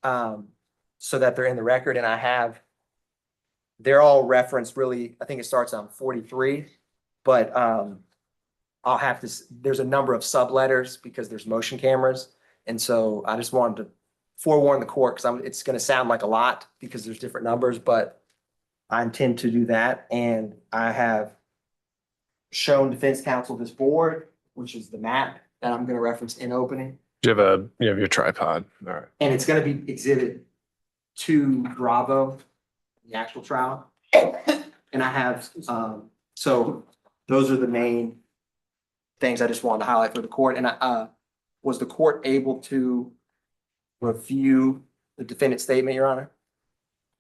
so that they're in the record. And they're all referenced really, I think it starts on 43, but I'll have to, there's a number of subletters because there's motion cameras. And so I just wanted to forewarn the court because it's going to sound like a lot because there's different numbers, but I intend to do that. And I have shown defense counsel this board, which is the map that I'm going to reference in opening. You have your tripod. All right. And it's going to be exhibit 2 Bravo, the actual trial. And I have, so those are the main things I just wanted to highlight for the court. And was the court able to review the defendant's statement, Your Honor?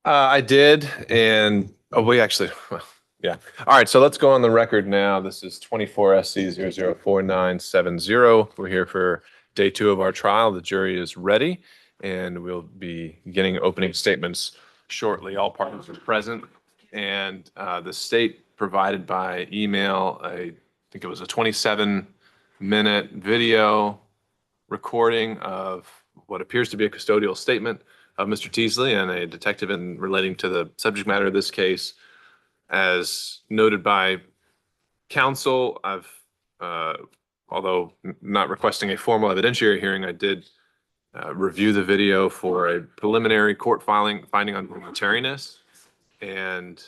I did. And we actually, well, yeah. All right. So let's go on the record now. This is 24SC004970. We're here for day 2 of our trial. The jury is ready and we'll be getting opening statements shortly. All parties are present and the state provided by email, I think it was a 27-minute video recording of what appears to be a custodial statement of Mr. Teasley and a detective in relating to the subject matter of this case. As noted by counsel, although not requesting a formal evidentiary hearing, I did review the video for a preliminary court finding on voluntariness. And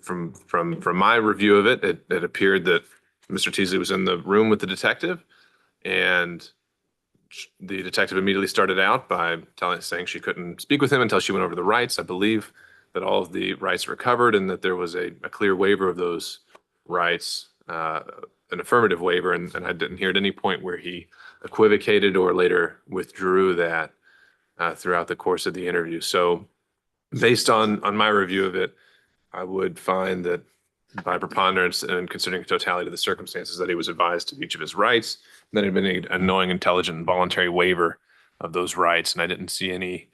from my review of it, it appeared that Mr. Teasley was in the room with the detective, and the detective immediately started out by saying she couldn't speak with him until she went over the rights. I believe that all of the rights were covered and that there was a clear waiver of those rights, an affirmative waiver, and I didn't hear at any point where he equivocated or later withdrew that throughout the course of the interview. So based on my review of it, I would find that by preponderance and considering the totality of the circumstances that he was advised of each of his rights, that had been a knowing, intelligent, and voluntary waiver of those rights. And I didn't see any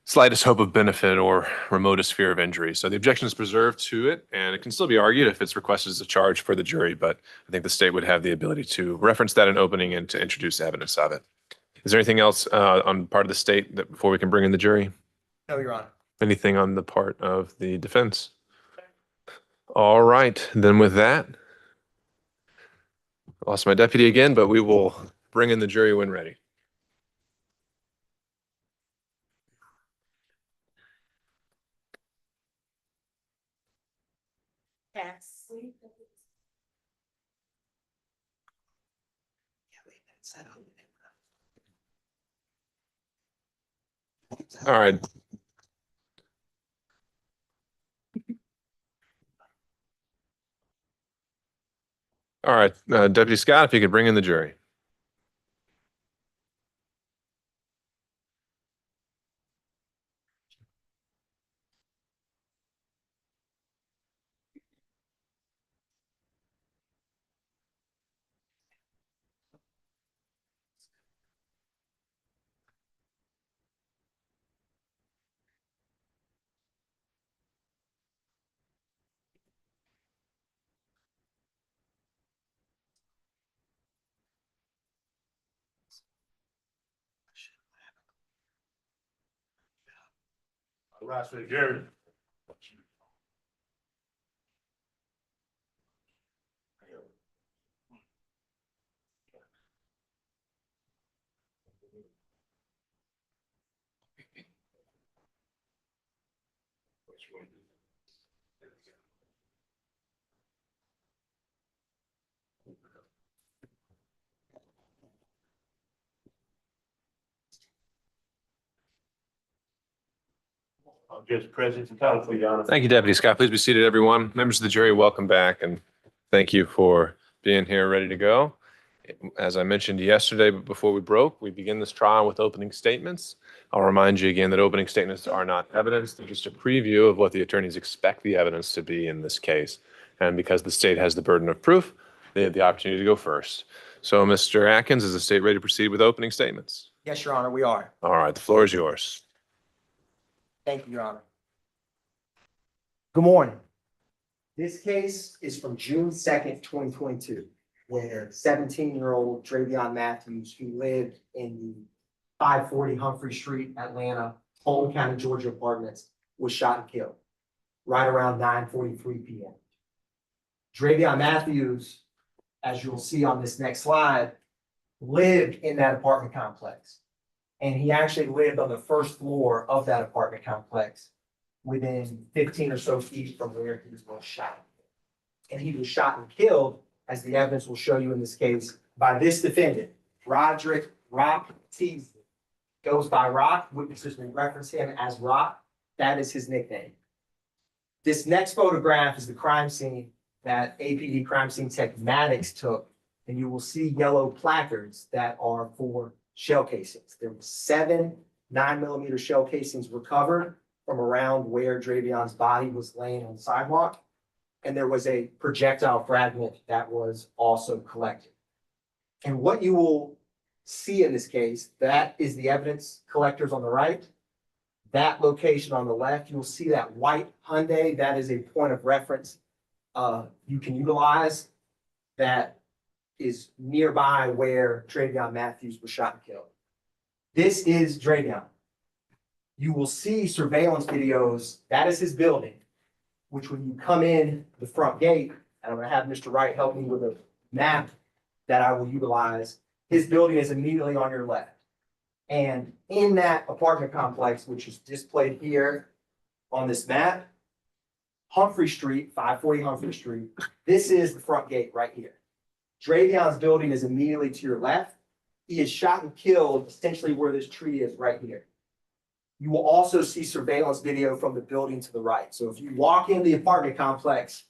slightest hope of benefit or remotest fear of injury. So the objection is preserved to it, and it can still be argued if it's requested as a charge for the jury, but I think the state would have the ability to reference that in opening and to introduce evidence of it. Is there anything else on part of the state that before we can bring in the jury? No, Your Honor. Anything on the part of the defense? All right, then with that, I lost my deputy again, but we will bring in the jury when ready. All right. All right, Deputy Scott, if you could bring in the jury. Rise for the jury. I'm just present to counsel, Your Honor. Thank you, Deputy Scott. Please be seated, everyone. Members of the jury, welcome back, and thank you for being here ready to go. As I mentioned yesterday, but before we broke, we begin this trial with opening statements. I'll remind you again that opening statements are not evidence. They're just a preview of what the attorneys expect the evidence to be in this case. And because the state has the burden of proof, they have the opportunity to go first. So, Mr. Atkins, is the state ready to proceed with opening statements? Yes, Your Honor, we are. All right, the floor is yours. Thank you, Your Honor. Good morning. This case is from June 2nd, 2022, where 17-year-old Xavion Matthews, who lived in the 540 Humphrey Street, Atlanta, Fulton County, Georgia apartments, was shot and killed right around 9:43 p.m. Xavion Matthews, as you'll see on this next slide, lived in that apartment complex. And he actually lived on the first floor of that apartment complex within 15 or so feet from where he was most shot. And he was shot and killed, as the evidence will show you in this case, by this defendant, Roddrick Rock Teasley. Goes by Rock, witnesses will reference him as Rock. That is his nickname. This next photograph is the crime scene that APD Crime Scene Techmatics took, and you will see yellow placards that are for shell casings. There were 7 9mm shell casings recovered from around where Xavion's body was laying on the sidewalk, and there was a projectile fragment that was also collected. And what you will see in this case, that is the evidence collectors on the right. That location on the left, you'll see that white Hyundai, that is a point of reference you can utilize that is nearby where Xavion Matthews was shot and killed. This is Xavion. You will see surveillance videos, that is his building, which when you come in the front gate, and I'm gonna have Mr. Wright help me with a map that I will utilize, his building is immediately on your left. And in that apartment complex, which is displayed here on this map, Humphrey Street, 540 Humphrey Street, this is the front gate right here. Xavion's building is immediately to your left. He is shot and killed essentially where this tree is right here. You will also see surveillance video from the building to the right. So if you walk in the apartment complex,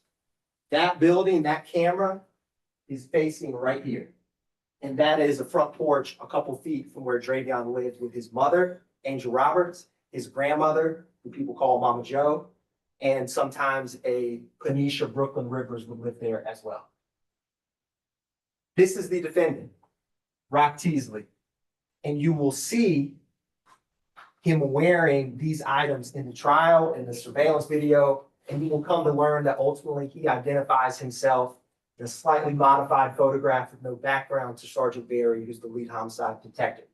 that building, that camera is facing right here. And that is a front porch a couple feet from where Xavion lived with his mother, Angel Roberts, his grandmother, who people call Mama Joe, and sometimes a Panisha Brooklyn Rivers would live there as well. This is the defendant, Rock Teasley. And you will see him wearing these items in the trial, in the surveillance video, and you will come to learn that ultimately he identifies himself in a slightly modified photograph with no background to Sergeant Barry, who's the lead homicide detective.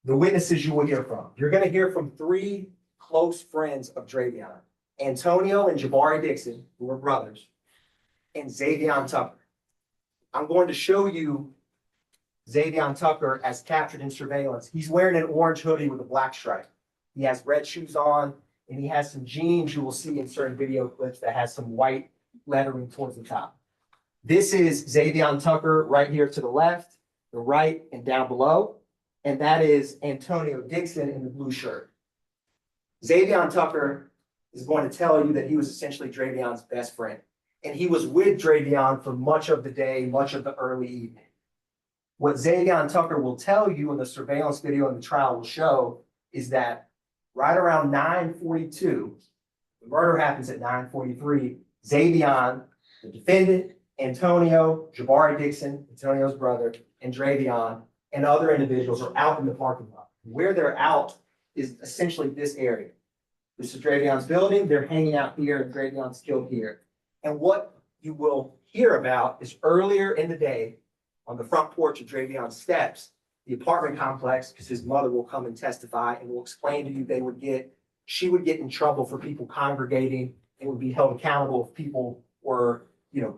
The witnesses you will hear from. You're going to hear from 3 close friends of Xavion, Antonio and Jabari Dixon, who are brothers, and Xavion Tucker. I'm going to show you Xavion Tucker as captured in surveillance. He's wearing an orange hoodie with a black stripe. He has red shoes on, and he has some jeans you will see in certain video clips that has some white lettering towards the top. This is Xavion Tucker right here to the left, the right, and down below. And that is Antonio Dixon in the blue shirt. Xavion Tucker is going to tell you that he was essentially Xavion's best friend. And he was with Xavion for much of the day, much of the early evening. What Xavion Tucker will tell you in the surveillance video and the trial will show is that right around 9:42, the murder happens at 9:43, Xavion, the defendant, Antonio, Jabari Dixon, Antonio's brother, and Xavion, and other individuals are out in the parking lot. Where they're out is essentially this area. This is Xavion's building. They're hanging out here, and Xavion's killed here. And what you will hear about is earlier in the day, on the front porch of Xavion's steps, the apartment complex, because his mother will come and testify and will explain to you she would get in trouble for people congregating and would be held accountable if people were,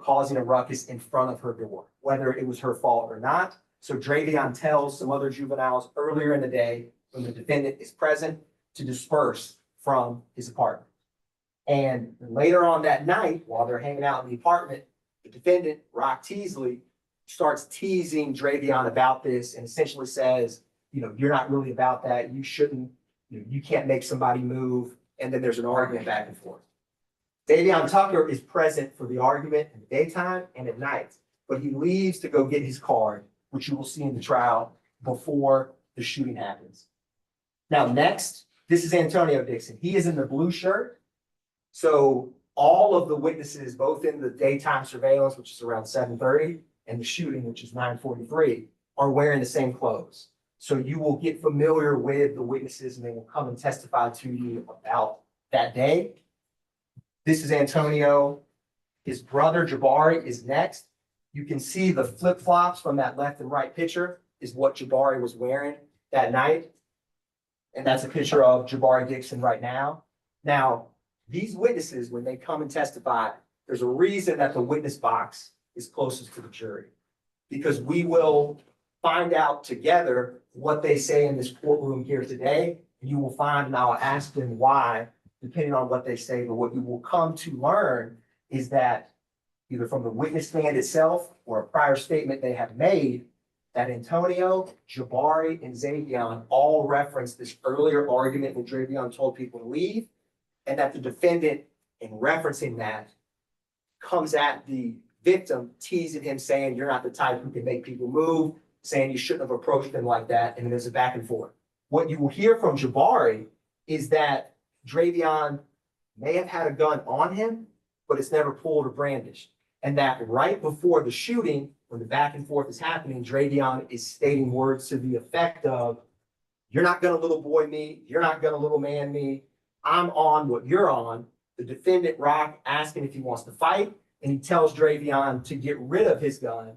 causing a ruckus in front of her door, whether it was her fault or not. So Xavion tells some other juveniles earlier in the day when the defendant is present to disperse from his apartment. And later on that night, while they're hanging out in the apartment, the defendant, Rock Teasley, starts teasing Xavion about this and essentially says, you're not really about that. You shouldn't, you can't make somebody move. And then there's an argument back and forth. Xavion Tucker is present for the argument in the daytime and at night, but he leaves to go get his card, which you will see in the trial before the shooting happens. Now, next, this is Antonio Dixon. He is in the blue shirt. So all of the witnesses, both in the daytime surveillance, which is around 7:30, and the shooting, which is 9:43, are wearing the same clothes. So you will get familiar with the witnesses and they will come and testify to you about that day. This is Antonio. His brother Jabari is next. You can see the flip-flops from that left and right picture is what Jabari was wearing that night. And that's a picture of Jabari Dixon right now. Now, these witnesses, when they come and testify, there's a reason that the witness box is closest to the jury. Because we will find out together what they say in this courtroom here today. And you will find, and I'll ask them why, depending on what they say. But what you will come to learn is that either from the witness stand itself or a prior statement they have made, that Antonio, Jabari, and Xavion all referenced this earlier argument when Xavion told people to leave, and that the defendant, in referencing that, comes at the victim, teasing him, saying, you're not the type who can make people move, saying you shouldn't have approached them like that, and then there's a back and forth. What you will hear from Jabari is that Xavion may have had a gun on him, but it's never pulled or brandished. And that right before the shooting, when the back and forth is happening, Xavion is stating words to the effect of, you're not gonna little boy me, you're not gonna little man me, I'm on what you're on. The defendant, Rock, asking if he wants to fight, and he tells Xavion to get rid of his gun.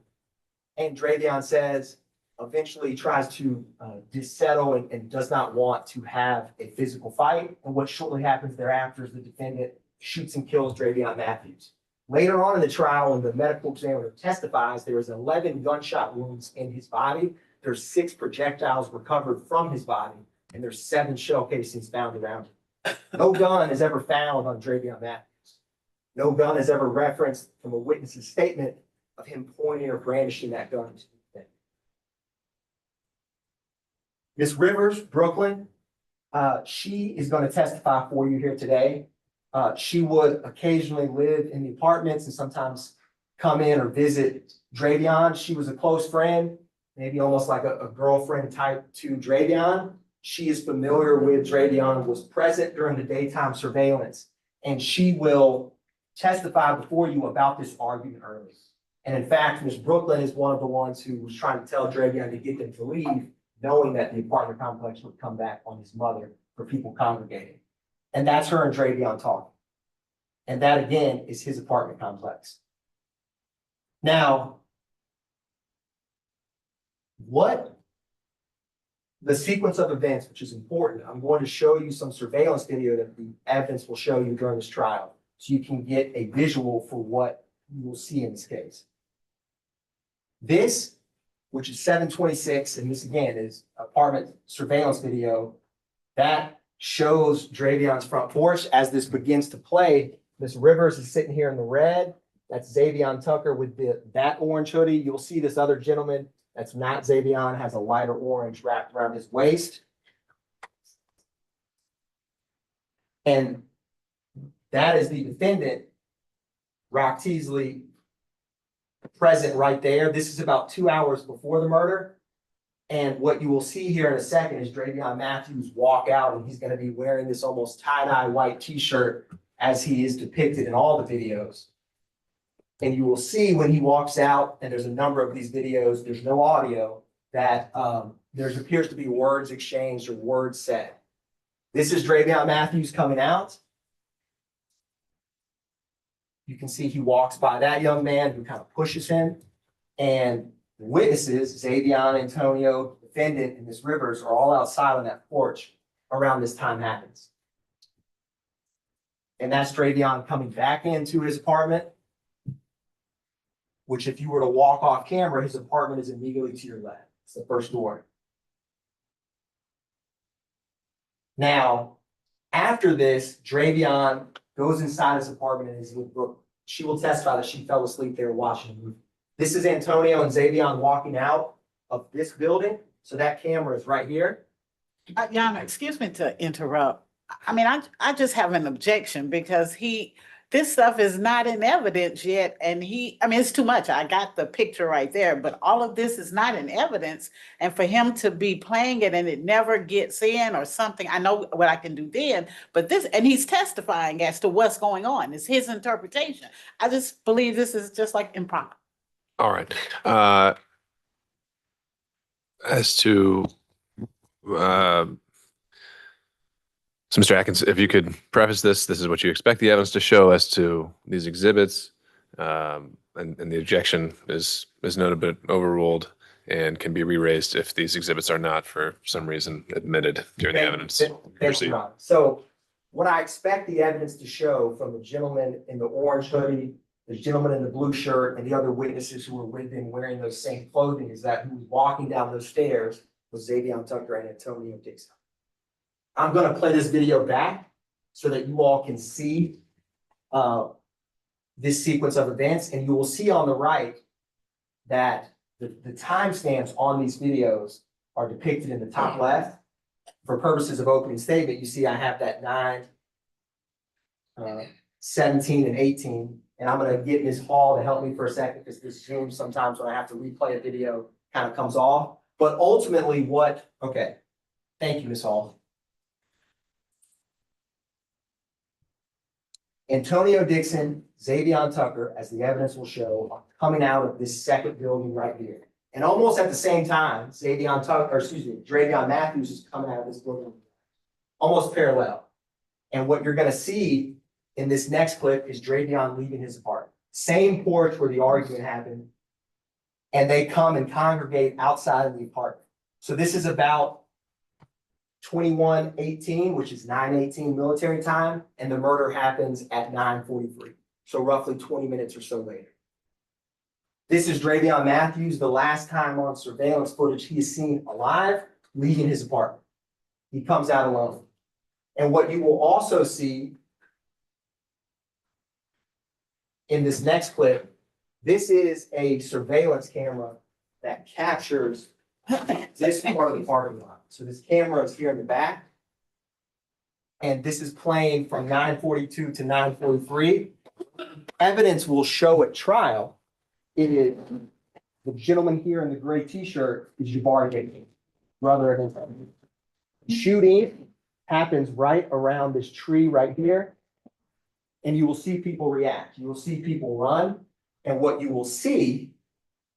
And Xavion says, eventually tries to dissettle and does not want to have a physical fight. And what shortly happens thereafter is the defendant shoots and kills Xavion Matthews. Later on in the trial, when the medical examiner testifies, there is 11 gunshot wounds in his body. There's 6 projectiles recovered from his body, and there's 7 shell casings found around him. No gun is ever found on Xavion Matthews. No gun is ever referenced from a witness's statement of him pointing or brandishing that gun. Miss Rivers, Brooklyn, she is going to testify for you here today. She would occasionally live in the apartments and sometimes come in or visit Xavion. She was a close friend, maybe almost like a girlfriend type to Xavion. She is familiar with Xavion, was present during the daytime surveillance, and she will testify before you about this argument early. And in fact, Miss Brooklyn is one of the ones who was trying to tell Xavion to get them to leave, knowing that the apartment complex would come back on his mother for people congregating. And that's her and Xavion talking. And that, again, is his apartment complex. Now, what the sequence of events, which is important, I'm going to show you some surveillance video that the evidence will show you during this trial, so you can get a visual for what you will see in this case. This, which is 726, and this again is apartment surveillance video, that shows Xavion's front porch as this begins to play. Miss Rivers is sitting here in the red. That's Xavion Tucker with that orange hoodie. You'll see this other gentleman that's not Xavion, has a lighter orange wrapped around his waist. And that is the defendant, Rock Teasley, present right there. This is about 2 hours before the murder. And what you will see here in a second is Xavion Matthews walk out, and he's going to be wearing this almost tie-dye white t-shirt as he is depicted in all the videos. And you will see when he walks out, and there's a number of these videos, there's no audio, that there appears to be words exchanged or words said. This is Xavion Matthews coming out. You can see he walks by that young man who kind of pushes him. And the witnesses, Xavion, Antonio, defendant, and Miss Rivers are all outside on that porch around this time happens. And that's Xavion coming back into his apartment, which if you were to walk off camera, his apartment is immediately to your left. It's the first door. Now, after this, Xavion goes inside his apartment and is with Brooke. She will testify that she fell asleep there watching the movie. This is Antonio and Xavion walking out of this building. So that camera is right here. Yana, excuse me to interrupt. I mean, I just have an objection because this stuff is not in evidence yet. And I mean, it's too much. I got the picture right there, but all of this is not in evidence. And for him to be playing it and it never gets in or something, I know what I can do then, but and he's testifying as to what's going on. It's his interpretation. I just believe this is just like improper. All right. As to, so Mr. Atkins, if you could preface this is what you expect the evidence to show as to these exhibits. and the objection is noted but overruled and can be re-raised if these exhibits are not for some reason admitted during the evidence. Thank you, Proceed. Your Honor. So what I expect the evidence to show from the gentleman in the orange hoodie, the gentleman in the blue shirt, and the other witnesses who were with him wearing those same clothing is that who was walking down those stairs was Xavion Tucker and Antonio Dixon. I'm gonna play this video back so that you all can see this sequence of events, and you will see on the right that the timestamps on these videos are depicted in the top left. For purposes of opening statement, you see I have that 9, 17, and 18. And I'm gonna get Ms. Hall to help me for a second because this Zoom sometimes when I have to replay a video kind of comes off. But ultimately okay, thank you, Ms. Hall. Antonio Dixon, Xavion Tucker, as the evidence will show, are coming out of this second building right here. And almost at the same time, Xavion Matthews is coming out of this building, almost parallel. And what you're gonna see in this next clip is Xavion leaving his apartment. Same porch where the argument happened. And they come and congregate outside of the apartment. So this is about 21:18, which is 9:18 military time, and the murder happens at 9:43. So roughly 20 minutes or so later. This is Xavion Matthews, the last time on surveillance footage he is seen alive, leaving his apartment. He comes out alone. And what you will also see in this next clip, this is a surveillance camera that captures this part of the parking lot. So this camera is here in the back. And this is playing from 9:42 to 9:43. Evidence will show at trial. It is the gentleman here in the gray t-shirt is Jabari Dixon, brother of his. Shooting happens right around this tree right here. And you will see people react. You will see people run. And what you will see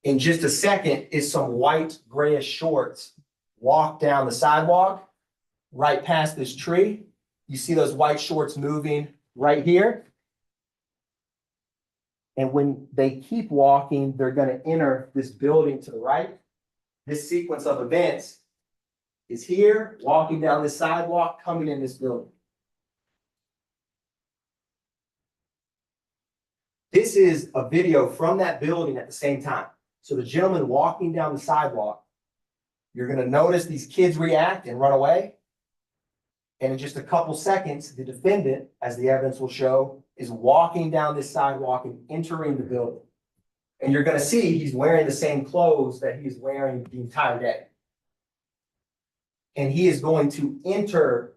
in just a second is some white grayish shorts walk down the sidewalk right past this tree. You see those white shorts moving right here. And when they keep walking, they're going to enter this building to the right. This sequence of events is here, walking down this sidewalk, coming in this building. This is a video from that building at the same time. So the gentleman walking down the sidewalk, you're going to notice these kids react and run away. And in just a couple seconds, the defendant, as the evidence will show, is walking down this sidewalk and entering the building. And you're going to see he's wearing the same clothes that he's wearing the entire day. And he is going to enter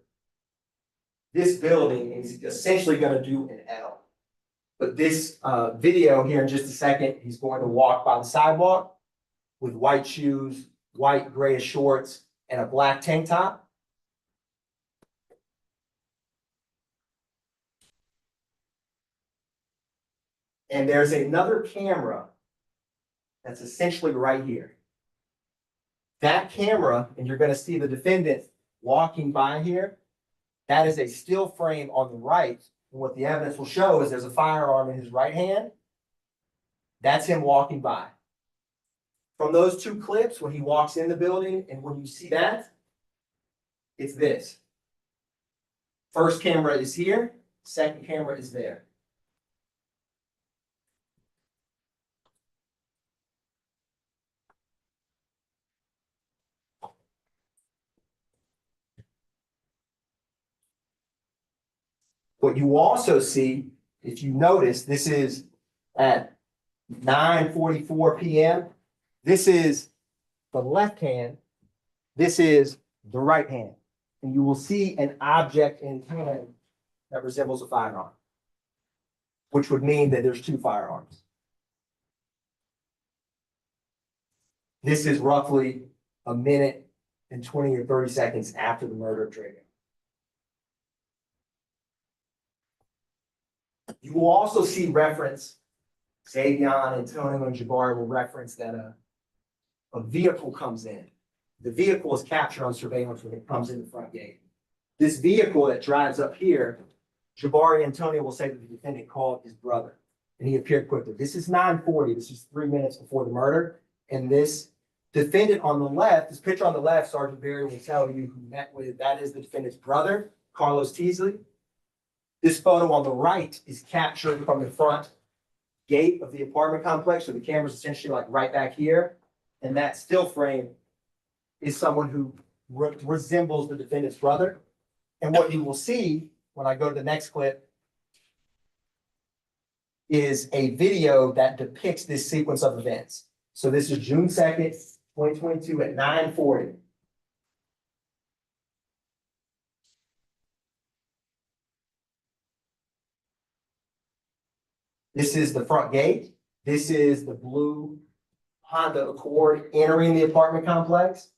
this building and he's essentially going to do an L. But this video here in just a second, he's going to walk by the sidewalk with white shoes, white grayish shorts, and a black tank top. And there's another camera that's essentially right here. That camera, and you're going to see the defendant walking by here, that is a still frame on the right. And what the evidence will show is there's a firearm in his right hand. That's him walking by. From those two clips, when he walks in the building and when you see that, it's this. First camera is here, second camera is there. What you also see, if you notice, this is at 9:44 p.m. This is the left hand. This is the right hand. And you will see an object in hand that resembles a firearm, which would mean that there's two firearms. This is roughly a minute and 20 or 30 seconds after the murder of Xavion. You will also see reference, Xavion, Antonio, and Jabari will reference that a vehicle comes in. The vehicle is captured on surveillance when it comes in the front gate. This vehicle that drives up here, Jabari and Antonio will say that the defendant called his brother. and he appeared quickly. This is 9:40. This is 3 minutes before the murder. And this defendant on the left, this picture on the left, Sergeant Barry will tell you who met with, that is the defendant's brother, Carlos Teasley. This photo on the right is captured from the front gate of the apartment complex. So the camera's essentially like right back here. And that still frame is someone who resembles the defendant's brother. And what you will see when I go to the next clip is a video that depicts this sequence of events. So this is June 2nd, 2022 at 9:40. This is the front gate. This is the blue Honda Accord entering the apartment complex.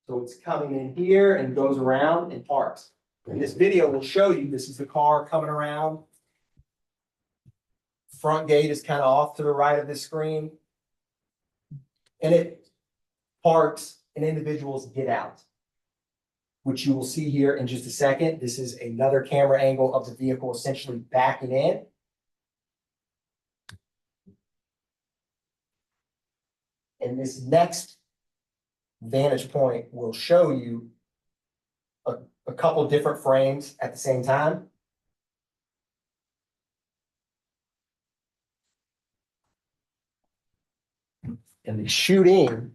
So it's coming in here and goes around and parks. And this video will show you, this is the car coming around. Front gate is kind of off to the right of this screen. And it parks and individuals get out, which you will see here in just a second. This is another camera angle of the vehicle essentially backing in. And this next vantage point will show you a couple different frames at the same time. And the shooting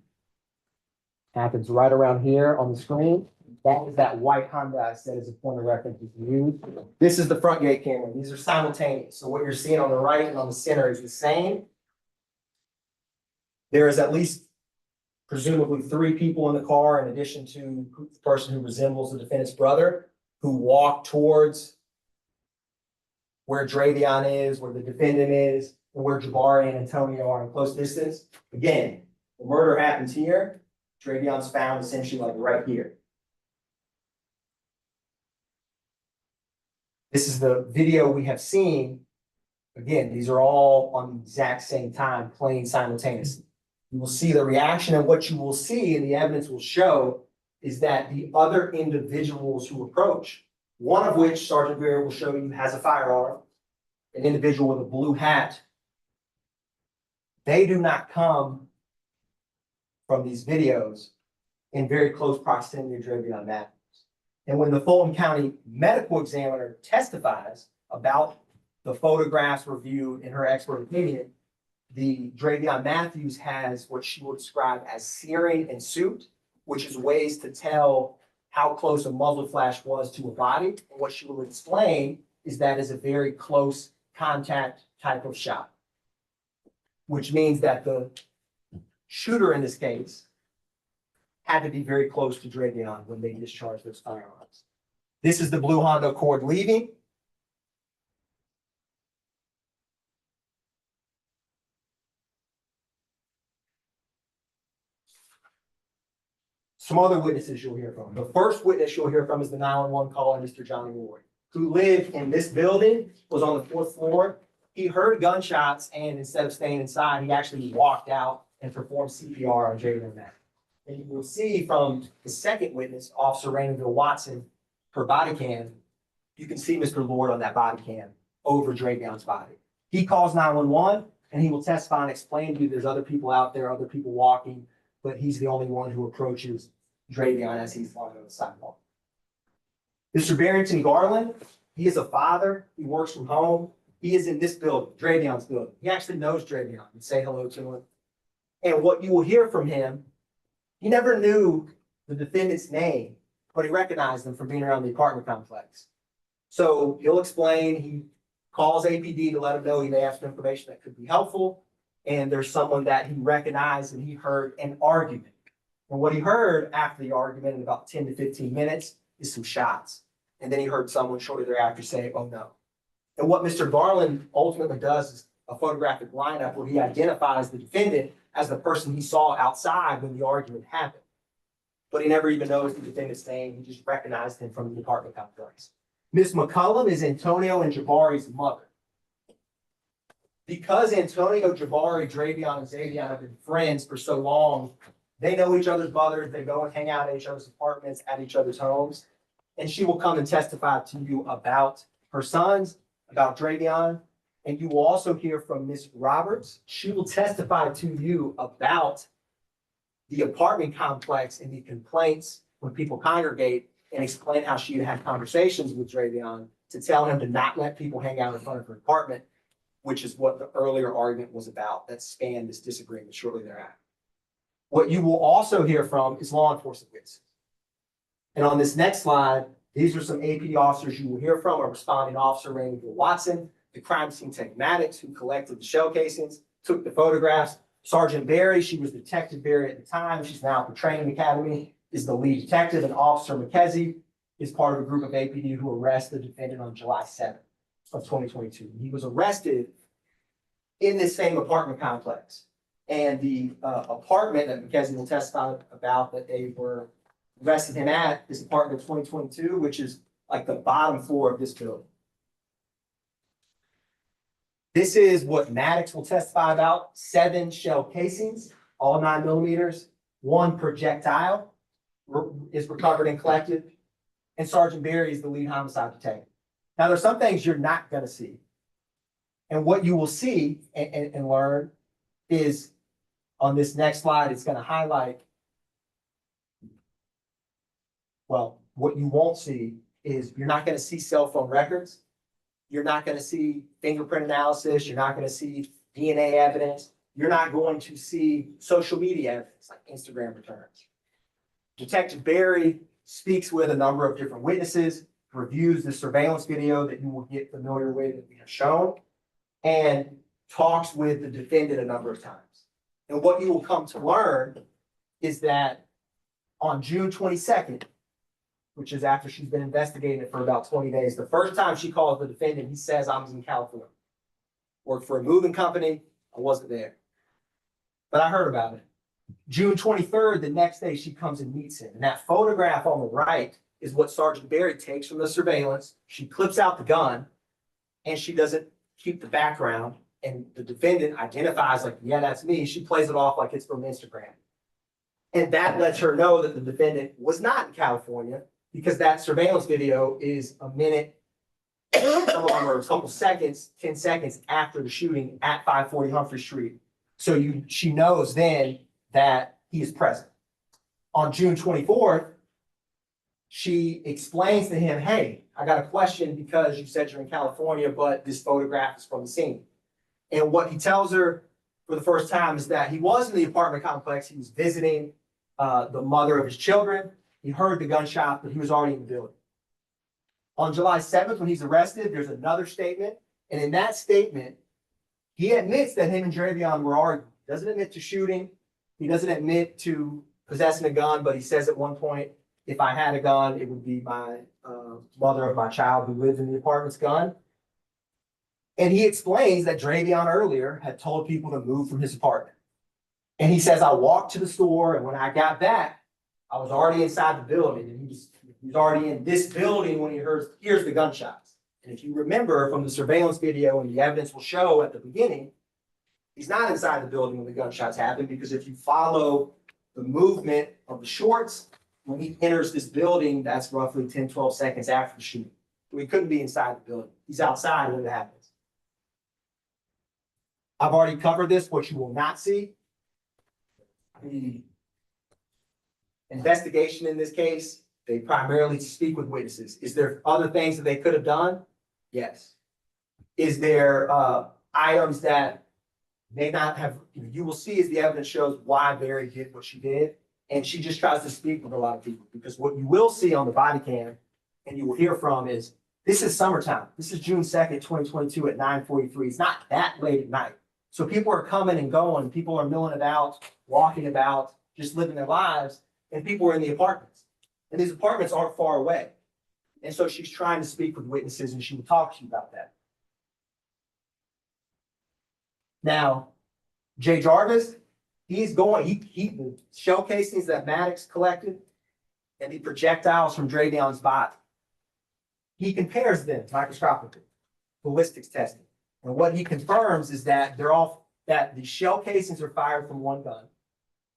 happens right around here on the screen. That is that white Honda I said as a point of reference is used. This is the front gate camera. These are simultaneous. So what you're seeing on the right and on the center is the same. There is at least presumably 3 people in the car in addition to the person who resembles the defendant's brother who walk towards where Xavion is, where the defendant is, and where Jabari and Antonio are in close distance. Again, the murder happens here. Xavion's found essentially like right here. This is the video we have seen. Again, these are all on the exact same time, playing simultaneously. You will see the reaction, and what you will see, and the evidence will show, is that the other individuals who approach, one of which Sergeant Barry will show you has a firearm, an individual with a blue hat, they do not come from these videos in very close proximity to Xavion Matthews. And when the Fulton County medical examiner testifies about the photographs reviewed in her expert opinion, the Xavion Matthews has what she will describe as searing and suit, which is ways to tell how close a muzzle flash was to a body. And what she will explain is that is a very close contact type of shot, which means that the shooter in this case had to be very close to Xavion when they discharged those firearms. This is the blue Honda Accord leaving. Some other witnesses you'll hear from. The first witness you'll hear from is the 911 caller, Mr. Johnny Ward, who lived in this building, was on the 4th floor. He heard gunshots, and instead of staying inside, he actually walked out and performed CPR on Xavion Matthews. And you will see from the second witness, Officer Rainville Watson, her body cam, you can see Mr. Lord on that body cam over Xavion's body. He calls 911, and he will testify and explain to you there's other people out there, other people walking, but he's the only one who approaches Xavion as he's lying on the sidewalk. Mr. Barrington Garland, he is a father. He works from home. He is in this building, Xavion's building. He actually knows Xavion and say hello to him. And what you will hear from him, he never knew the defendant's name, but he recognized them from being around the apartment complex. So he'll explain, he calls APD to let him know he may have some information that could be helpful. And there's someone that he recognized and he heard an argument. And what he heard after the argument in about 10 to 15 minutes is some shots. And then he heard someone shortly thereafter say, "Oh no." And what Mr. Garland ultimately does is a photographic lineup where he identifies the defendant as the person he saw outside when the argument happened. But he never even knows the defendant's name. He just recognized him from the apartment complex. Miss McCullum is Antonio and Jabari's mother. Because Antonio, Jabari, Xavion, and Xavion have been friends for so long, they know each other's mothers. They go and hang out at each other's apartments, at each other's homes. And she will come and testify to you about her sons, about Xavion, And you will also hear from Ms. Roberts. She will testify to you about the apartment complex and the complaints when people congregate, and explain how she had conversations with Xavion to tell him to not let people hang out in front of her apartment, which is what the earlier argument was about that spanned this disagreement shortly thereafter. What you will also hear from is law enforcement witnesses. And on this next slide, these are some APD officers you will hear from: a responding officer, Raymond Watson, the crime scene technatics who collected the shell casings, took the photographs. Sergeant Barry, she was Detective Barry at the time. She's now at the training academy, is the lead detective, and Officer McKenzie is part of a group of APD who arrested the defendant on July 7th of 2022. He was arrested in this same apartment complex. And the apartment that McKenzie will testify about that they were arrested him at is apartment 2022, which is like the bottom floor of this building. This is what Maddox will testify about: 7 shell casings, all 9mm, 1 projectile is recovered and collected, and Sergeant Barry is the lead homicide detective. Now, there's some things you're not going to see. And what you will see and learn is on this next slide, it's going to highlight, well, what you won't see is you're not going to see cell phone records. You're not going to see fingerprint analysis. You're not going to see DNA evidence. You're not going to see social media evidence like Instagram returns. Detective Barry speaks with a number of different witnesses, reviews the surveillance video that you will get familiar with that we have shown, and talks with the defendant a number of times. And what you will come to learn is that on June 22nd, which is after she's been investigating it for about 20 days, the first time she calls the defendant, he says, "I was in California. Worked for a moving company. I wasn't there. But I heard about it." June 23rd, the next day, she comes and meets him. And that photograph on the right is what Sergeant Barry takes from the surveillance. She clips out the gun, and she doesn't keep the background. And the defendant identifies like, "Yeah, that's me." She plays it off like it's from Instagram. And that lets her know that the defendant was not in California, because that surveillance video is a minute or a couple seconds, 10 seconds after the shooting at 540 Humphrey Street. So she knows then that he is present. On June 24th, she explains to him, "Hey, I got a question because you said you're in California, but this photograph is from the scene." And what he tells her for the first time is that he was in the apartment complex. He was visiting the mother of his children. He heard the gunshot, but he was already in the building. On July 7th, when he's arrested, there's another statement. And in that statement, he admits that him and Xavion were arguing. He doesn't admit to shooting. He doesn't admit to possessing a gun, but he says at one point, "If I had a gun, it would be my mother of my child who lives in the apartment's gun." And he explains that Xavion earlier had told people to move from his apartment. And he says, "I walked to the store, and when I got back, I was already inside the building." And he was already in this building when he hears the gunshots. And if you remember from the surveillance video, and the evidence will show at the beginning, he's not inside the building when the gunshots happen, because if you follow the movement of the shorts, when he enters this building, that's roughly 10, 12 seconds after the shooting. So he couldn't be inside the building. He's outside when it happens. I've already covered this. What you will not see, the investigation in this case, they primarily speak with witnesses. Is there other things that they could have done? Yes. Is there items that may not have, you will see as the evidence shows why Barry did what she did. And she just tries to speak with a lot of people, because what you will see on the body cam and you will hear from is, this is summertime. This is June 2nd, 2022 at 9:43. It's not that late at night. So people are coming and going. People are milling about, walking about, just living their lives. And people are in the apartments. And these apartments aren't far away. And so she's trying to speak with witnesses, and she will talk to you about that. Now, Jay Jarvis, he's going, the shell casings that Maddox collected and the projectiles from Xavion's body, he compares them microscopically, ballistics testing. And what he confirms is that that the shell casings are fired from one gun.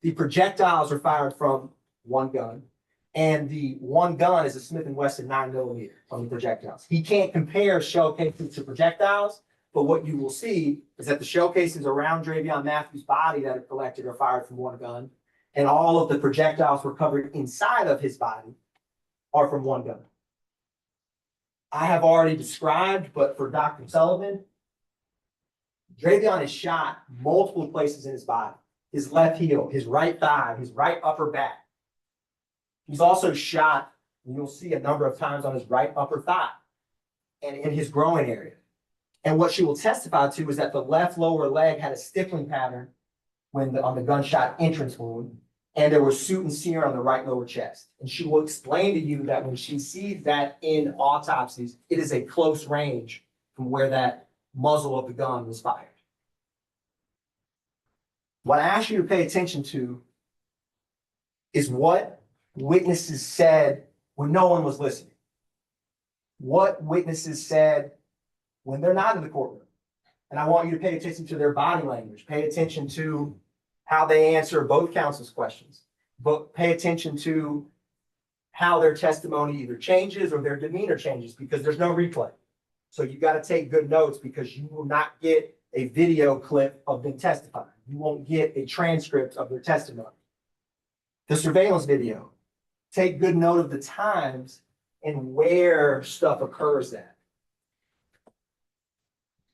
The projectiles are fired from one gun. And the one gun is a Smith & Wesson 9mm from the projectiles. He can't compare shell casings to projectiles, But what you will see is that the shell casings around Xavion Matthews' body that are collected are fired from one gun, and all of the projectiles recovered inside of his body are from one gun. I have already described, but for Dr. Sullivan, Xavion is shot multiple places in his body. His left heel, his right thigh, his right upper back. He's also shot, and you'll see a number of times on his right upper thigh and in his groin area. And what she will testify to is that the left lower leg had a stiffling pattern on the gunshot entrance wound, and there was soot and sear on the right lower chest. And she will explain to you that when she sees that in autopsies, it is a close range from where that muzzle of the gun was fired. What I ask you to pay attention to is what witnesses said when no one was listening. What witnesses said when they're not in the courtroom. And I want you to pay attention to their body language. Pay attention to how they answer both counsel's questions. But pay attention to how their testimony either changes or their demeanor changes, because there's no replay. So you got to take good notes, because you will not get a video clip of them testifying. You won't get a transcript of their testimony. The surveillance video, take good note of the times and where stuff occurs at.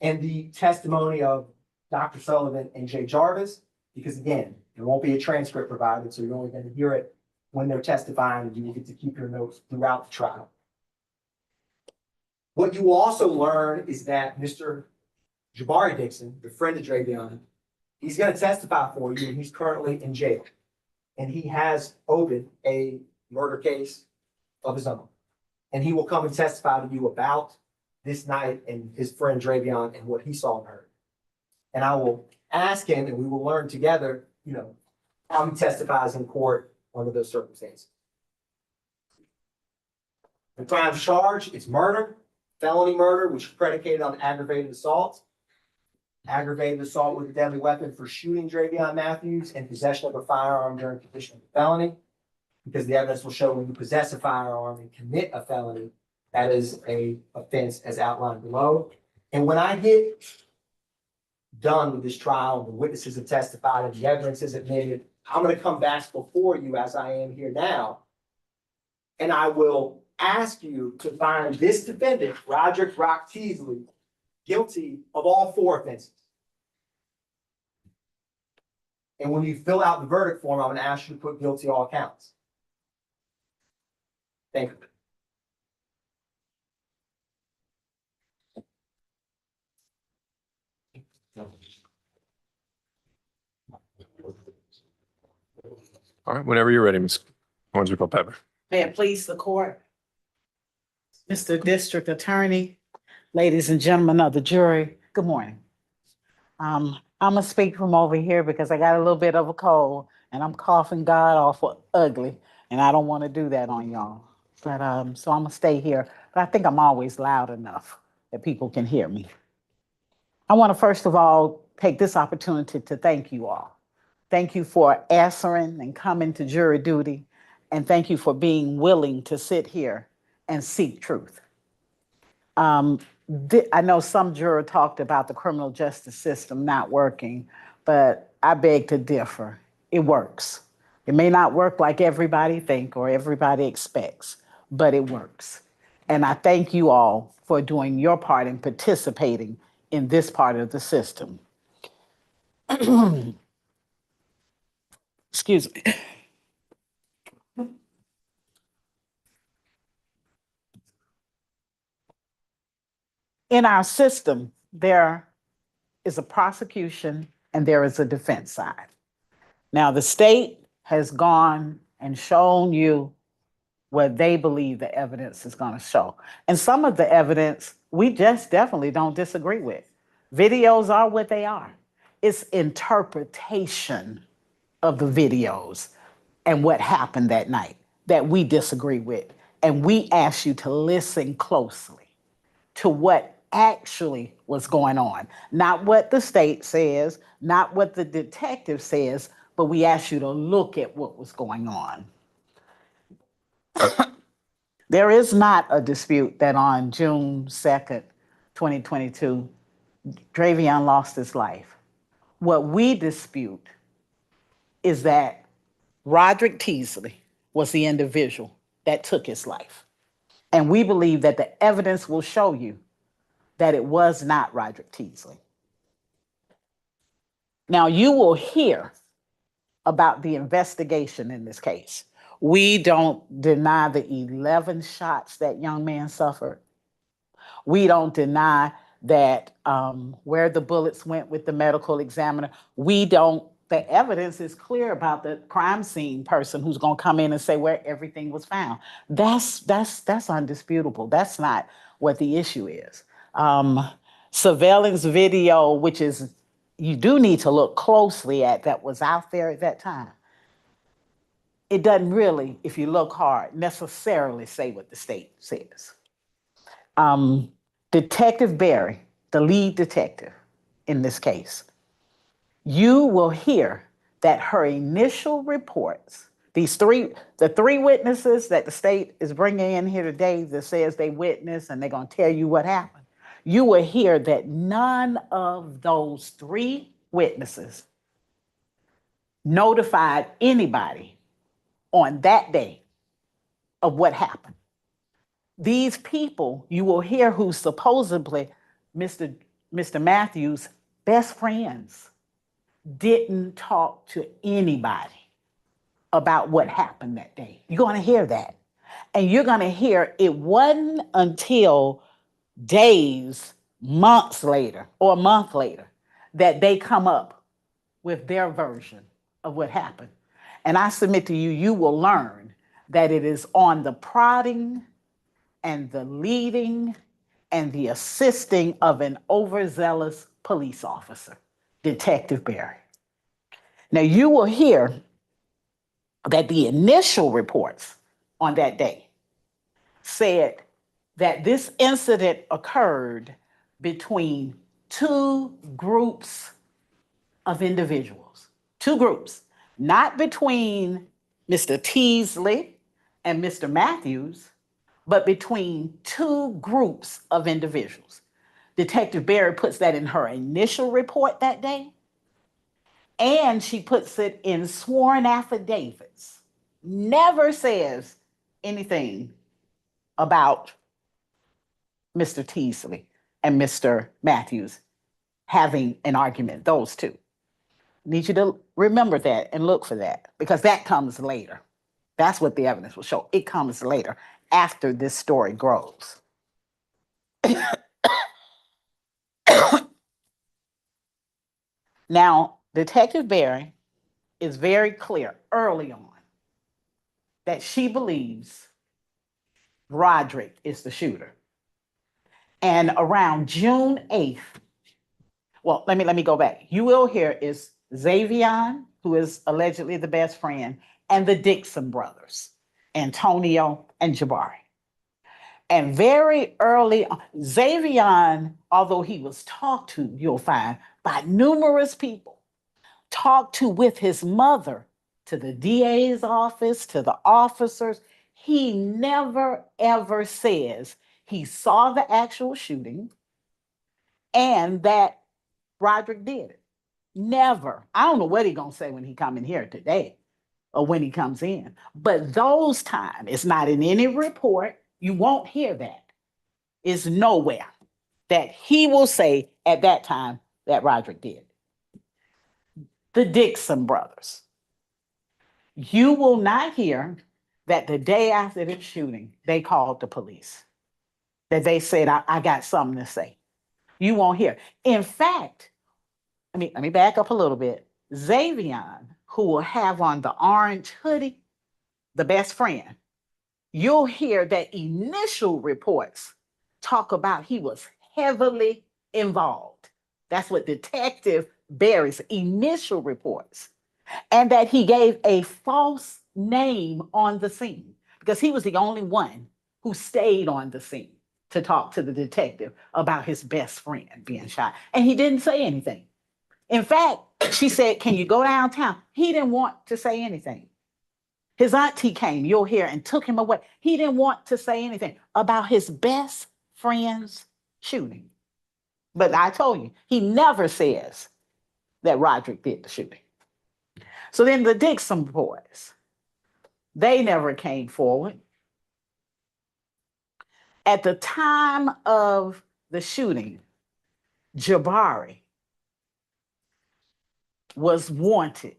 And the testimony of Dr. Sullivan and Jay Jarvis, because again, there won't be a transcript provided, so you're only going to hear it when they're testifying, and you will get to keep your notes throughout the trial. What you will also learn is that Mr. Jabari Dixon, the friend of Xavion, he's going to testify for you, and he's currently in jail. And he has opened a murder case of his own. And he will come and testify to you about this night and his friend Xavion and what he saw and heard. And I will ask him, and we will learn together, how he testifies in court under those circumstances. The crime charged, it's murder, felony murder, which is predicated on aggravated assault with a deadly weapon for shooting Xavion Matthews, and possession of a firearm during commission of a felony, because the evidence will show when you possess a firearm and commit a felony, that is a offense as outlined below. And when I get done with this trial, and the witnesses have testified and the evidence is admitted, I'm going to come back before you, as I am here now, and I will ask you to find this defendant, Roddrick Teasley, guilty of all 4 offenses. And when you fill out the verdict form, I'm going to ask you to put guilty all counts. Thank you. All right, whenever you're ready, Ms. Hornsby Pepper. May it please the court. Mr. District Attorney, ladies and gentlemen of the jury, good morning. I'm gonna speak from over here because I got a little bit of a cold and I'm coughing God awful ugly, and I don't want to do that on y'all. But so I'm gonna stay here, but I think I'm always loud enough that people can hear me. I want to first of all take this opportunity to thank you all. Thank you for answering and coming to jury duty, and thank you for being willing to sit here and seek truth. I know some juror talked about the criminal justice system not working, but I beg to differ. It works. It may not work like everybody think or everybody expects, but it works. And I thank you all for doing your part in participating in this part of the system. Excuse me. In our system, there is a prosecution and there is a defense side. Now, the state has gone and shown you what they believe the evidence is going to show. And some of the evidence we just definitely don't disagree with. Videos are what they are. It's interpretation of the videos and what happened that night that we disagree with. And we ask you to listen closely to what actually was going on. Not what the state says, not what the detective says, but we ask you to look at what was going on. There is not a dispute that on June 2nd, 2022, Xavion lost his life. What we dispute is that Roddrick Teasley was the individual that took his life. And we believe that the evidence will show you that it was not Roddrick Teasley. Now, you will hear about the investigation in this case. We don't deny the 11 shots that young man suffered. We don't deny that where the bullets went with the medical examiner. The evidence is clear about the crime scene person who's going to come in and say where everything was found. That's undisputable. That's not what the issue is. Surveillance video, which is, you do need to look closely at, that was out there at that time. It doesn't really, if you look hard, necessarily say what the state says. Detective Barry, the lead detective in this case, you will hear that her initial reports, the three witnesses that the state is bringing in here today that says they witnessed and they're going to tell you what happened, you will hear that none of those three witnesses notified anybody on that day of what happened. These people, you will hear, who supposedly Mr. Matthews' best friends, didn't talk to anybody about what happened that day. You're going to hear that. And you're going to hear it wasn't until days, months later, or a month later, that they come up with their version of what happened. And I submit to you, you will learn that it is on the prodding and the leading and the assisting of an overzealous police officer, Detective Barry. Now, you will hear that the initial reports on that day said that this incident occurred between two groups of individuals. Two groups, not between Mr. Teasley and Mr. Matthews, but between two groups of individuals. Detective Barry puts that in her initial report that day, and she puts it in sworn affidavits. Never says anything about Mr. Teasley and Mr. Matthews having an argument, those two. Need you to remember that and look for that, because that comes later. That's what the evidence will show. It comes later, after this story grows. Now, Detective Barry is very clear early on that she believes Roddrick is the shooter. And around June 8th, well, let me go back. You will hear is Xavion, who is allegedly the best friend, and the Dixon brothers, Antonio and Jabari. And very early on, Xavion, although he was talked to, you'll find, by numerous people, talked to with his mother, to the DA's office, to the officers, he never ever says he saw the actual shooting and that Roddrick did it. Never. I don't know what he's going to say when he come in here today or when he comes in. But those times, it's not in any report. You won't hear that. It's nowhere that he will say at that time that Roddrick did. The Dixon brothers. You will not hear that the day after the shooting, they called the police. That they said, I got something to say. You won't hear. In fact, let me back up a little bit. Xavion, who will have on the orange hoodie, the best friend, you'll hear that initial reports talk about he was heavily involved. That's what Detective Barry's initial reports. And that he gave a false name on the scene because he was the only one who stayed on the scene to talk to the detective about his best friend being shot. And he didn't say anything. In fact, she said, can you go downtown? He didn't want to say anything. His auntie came, you'll hear, and took him away. He didn't want to say anything about his best friend's shooting. But I told you, he never says that Roddrick did the shooting. So then the Dixon boys, they never came forward. At the time of the shooting, Jabari was wanted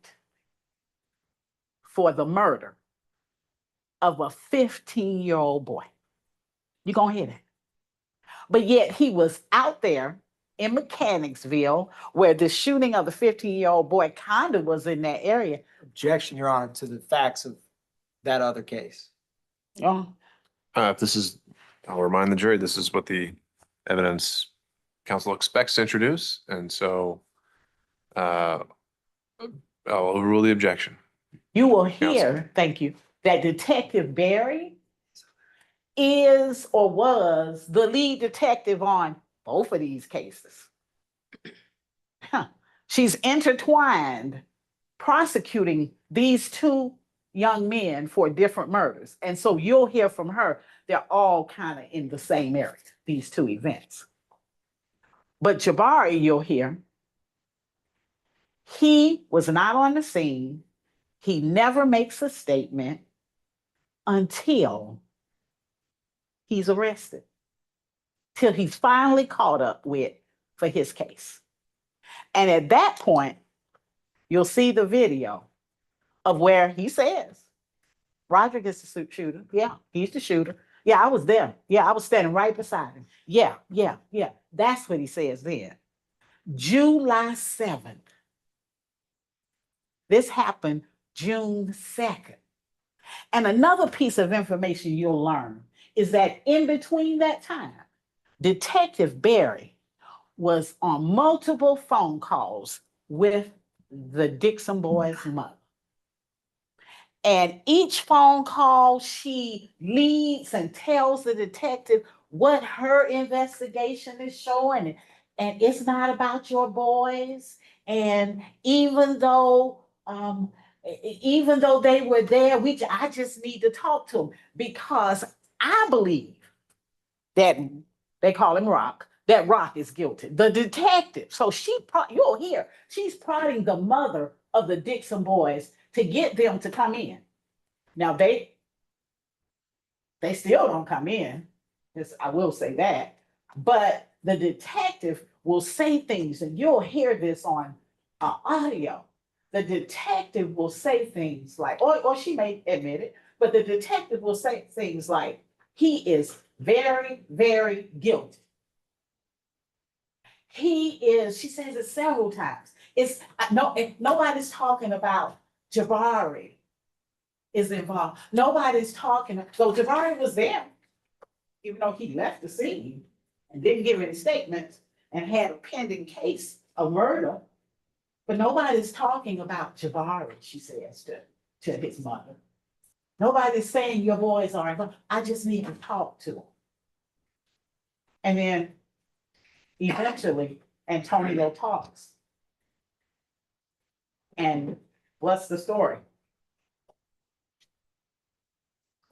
for the murder of a 15-year-old boy. You're going to hear that. But yet he was out there in Mechanicsville, where the shooting of the 15-year-old boy kind of was in that area. Objection, Your Honor, to the facts of that other case. Oh, I'll remind the jury, this is what the evidence counsel expects to introduce. And so I'll overrule the objection. you will hear, thank you, that Detective Barry is or was the lead detective on both of these cases. She's intertwined prosecuting these two young men for different murders. And so you'll hear from her, they're all kind of in the same area, these two events. But Jabari, you'll hear, he was not on the scene. He never makes a statement until he's arrested, till he's finally caught up with for his case. And at that point, you'll see the video of where he says, Roddrick is the shooter. Yeah, he's the shooter. Yeah, I was there. Yeah, I was standing right beside him. Yeah. That's what he says then. July 7th. This happened June 2nd. And another piece of information you'll learn is that in between that time, Detective Barry was on multiple phone calls with the Dixon boys' mother. And each phone call, she leads and tells the detective what her investigation is showing. And it's not about your boys. And even though they were there, I just need to talk to them, because I believe that they call him Rock, that Rock is guilty. The detective. So you'll hear, she's prodding the mother of the Dixon boys to get them to come in. Now they still don't come in. I will say that. But the detective will say things, and you'll hear this on audio. The detective will say things like, or she may admit it, but the detective will say things like, he is very, very guilty. She says it several times. Nobody's talking about Jabari is involved. Nobody's talking, so Jabari was there, even though he left the scene and didn't give any statements and had a pending case of murder. But nobody's talking about Jabari, she says to his mother. Nobody's saying your boys are involved. I just need to talk to them. And then eventually, Antonio talks. And what's the story?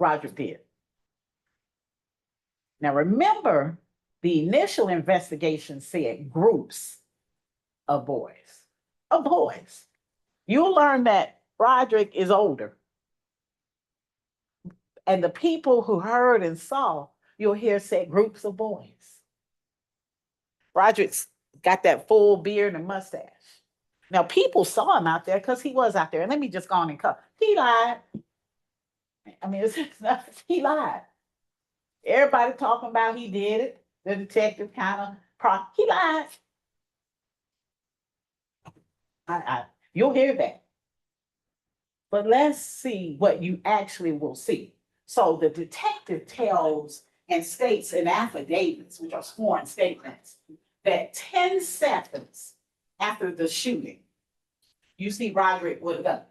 Roddrick did. Now remember, the initial investigation said groups of boys. You'll learn that Roddrick is older. And the people who heard and saw, you'll hear said groups of boys. Roddrick's got that full beard and mustache. Now people saw him out there because he was out there. And let me just go on and cut. He lied. I mean, he lied. Everybody talking about he did it. The detective he lied. You'll hear that. But let's see what you actually will see. So the detective tells and states in affidavits, which are sworn statements, that 10 seconds after the shooting, you see Roddrick with a gun.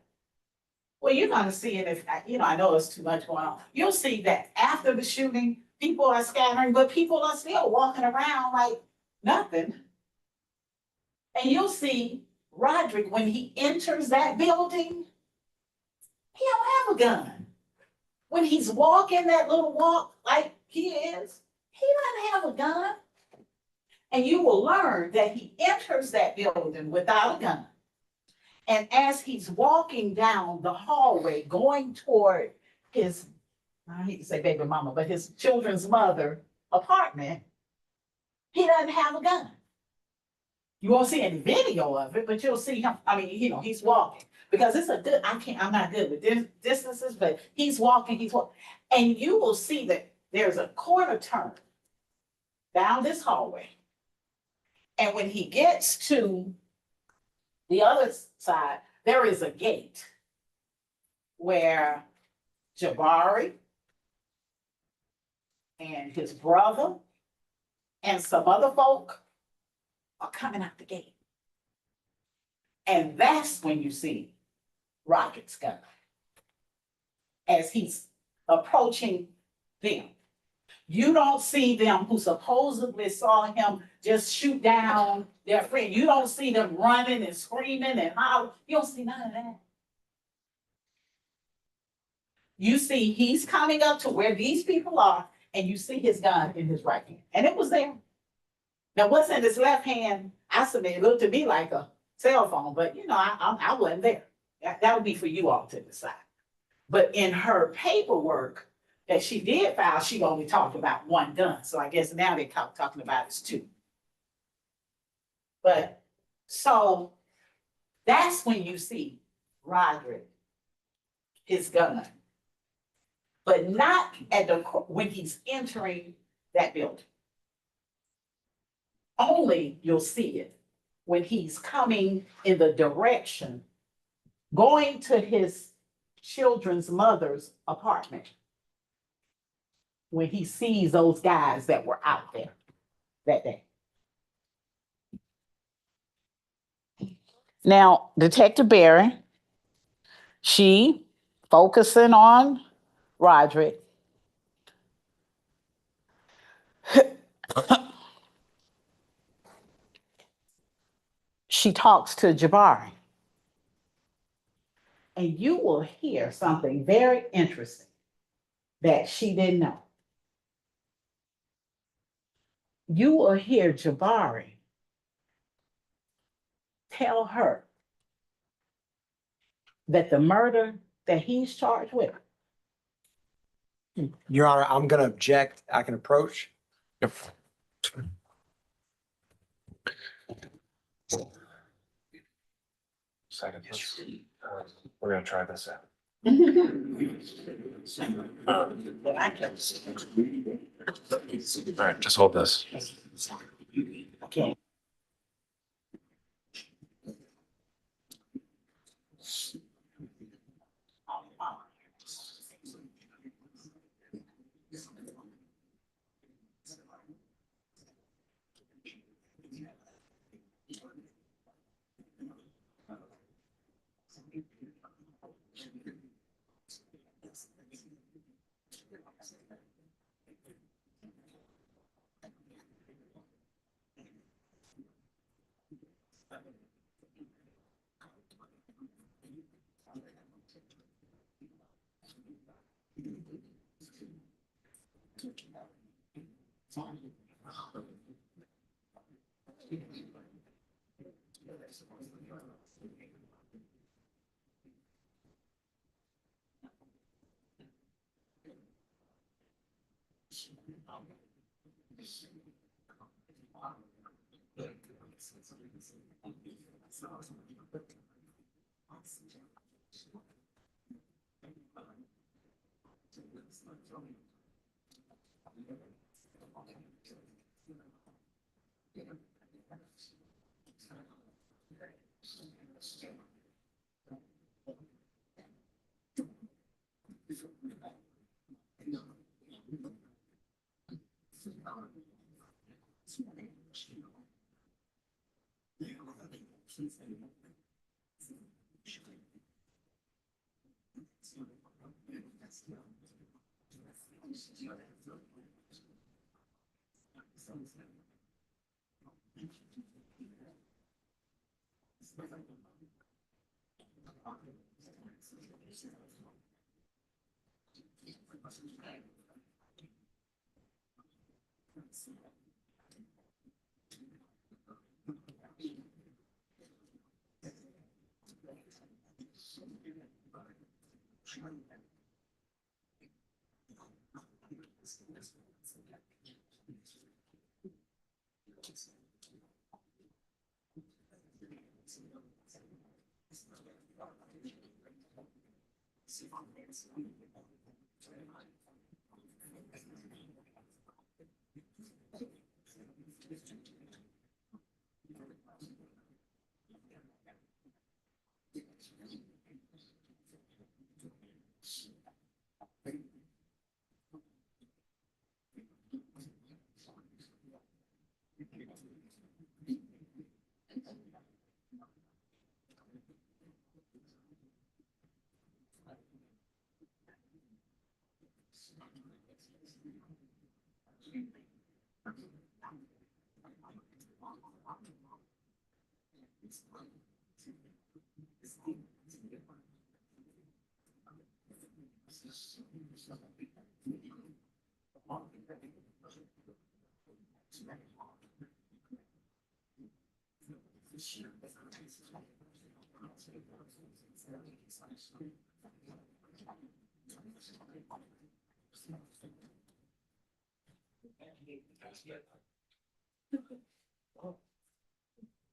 Well, you're going to see it if, I know it's too much going on. You'll see that after the shooting, people are scattering, but people are still walking around like nothing. And you'll see Roddrick, when he enters that building, he don't have a gun. When he's walking that little walk like he is, he doesn't have a gun. And you will learn that he enters that building without a gun. And as he's walking down the hallway, going toward his, I hate to say baby mama, but his children's mother apartment, he doesn't have a gun. You won't see any video of it, but you'll see him. I mean, he's walking because it's I'm not good with distances, but he's walking. And you will see that there's a corner turn down this hallway. And when he gets to the other side, there is a gate where Jabari and his brother and some other folk are coming out the gate. And that's when you see Roddrick's gun as he's approaching them. You don't see them who supposedly saw him just shoot down their friend. You don't see them running and screaming and hollering. You don't see none of that. You see he's coming up to where these people are, and you see his gun in his right hand. And it was there. Now, what's in his left hand, I submit, it looked to me like a cell phone, but I wasn't there. That would be for you all to decide. But in her paperwork that she did file, she only talked about one gun. So I guess now they're talking about it's two. But so that's when you see Roddrick, his gun, but not when he's entering that building. Only you'll see it when he's coming in the direction, going to his children's mother's apartment, when he sees those guys that were out there that day. Now, Detective Barry, she focusing on Roddrick. She talks to Jabari. And you will hear something very interesting that she didn't know. You will hear Jabari tell her that the murder that he's charged with. Your Honor, I'm gonna object. I can approach. Yep. Second, we're gonna try this out. All right, just hold this. Okay.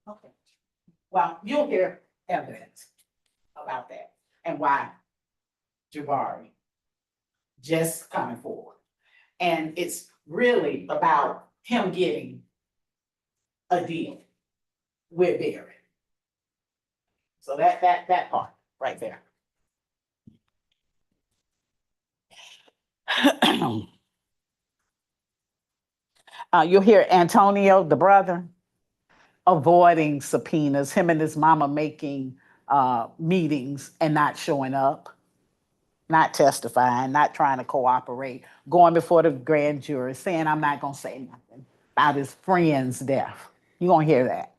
Okay. Well, you'll hear evidence about that and why Jabari just coming forward. And it's really about him getting a deal with Barry. So that part right there. You'll hear Antonio, the brother, avoiding subpoenas, him and his mama making meetings and not showing up, not testifying, not trying to cooperate, going before the grand jury, saying, I'm not going to say nothing about his friend's death. You're going to hear that.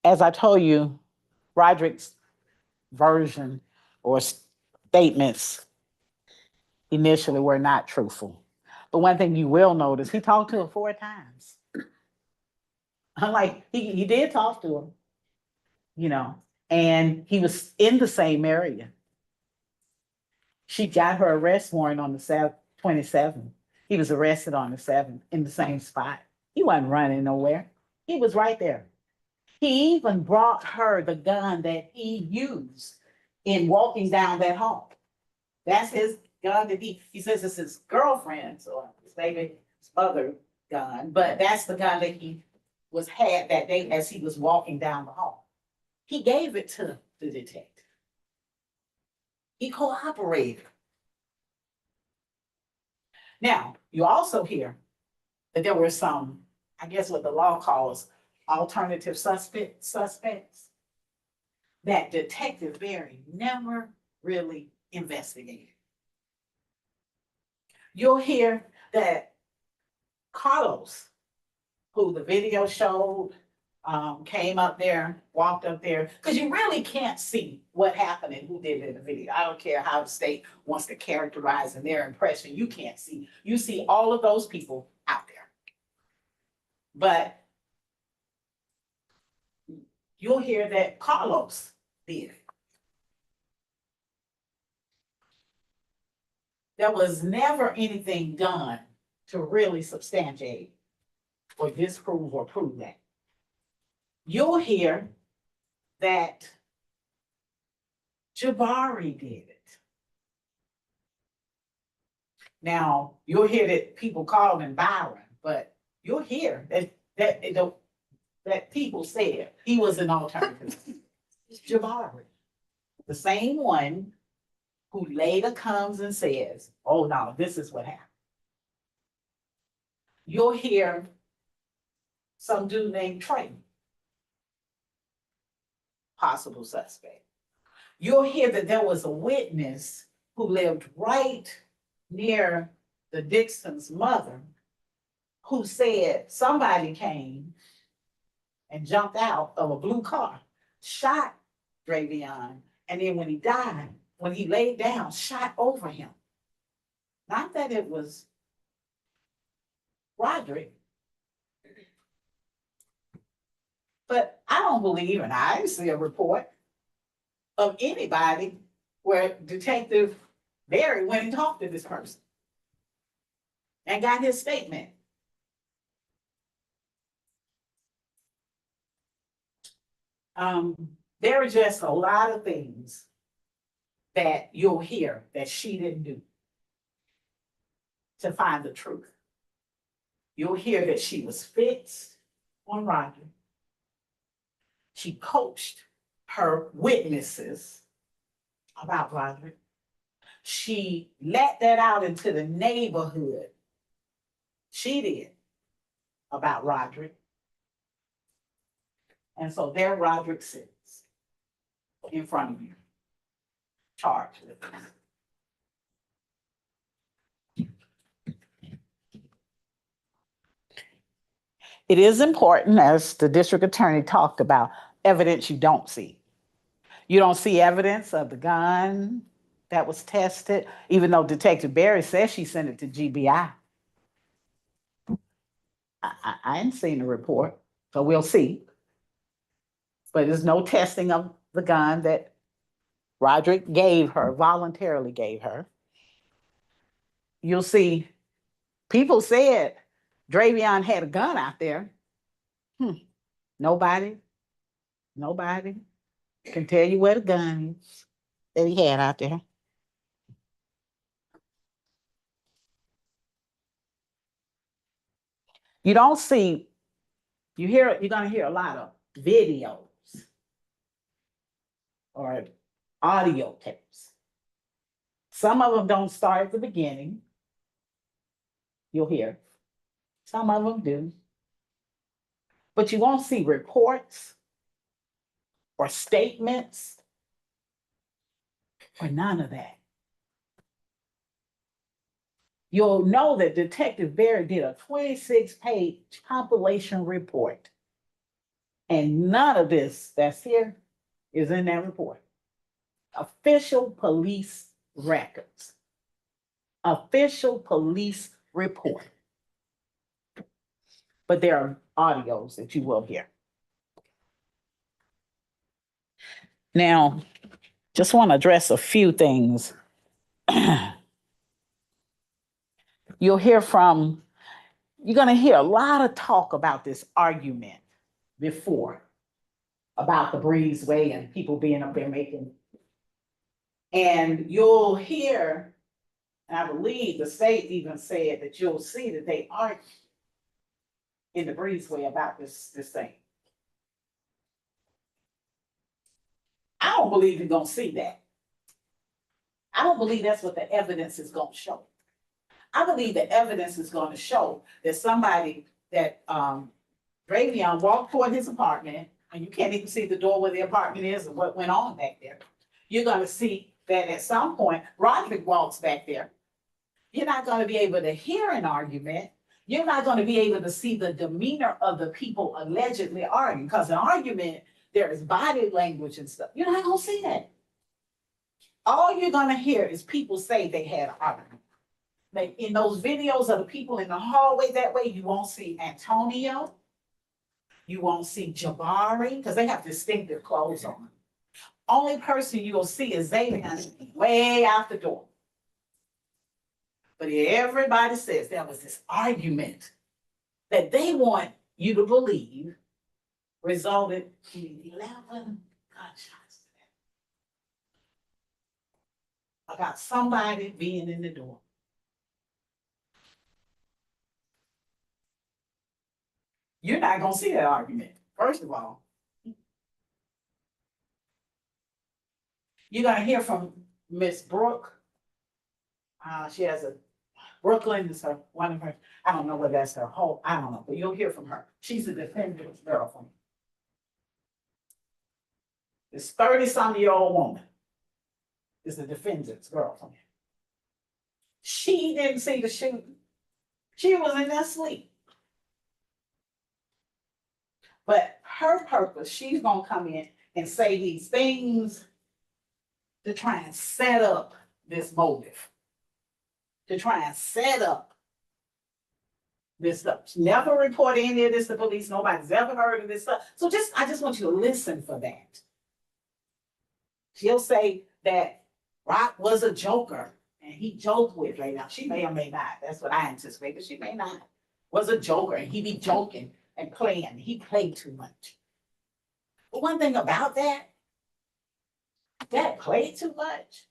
As I told you, Roddrick's version or statements initially were not truthful. But one thing you will notice, he talked to her 4 times. Unlike, he did talk to her, you know, and he was in the same area. She got her arrest warrant on the 27th. He was arrested on the 7th in the same spot. He wasn't running nowhere. He was right there. He even brought her the gun that he used in walking down that hall. That's his gun that he says it's his girlfriend's or maybe his other gun, but that's the gun that he had that day as he was walking down the hall. He gave it to the detective. He cooperated. Now, you also hear that there were some, I guess what the law calls alternative suspects that Detective Barry never really investigated. You'll hear that Carlos, who the video showed, came up there, walked up there, because you really can't see what happened and who did it in the video. I don't care how the state wants to characterize in their impression, you can't see. You see all of those people out there. But you'll hear that Carlos did it. There was never anything done to really substantiate or disprove or prove that. You'll hear that Jabari did it. Now, you'll hear that people call him Byron, but you'll hear that people said he was an alternative. It's Jabari, the same one who later comes and says, oh no, this is what happened. You'll hear some dude named Trey, possible suspect. You'll hear that there was a witness who lived right near the Dixon's mother who said somebody came and jumped out of a blue car, shot Xavion, and then when he died, when he laid down, shot over him. Not that it was Roddrick. But I don't believe, and I didn't see a report of anybody where Detective Barry went and talked to this person and got his statement. There are just a lot of things that you'll hear that she didn't do to find the truth. You'll hear that she was fixed on Roddrick. She coached her witnesses about Roddrick. She let that out into the neighborhood. She did about Roddrick. And so there Roddrick sits in front of you, charged with this. It is important, as the district attorney talked about, evidence you don't see. You don't see evidence of the gun that was tested, even though Detective Barry says she sent it to GBI. I ain't seen the report, so we'll see. But there's no testing of the gun that Roddrick gave her, voluntarily gave her. You'll see people said Xavion had a gun out there. Nobody can tell you where the gun is that he had out there. You don't see, you're gonna hear a lot of videos or audio tapes. Some of them don't start at the beginning. You'll hear. Some of them do. But you won't see reports or statements or none of that. You'll know that Detective Barry did a 26-page compilation report. And none of this that's here is in that report. Official police records. Official police report. But there are audios that you will hear. Now, just want to address a few things. You're going to hear a lot of talk about this argument before, about the breezeway and people being up there making. And you'll hear, and I believe the state even said that you'll see that they argue in the breezeway about this thing. I don't believe you're going to see that. I don't believe that's what the evidence is going to show. I believe the evidence is going to show that somebody that Xavion walked toward his apartment, and you can't even see the door where the apartment is and what went on back there. You're going to see that at some point, Roddrick walks back there. You're not going to be able to hear an argument. You're not going to be able to see the demeanor of the people allegedly arguing, because an argument, there is body language and stuff. You're not going to see that. All you're going to hear is people say they had an argument. Like in those videos of the people in the hallway that way, you won't see Antonio. You won't see Jabari, because they have distinctive clothes on. Only person you'll see is Xavion way out the door. But everybody says there was this argument that they want you to believe resulted in 11 gunshots about somebody being in the door. You're not going to see that argument, first of all. You're going to hear from Miss Brooke. She has a, Brooklyn is her, one of her, I don't know whether that's her whole, I don't know, but you'll hear from her. She's a defendant's girlfriend. This 30-some-year-old woman is the defendant's girlfriend. She didn't see the shooting. She was in there asleep. But her purpose, she's going to come in and say these things to try and set up this motive, to try and set up this stuff. She never reported any of this to police. Nobody's ever heard of this stuff. So I just want you to listen for that. She'll say that Rock was a joker and he joked with her. Now, she may or may not. That's what I anticipate, but she may not. Was a joker and he be joking and playing. He played too much. But one thing about that played too much,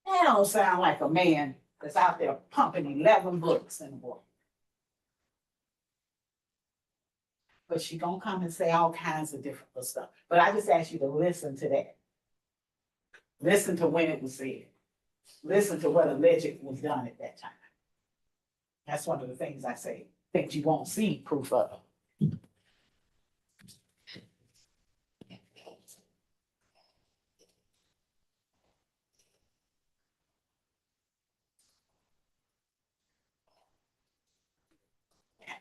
that don't sound like a man that's out there pumping 11 books in a boy. But she gonna come and say all kinds of different stuff. But I just ask you to listen to that. Listen to when it was said. Listen to what alleged was done at that time. That's one of the things I say, that you won't see proof of.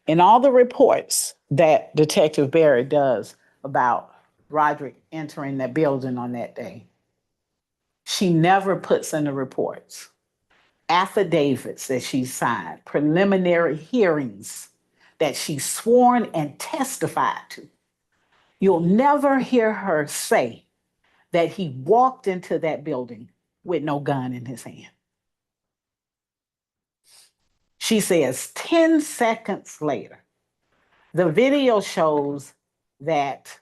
In all the reports that Detective Barry does about Roddrick entering that building on that day, she never puts in the reports affidavits that she signed, preliminary hearings that she sworn and testified to. You'll never hear her say that he walked into that building with no gun in his hand. She says 10 seconds later, the video shows that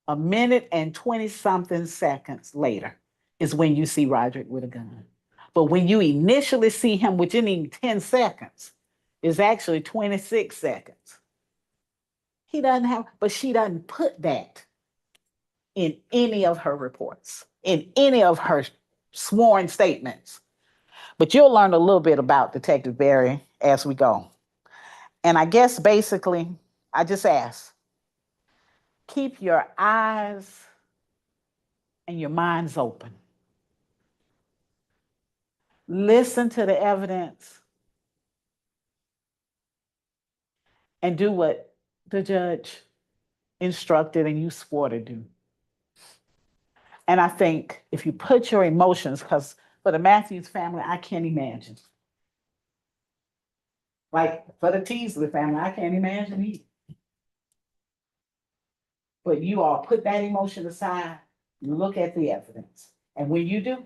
a minute and 20 something seconds later is when you see Roddrick with a gun. But when you initially see him, which isn't even 10 seconds, is actually 26 seconds. He doesn't have, but she doesn't put that in any of her reports, in any of her sworn statements. But you'll learn a little bit about Detective Barry as we go. And I guess basically, I just ask, keep your eyes and your minds open. Listen to the evidence and do what the judge instructed and you swore to do. And I think if you put your emotions, because for the Matthews family, I can't imagine. Like for the Teasley family, I can't imagine either. But you all put that emotion aside, look at the evidence. And when you do,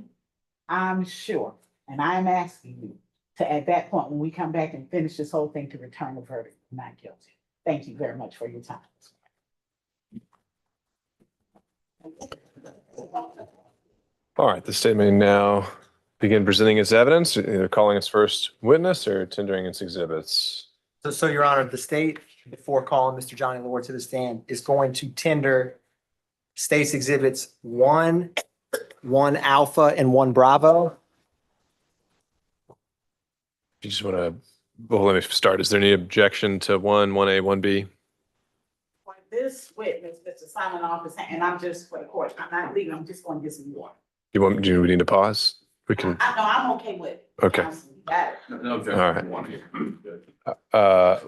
I'm sure, and I'm asking you to, at that point, when we come back and finish this whole thing, to return a verdict, not guilty. Thank you very much for your time. All right, the state may now begin presenting its evidence, either calling its first witness or tendering its exhibits. So, Your Honor, the state, before calling Mr. Johnny Lord to the stand, is going to tender state's exhibits 1, 1 Alpha, and 1 Bravo. You just want to, well, let me start. Is there any objection to 1, 1A, 1B? For this witness, Mr. Simon Office, and I'm just for the court, I'm not leaving, I'm just going to get some water. Do we need to pause? We can. No, I'm okay with it. Okay. Got it. All right.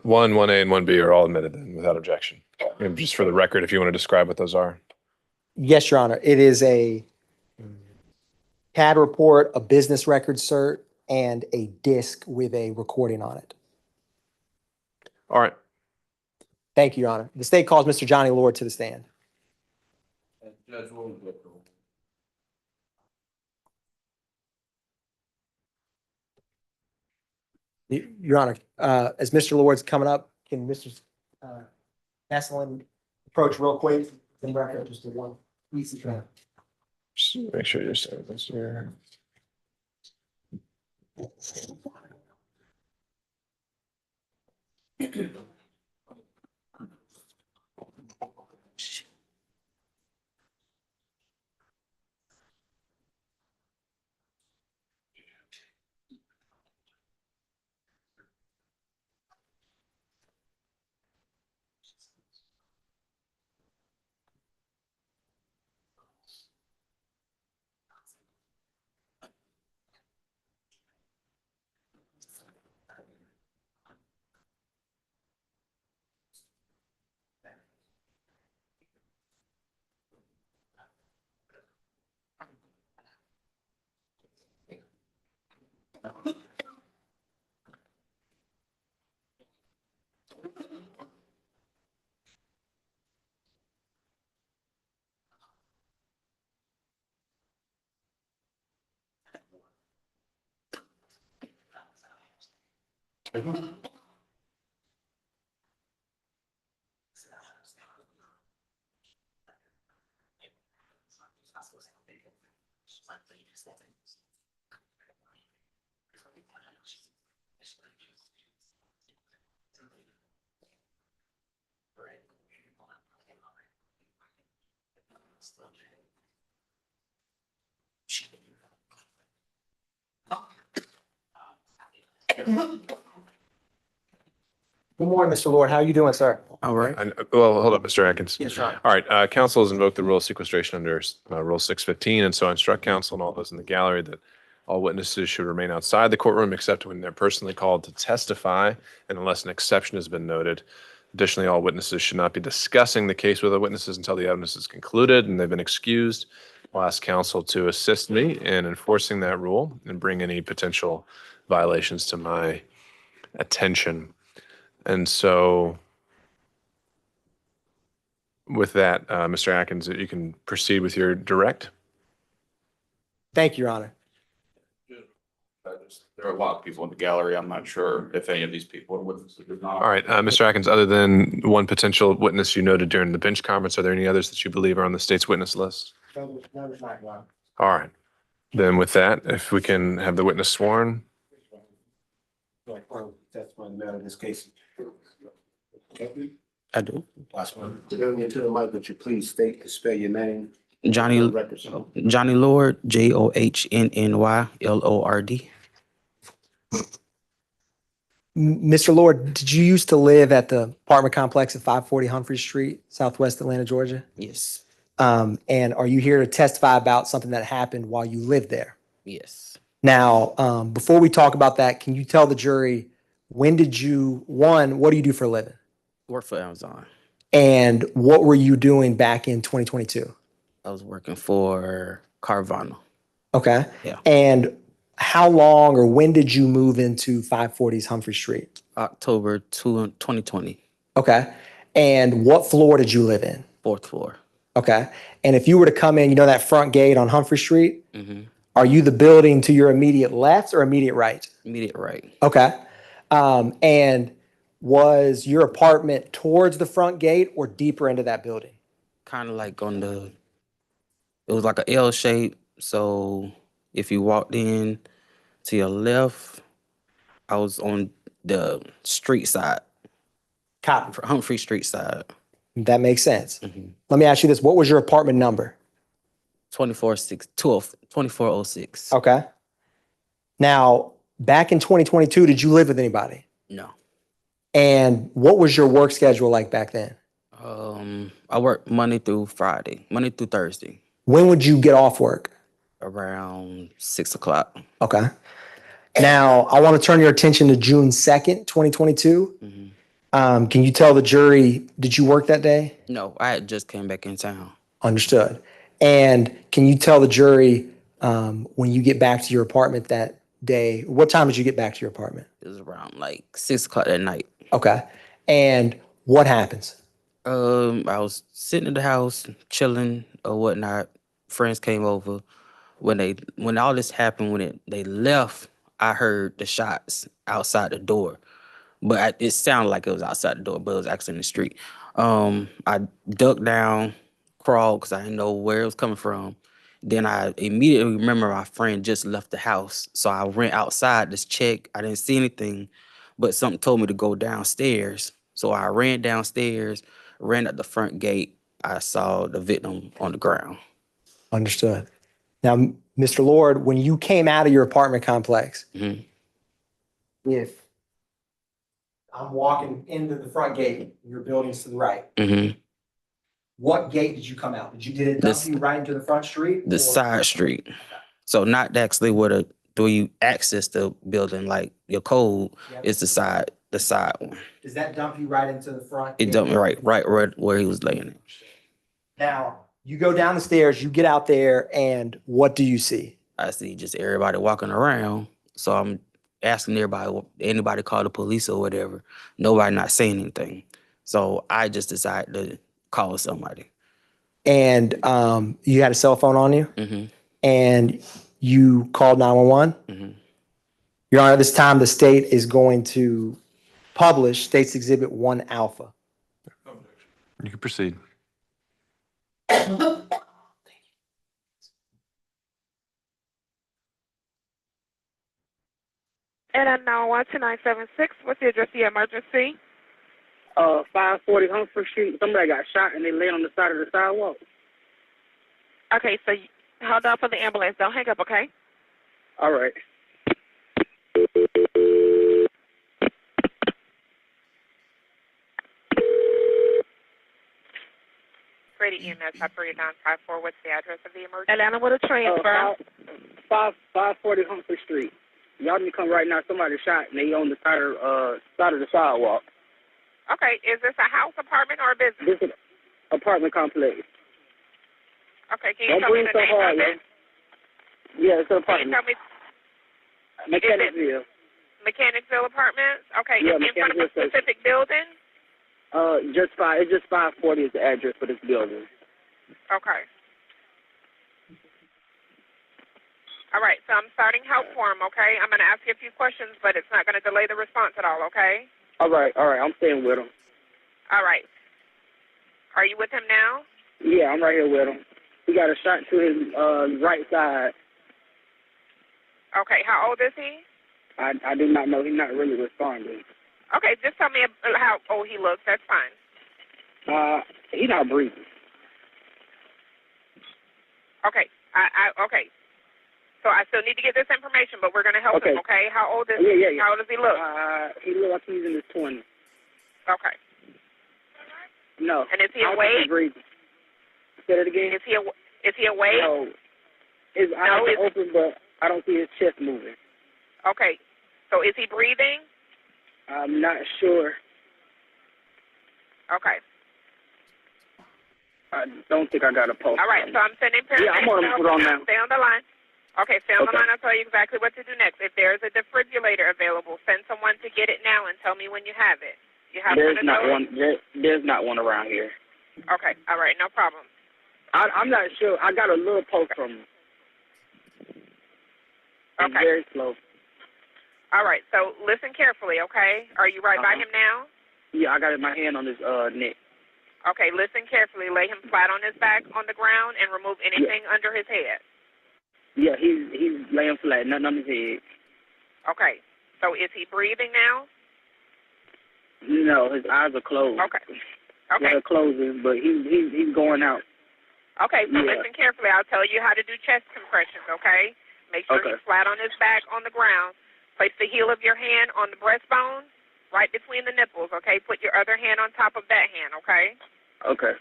1, 1A, and 1B are all admitted then without objection. And just for the record, if you want to describe what those are. Yes, Your Honor. It is a CAD report, a business record cert, and a disc with a recording on it. All right. Thank you, Your Honor. The state calls Mr. Johnny Lord to the stand. Judge Williams. Your Honor, as Mr. Lord's coming up, can Mr. Nesselin approach real quick? In record, just to one. Easy. Just make sure you're saying this here. Good morning, Mr. Lord. How are you doing, sir? All right. Well, hold up, Mr. Atkins. Yes, sir. All right, council has invoked the rule of sequestration under Rule 615, and so I instruct council and all those in the gallery that all witnesses should remain outside the courtroom except when they're personally called to testify, and unless an exception has been noted. Additionally, all witnesses should not be discussing the case with the witnesses until the evidence is concluded and they've been excused. I'll ask council to assist me in enforcing that rule and bring any potential violations to my attention. And so with that, Mr. Atkins, you can proceed with your direct. Thank you, Your Honor. There are a lot of people in the gallery. I'm not sure if any of these people are witnesses or not. All right, Mr. Atkins, other than one potential witness you noted during the bench conference, are there any others that you believe are on the state's witness list? All right. Then with that, if we can have the witness sworn. Testimony matter in this case. I do. Turn into the mic, would you please state and spell your name? Johnny Records. Lord, JOHNNYLORD. Mr. Lord, did you used to live at the apartment complex at 540 Humphrey Street, Southwest Atlanta, Georgia? Yes. And are you here to testify about something that happened while you lived there? Yes. Now, before we talk about that, can you tell the jury what do you do for a living? Work for Amazon. And what were you doing back in 2022? I was working for Carvana. Okay. Yeah. And how long or when did you move into 540's Humphrey Street? October 2020. Okay. And what floor did you live in? 4th floor. Okay. And if you were to come in, you know that front gate on Humphrey Street? Mm-hmm. Are you the building to your immediate left or immediate right? Immediate right. Okay. And was your apartment towards the front gate or deeper into that building? Kind of like it was like a L shape. So if you walked in to your left, I was on the street side, Copy. Humphrey Street side. That makes sense. Mm-hmm. Let me ask you this. What was your apartment number? 2406. Okay. Now, back in 2022, did you live with anybody? No. And what was your work schedule like back then? I work Monday through Thursday, When would you get off work? around 6 o'clock. Okay. Now, I want to turn your attention to June 2nd, 2022. Mm-hmm. Can you tell the jury, did you work that day? No, I had just came back in town. Understood. And can you tell the jury when you get back to your apartment that day, what time did you get back to your apartment? It was around like 6 o'clock at night. Okay. And what happens? I was sitting in the house, chilling or whatnot. Friends came over. When all this happened, they left, I heard the shots outside the door. But it sounded like it was outside the door, but it was actually in the street. I ducked down, crawled because I didn't know where it was coming from. Then I immediately remember my friend just left the house. So I ran outside to check. I didn't see anything, but something told me to go downstairs. So I ran downstairs, ran at the front gate. I saw the victim on the ground. Understood. Now, Mr. Lord, when you came out of your apartment complex, Mm-hmm. if I'm walking into the front gate, your building's to the right, Mm-hmm. what gate did you come out? Did it dump you right into the front street? The or- side street. So not actually where you access the building, like your code Yep. is the side one. Does that dump you right into the front? It gate? dumped me right where he was laying. Now, you go down the stairs, you get out there, and what do you see? I see just everybody walking around. So I'm asking everybody, anybody call the police or whatever. Nobody not saying anything. So I just decided to call somebody. And you had a cell phone on you, Mm-hmm. and you called 911. Mm-hmm. Your Honor, this time the state is going to publish State's Exhibit 1 Alpha. You can proceed. And I now 12976. What's the address of the emergency? 540 Humphrey Street. Somebody got shot and they lay on the side of the sidewalk. Okay, so hold on for the ambulance. Don't hang up, okay? All right. Grady EMS, operator 954. What's the address of the emergency? Atlanta with a transfer. 540 Humphrey Street. Y'all need to come right now. Somebody shot and they on the side of the sidewalk. Okay, is this a house, apartment, or a business? This is apartment complex. Okay, can you Don't tell me breathe the so name hard, of yo. it? Yeah, it's an Can you apartment. tell me Mechanicsville. Mechanicsville Apartments? Okay, Yeah, is it in front of a Mechanicsville specific building? It's just 540 is the address for this building. Okay. All right, so I'm starting help for him, okay? I'm going to ask you a few questions, but it's not going to delay the response at all, okay? All right. I'm staying with him. All right. Are you with him now? Yeah, I'm right here with him. He got a shot to his right side. Okay, how old is he? I do not know. He's not really responding. Okay, just tell me how old he looks. That's fine. He's not breathing. Okay, okay. So I still need to get this information, but we're going to help Okay. him, okay? How old is Yeah. How old does he look? He looks like he's in his 20s. Okay. No. And is he I don't think he's awake? breathing. Say that again? Is he awake? No. His eyes are open, but I don't see his chest moving. Okay. So is he breathing? I'm not sure. Okay. I don't think I got a pulse. All right, so I'm sending paramedics. Yeah, I'm on him. Put on now. Stay on the line. Okay, stay on the Okay. line. I'll tell you exactly what to do next. If there's a defibrillator available, send someone to get it now and tell me when you have it. You have There's one of not those? one. There's not one around here. Okay, all right, no problem. I'm not sure. I got a little pulse from him. It's Okay. very slow. All right, so listen carefully, okay? Are you right by Uh-huh. him now? Yeah, I got my hand on his neck. Okay, listen carefully. Lay him flat on his back on the ground and remove anything under his head. Yeah, he's laying flat, nothing on his head. Okay, so is he breathing now? No, his eyes are closed. Okay. Yeah, Okay. they're closing, but he's going out. Okay, so Yeah. listen carefully. I'll tell you how to do chest compressions, okay? Make sure Okay. he's flat on his back on the ground. Place the heel of your hand on the breastbone, right between the nipples, okay? Put your other hand on top of that hand, okay? Okay.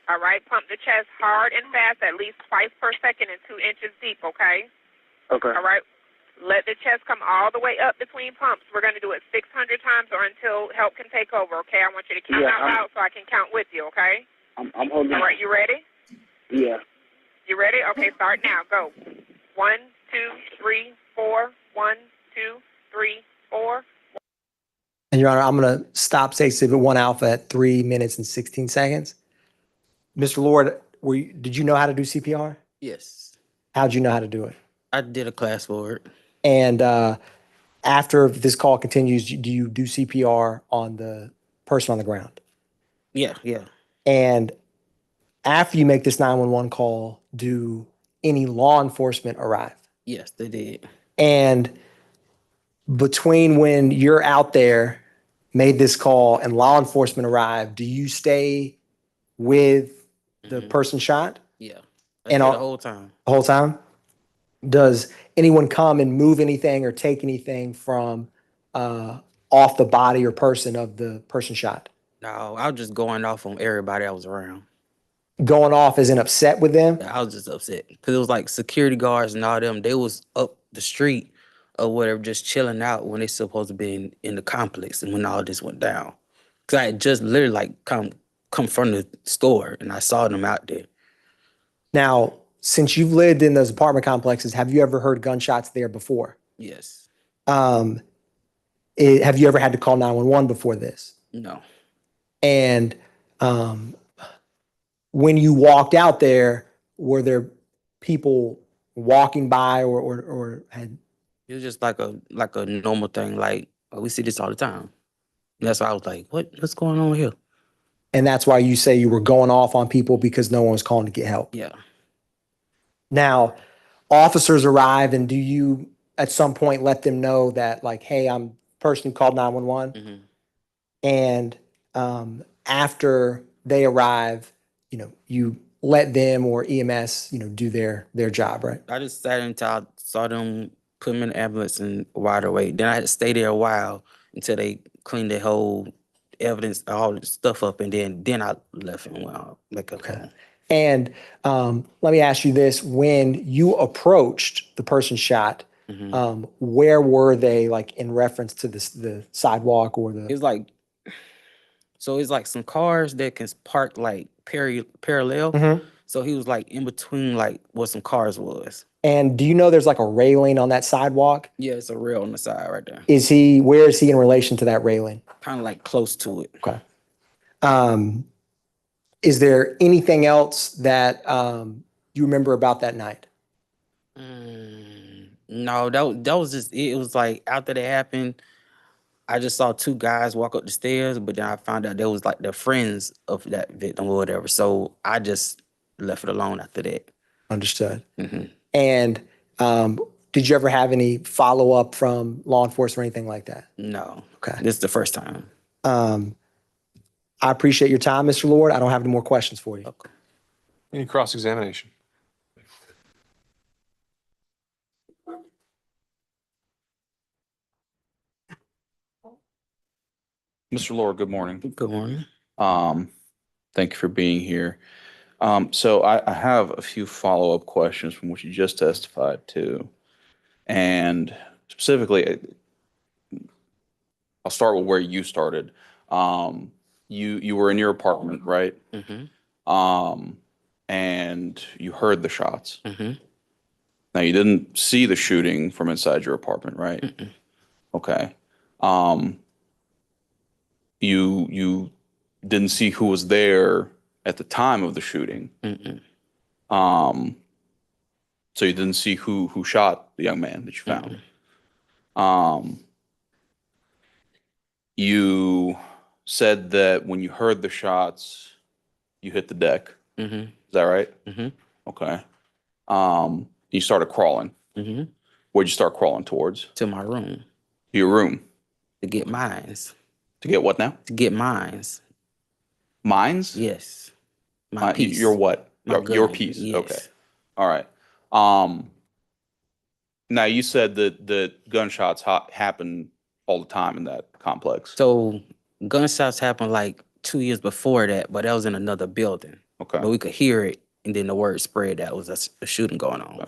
All right, pump the chest hard and fast, at least twice per second and 2 inches deep, okay? Okay. All right? Let the chest come all the way up between pumps. We're going to do it 600 times or until help can take over, okay? I want you to count Yeah, out loud so I can count with you, okay? I'm holding. All right, you ready? Yeah. You ready? Okay, start now. Go. 1, 2, 3, 4. 1, 2, 3, 4. And Your Honor, I'm going to stop State Exhibit 1 Alpha at 3 minutes and 16 seconds. Mr. Lord, did you know how to do CPR? Yes, How'd you know how to do it? I did a class for it. And after this call continues, do you do CPR on the person on the ground? Yeah. And after you make this 911 call, do any law enforcement arrive? Yes, they did. And between when you're out there, made this call, and law enforcement arrived, do you stay with the Mhm. person shot Yeah. And The all- whole time. the whole time? Does anyone come and move anything or take anything from off the body or person of the person shot? No, I was just going off on everybody I was around. Going off as in upset with them? I was just upset because it was like security guards and all them. They was up the street or whatever, just chilling out when they supposed to be in the complex and when all this went down. Cause I had just literally like come from the store and I saw them out there. Now, since you've lived in those apartment complexes, have you ever heard gunshots there before? Yes. Have you ever had to call 911 before this? No. And when you walked out there, were there people walking by or had It was just like a normal thing. Like we see this all the time. And that's why I was like, what's going on here? And that's why you say you were going off on people because no one was calling to get help. Yeah. Now, officers arrive, and do you at some point let them know that, like, hey, I'm the person who called 911? Mm-hmm. And after they arrive, you let them or EMS, do their job, right? I just sat until I saw them put me in the ambulance and wide awake. Then I had to stay there a while until they cleaned the whole evidence, all the stuff up, and then I left and went out. Okay. And let me ask you this: when you approached the person shot, Mm-hmm. where were they, like in reference to the sidewalk or the? It's like, so it's like some cars that can park like parallel. Mhm. So he was like in between like what some cars was. And do you know there's like a railing on that sidewalk? Yeah, it's a rail on the side right there. Where is he in relation to that railing? Kind of like close to it. Okay. Is there anything else that you remember about that night? No, that was just it. It was like after that happened, I just saw two guys walk up the stairs, but then I found out they was like the friends of that victim or whatever. So I just left it alone after that. Understood. Mm-hmm. And did you ever have any follow-up from law enforcement or anything like that? No. Okay. This is the first time. I appreciate your time, Mr. Lord. I don't have any more questions for you. Okay. Any cross-examination? Mr. Lord, good morning. Good morning. Thank you for being here. So I have a few follow-up questions from what you just testified to. And specifically, I'll start with where you started. You were in your apartment, right? Mm-hmm. And you heard the shots. Mm-hmm. Now, you didn't see the shooting from inside your apartment, right? Mm-mm. Okay. You didn't see who was there at the time of the shooting. Mm-mm. So you didn't see who shot the young man that you found. You said that when you heard the shots, you hit the deck. Mm-hmm. Is that right? Mm-hmm. Okay. You started crawling. Mm-hmm. Where'd you start crawling towards? To my room To your room. to get mines. To get what now? To get mines. Mines? Yes. My piece. Your what? My Your gun. piece. Yes. Okay. All right. Now you said that gunshots happen all the time in that complex. So gunshots happened like 2 years before that, but that was in another building. Okay. But we could hear it, and then the word spread that was a shooting going on.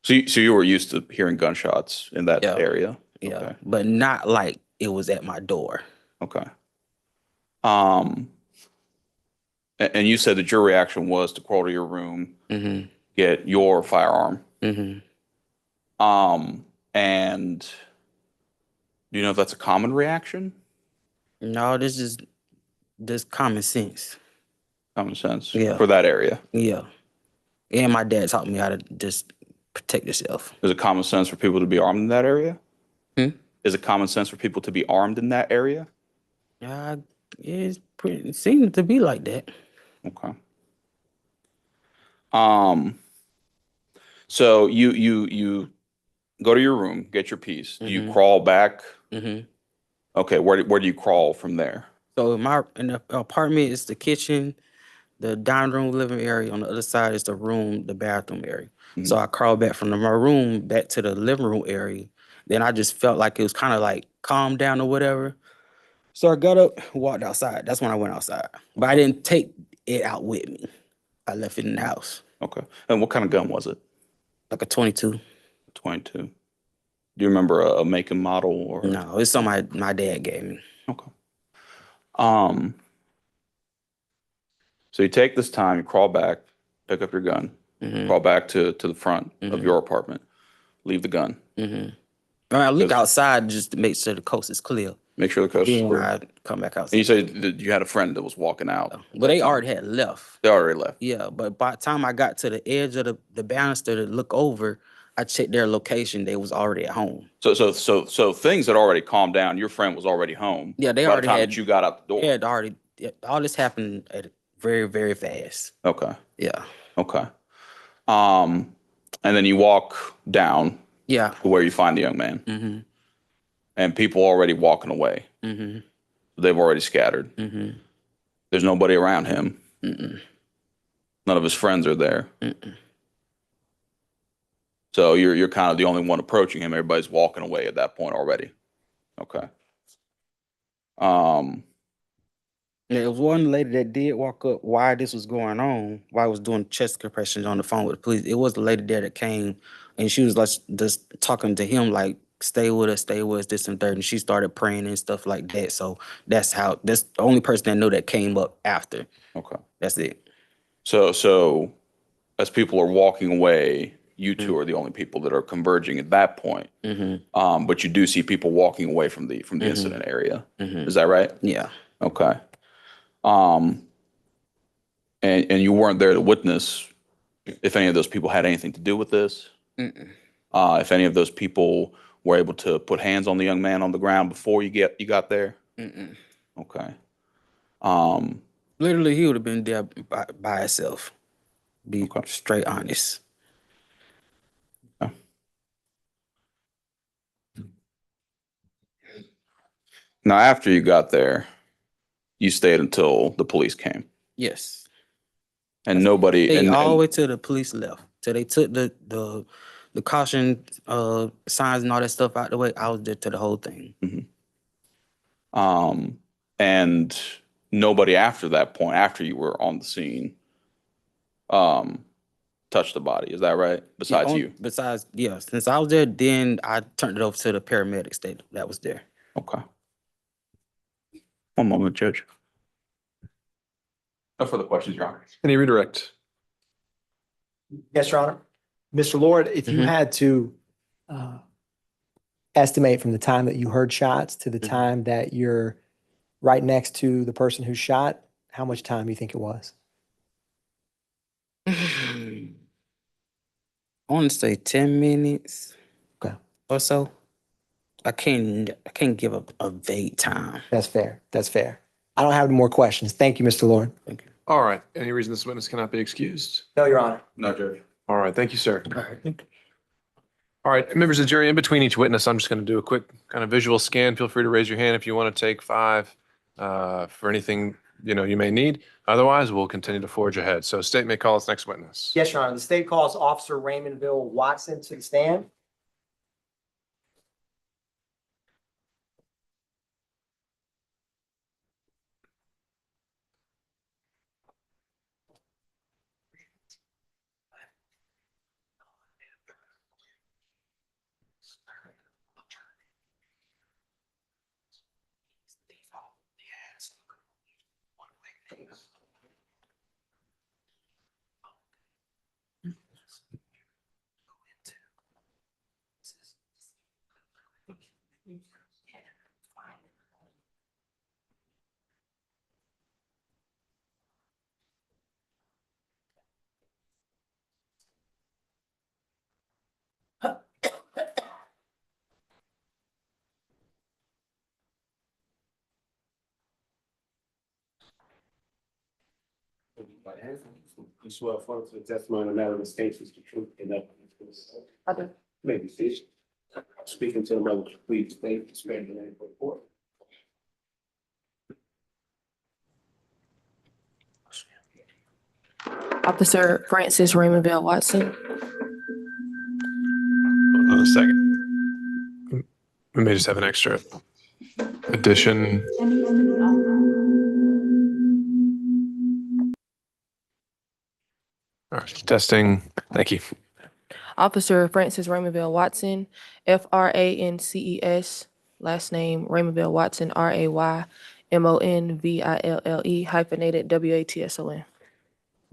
Okay. So you were used to hearing gunshots in that area? Yeah, Okay. but not like it was at my door. Okay. And you said that your reaction was to crawl to your room, Mm-hmm. get your firearm. Mm-hmm. And do you know if that's a common reaction? No, this is common sense. Common sense. Yeah. For that area. Yeah. And my dad taught me how to just protect yourself. Is it common sense for people to be armed in that area? Hmm? Is it common sense for people to be armed in that area? It seems to be like that. Okay. So you go to your room, get your piece. Do you Mhm. crawl back? Mm-hmm. Okay, where do you crawl from there? So in the apartment is the kitchen, the dining room, living area. On the other side is the room, the bathroom area. Mhm. So I crawled back from my room back to the living room area. Then I just felt like it was kind of like calmed down or whatever. So I got up, walked outside. That's when I went outside. But I didn't take it out with me. I left it in the house, Okay. And what kind of gun was it? like a 22. 22. Do you remember a make and model or? No, it's something my dad gave me. Okay. So you take this time, you crawl back, pick up your gun, Mm-hmm. crawl back to the front of Mhm. your apartment, leave the gun, Mm-hmm. I look Yes. outside just to make sure the coast is clear. make sure the coast is Then clear. I come back And outside. you said that you had a friend that was walking out. But they already had left. They already left. Yeah, but by the time I got to the edge of the banister to look over, I checked their location, they was already at home. So things had already calmed down. Your friend was already home. Yeah, they by already the time had- that you got out the door. Had already, yeah, all this happened at very, very fast. Okay. Yeah. Okay. And then you walk down Yeah. to where you find the young man, Mm-hmm. and people already walking away. Mm-hmm. They've already scattered. Mm-hmm. There's nobody around him. Mm-mm. None of his friends are there. Mm-mm. So you're kind of the only one approaching him. Everybody's walking away at that point already. Okay. Yeah, it was one lady that did walk up while this was going on, while I was doing chest compressions on the phone with the police. It was the lady there that came, and she was like just talking to him like, stay with us, this and third. And she started praying and stuff like that. So that's the only person that knew that came up after. Okay. That's it. So as people are walking away, you two are the only people that are converging at that point. Mm-hmm. But you do see people walking away from the Mhm. incident area. Mm-hmm. Is that right? Yeah. Okay. And you weren't there to witness if any of those people had anything to do with this. Mm-mm. If any of those people were able to put hands on the young man on the ground before you got there. Mm-mm. Okay. Literally, he would have been there by himself. Be Okay. straight honest. Now, after you got there, you stayed until the police came, Yes. and nobody. Hey, And, all the and way till the police left. Till they took the caution signs and all that stuff out the way. I was there to the whole thing. and nobody after that point, after you were on the scene, touched the body. Is that right? Besides you. Besides, yeah. Since I was there, then I turned it over to the paramedics that was there. Okay. One moment, Judge. No further questions, Your Honor. Any redirect? Yes, Your Honor. Mr. Lord, if you Mhm. had to estimate from the time that you heard shots to the Mhm. time that you're right next to the person who shot, how much time do you think it was? I want to say 10 minutes. Okay. Or so. I can't give a vague time. That's fair. That's fair. I don't have any more questions. Thank you, Mr. Lord. Thank you. All right. Any reason this witness cannot be excused? No, Your Honor. No, Judge. All right. Thank you, sir. All right. All right, members of the jury, in between each witness, I'm just going to do a quick kind of visual scan. Feel free to raise your hand if you want to take 5 for anything you may need. Otherwise, we'll continue to forge ahead. So state may call its next witness. Yes, Your Honor. The state calls Officer Raymondville Watson to the stand. You swear affirm to the testimony of the matter of this case is the truth and nothing but the truth. I do. Maybe see. Speaking to the matter, please state, spare the name for the court. Officer Francis Raymondville Watson. Hold on a second. We may just have an extra addition. All right, testing. Thank you. Officer Francis Raymondville Watson, FRANCES, last name Raymondville Watson, RAYMONVILLE, hyphenated WATSON.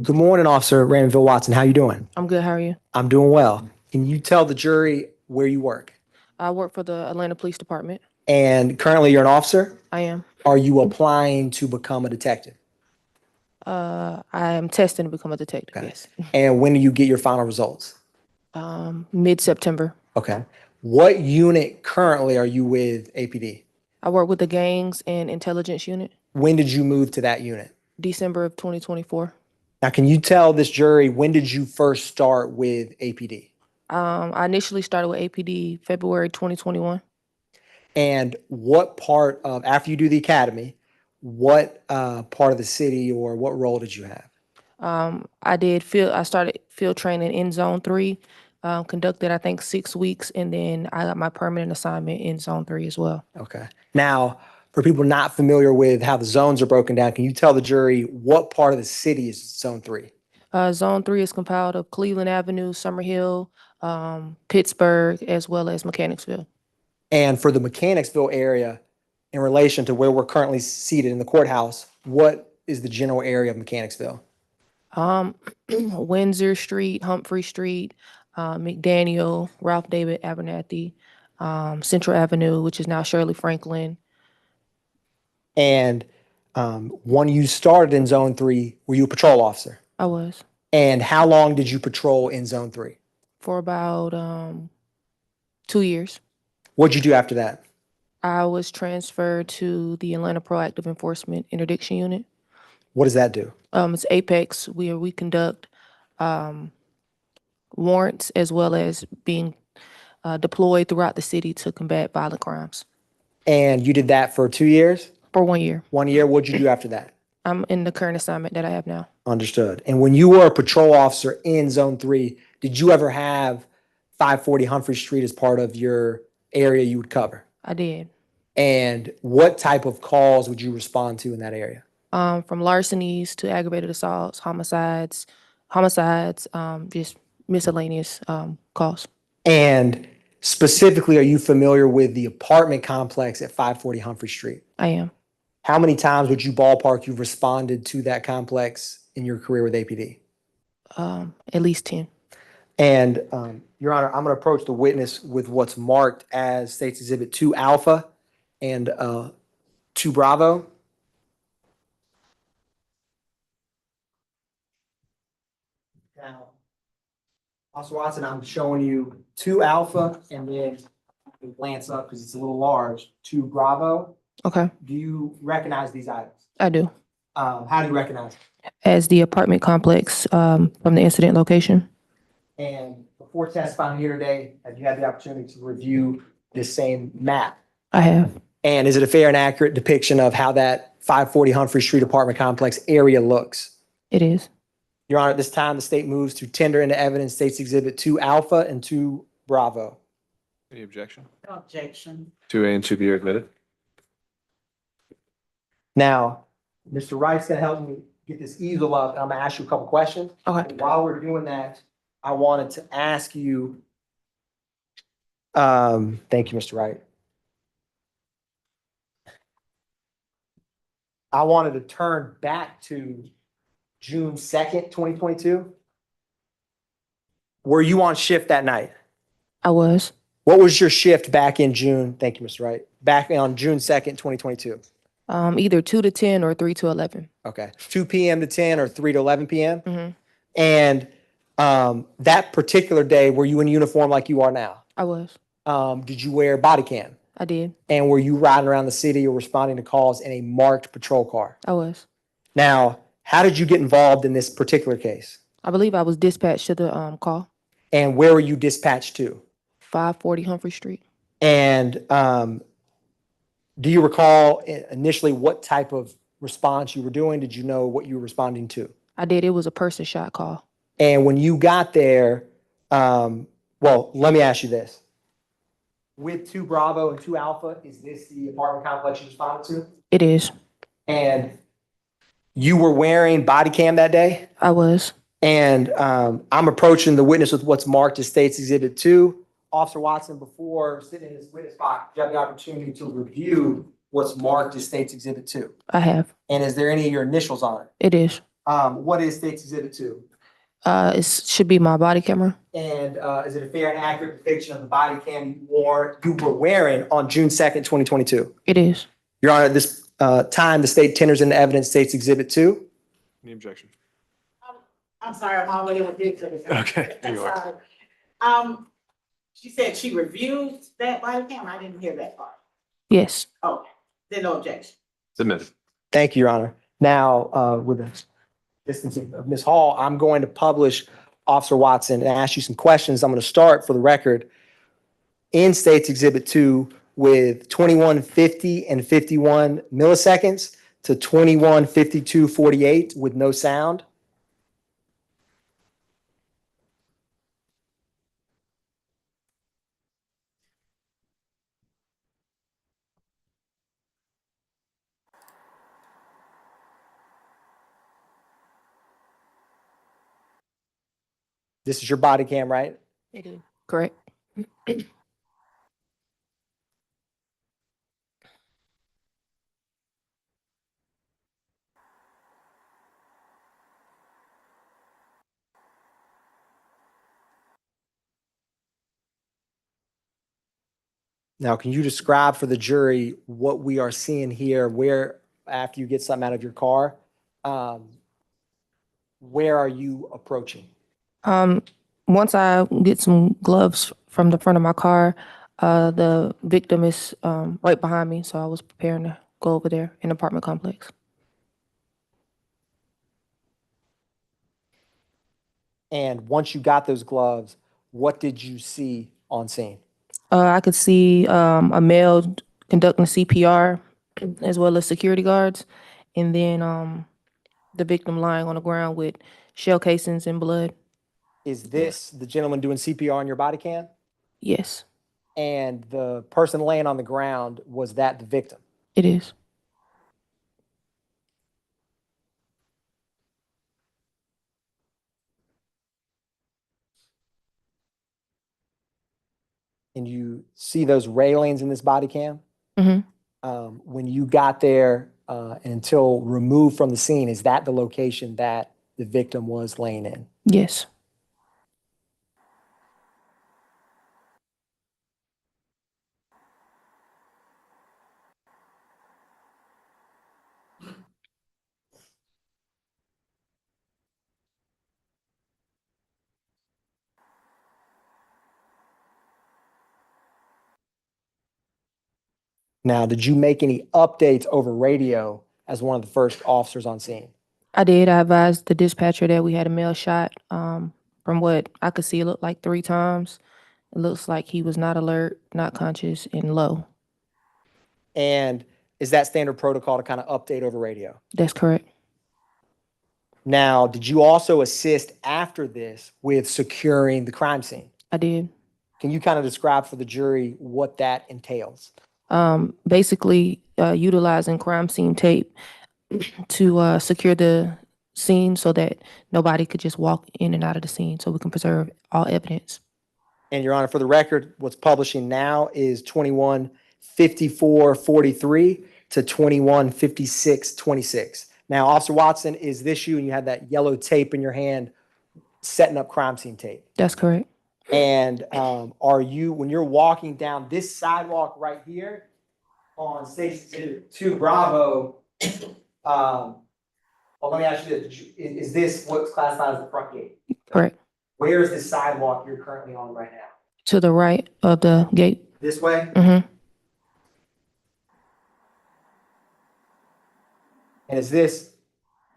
Good morning, Officer Raymondville Watson. How you doing? I'm good, how are you? I'm doing well. Can you tell the jury where you work? I work for the Atlanta Police Department. And currently you're an officer? I am. Are you applying to become a detective? I am testing to become a detective, Okay. yes. And when do you get your final results? Mid-September. Okay. What unit currently are you with APD? I work with the gangs and intelligence unit, When did you move to that unit? December of 2024. Now, can you tell this jury, when did you first start with APD? I initially started with APD February 2021. And what part of, after you do the academy, what part of the city or what role did you have? I started field training in Zone 3, conducted, I think, 6 weeks, and then I got my permanent assignment in Zone 3 as well. Okay. Now, for people not familiar with how the zones are broken down, can you tell the jury what part of the city is Zone 3? Zone 3 is compiled of Cleveland Avenue, Summerhill, Pittsburgh, as well as Mechanicsville. And for the Mechanicsville area, in relation to where we're currently seated in the courthouse, what is the general area of Mechanicsville? Windsor Street, Humphrey Street, McDaniel, Ralph David Abernathy, Central Avenue, which is now Shirley Franklin. And when you started in Zone 3, were you a patrol officer? I was And how long did you patrol in Zone 3? for about 2 years. What'd you do after that? I was transferred to the Atlanta Proactive Enforcement Interdiction Unit. What does that do? It's Apex, where we conduct warrants as well as being deployed throughout the city to combat violent crimes. And you did that for 2 years? For 1 year. 1 year? What'd you do after that? I'm in the current assignment that I have now. Understood. And when you were a patrol officer in Zone 3, did you ever have 540 Humphrey Street as part of your area you would cover? I did. And what type of calls would you respond to in that area? From larcenies to aggravated assaults, homicides, just miscellaneous calls. And specifically, are you familiar with the apartment complex at 540 Humphrey Street? I am. How many times would you ballpark you've responded to that complex in your career with APD? At least 10. And Your Honor, I'm going to approach the witness with what's marked as State's Exhibit 2 Alpha and 2 Bravo. Now, Officer Watson, I'm showing you 2 Alpha and then you glance up because it's a little large, 2 Bravo. Okay, Do you recognize these items? I do. How do you recognize them? As the apartment complex from the incident location. And before testifying here today, have you had the opportunity to review this same map? I have. And is it a fair and accurate depiction of how that 540 Humphrey Street apartment complex area looks? It is. Your Honor, at this time, the state moves to tender into evidence State's Exhibit 2 Alpha and 2 Bravo. Any objection? No objection. 2A and 2B are admitted. Now, Mr. Wright's gonna help me get this easel up, and I'm gonna ask you a couple questions. Okay. While we're doing that, I wanted to ask you, thank you, Mr. Wright. I wanted to turn back to June 2nd, 2022. Were you on shift that night? I was. What was your shift back in June? Thank you, Mr. Wright. Back on June 2nd, 2022. Either 2 to 10 or 3 to 11. Okay. 2 p.m. to 10 or 3 to 11 p.m.? Mm-hmm. And that particular day, were you in uniform like you are now? I was. Did you wear body cam? I did. And were you riding around the city or responding to calls in a marked patrol car? I was. Now, how did you get involved in this particular case? I believe I was dispatched to the call. And where were you dispatched to? 540 Humphrey Street. And do you recall initially what type of response you were doing? Did you know what you were responding to? I did. It was a person shot call. And when you got there, well, let me ask you this. With 2 Bravo and 2 Alpha, is this the apartment complex you responded to? It is. And you were wearing body cam that day? I was. And I'm approaching the witness with what's marked as State's Exhibit 2. Officer Watson, before sitting in this witness box, you have the opportunity to review what's marked as State's Exhibit 2. I have. And is there any of your initials on it? It is. What is State's Exhibit 2? It should be my body camera. And is it a fair and accurate depiction of the body cam you were wearing on June 2nd, 2022? It is. Your Honor, at this time, the state tenders into evidence State's Exhibit 2. Any objection? I'm sorry, I'm already with Dixon. Okay, there you are. Sorry. She said she reviewed that body cam. I didn't hear that part. Yes. Okay, then no objection. Submitted. Thank you, Your Honor. Now, with the distance of Ms. Hall, I'm going to publish Officer Watson and ask you some questions. I'm going to start for the record in State's Exhibit 2 with 21:50 and 51 milliseconds to 21:52:48 with no sound. This is your body cam, right? It is. Correct. Now, can you describe for the jury what we are seeing here, where, after you get something out of your car, where are you approaching? Once I get some gloves from the front of my car, the victim is right behind me, so I was preparing to go over there in the apartment complex. And once you got those gloves, what did you see on scene? I could see a male conducting CPR as well as security guards, and then the victim lying on the ground with shell casings and blood. Is this the gentleman doing CPR on your body cam? Yes, And the person laying on the ground, was that the victim? it is. And you see those railings in this body cam? Hmm. When you got there until removed from the scene, is that the location that the victim was laying in? Yes. Now, did you make any updates over radio as one of the first officers on scene? I did. I advised the dispatcher that we had a male shot. From what I could see, it looked like 3 times. It looks like he was not alert, not conscious, and low. And is that standard protocol to kind of update over radio? That's correct. Now, did you also assist after this with securing the crime scene? I did. Can you kind of describe for the jury what that entails? Basically, utilizing crime scene tape to secure the scene so that nobody could just walk in and out of the scene, so we can preserve all evidence. And Your Honor, for the record, what's publishing now is 21:54:43 to 21:56:26. Now, Officer Watson, is this you? And you had that yellow tape in your hand setting up crime scene tape. That's correct. And are you, when you're walking down this sidewalk right here on Station 2 Bravo, well, let me ask you this, is this what's classified as the front gate? Correct. Where is the sidewalk you're currently on right now? To the right of the gate. This way? Mm-hmm. And is this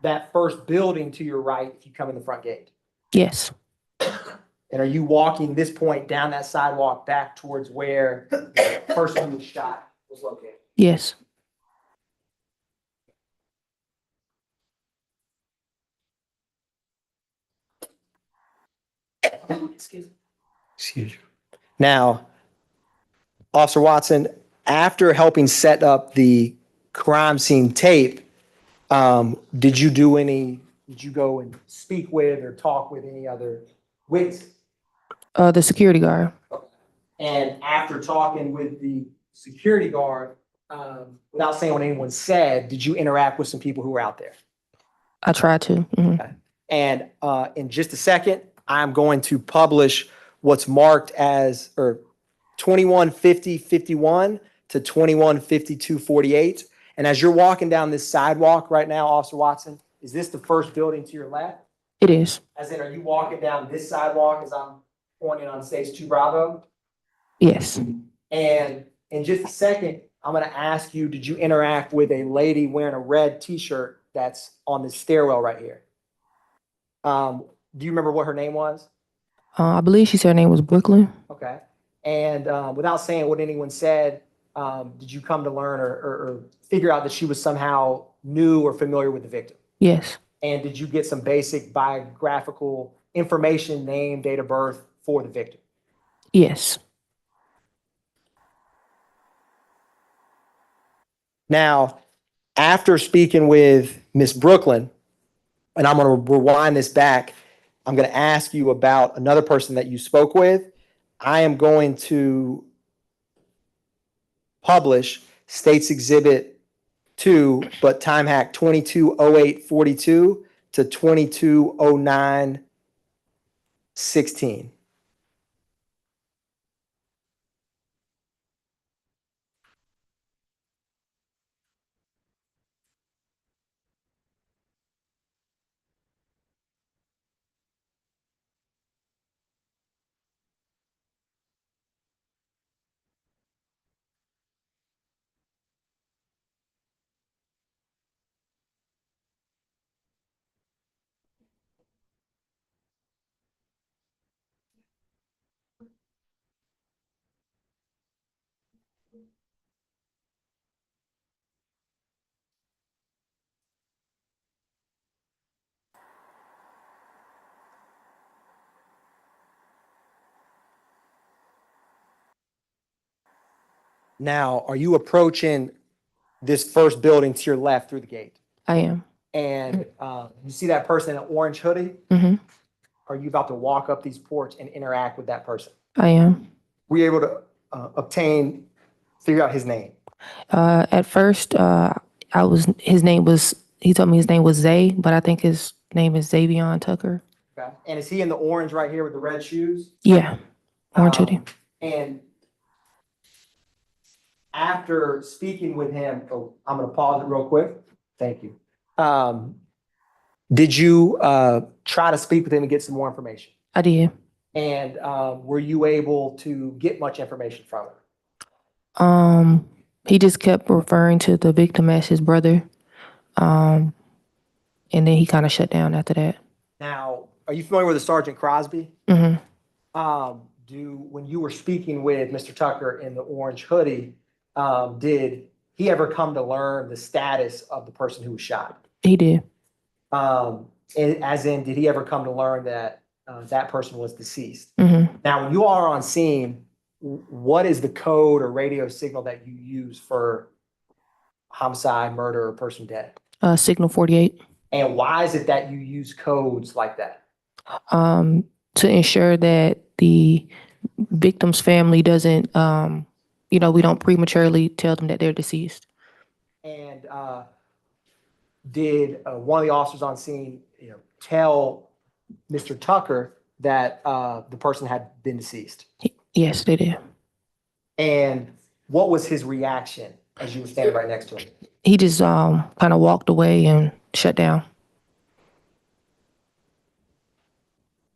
that first building to your right if you come in the front gate? Yes. And are you walking this point down that sidewalk back towards where the person who was shot was located? Yes. Excuse you. Now, Officer Watson, after helping set up the crime scene tape, did you go and speak with or talk with any other witnesses? The security guard. And after talking with the security guard, without saying what anyone said, did you interact with some people who were out there? I tried to. Mm-hmm. And in just a second, I'm going to publish what's marked as 21:50:51 to 21:52:48. And as you're walking down this sidewalk right now, Officer Watson, is this the first building to your left? It is. As in, are you walking down this sidewalk as I'm pointing on stage 2 Bravo. Yes. And in just a second, I'm gonna ask you, did you interact with a lady wearing a red t-shirt that's on the stairwell right here? Do you remember what her name was? I believe she said her name was Brooklyn. Okay. And without saying what anyone said, did you come to learn or figure out that she was somehow new or familiar with the victim? Yes. And did you get some basic biographical information, name, date of birth for the victim? Yes. Now, after speaking with Miss Brooklyn, and I'm going to rewind this back, I'm going to ask you about another person that you spoke with. I am going to publish States Exhibit 2, but time hack 220842 to 220916. Now, are you approaching this first building to your left through the gate? I am. And you see that person in an orange hoodie? Mm-hmm. Are you about to walk up these porch and interact with that person? I am. Were you able to figure out his name? At first, he told me his name was Zay, but I think his name is Xavion Tucker. Okay. And is he in the orange right here with the red shoes? Yeah. Orange hoodie. And after speaking with him, I'm going to pause it real quick. Thank you. Did you try to speak with him and get some more information? I did. And were you able to get much information from him? He just kept referring to the victim as his brother. And then he kind of shut down after that. Now, are you familiar with a Sergeant Crosby? Mm-hmm. When you were speaking with Mr. Tucker in the orange hoodie, did he ever come to learn the status of the person who was shot? He did. As in, did he ever come to learn that that person was deceased? Mm-hmm. Now, when you are on scene, what is the code or radio signal that you use for homicide, murder, or person dead? Signal 48. And why is it that you use codes like that? To ensure that the victim's family doesn't, we don't prematurely tell them that they're deceased. And did one of the officers on scene, tell Mr. Tucker that the person had been deceased? Yes, they did. And what was his reaction as you were standing right next to him? He just kind of walked away and shut down.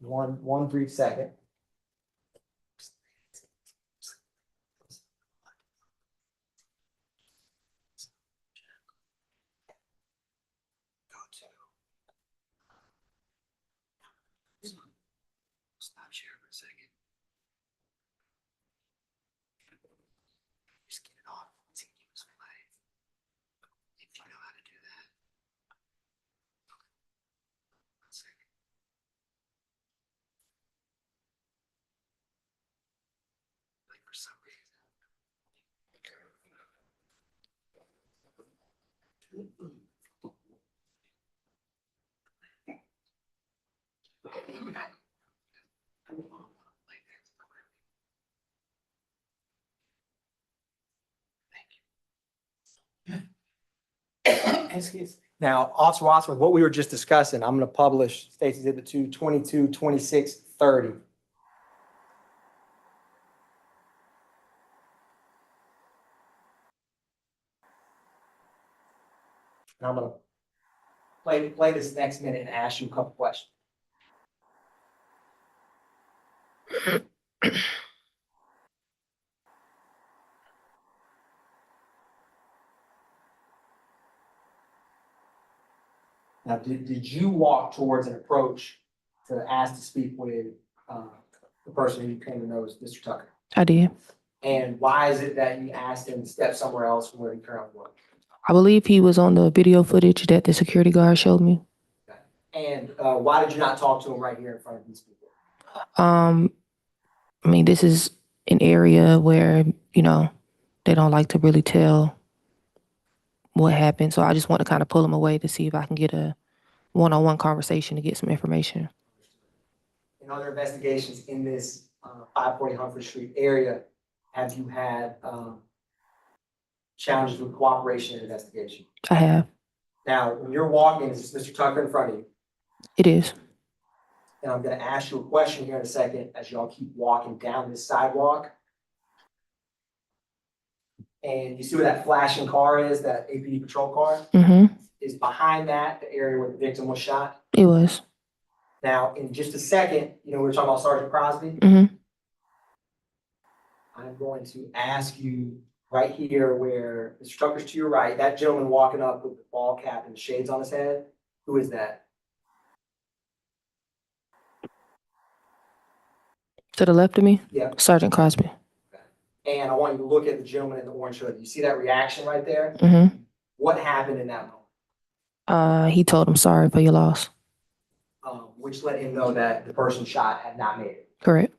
One brief second. Stop sharing for a second. Just get it off. If you know how to do that. One second. Like for some reason. Excuse me. Now, Officer Watson, what we were just discussing, I'm going to publish States Exhibit 2, 222630. And I'm going to play this next minute and ask you a couple questions. Now, did you walk towards an approach to ask to speak with the person who you came to know as Mr. Tucker? I did. And why is it that you asked him to step somewhere else from where he currently works? I believe he was on the video footage that the security guard showed me. And why did you not talk to him right here in front of these people? I mean, this is an area where, you know, they don't like to really tell what happened. So I just want to kind of pull him away to see if I can get a one-on-one conversation to get some information. In other investigations in this 540 Humphrey Street area, have you had challenges with cooperation in investigation? I have. Now, when you're walking, is this Mr. Tucker in front of you? It is. And I'm going to ask you a question here in a second as y'all keep walking down this sidewalk. And you see where that flashing car is, that APD patrol car? Mm-hmm. Is behind that the area where the victim was shot? It was. Now, in just a second, you know, we were talking about Sergeant Crosby. Mm-hmm. I'm going to ask you right here where Mr. Tucker's to your right, that gentleman walking up with the ball cap and shades on his head, who is that? To the left of me? Yeah. Sergeant Crosby. And I want you to look at the gentleman in the orange hood. You see that reaction right there? Mm-hmm. What happened in that moment? He told him sorry for your loss. Which let him know that the person shot had not made it. Correct.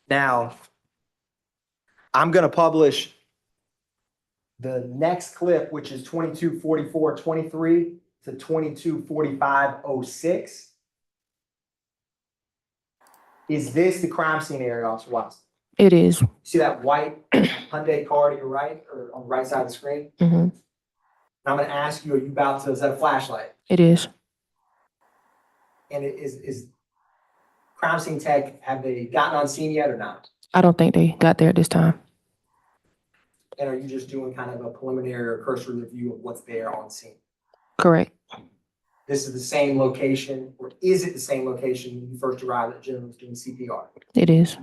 Now, I'm going to publish the next clip, which is 22:44:23 to 22:45:06. Is this the crime scene area, Officer Watson? It is. See that white Hyundai car to your right, or on the right side of the screen? Mm-hmm. I'm going to ask you, are you about to, is that a flashlight? It is. And it is crime scene tech, have they gotten on scene yet or not? I don't think they got there at this time. And are you just doing kind of a preliminary or cursory review of what's there on scene? Correct. This is the same location, or is it the same location when you first arrived that the gentleman was doing CPR? It is.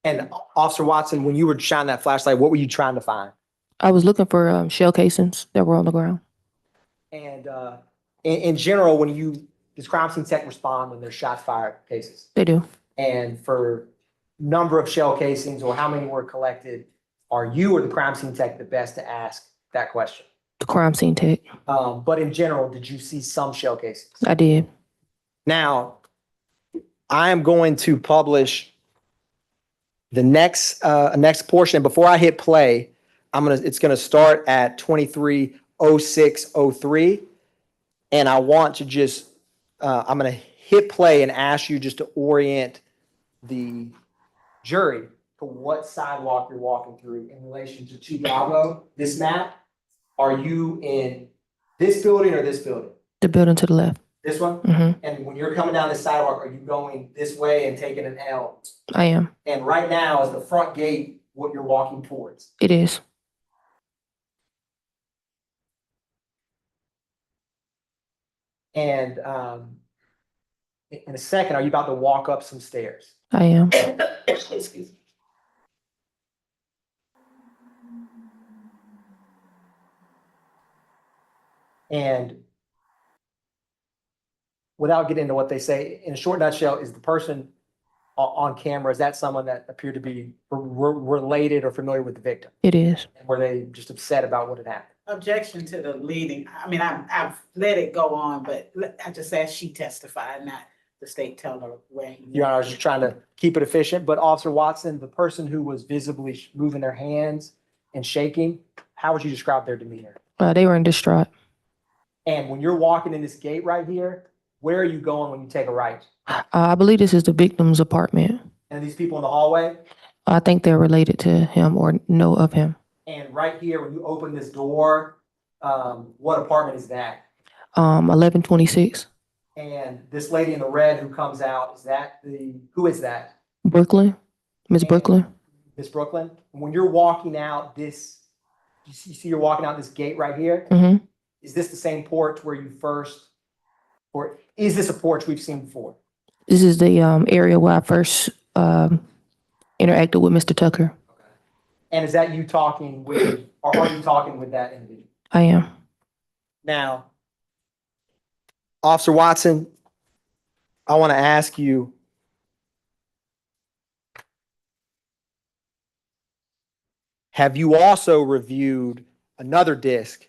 And Officer Watson, when you were shining that flashlight, what were you trying to find? I was looking for shell casings that were on the ground. And in general, when does crime scene tech respond when there's shots fired cases? They do. And for number of shell casings or how many were collected, are you or the crime scene tech the best to ask that question? The crime scene tech. But in general, did you see some shell casings? I did. Now, I am going to publish the next portion. Before I hit play, it's gonna start at 23:06:03, and I want to just I'm gonna hit play and ask you just to orient the jury to what sidewalk you're walking through in relation to 2 Bravo. This map. Are you in this building or this building? The building to the left. This one? Mm-hmm. And when you're coming down this sidewalk, are you going this way and taking an L? I am. And right now is the front gate what you're walking towards? It is. And in a second, are you about to walk up some stairs? I am. Excuse me. And without getting into what they say, in a short nutshell, is the person on camera, is that someone that appeared to be related or familiar with the victim? It is. Were they just upset about what had happened? Objection to the leading. I mean, I've let it go on, but I just asked she testified, not the state tell her where. Your Honor, I was just trying to keep it efficient, but Officer Watson, the person who was visibly moving their hands and shaking, how would you describe their demeanor? They were in distraught. And when you're walking in this gate right here, where are you going when you take a right? I believe this is the victim's apartment. And these people in the hallway? I think they're related to him or know of him. And right here, when you open this door, what apartment is that? 1126 And this lady in the red who comes out, who is that? Brooklyn, Miss And- Brooklyn. Miss Brooklyn? When you're walking out you see you're walking out this gate right here? Mm-hmm. Is this the same porch where you first, or is this a porch we've seen before? This is the area where I first interacted with Mr. Tucker. And is that you talking with, or are you talking with that individual? I am. Now, Officer Watson, I want to ask you, have you also reviewed another disc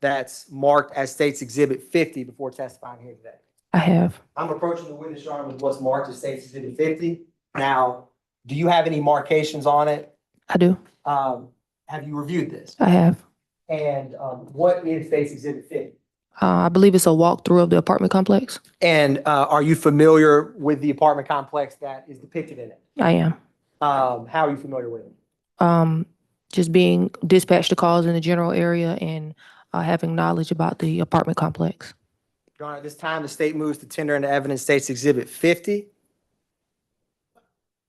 that's marked as State's Exhibit 50 before testifying here today? I have. I'm approaching the witness, Your Honor, with what's marked as State's Exhibit 50. Now, do you have any markations on it? I do. Have you reviewed this? I have. And what is State's Exhibit 50? I believe it's a walkthrough of the apartment complex. And are you familiar with the apartment complex that is depicted in it? I am. How are you familiar with it? Just being dispatched to calls in the general area and having knowledge about the apartment complex. Your Honor, at this time, the state moves to tender into evidence State's Exhibit 50.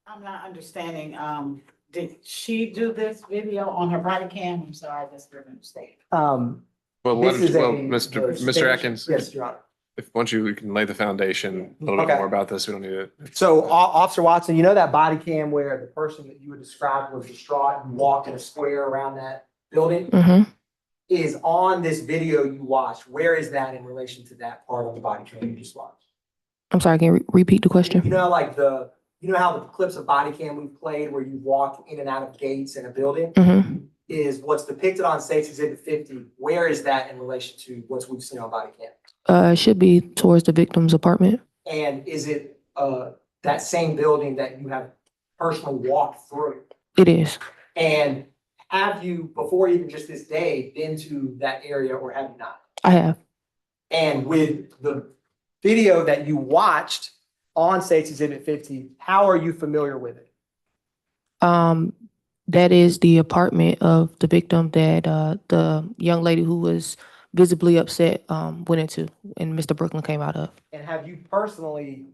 I'm not understanding, did she do this video on her body cam? I'm sorry, I just didn't understand. Mr. Atkins, Yes, Your Honor. once you can lay the foundation a little Okay. bit more about this, we don't need to. So, Officer Watson, you know that body cam where the person that you would describe was distraught and walked in a square around that building? Mm-hmm. Is on this video you watched. Where is that in relation to that part of the body cam you just watched? I'm sorry, can you repeat the question? You know, you know how the clips of body cam we've played where you walk in and out of gates in a building? Mm-hmm. Is what's depicted on State's Exhibit 50, where is that in relation to what we've seen on body cam? It should be towards the victim's apartment. And is it that same building that you have personally walked through? It is. And have you, before even just this day, been to that area or have you not? I have. And with the video that you watched on State's Exhibit 50, how are you familiar with it? That is the apartment of the victim that the young lady who was visibly upset went into and Mr. Brooklyn came out of. And have you personally,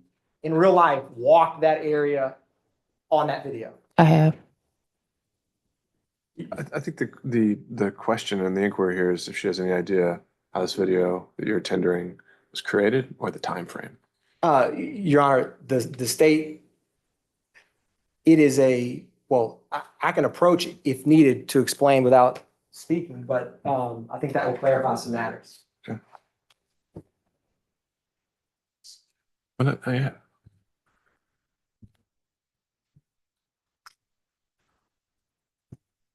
in real life, walked that area on that video? I have. I think the question and the inquiry here is if she has any idea how this video that you're tendering was created or the time frame. Your Honor, the state, it is I can approach it if needed to explain without speaking, but I think that will clarify some matters. Okay. Well, yeah.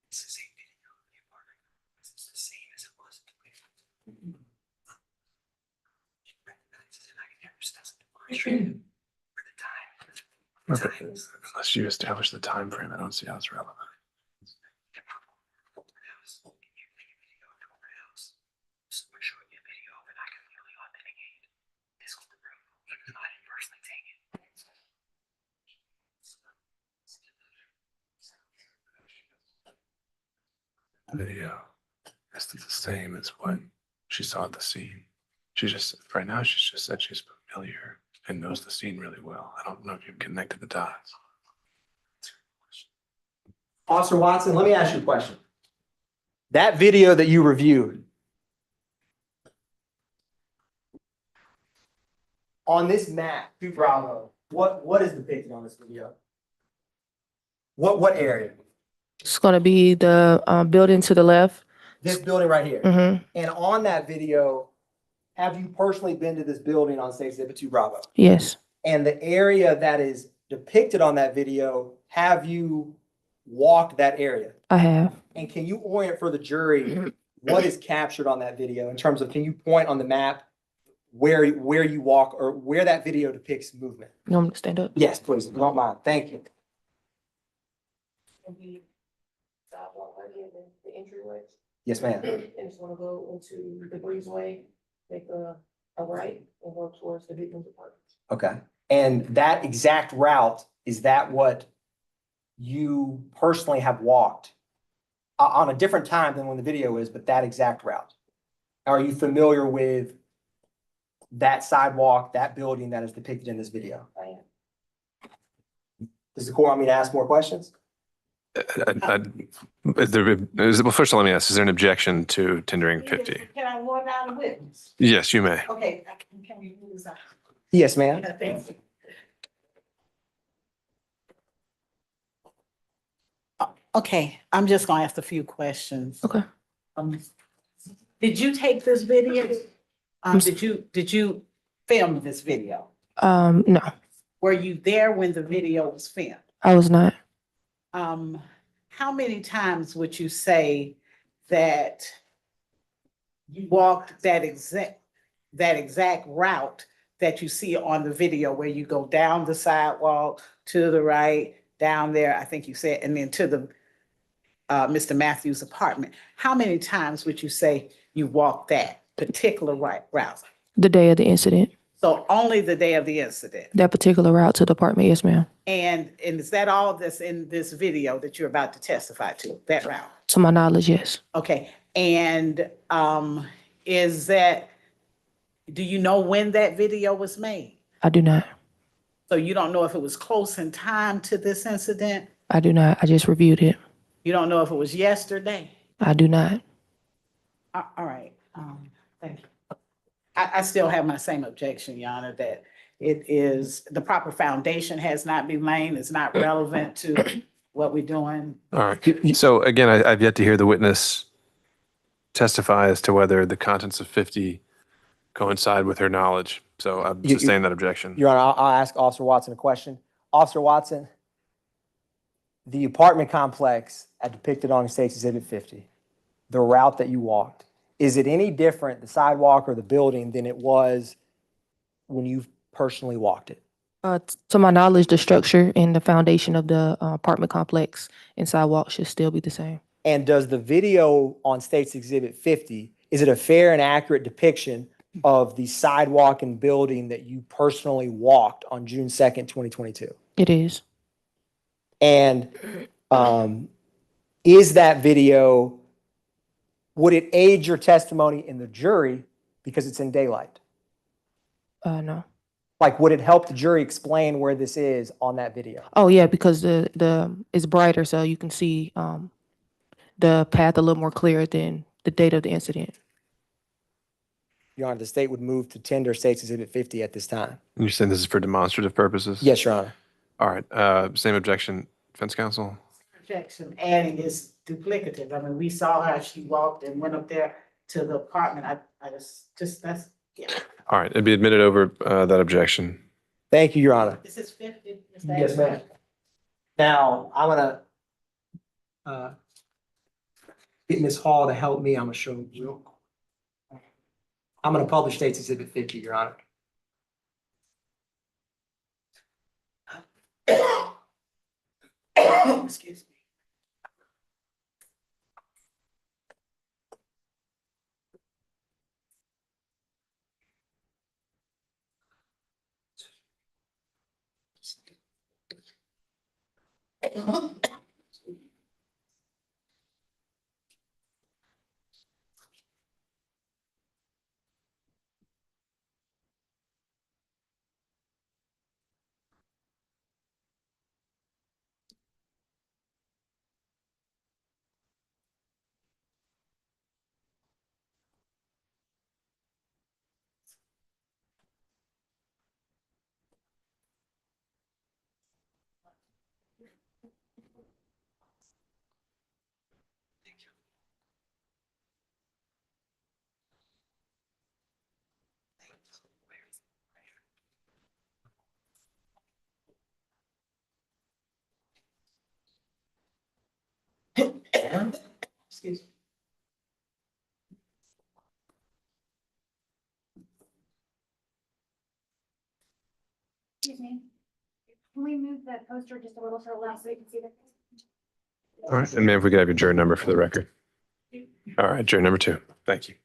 It's the same video of the apartment. It's the same as it was. She recognizes it. I can hear she doesn't differentiate for the time. Unless you establish the time frame, I don't see how it's relevant. Video is the same as what she saw at the scene. She just, right now, she's just said she's familiar and knows the scene really well. I don't know if you've connected the dots. Officer Watson, let me ask you a question. That video that you reviewed, on this map, 2 Bravo, what is depicted on this video? What area? It's going to be the building to the left. This building right here. Mm-hmm. And on that video, have you personally been to this building on State Exhibit 2 Bravo? Yes. And the area that is depicted on that video, have you walked that area? I have. And can you orient for the jury what is captured on that video in terms of, can you point on the map where you walk or where that video depicts movement? You want me to stand up? Yes, please. If you don't mind. Thank you. The entryway. Yes, ma'am. And just want to go into the breezeway, take a right and go towards the victim's apartment. Okay. And that exact route, is that what you personally have walked on a different time than when the video is, but that exact route? Are you familiar with that sidewalk, that building that is depicted in this video? I am. Does the court want me to ask more questions? Well, first of all, let me ask, is there an objection to tendering 50? Can I warn down the witness? Yes, you may. Okay, can we move this out? Yes, ma'am. Thank you. Okay, I'm just gonna ask a few questions. Okay. Did you take this video? Did you film this video? No, Were you there when the video was filmed? I was not. How many times would you say that you walked that exact route that you see on the video where you go down the sidewalk to the right, down there, I think you said, and then to the Mr. Matthews' apartment? How many times would you say you walked that particular route? The day of the incident, So only the day of the incident. that particular route to the apartment, yes, ma'am. And is that all that's in this video that you're about to testify to, that route? To my knowledge, yes. Okay, and is that, do you know when that video was made? I do not. So you don't know if it was close in time to this incident? I do not. I just reviewed it. You don't know if it was yesterday? I do not. All right, thank you. I still have my same objection, Your Honor, that it is, the proper foundation has not been laid, it's not relevant to what we're doing. All right. So again, I've yet to hear the witness testify as to whether the contents of 50 coincide with her knowledge. So I'm sustained that objection. Your Honor, I'll ask Officer Watson a question. Officer Watson, the apartment complex depicted on State's Exhibit 50, the route that you walked, is it any different, the sidewalk or the building, than it was when you personally walked it? To my knowledge, the structure and the foundation of the apartment complex and sidewalk should still be the same. And does the video on State's Exhibit 50, is it a fair and accurate depiction of the sidewalk and building that you personally walked on June 2nd, 2022? It is. And is that video, would it aid your testimony in the jury because it's in daylight? No. Like, would it help the jury explain where this is on that video? Oh yeah, because the it's brighter, so you can see the path a little more clear than the date of the incident. Your Honor, the state would move to tender State's Exhibit 50 at this time. You're saying this is for demonstrative purposes? Yes, Your Honor. All right. Same objection, defense counsel? Objection, adding is duplicative. I mean, we saw how she walked and went up there to the apartment. I just, that's, yeah. All right. It'd be admitted over that objection. Thank you, Your Honor. This is 50. Yes, ma'am. Now, I'm gonna get Ms. Hall to help me. I'm gonna show you real quick. I'm gonna publish State's Exhibit 50, Your Honor. Excuse me. Excuse me. Excuse me. Can we move that poster just a little to the left so you can see the? All right. And ma'am, if we could have your juror number for the record. All right. Juror number 2. Thank you.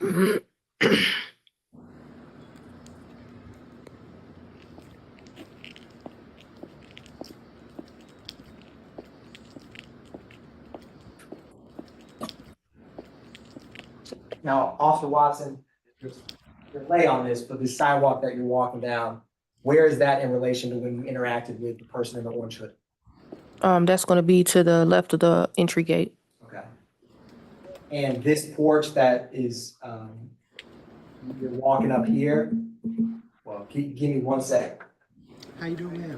Now, Officer Watson, there's a delay on this, but the sidewalk that you're walking down, where is that in relation to when you interacted with the person in the orange hood? That's gonna be to the left of the entry gate. Okay. And this porch that is, you're walking up here, well, give me 1 sec. How you doing now?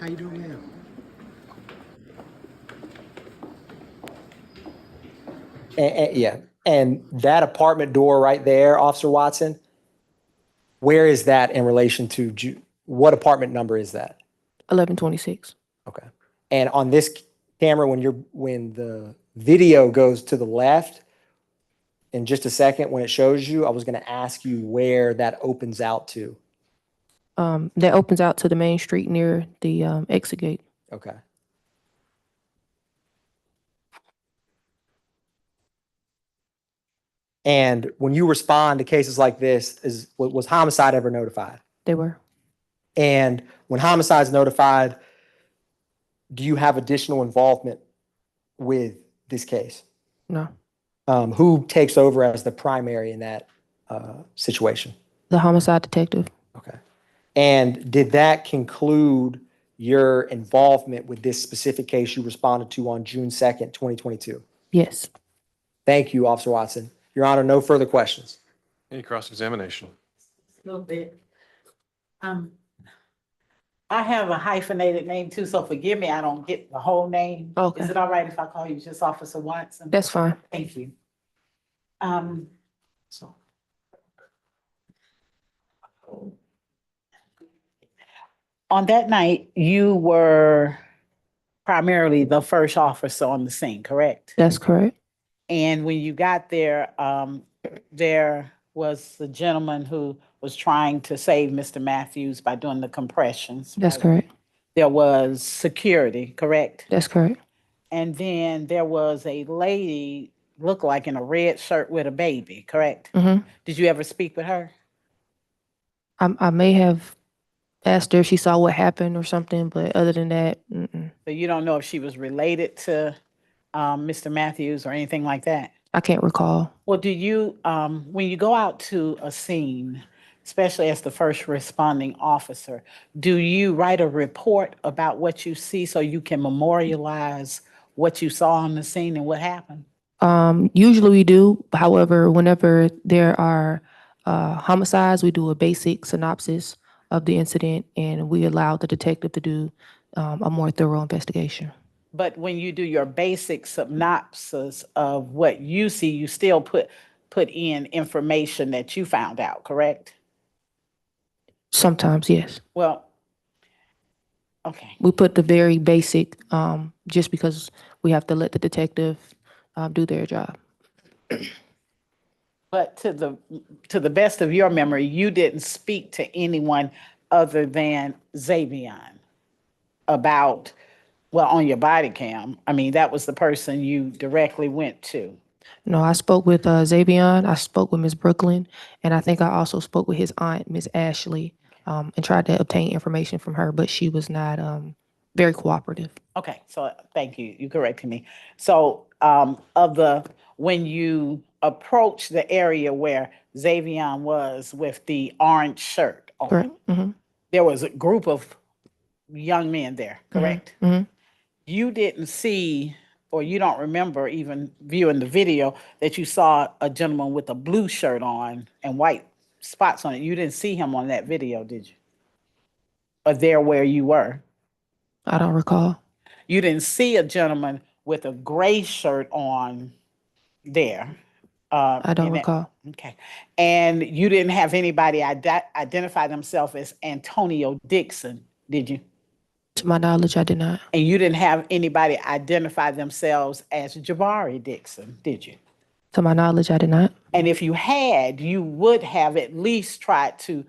How you doing now? Yeah, and that apartment door right there, Officer Watson, where is that in relation to, what apartment number is that? 1126. Okay. And on this camera, when the video goes to the left, in just a second, when it shows you, I was gonna ask you where that opens out to. That opens out to the main street near the exit gate. Okay. And when you respond to cases like this, was homicide ever notified? They were. And when homicide is notified, do you have additional involvement with this case? No. Who takes over as the primary in that situation? The homicide detective. Okay. And did that conclude your involvement with this specific case you responded to on June 2nd, 2022? Yes. Thank you, Officer Watson. Your Honor, no further questions. Any cross-examination? A little bit. I have a hyphenated name too, so forgive me, I don't get the whole name. Okay. Is it all right if I call you just Officer Watson? That's fine. Thank you. So. On that night, you were primarily the first officer on the scene, correct? That's correct. And when you got there, there was the gentleman who was trying to save Mr. Matthews by doing the compressions. That's right? correct. There was security, correct? That's correct. And then there was a lady, looked like in a red shirt with a baby, correct? Mm-hmm. Did you ever speak with her? I may have asked her if she saw what happened or something, but other than that, So you don't know if she was related to Mr. Matthews or anything like that? I can't recall. Well, do you, when you go out to a scene, especially as the first responding officer, do you write a report about what you see so you can memorialize what you saw on the scene and what happened? Usually we do. However, whenever there are homicides, we do a basic synopsis of the incident and we allow the detective to do a more thorough investigation. But when you do your basic synopsis of what you see, you still put in information that you found out, correct? Sometimes, yes. Well, okay. We put the very basic, just because we have to let the detective do their job. But to the best of your memory, you didn't speak to anyone other than Xavion about, well, on your body cam. I mean, that was the person you directly went to. No, I spoke with Xavion, I spoke with Ms. Brooklyn, and I think I also spoke with his aunt, Ms. Ashley, and tried to obtain information from her, but she was not very cooperative. Okay, so thank you. You corrected me. So when you approached the area where Xavion was with the orange shirt on, Correct. Mm-hmm. there was a group of young men there, correct? Mm-hmm. You didn't see, or you don't remember even viewing the video, that you saw a gentleman with a blue shirt on and white spots on it. You didn't see him on that video, did you? Or there where you were? I don't recall. You didn't see a gentleman with a gray shirt on there. I don't in that- recall. Okay. And you didn't have anybody identify themselves as Antonio Dixon, did you? To my knowledge, I did not. And you didn't have anybody identify themselves as Jabari Dixon, did you? To my knowledge, I did not. And if you had, you would have at least tried to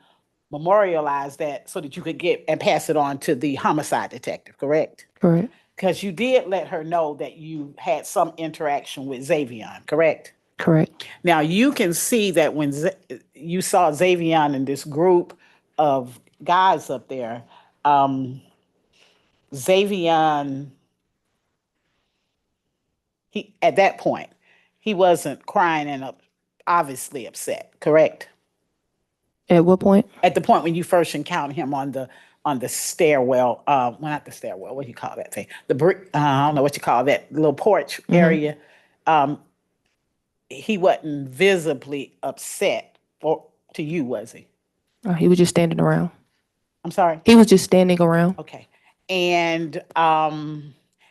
memorialize that so that you could get and pass it on to the homicide detective, correct? Correct. Because you did let her know that you had some interaction with Xavion, correct? Correct. Now, you can see that when you saw Xavion in this group of guys up there, Xavion, he at that point, he wasn't crying and obviously upset, correct? At what point? At the point when you first encountered him on the stairwell, well, not the stairwell, what do you call that thing? The brick, I don't know what you call that little porch area. He wasn't visibly upset to you, was he? He was just standing around. I'm sorry? He was just standing around. Okay. And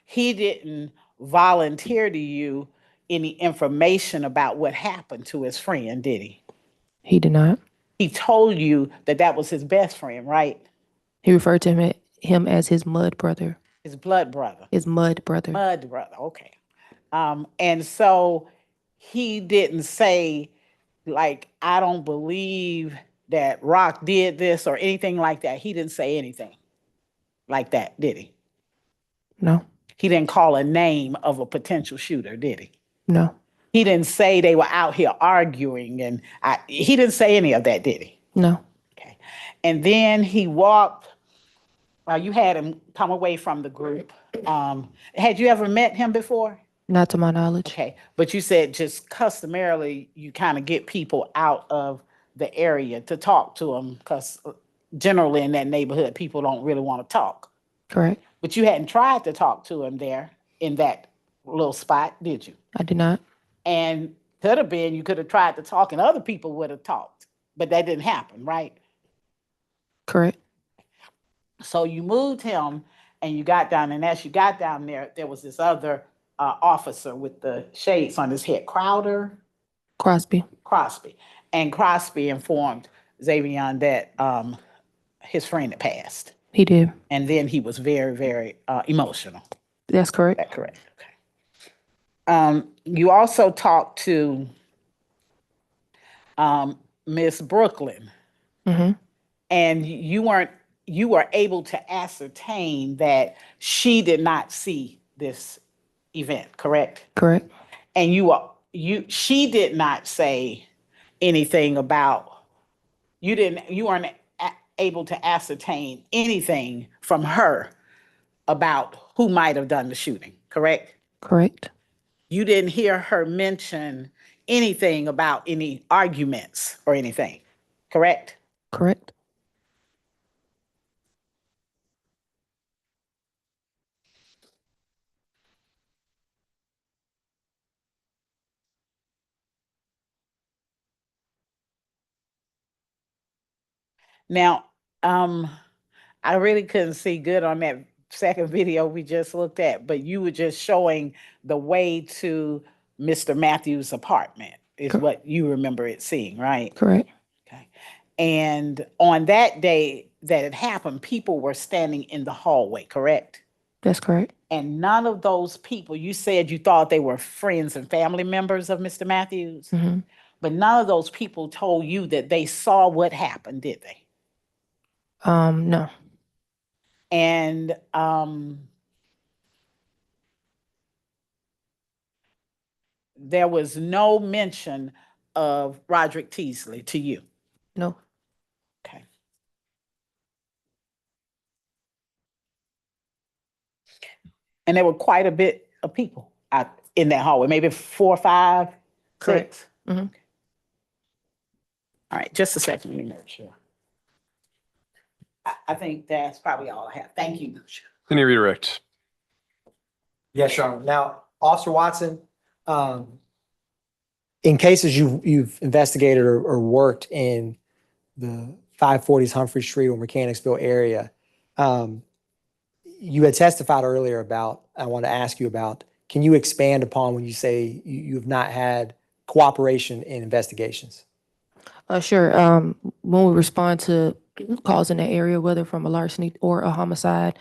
he didn't volunteer to you any information about what happened to his friend, did he? He did not. He told you that that was his best friend, right? He referred to him as his mud brother. His blood brother. His mud brother. Mud brother, okay. And so he didn't say, like, I don't believe that Rock did this or anything like that. He didn't say anything like that, did he? No. He didn't call a name of a potential shooter, did he? No. He didn't say they were out here arguing, and he didn't say any of that, did he? No. Okay. And then he walked, you had him come away from the group. Had you ever met him before? Not to my knowledge. Okay. But you said just customarily you kind of get people out of the area to talk to them because generally in that neighborhood, people don't really want to talk. Correct. But you hadn't tried to talk to him there in that little spot, did you? I did not. And could have been, you could have tried to talk and other people would have talked, but that didn't happen, right? Correct. So you moved him and you got down, and as you got down there, there was this other officer with the shades on his head, Crosby. And Crosby informed Xavion that his friend had passed. He did. And then he was very, very emotional. That's correct. Is that correct? Okay. You also talked to Miss Brooklyn, and you were able to ascertain that she did not see this event, correct? Correct. And she did not say anything about, you weren't able to ascertain anything from her about who might have done the shooting, correct? Correct. You didn't hear her mention anything about any arguments or anything, correct? Correct. Now, I really couldn't see good on that second video we just looked at, but you were just showing the way to Mr. Matthews' apartment is what you remember it seeing, right? Correct. Okay. And on that day that it happened, people were standing in the hallway, correct? That's correct. And none of those people, you said you thought they were friends and family members of Mr. Matthews, but none of those people told you that they saw what happened, did they? No. And there was no mention of Roddrick Teasley to you. No. Okay. And there were quite a bit of people out in that hallway, maybe 4 or 5, Correct. 6. All right, just a second, let me make sure. I think that's probably all I have. Thank you. Any redirect? Yes, Your Honor. Now, Officer Watson, in cases you've investigated or worked in the 540s Humphrey Street or Mechanicsville area, you had testified earlier about, I want to ask you about, can you expand upon when you say you have not had cooperation in investigations? Sure. When we respond to calls in that area, whether from a larceny or a homicide,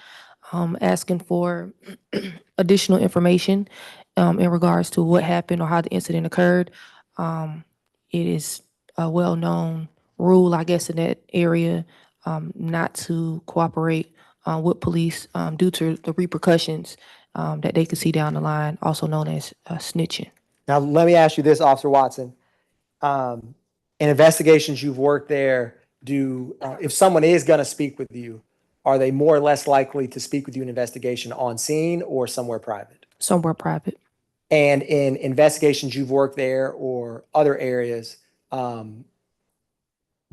asking for additional information in regards to what happened or how the incident occurred. It is a well-known rule, I guess, in that area, not to cooperate with police due to the repercussions that they could see down the line, also known as snitching. Now, let me ask you this, Officer Watson. In investigations you've worked there, if someone is going to speak with you, are they more or less likely to speak with you in investigation on scene or somewhere private? Somewhere private. And in investigations you've worked there or other areas, do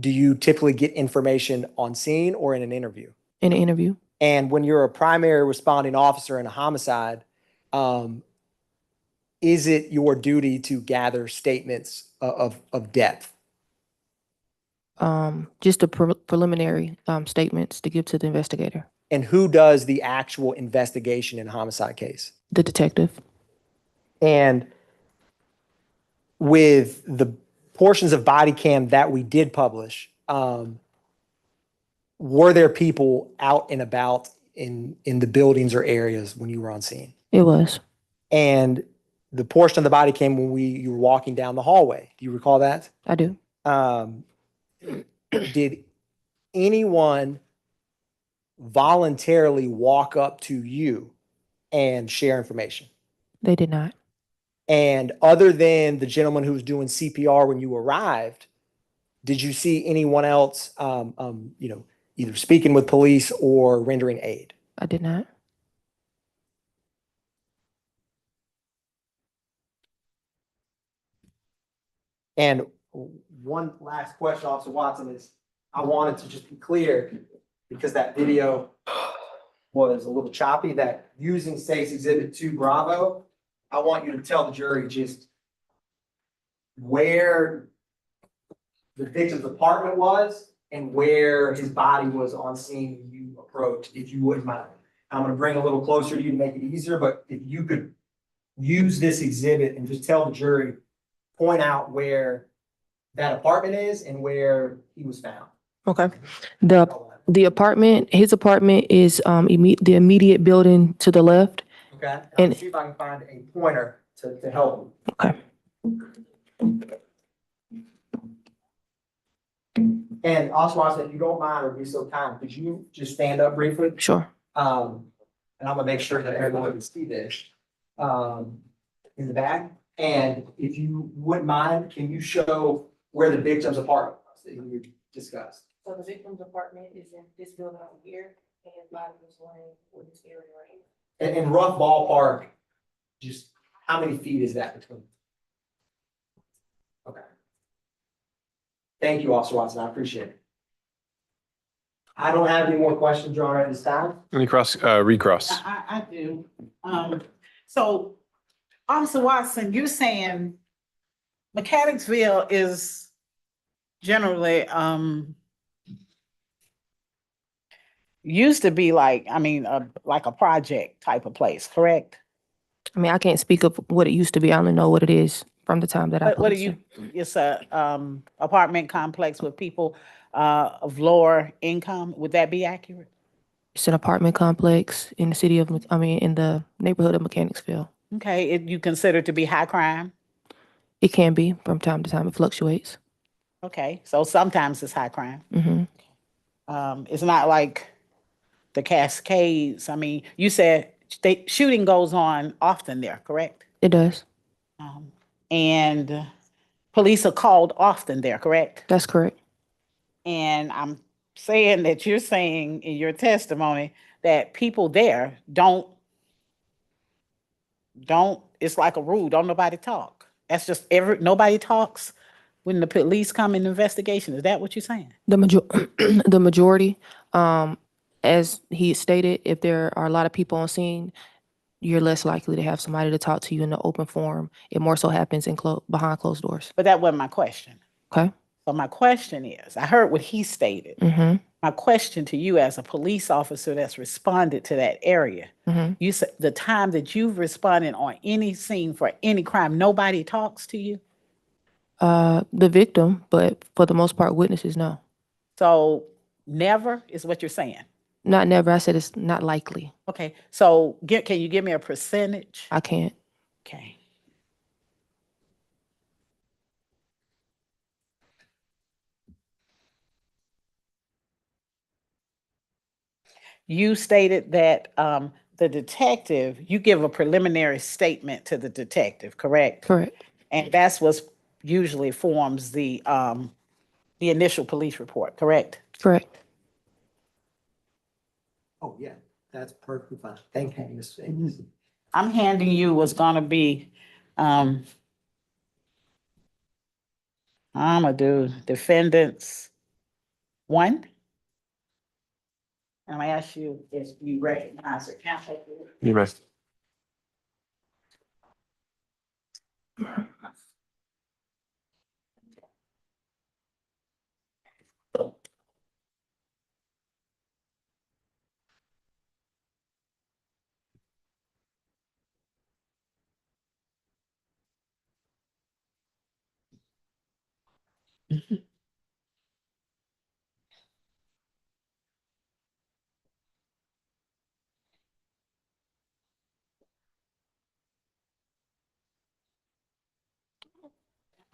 you typically get information on scene or in an interview? In an interview. And when you're a primary responding officer in a homicide, is it your duty to gather statements of depth? Just the preliminary statements to give to the investigator. And who does the actual investigation in a homicide case? The detective. And with the portions of body cam that we did publish, were there people out and about in the buildings or areas when you were on scene? It was. And the portion of the body cam when you were walking down the hallway, do you recall that? I do. Did anyone voluntarily walk up to you and share information? They did not. And other than the gentleman who was doing CPR when you arrived, did you see anyone else, either speaking with police or rendering aid? I did not. And one last question, Officer Watson, is I wanted to just be clear, because that video was a little choppy, that using State's Exhibit 2 Bravo, I want you to tell the jury just where the victim's apartment was and where his body was on scene when you approached, if you wouldn't mind. I'm going to bring a little closer to you to make it easier, but if you could use this exhibit and just tell the jury, point out where that apartment is and where he was found. Okay. The apartment, his apartment is the immediate building to the left. Okay. And See if I can find a pointer to help him. okay. And also, I said, if you don't mind or be so kind, could you just stand up briefly? Sure. And I'm gonna make sure that everyone can see this in the back. And if you wouldn't mind, can you show where the victim's apartment was that you discussed? So the victim's apartment is in this building over here, and his body was laying in this area right here. And in rough ballpark, just how many feet is that between? Okay. Thank you, Officer Watson. I appreciate it. I don't have any more questions, Your Honor, at this time. Any recross? I do. So, Officer Watson, you're saying Mechanicsville is generally, used to be like a project type of place, correct? I mean, I can't speak of what it used to be. I only know what it is from the time that I. What are you? It's a apartment complex with people of lower income. Would that be accurate? It's an apartment complex in the city of, in the neighborhood of Mechanicsville. Okay, you consider it to be high crime? It can be from time to time. It fluctuates. Okay, so sometimes it's high crime. Mm-hmm. It's not like the Cascades. I mean, you said shooting goes on often there, correct? It does. And police are called often there, correct? That's correct. And I'm saying that you're saying in your testimony that people there don't, it's like a rule, don't nobody talk. That's just nobody talks when the police come in investigation. Is that what you're saying? The majority, as he stated, if there are a lot of people on scene, you're less likely to have somebody to talk to you in the open forum. It more so happens behind closed doors. But that wasn't my question. Okay. So my question is, I heard what he stated. Mm-hmm. My question to you as a police officer that's responded to that area, Mhm. you said the time that you've responded on any scene for any crime, nobody talks to you? The victim, but for the most part, witnesses, no. So never is what you're saying? Not never. I said it's not likely. Okay, so can you give me a percentage? I can't. Okay. You stated that the detective, you give a preliminary statement to the detective, correct? Correct. And that's what usually forms the initial police report, correct? Correct. Oh, yeah, that's perfectly fine. Thank you, Ms. Davis. Mhm. I'm handing you what's gonna be, I'm gonna do defendants one. And I'm gonna ask you if you recognize it. Counsel. You may.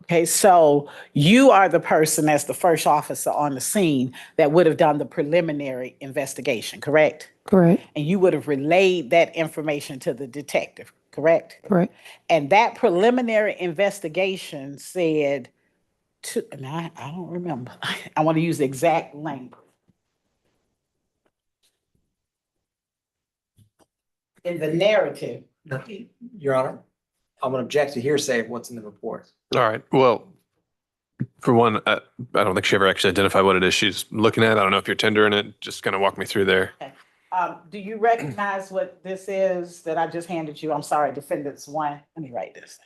Okay, so you are the person as the first officer on the scene that would have done the preliminary investigation, correct? Correct. And you would have relayed that information to the detective, correct? Correct. And that preliminary investigation said to, and I don't remember. I want to use the exact language. In the narrative, Your Honor, I'm gonna object to hearsay of what's in the report. All right. Well, for one, I don't think she ever actually identified what it is she's looking at. I don't know if you're tendering it. Just kind of walk me through there. do you recognize what this is that I just handed you? I'm sorry, defendants one. Let me write this.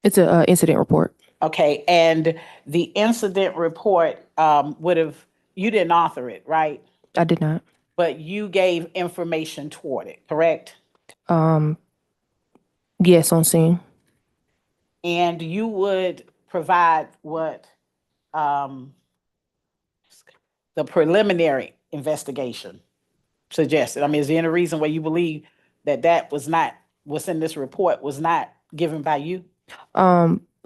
It's a incident report. Okay, and the incident report would have, you didn't author it, right? I did not. But you gave information toward it, correct? Yes, on scene. And you would provide what the preliminary investigation suggested. I mean, is there any reason why you believe that that was not, what's in this report was not given by you?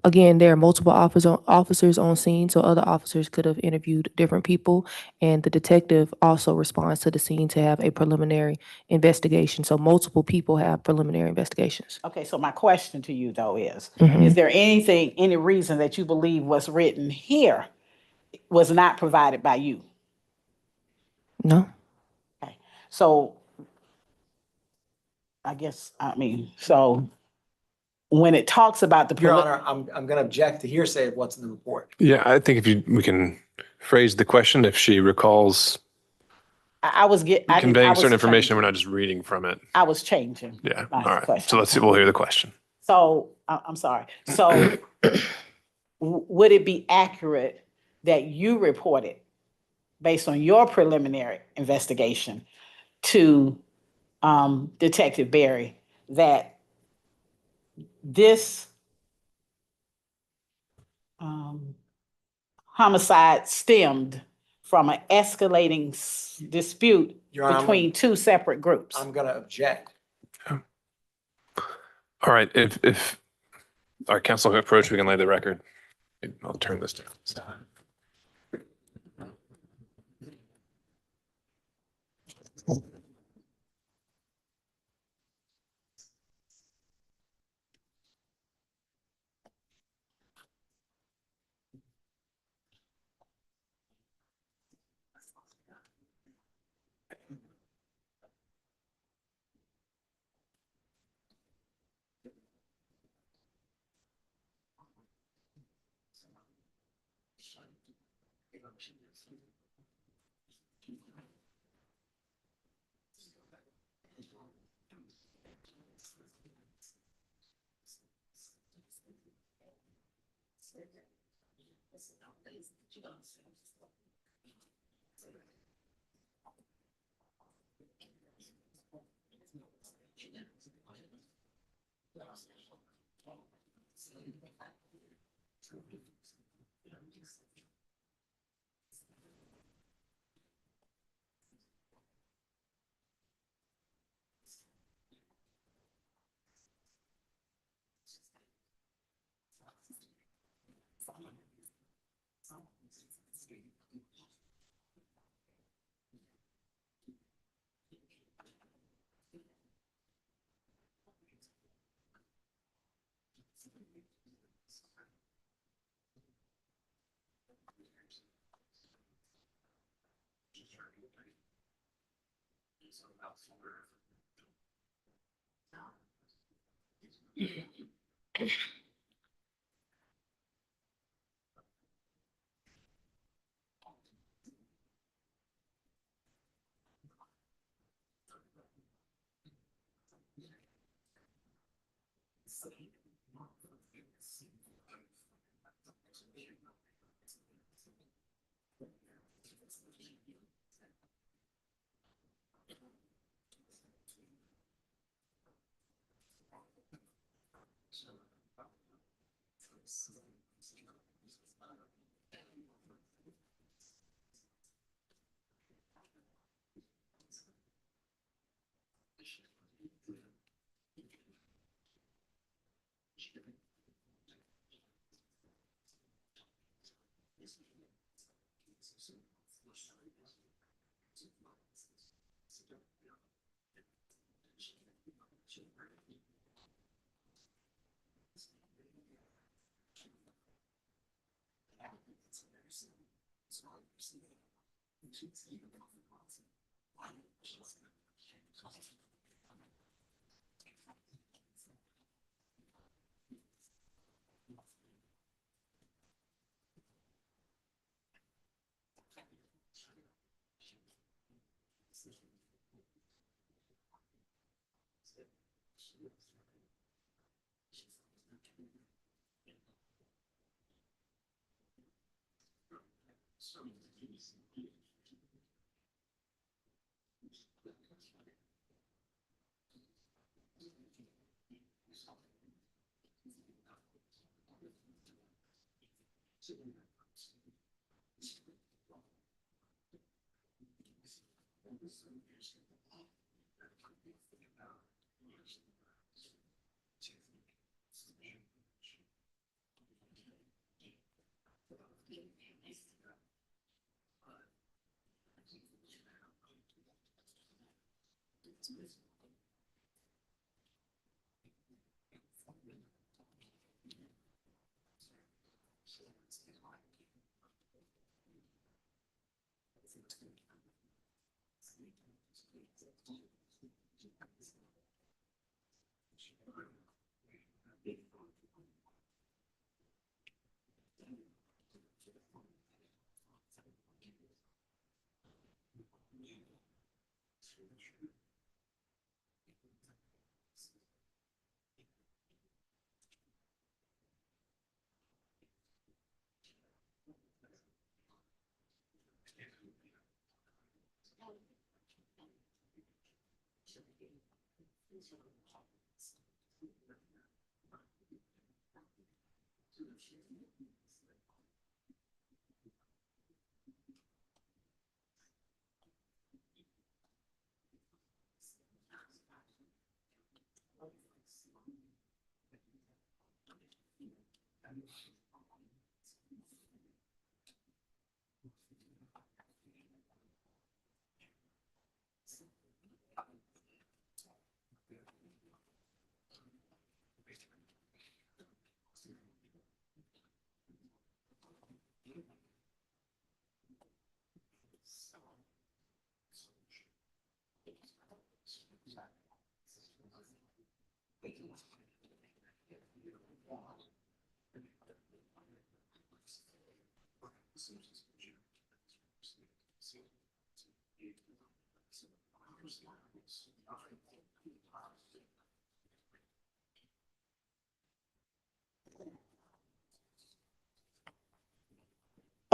Again, there are multiple officers on scene, so other officers could have interviewed different people, and the detective also responds to the scene to have a preliminary investigation. So multiple people have preliminary investigations. Okay, so my question to you though is Mhm. there anything, any reason that you believe what's written here was not provided by you? No. Okay, so I guess, I mean, so when it talks about the. Your Honor, I'm gonna object to hearsay of what's in the report. Yeah, I think we can phrase the question if she recalls I was conveying certain information. We're not just reading from it. I was changing. Yeah. my All right. question. So let's see. We'll hear the question. So, I'm sorry. So would it be accurate that you reported based on your preliminary investigation to Detective Berry that this homicide stemmed from an escalating dispute Your Honor, between two separate groups? I'm gonna object. All right. If our counsel approach, we can lay the record. I'll turn this down.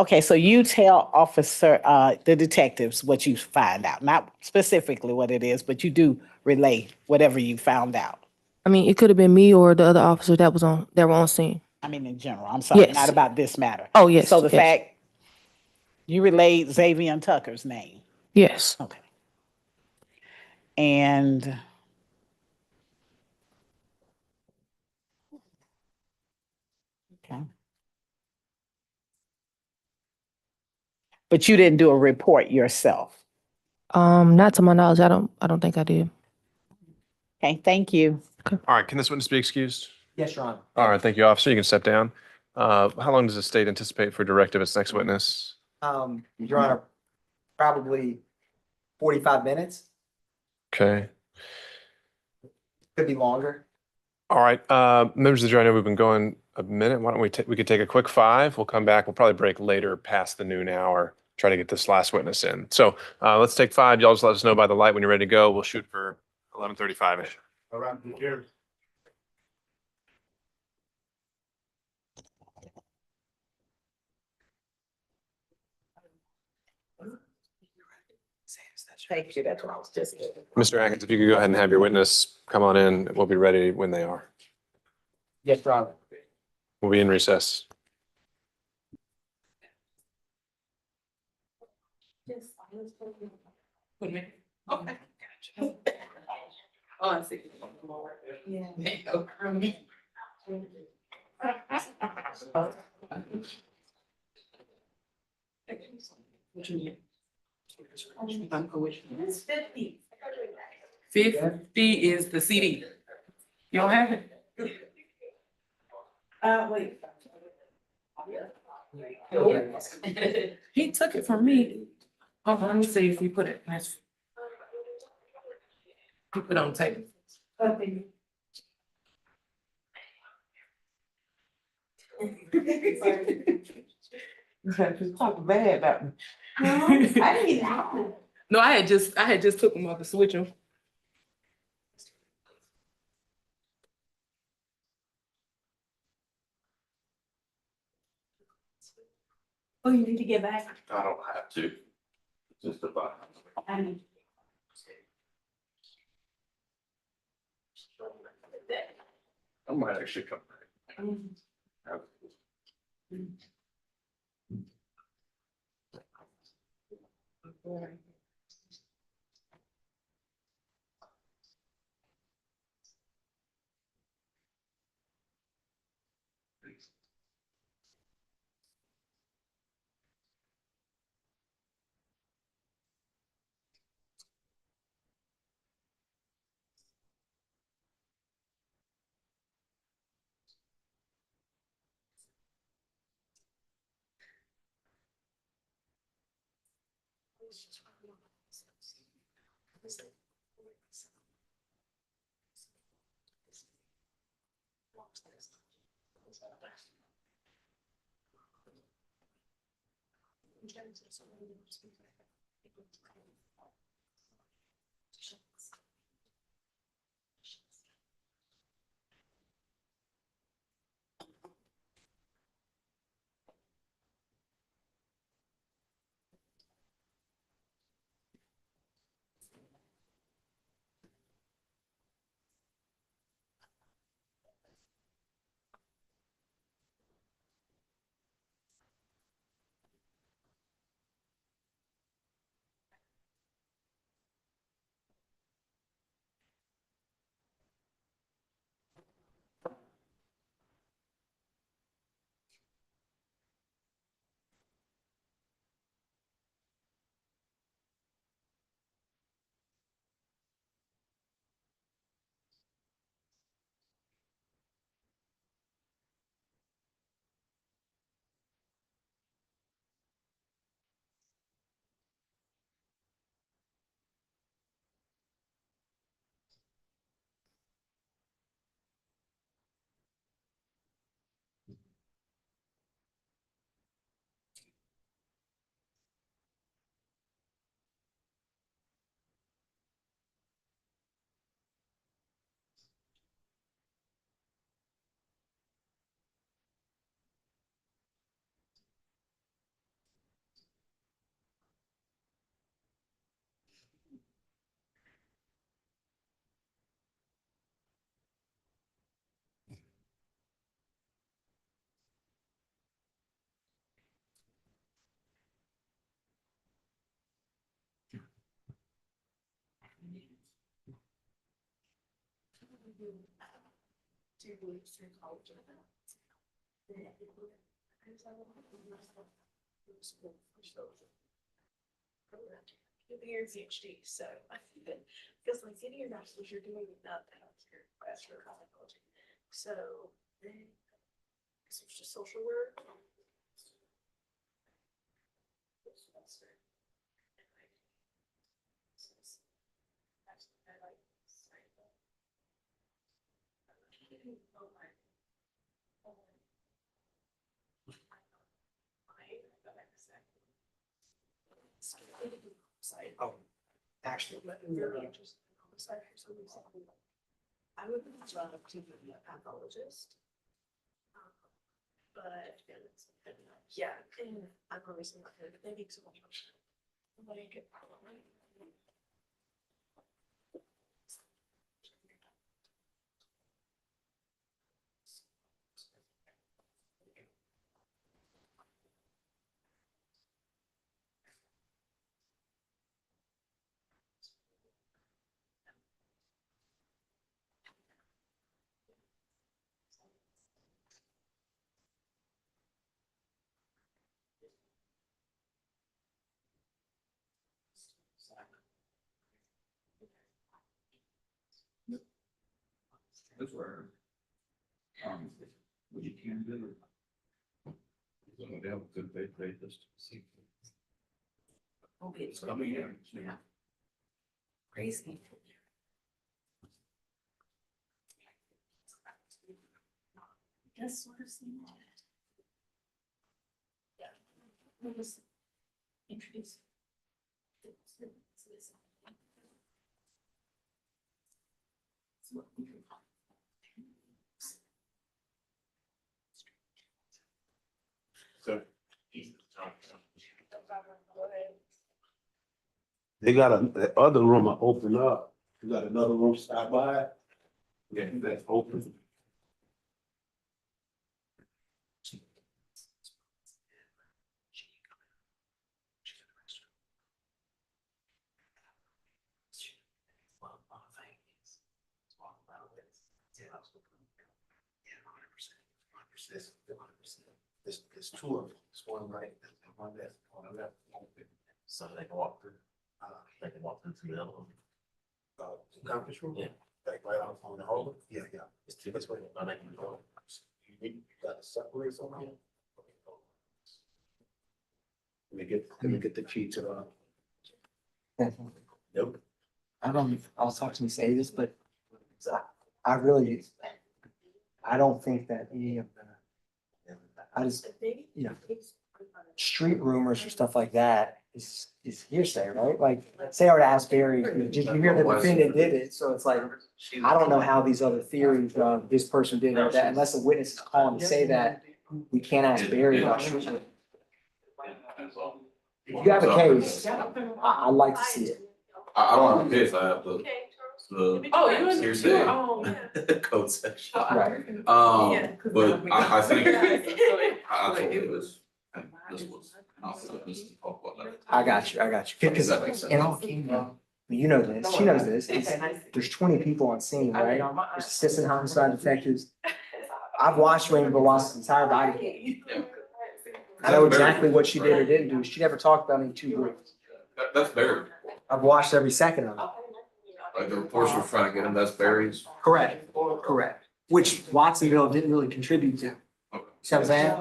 Okay, so you tell officer, the detectives what you find out, not specifically what it is, but you do relay whatever you found out. I mean, it could have been me or the other officer that were on scene. I mean, in general, I'm sorry, Yes. not about this matter. Oh, yes, So the yes. fact you relayed Xavion Tucker's name. Yes. Okay. And okay. But you didn't do a report yourself. Not to my knowledge. I don't think I did. Okay, thank you. All right, can this witness be excused? Yes, Your Honor. All right, thank you, officer. You can step down. How long does the state anticipate for directive its next witness? Your Honor, probably 45 minutes, Okay. could be longer. All right, members of the jury, I know we've been going a minute. Why don't we could take a quick 5. We'll come back. We'll probably break later past the noon hour, try to get this last witness in. So let's take 5. Y'all just let us know by the light when you're ready to go. We'll shoot for 11:35-ish. All right, here. Thank you, that's what I was just. Mr. Atkins, if you could go ahead and have your witness come on in, we'll be ready when they are. Yes, Your Honor. We'll be in recess. Okay. Oh, I see. Yeah. What you need? I'm cool with you. 50 is the CD. You don't have it? Wait. He took it from me. Hold on, let me see if he put it. He put it on the table. Just talk bad about me. No, I had just took them off the switch them. Oh, you need to get back. I don't have to. Just about. I might actually come back. Your PhD, so I think that feels like getting your bachelor's, you're doing enough to help your bachelor of psychology. So then it's just social work. Oh, actually, I would love to be a pathologist. But yeah, and I'm always not good, but they make so much money. Like, That's where. What you can do. They have a good faith list. it's coming in. Yeah. Crazy. Just sort of seen it. Yeah. We'll just introduce. So. They got the other room I open up. You got another room stop by. Yeah, that's open. There's two of them. There's one right and one left. On the left. So they can walk through. They can walk through the other one. Conference room? Yeah. Like right out on the hall? Yeah, yeah. It's two this way. Now they can go. You got to separate something? Let me get the key to the. Nope. I don't, I was talking to say this, but I really, I don't think that any of the, I just, you know, street rumors or stuff like that is hearsay, right? Like, say I were to ask Barry, did you hear the defendant did it? So it's like, I don't know how these other theories of this person did it or that, unless a witness is calling to say that, we can't ask Barry about street rumors. If you have a case, I'd like to see it. I don't have a case, I have the Oh, you and hearsay Code section. Right. but I think I told you this was, this is talk about that. I got you. Because in all kingdom, you know this, she knows this, there's 20 people on scene, right? There's assistant homicide detectives. I've watched Rainbow Watson's entire body. I know exactly what she did or didn't do. She never talked about any two groups. That's buried. I've watched every second of it. Like the reports were trying to get him, that's buried. Correct. Which Watsonville didn't really contribute to. See what I'm saying?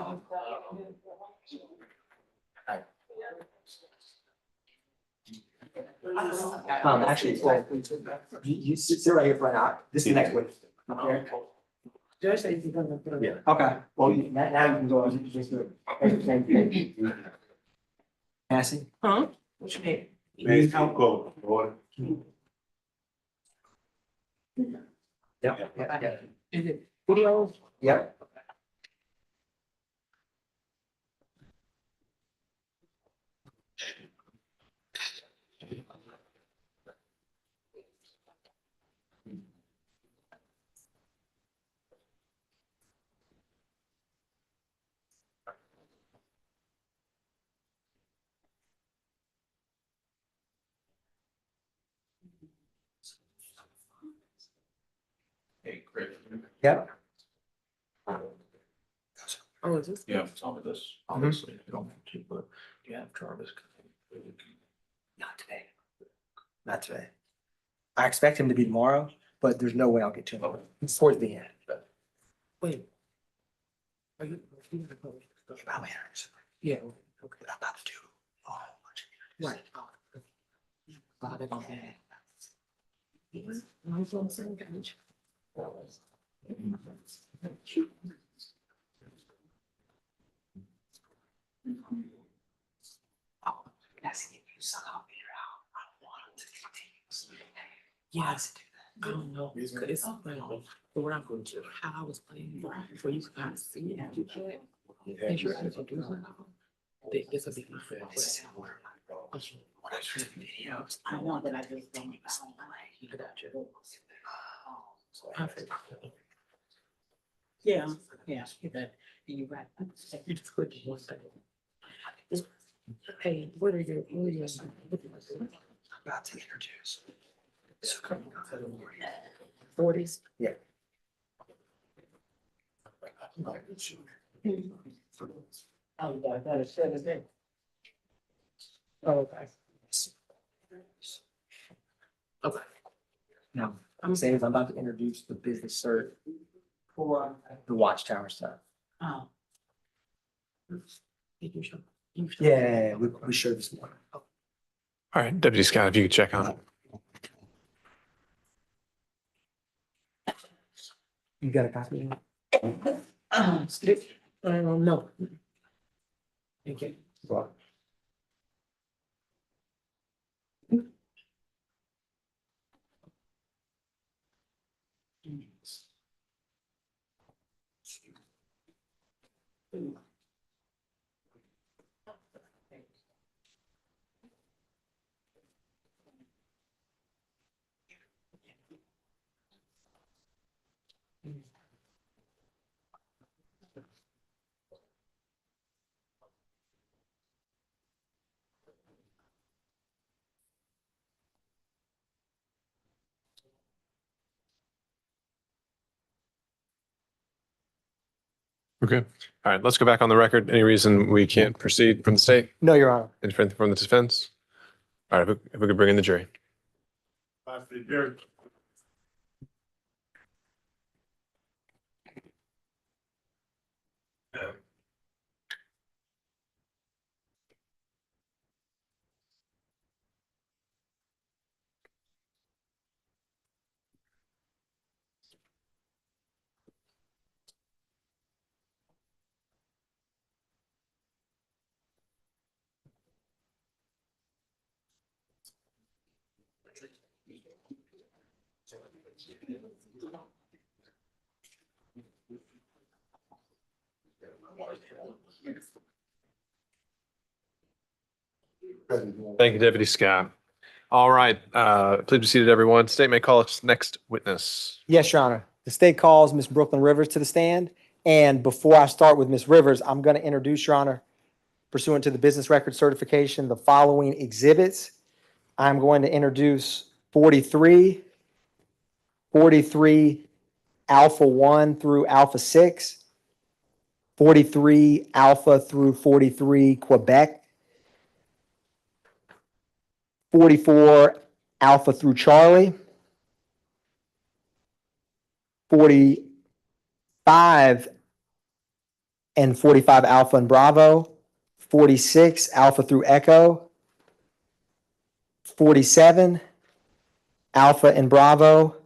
Actually, well, you sit right here for an hour. This is the next witness. Okay. Yeah. Okay, well, now you can go. Cassie? Huh? What you mean? Please go, boy. Yep. Is it video? Yep. Hey, Yep. Oh, is this? Yeah, some of this, obviously, you don't want to, but you have Jarvis. Not today. Not today. I expect him to be tomorrow, but there's no way I'll get to him. It's towards the end, but. Wait. Are you? About my interviews. Yeah. Okay. I'm about to do a whole bunch of interviews. Oh, that's if you somehow figure out, I don't want him to continue. Yes. I don't know. It's but what I'm going to, how I was playing for you guys to see it. You can't. And you're able to do it. This will be my favorite. When I do videos, I know that I just don't. I got you. Perfect. Yeah, yeah, you're good. And you're right. You just click one second. Hey, what are your? about to introduce. 40s? Yeah. Oh, yeah, that is said again. Oh, okay. Okay. Now, I'm saying is I'm about to introduce the business cert for the watchtower stuff. Oh. Yeah, we showed this morning. All right, Deputy Scott, if you could check on it. You got a copy? No. Thank you. Well, Okay. All right, let's go back on the record. Any reason we can't proceed from the state? no, Your Honor. Anything from the defense? All right, if we could bring in the jury. Thank you, Deputy Scott. All right, please be seated, everyone. State may call its next witness. Yes, Your Honor. The state calls Ms. Brooklyn Rivers to the stand. And before I start with Ms. Rivers, I'm going to introduce, Your Honor, pursuant to the business record certification, the following exhibits. I'm going to introduce 43, 43 Alpha 1 through Alpha 6, 43 Alpha through 43 Quebec, 44 Alpha through Charlie, 45 and 45 Alpha and Bravo, 46 Alpha through Echo, 47 Alpha and Bravo,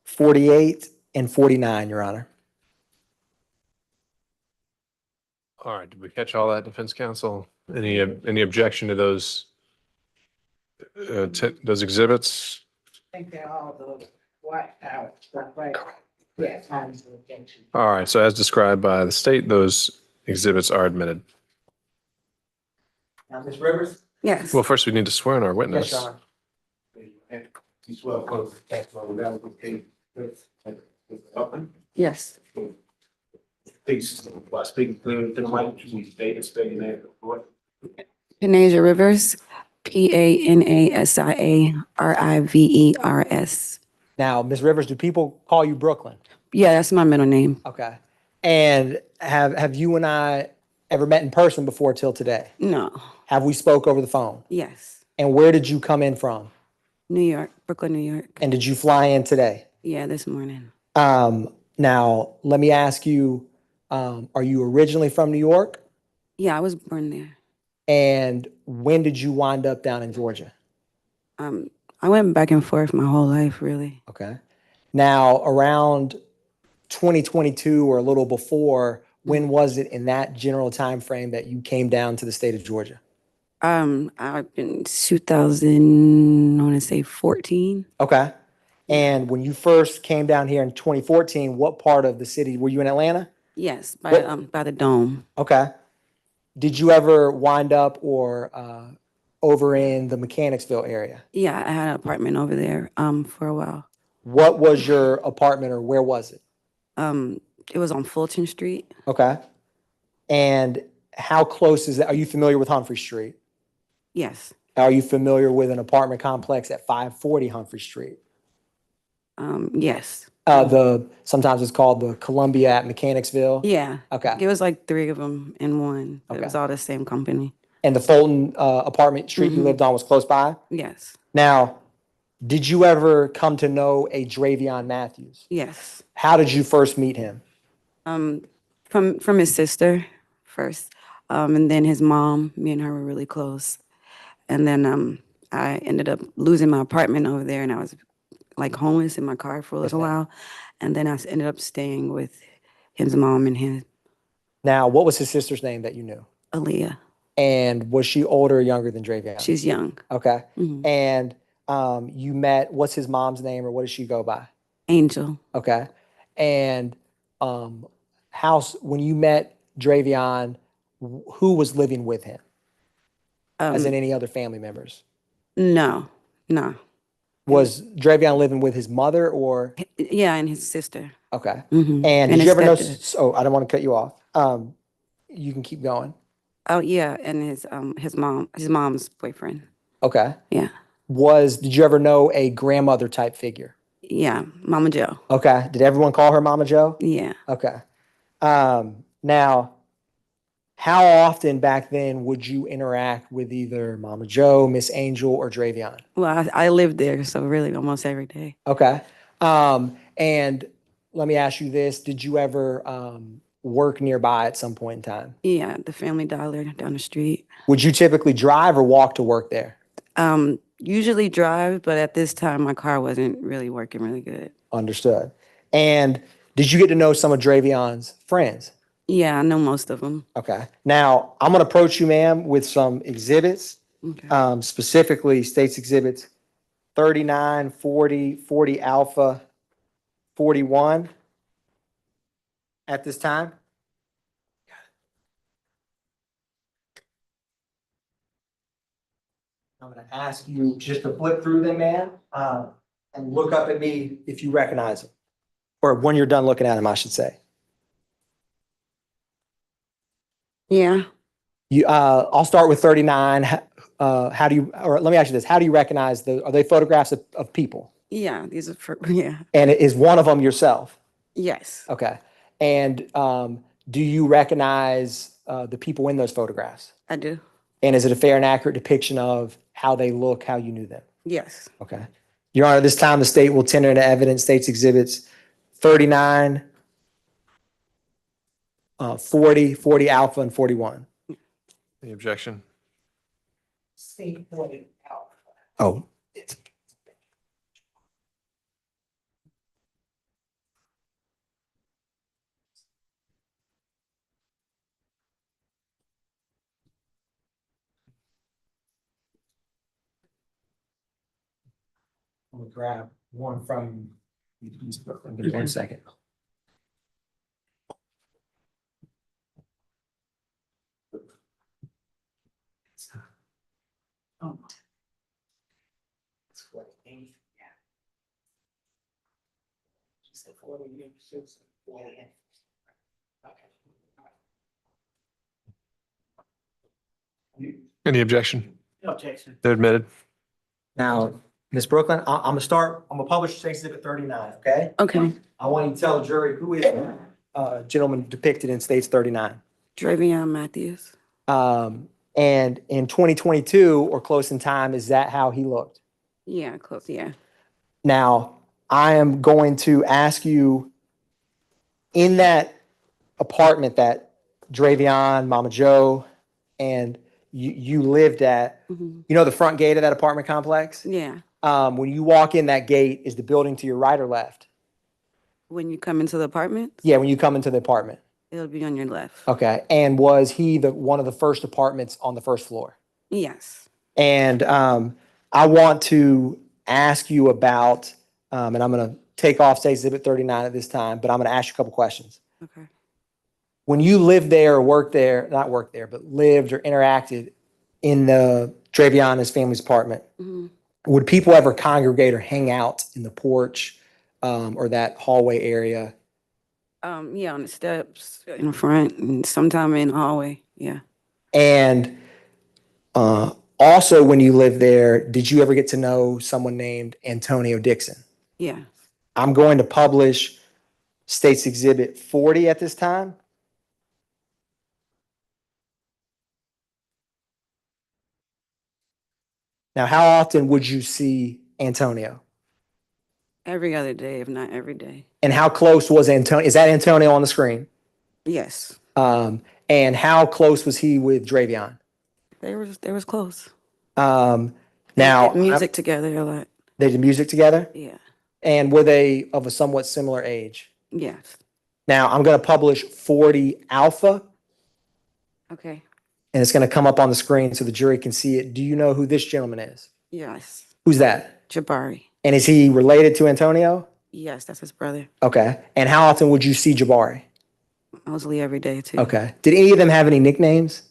48 and 49, Your Honor. All right, did we catch all that, Defense Counsel? Any objection to those those exhibits? I think they're all the white out stuff, right? Yes. All right, so as described by the state, those exhibits are admitted. Now, Ms. Rivers? Yes. Well, first we need to swear in our Yes, witness. Your Honor. Yes. Please, while speaking clearly to the mic, please state and spell your name before. Panasia Rivers, PANASIA RIVERS. Now, Ms. Rivers, do people call you Brooklyn? Yeah, that's my middle name. Okay. And have you and I ever met in person before till today? No. Have we spoke over the phone? Yes. And where did you come in from? New York, Brooklyn, New York. And did you fly in today? Yeah, this morning. Now, let me ask you, are you originally from New York? Yeah, I was born there. And when did you wind up down in Georgia? I went back and forth my whole life, really. Okay. Now, around 2022 or a little before, when was it in that general time frame that you came down to the state of Georgia? I've been 2000, I want to say 14. Okay. And when you first came down here in 2014, what part of the city were you in? Atlanta? Yes, What- by the dome. Okay. Did you ever wind up or over in the Mechanicsville area? Yeah, I had an apartment over there for a while. What was your apartment or where was it? It was on Fulton Street. Okay. And how close is that? Are you familiar with Humphrey Street? Yes. Are you familiar with an apartment complex at 540 Humphrey Street? Yes. Sometimes it's called the Columbia at Mechanicsville. Yeah. Okay. It was like 3 of them in one. It Okay. was all the same company. And the Fulton apartment street you lived on was close by? Yes. Now, did you ever come to know a Xavion Matthews? Yes. How did you first meet him? From his sister first, and then his mom. Me and her were really close, and then I ended up losing my apartment over there, and I was like homeless in my car for a little while, and then I ended up staying with his mom and his Now, what was his sister's name that you knew? Aaliyah. And was she older or younger than Xavion? She's young. Okay. Mhm. And you met, what's his mom's name or what does she go by? Angel. Okay. And when you met Xavion, who was living with him? As in any other family members? No. Was Xavion living with his mother or? Yeah, and his sister. Okay. Mhm. And did his you ever know, stepdad. oh, I don't want to cut you off. You can keep going. Oh yeah, and his mom's boyfriend. Okay. Yeah. Did you ever know a grandmother type figure? Yeah, Mama Joe. Okay. Did everyone call her Mama Joe? Yeah. Okay. Now, how often back then would you interact with either Mama Joe, Miss Angel, or Xavion? Well, I lived there, so really almost every day. Okay. And let me ask you this. Did you ever work nearby at some point in time? Yeah, the Family Dollar down the street. Would you typically drive or walk to work there? Usually drive, but at this time my car wasn't really working really good. Understood. And did you get to know some of Xavion's friends? Yeah, I know most of them. Okay. Now, I'm going to approach you, ma'am, with some exhibits, Okay. specifically states exhibits 39, 40, 40 Alpha, 41 at this time. I'm going to ask you just to flip through them, ma'am, and look up at me if you recognize them. Or when you're done looking at them, I should say. Yeah. I'll start with 39. How do you, or let me ask you this, how do you recognize are they photographs of people? Yeah, these are yeah. And is one of them yourself? Yes. Okay. And do you recognize the people in those photographs? I do. And is it a fair and accurate depiction of how they look, how you knew them? Yes. Okay. Your Honor, this time the state will tender into evidence states exhibits 39, 40, 40 Alpha, and 41. Any objection? State 40 Alpha. Oh. I'm gonna grab one from. Give me 1 second. Oh. Any objection? No objection. They're admitted. Now, Ms. Brooklyn, I'm gonna publish Exhibit 39, okay? Okay. I want you to tell the jury who is gentleman depicted in States 39. Xavion Matthews. And in 2022 or close in time, is that how he looked? Yeah, close. Yeah. Now, I am going to ask you, in that apartment that Xavion, Mama Joe, and you lived at, Hmm. you know the front gate of that apartment complex? Yeah. When you walk in that gate, is the building to your right or left? When you come into the apartment, Yeah, when you come into the apartment. it'll be on your left. Okay. And was he one of the first apartments on the first floor? Yes. And I want to ask you about, and I'm going to take off State Exhibit 39 at this time, but I'm going to ask you a couple questions. Okay. When you lived there or worked there, not worked there, but lived or interacted in the Xavion and his family's apartment, Hmm. would people ever congregate or hang out in the porch or that hallway area? Yeah, on the steps in the front and sometime in the hallway. Yeah. And also, when you lived there, did you ever get to know someone named Antonio Dixon? Yeah. I'm going to publish States Exhibit 40 at this time. Now, how often would you see Antonio? Every other day, if not every day. And how close was Antonio? Is that Antonio on the screen? Yes. And how close was he with Xavion? They was close. Now, They did music together a lot. They did music together? Yeah. And were they of a somewhat similar age? Yes. Now, I'm going to publish 40 Alpha, Okay. and it's going to come up on the screen so the jury can see it. Do you know who this gentleman is? Yes. Who's that? Jabari. And is he related to Antonio? Yes, that's his brother. Okay. And how often would you see Jabari? Mostly every day too. Okay. Did any of them have any nicknames?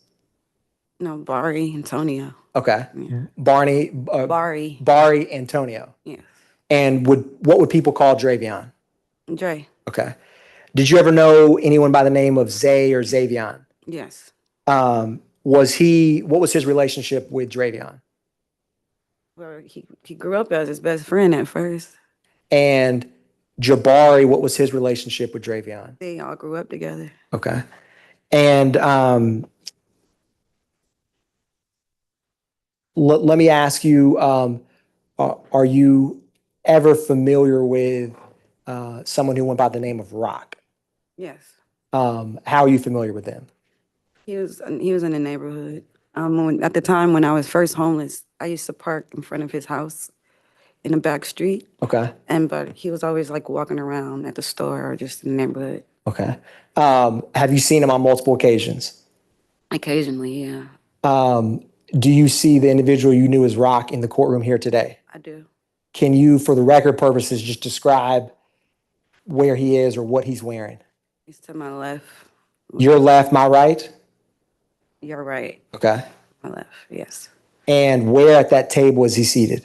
No, Bari, Antonio. Okay. Yeah. Bari, Antonio. Yes. And what would people call Xavion? Dre. Okay. Did you ever know anyone by the name of Zay or Xavion? Yes. What was his relationship with Xavion? Well, he grew up as his best friend at first. And Jabari, what was his relationship with Xavion? They all grew up together. Okay. And let me ask you, are you ever familiar with someone who went by the name of Rock? Yes. How are you familiar with them? He was in the neighborhood. At the time when I was first homeless, I used to park in front of his house in the back street. Okay. But he was always like walking around at the store or just in the neighborhood. Okay. Have you seen him on multiple occasions? Occasionally, yeah. Do you see the individual you knew as Rock in the courtroom here today? I do. Can you, for the record purposes, just describe where he is or what he's wearing? He's to my left. Your left, my right? You're right. Okay. My left, yes. And where at that table is he seated?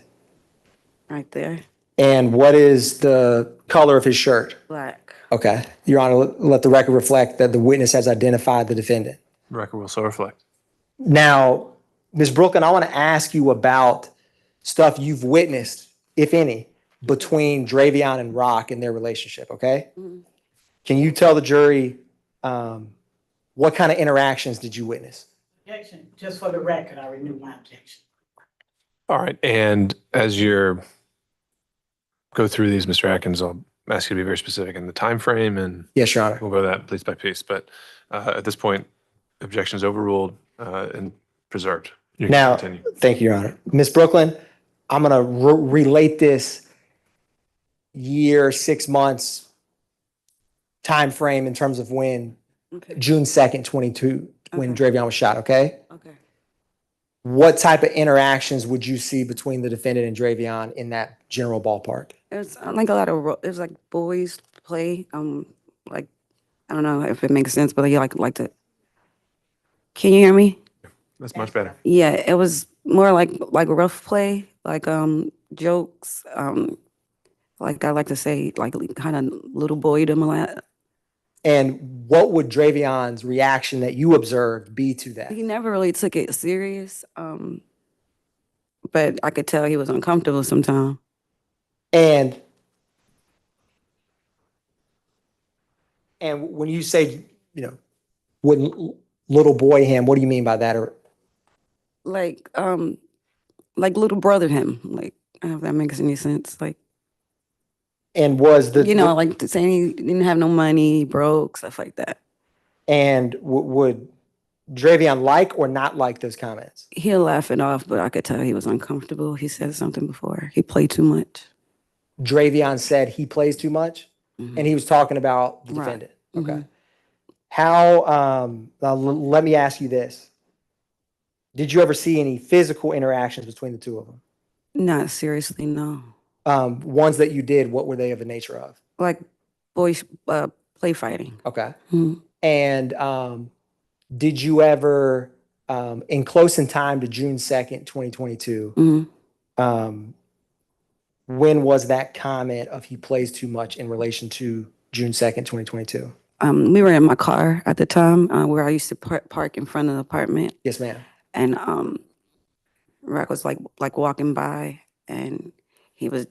Right there. And what is the color of his shirt? Black. Okay. Your Honor, let the record reflect that the witness has identified the defendant. Record will so reflect. Now, Ms. Brooklyn, I want to ask you about stuff you've witnessed, if any, between Xavion and Rock in their relationship, okay? Mm-hmm. Can you tell the jury what kind of interactions did you witness? Objection, just for the record, I renew my objection. All right. And as you're go through these, Mr. Atkins, I'll ask you to be very specific in the time frame, and Yes, Your Honor. we'll go that piece by piece. But at this point, objection is overruled and preserved. You can Now, continue. thank you, Your Honor. Ms. Brooklyn, I'm going to relate this year, 6 months time frame in terms of when Okay. June 2nd, 22, when Okay. Xavion was shot, okay? Okay. What type of interactions would you see between the defendant and Xavion in that general ballpark? It was like a lot of it was like boys play. Like I don't know if it makes sense, but like to. Can you hear me? That's much better. Yeah, it was more like rough play, like jokes. Like I like to say, like kind of little boydom a lot. And what would Xavion's reaction that you observed be to that? He never really took it serious. but I could tell he was uncomfortable sometimes. And when you say, wouldn't little boy him, what do you mean by that? Or Like little brother him. Like, I don't know if that makes any sense. Like, and was the like saying he didn't have no money, broke, stuff like that. and would Xavion like or not like those comments? He'll laugh it off, but I could tell he was uncomfortable. He said something before. He played too much. Xavion said he plays too much, and he was talking about the Right. defendant. Okay. How? Now let me ask you this: did you ever see any physical interactions between the two of them? Not seriously, no. Ones that you did, what were they of the nature of? Like boys play fighting. Okay. Mhm. And did you ever, in close in time to June 2nd, 2022, Mhm. when was that comment of he plays too much in relation to June 2nd, 2022? We were in my car at the time where I used to park in front of the apartment. Yes, ma'am. And Rock was like walking by, and he was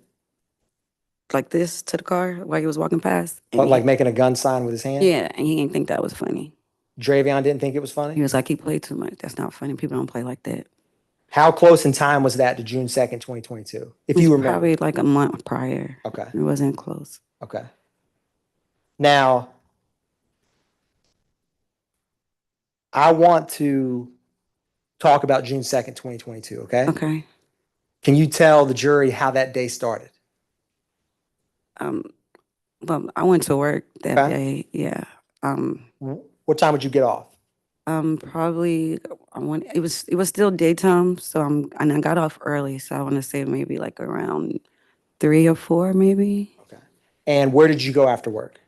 like this to the car while he was walking past. And But like making a gun sign with his hand? yeah, and he didn't think that was funny. Xavion didn't think it was He funny? was like, he played too much. That's not funny. People don't play like that. How close in time was that to June 2nd, 2022? If It you was remember. probably like a month prior. Okay. It wasn't close. Okay. Now, I want to talk about June 2nd, 2022, okay? Okay. Can you tell the jury how that day started? Well, I went to work that Okay. day. Yeah. What time would you get off? Probably it was still daytime, so and I got off early, so I want to say maybe like around 3 or 4, maybe. Okay. And where did you go after work?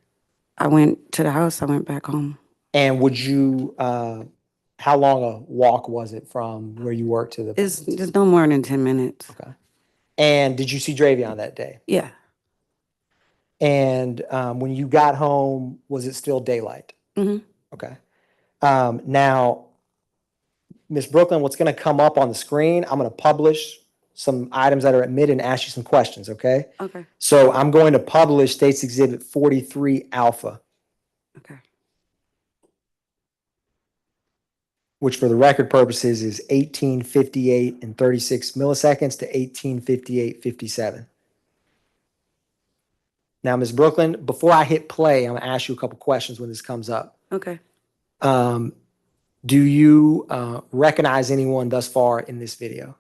I went to the house. I went back home. And would you, how long a walk was it from where you worked to the? It's just no more than 10 minutes. Okay. And did you see Xavion that day? Yeah. And when you got home, was it still daylight? Mhm. Okay. Now, Ms. Brooklyn, what's going to come up on the screen, I'm going to publish some items that are admitted and ask you some questions, okay? Okay. So I'm going to publish State's Exhibit 43 Alpha. Okay. Which for the record purposes is 18:58 and 36 milliseconds to 18:58:57. Now, Ms. Brooklyn, before I hit play, I'm going to ask you a couple questions when this comes up. Okay. Do you recognize anyone thus far in this video?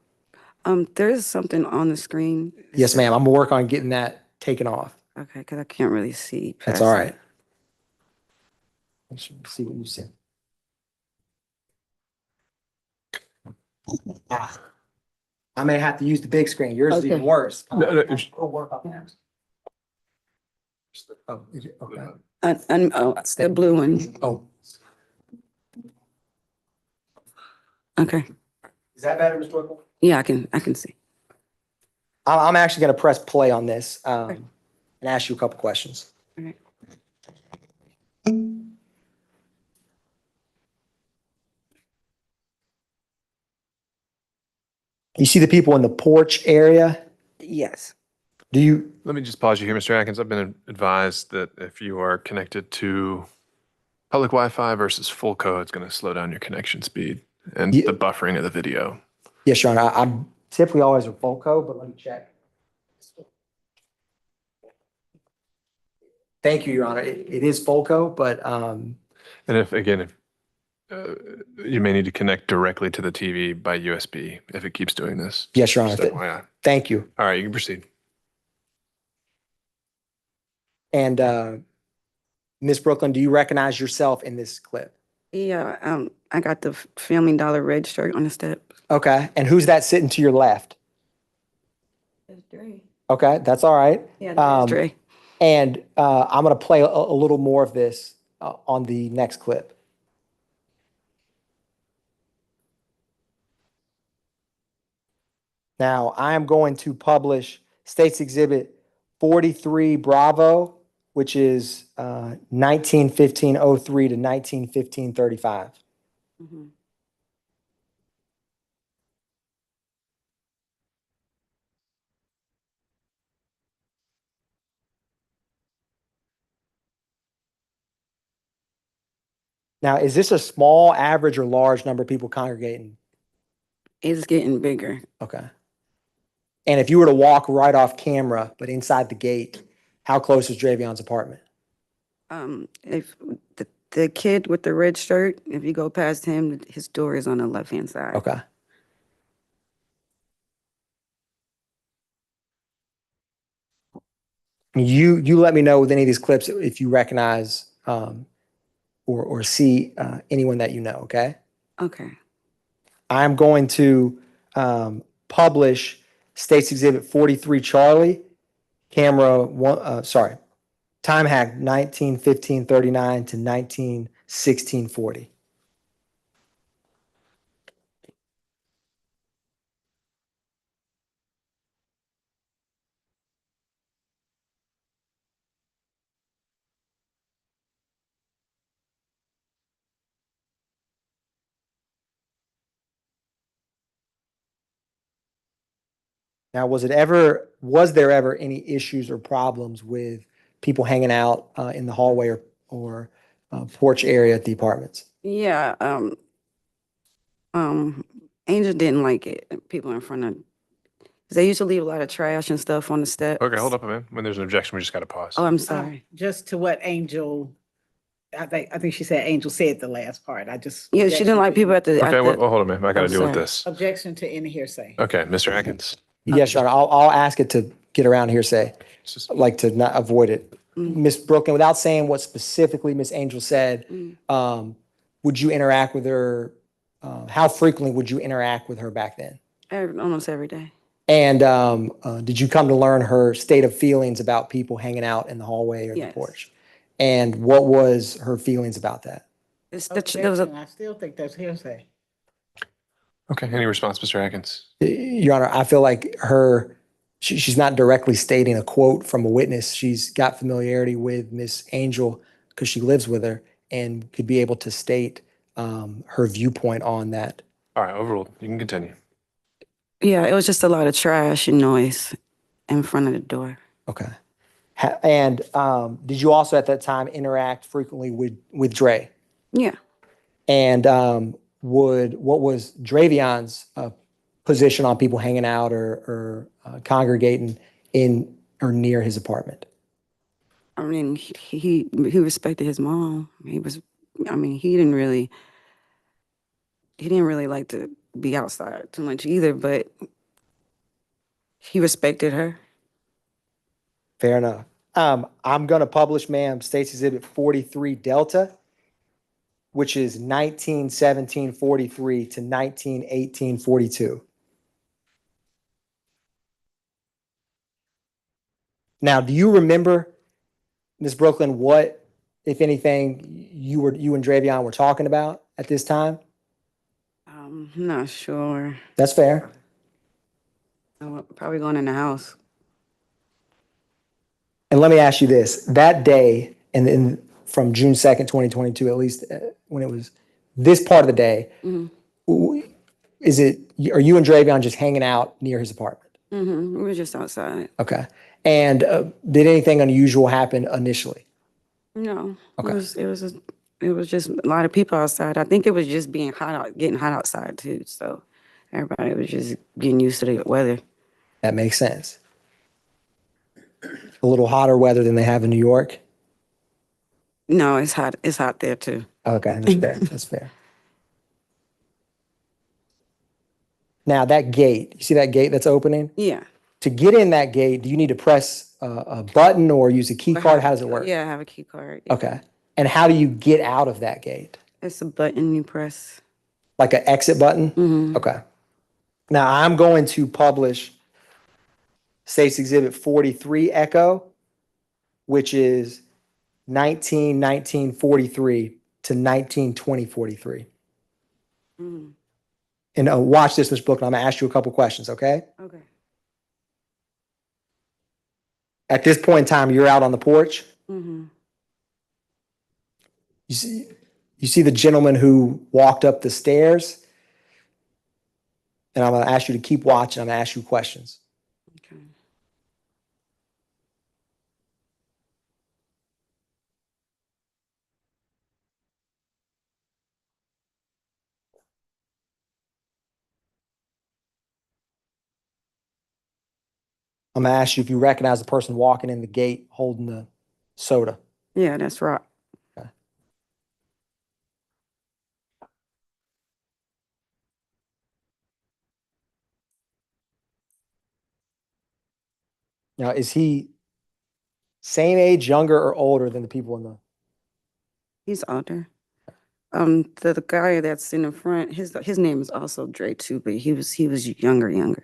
There is something on the screen. Yes, ma'am. I'm going to work on getting that taken off. Okay, because I can't really see. That's past all it. right. Let's see what you see. I may have to use the big screen. Yours is even worse. We'll work on that. Oh, okay. The blue one. Oh, Okay. is that better, Ms. Brooklyn? Yeah, I can see. I'm actually going to press play on this and ask you a couple questions. Okay. You see the people in the porch area? Yes. Do you? Let me just pause you here, Mr. Atkins. I've been advised that if you are connected to public Wi-Fi versus full code, it's going to slow down your connection speed and Yeah. the buffering of the video. Yes, Your Honor. I'm typically always with full code, but let me check. Thank you, Your Honor. It is full code, but And if you may need to connect directly to the TV by USB if it keeps doing this. yes, Your Honor. Just FYI. Thank you. All right, you can proceed. And Ms. Brooklyn, do you recognize yourself in this clip? Yeah. I got the Family Dollar red shirt on the step. Okay. And who's that sitting to your left? That's Dre. Okay, that's all right. Yeah, that's Dre. And I'm going to play a little more of this on the next clip. Now, I am going to publish State's Exhibit 43 Bravo, which is 1915-03 to 1915-35. Mhm. Now, is this a small, average, or large number of people congregating? It's getting bigger. Okay. And if you were to walk right off camera, but inside the gate, how close is Xavion's apartment? If the kid with the red shirt, if you go past him, his door is on the left-hand side. Okay. You let me know with any of these clips if you recognize or see anyone that you know, okay? Okay. I'm going to publish State's Exhibit 43 Charlie, camera one, time hack 19:15:39 to 19:16:40. Now, was there ever any issues or problems with people hanging out in the hallway or porch area at the apartments? Yeah. Angel didn't like it. People in front of. They used to leave a lot of trash and stuff on the steps. Okay, hold up a minute. When there's an objection, we just got to pause. Oh, I'm sorry. Just to what Angel, I think she said Angel said the last part. I just. Yeah, she didn't like people at the. Okay, well, hold on, man. I got to deal with sorry. this. Objection to any hearsay. Okay, Mr. Atkins. Yes, Your Honor. I'll ask it to get around hearsay, like to not avoid it. Miss Brooklyn, without saying what specifically Miss Angel said, would you interact with her? How frequently would you interact with her back then? Almost every day. And did you come to learn her state of feelings about people hanging out in the hallway or the porch? And what was her feelings about that? Objection, I still think that's hearsay. Okay, any response, Mr. Atkins? Your Honor, I feel like she's not directly stating a quote from a witness. She's got familiarity with Miss Angel because she lives with her and could be able to state her viewpoint on that. All right, overruled. You can continue. Yeah, it was just a lot of trash and noise in front of the door. Okay. And did you also at that time interact frequently with Dre? Yeah. And what was Xavion's position on people hanging out or congregating in or near his apartment? I mean, he respected his mom. He didn't really like to be outside too much either, but he respected her. Fair enough. I'm going to publish, ma'am, State's Exhibit 43 Delta, which is 19:17:43 to 19:18:42. Now, do you remember, Ms. Brooklyn, what, if anything, you and Xavion were talking about at this time? I'm not sure. That's fair. Probably going in the house. And let me ask you this. That day, and then from June 2nd, 2022, at least when it was this part of the day, are you and Xavion just hanging out near his apartment? We were just outside. Okay. And did anything unusual happen initially? No. Okay. It was just a lot of people outside. I think it was just getting hot outside too. So everybody was just getting used to the weather. That makes sense. A little hotter weather than they have in New York? No, it's hot. It's hot there too. Okay, that's fair. That's fair. Now that gate, you see that gate that's opening? Yeah. To get in that gate, do you need to press a button or use a key card? How does it work? Yeah, I have a key card. Yeah. Okay. And how do you get out of that gate? It's a button you press. Like an exit button? Okay. Now I'm going to publish State's Exhibit 43 Echo, which is 19:19:43 to 19:20:43. And watch this, Ms. Brooklyn. I'm going to ask you a couple questions, okay? Okay. At this point in time, you're out on the porch. You see the gentleman who walked up the stairs? And I'm going to ask you to keep watching. I'm going to ask you questions. Okay. I'm gonna ask you if you recognize the person walking in the gate holding the soda. Yeah, that's right. Now, is he same age, younger, or older than the people in the? He's older. The guy that's in the front, his name is also Dre too, but he was younger.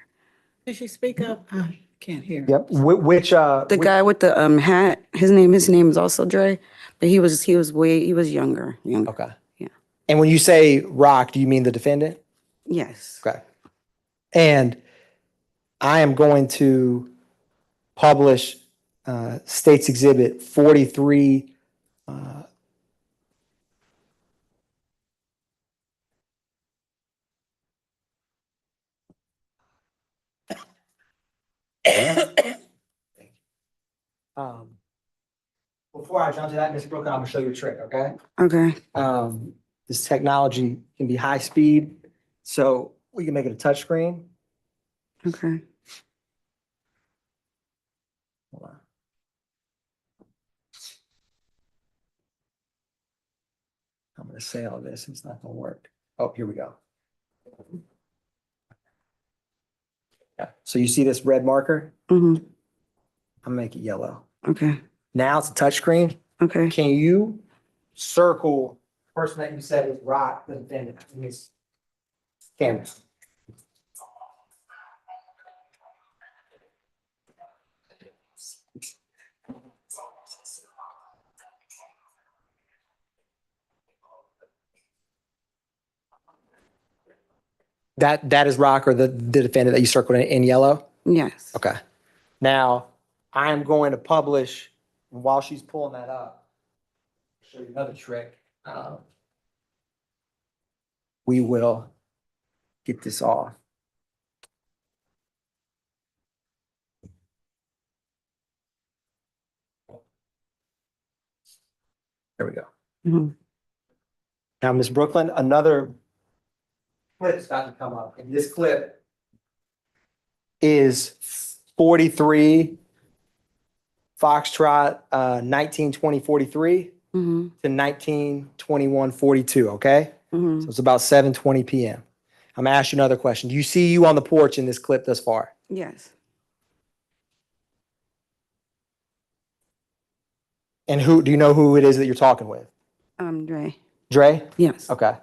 Did she speak up? I can't hear. Yep. Which The guy with the hat, his name is also Dre, but he was younger. Okay. Yeah. And when you say Rock, do you mean the defendant? Yes. Okay. And I am going to publish State's Exhibit 43. Before I jump to that, Mr. Brooklyn, I'm gonna show you a trick, okay? Okay. This technology can be high speed, so we can make it a touch screen. Okay. Hold on. I'm gonna say all this, it's not gonna work. Oh, here we go. Yeah, so you see this red marker? Mm-hmm. I'm gonna make it yellow. Okay. Now it's a touch screen. Okay. Can you circle the person that you said is Rock, the defendant, in this camera? That is Rock or the defendant that you circled in yellow? Yes. Okay. Now, I am going to publish, and while she's pulling that up, show you another trick. We will get this off. There we go. Mm-hmm. Now, Ms. Brooklyn, another clip's about to come up, and this clip is 43 Foxtrot 1920-43 Mm-hmm. to 1921-42, okay? Mm-hmm. So it's about 7:20 p.m. I'm gonna ask you another question. Do you see you on the porch in this clip thus far? Yes. And who do you know who it is that you're talking with? Dre. Dre? Yes. Okay.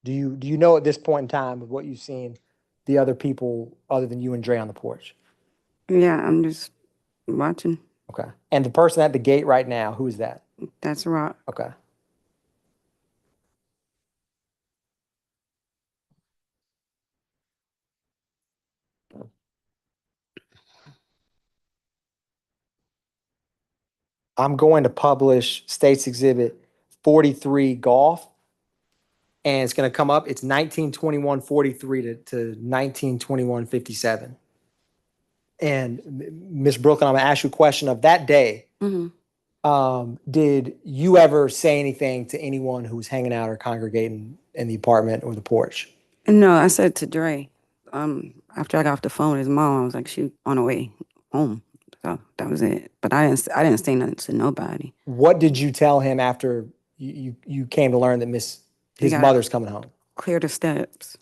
Do you know at this point in time of what you've seen the other people other than you and Dre on the porch? Yeah, I'm just watching. Okay. And the person at the gate right now, who is that? That's Rock. Okay. I'm going to publish State's Exhibit 43 Golf. And it's going to come up. It's 1921-43 to 1921-57. And Ms. Brooklyn, I'm going to ask you a question of that day. Mm-hmm. Did you ever say anything to anyone who was hanging out or congregating in the apartment or the porch? No, I said to Dre, after I got off the phone with his mom, I was like, she on her way home. So that was it. But I didn't say nothing to nobody. What did you tell him after you came to learn that his mother's coming home? Clear the steps.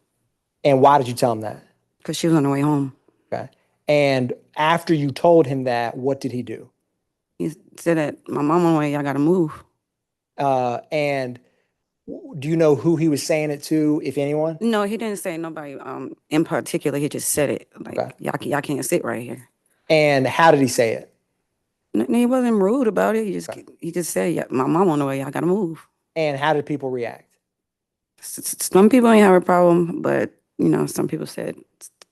And why did you tell him that? Because she was on her way home. Okay. And after you told him that, what did he do? He said that my mom on the way, y'all gotta move. And do you know who he was saying it to, if anyone? No, he didn't say nobody in particular. He just said it. Like, Okay. y'all can't sit right here. And how did he say it? He wasn't rude about it. Okay. He just said, yeah, my mom on the way, y'all gotta move. And how did people react? Some people ain't have a problem, but some people said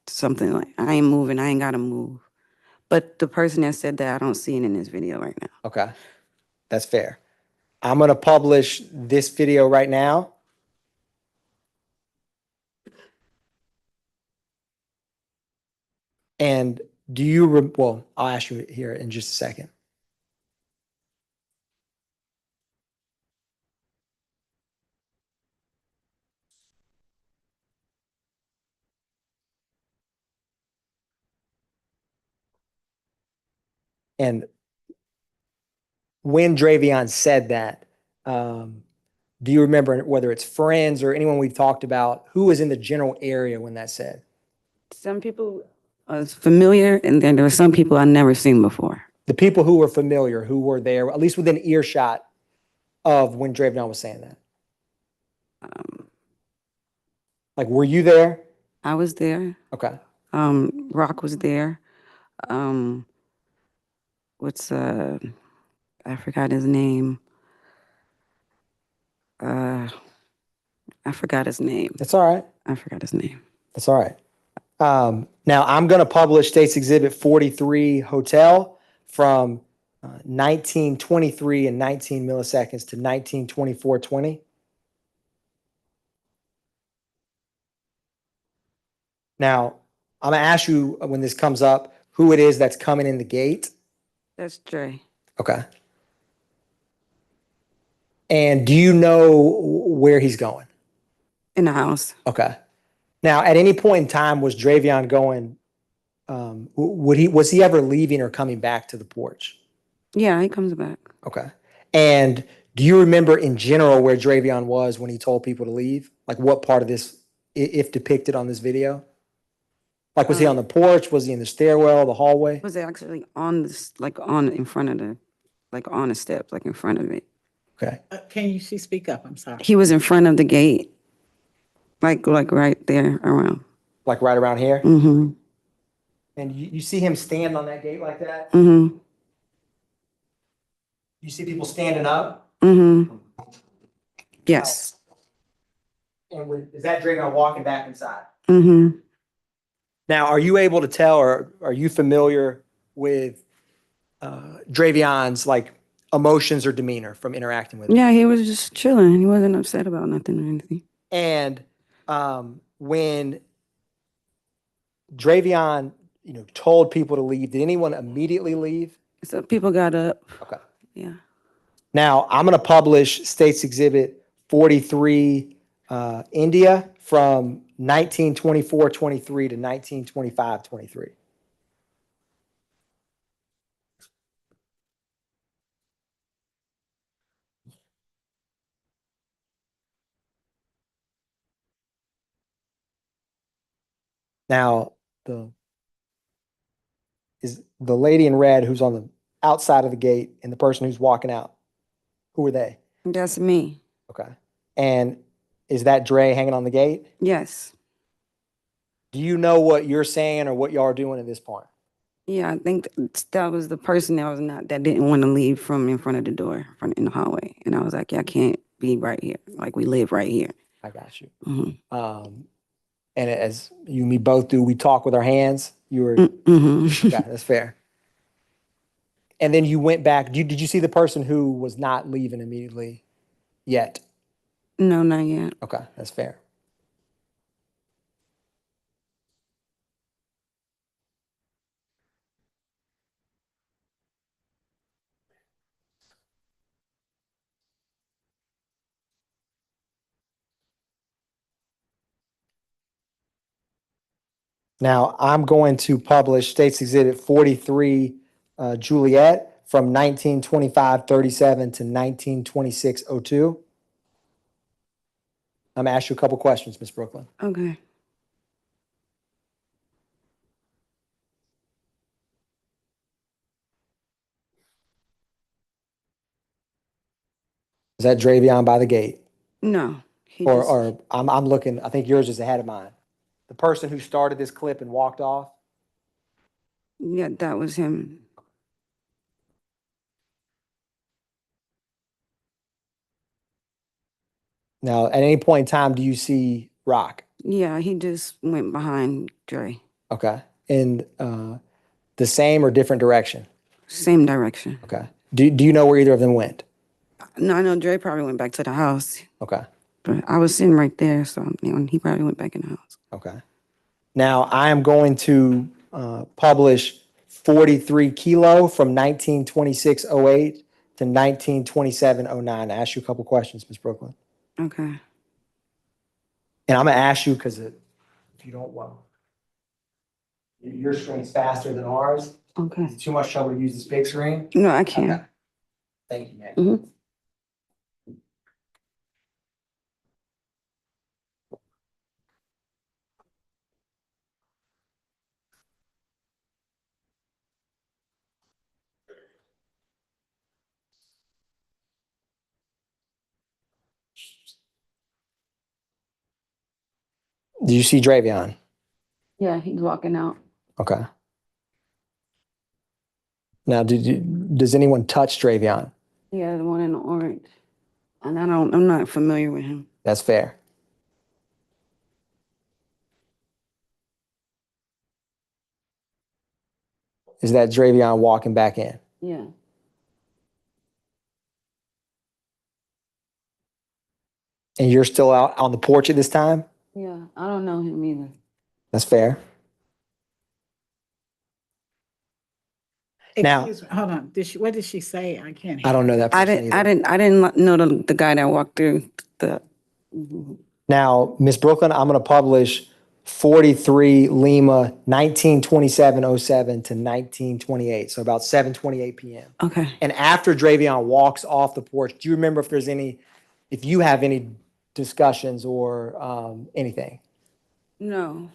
something like, I ain't moving, I ain't gotta move. But the person that said that, I don't see it in this video right now. Okay. That's fair. I'm going to publish this video right now. And do you, well, I'll ask you here in just a second. And when Xavion said that, do you remember whether it's friends or anyone we've talked about, who was in the general area when that said? Some people are familiar, and then there were some people I've never seen before. The people who were familiar, who were there, at least within earshot of when Xavion was saying that. Like, were you there? I was there. Okay. Rock was there. I forgot his name. I forgot his name. That's all right. I forgot his name. That's all right. Now I'm going to publish State's Exhibit 43 Hotel from 1923 and 19 milliseconds to 1924:20. Now, I'm going to ask you when this comes up, who it is that's coming in the gate. That's Dre. Okay. And do you know where he's going? In the house. Okay. Now, at any point in time, was Xavion going, was he ever leaving or coming back to the porch? Yeah, he comes back. Okay. And do you remember in general where Xavion was when he told people to leave? Like what part of this, if depicted on this video? Like, was he on the porch? Was he in the stairwell, the hallway? Was actually on this, like on in front of the, like on the steps, like in front of it. Okay. Can you speak up? I'm sorry. He was in front of the gate, like right there around. Like right around here? Mm-hmm. And you see him stand on that gate like that? Mm-hmm. You see people standing up? Mm-hmm. Yes. And is that Xavion walking back inside? Mm-hmm. Now, are you able to tell, or are you familiar with Xavion's like emotions or demeanor from interacting with him? Yeah, he was just chilling. He wasn't upset about nothing or anything. And when Xavion, told people to leave, did anyone immediately leave? So people got up. Okay. Yeah. Now, I'm going to publish State's Exhibit 43 India from 1924-23 to 1925-23. Now, is the lady in red who's on the outside of the gate and the person who's walking out, who are they? That's me. Okay. And is that Dre hanging on the gate? Yes. Do you know what you're saying or what y'all are doing at this point? Yeah, I think that was the person that didn't want to leave from in front of the door, in the hallway. And I was like, yeah, I can't be right here. Like, we live right here. I got you. Mm-hmm. And as you and me both do, we talk with our hands. You were, Mm-hmm. okay, that's fair. And then you went back. Did you see the person who was not leaving immediately yet? No, not yet. Okay, that's fair. Now, I'm going to publish State's Exhibit 43 Juliet from 1925-37 to 1926-02. I'm going to ask you a couple questions, Ms. Brooklyn. Okay. Is that Xavion by the gate? No. Or I'm looking, I think yours is ahead of mine. The person who started this clip and walked off? Yeah, that was him. Now, at any point in time, do you see Rock? Yeah, he just went behind Dre. Okay. In the same or different direction? Same direction. Okay. Do you know where either of them went? No, I know Dre probably went back to the house, Okay, but I was sitting right there, so he probably went back in the house. okay. Now, I am going to publish 43 Kilo from 1926-08 to 1927-09. Ask you a couple questions, Ms. Brooklyn. Okay. And I'm gonna ask you because if you don't, well, your screen's faster than ours. Okay. Is it too much trouble to use this big screen? No, I can't. Okay. Thank you, man. Mhm. Do you see Xavion? Yeah, he's walking out. Okay. Now, does anyone touch Xavion? Yeah, the one in the orange. And I'm not familiar with him. That's fair. Is that Xavion walking back in? Yeah. And you're still out on the porch at this time? Yeah, I don't know him either. That's fair. Now- Excuse me, hold on. What did she say? I can't hear. I don't know that person either. I didn't know the guy that walked through the. Now, Ms. Brooklyn, I'm going to publish 43 Lima 1927-07 to 1928, so about 7:28 p.m. Okay. And after Xavion walks off the porch, do you remember if you have any discussions or anything? No.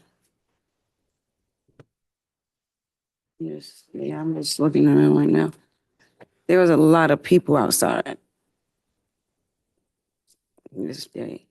Yes, yeah, I'm just looking around right now. There was a lot of people outside this day.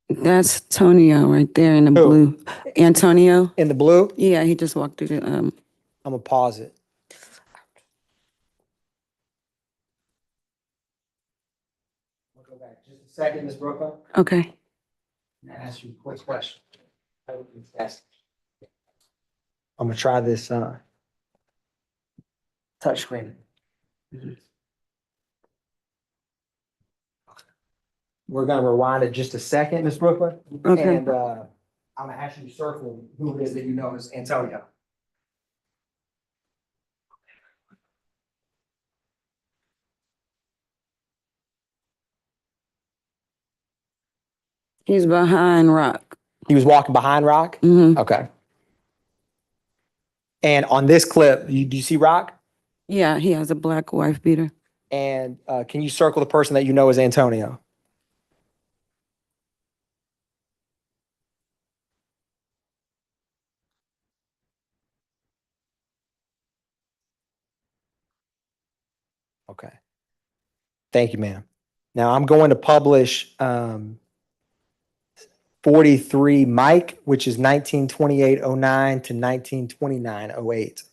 That's Tonio right there in the Who? blue. Antonio? In the blue? Yeah, he just walked through the, I'm going to pause it. We'll go back just a second, Ms. Brooklyn. okay. I'm going to ask you a quick question. I'm going to try this touch screen. We're going to rewind it just a second, Ms. Brooklyn. Okay. And I'm going to ask you to circle who it is that you know is Antonio. He's behind Rock. He was walking behind Rock? Mm-hmm. Okay. And on this clip, do you see Rock? Yeah, he has a black wife beater. And can you circle the person that you know is Antonio? Okay. Thank you, ma'am. Now I'm going to publish 43 Mike, which is 1928-09 to 1929-08.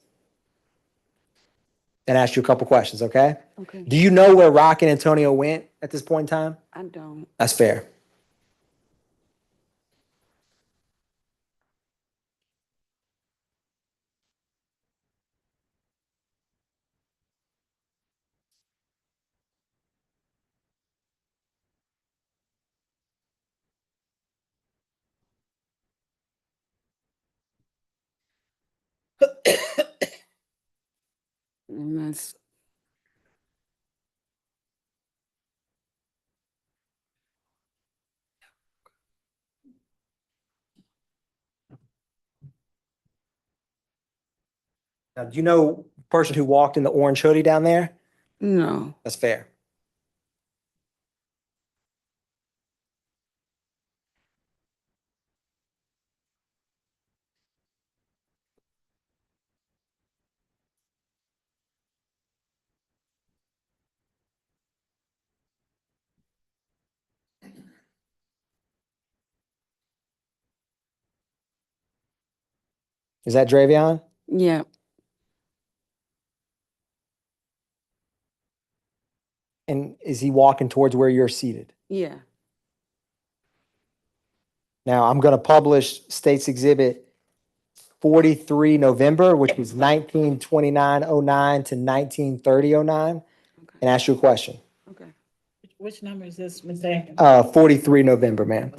And ask you a couple questions, okay? Okay. Do you know where Rock and Antonio went at this point in time? I don't. That's fair. And that's, Now, do you know the person who walked in the orange hoodie down there? no. That's fair. Is that Xavion? Yeah. And is he walking towards where you're seated? Yeah. Now, I'm going to publish State's Exhibit 43 November, which was 1929-09 to 1930-09, and ask you a question. Okay. Which number is this, Ms. Atkins? 43 November, ma'am.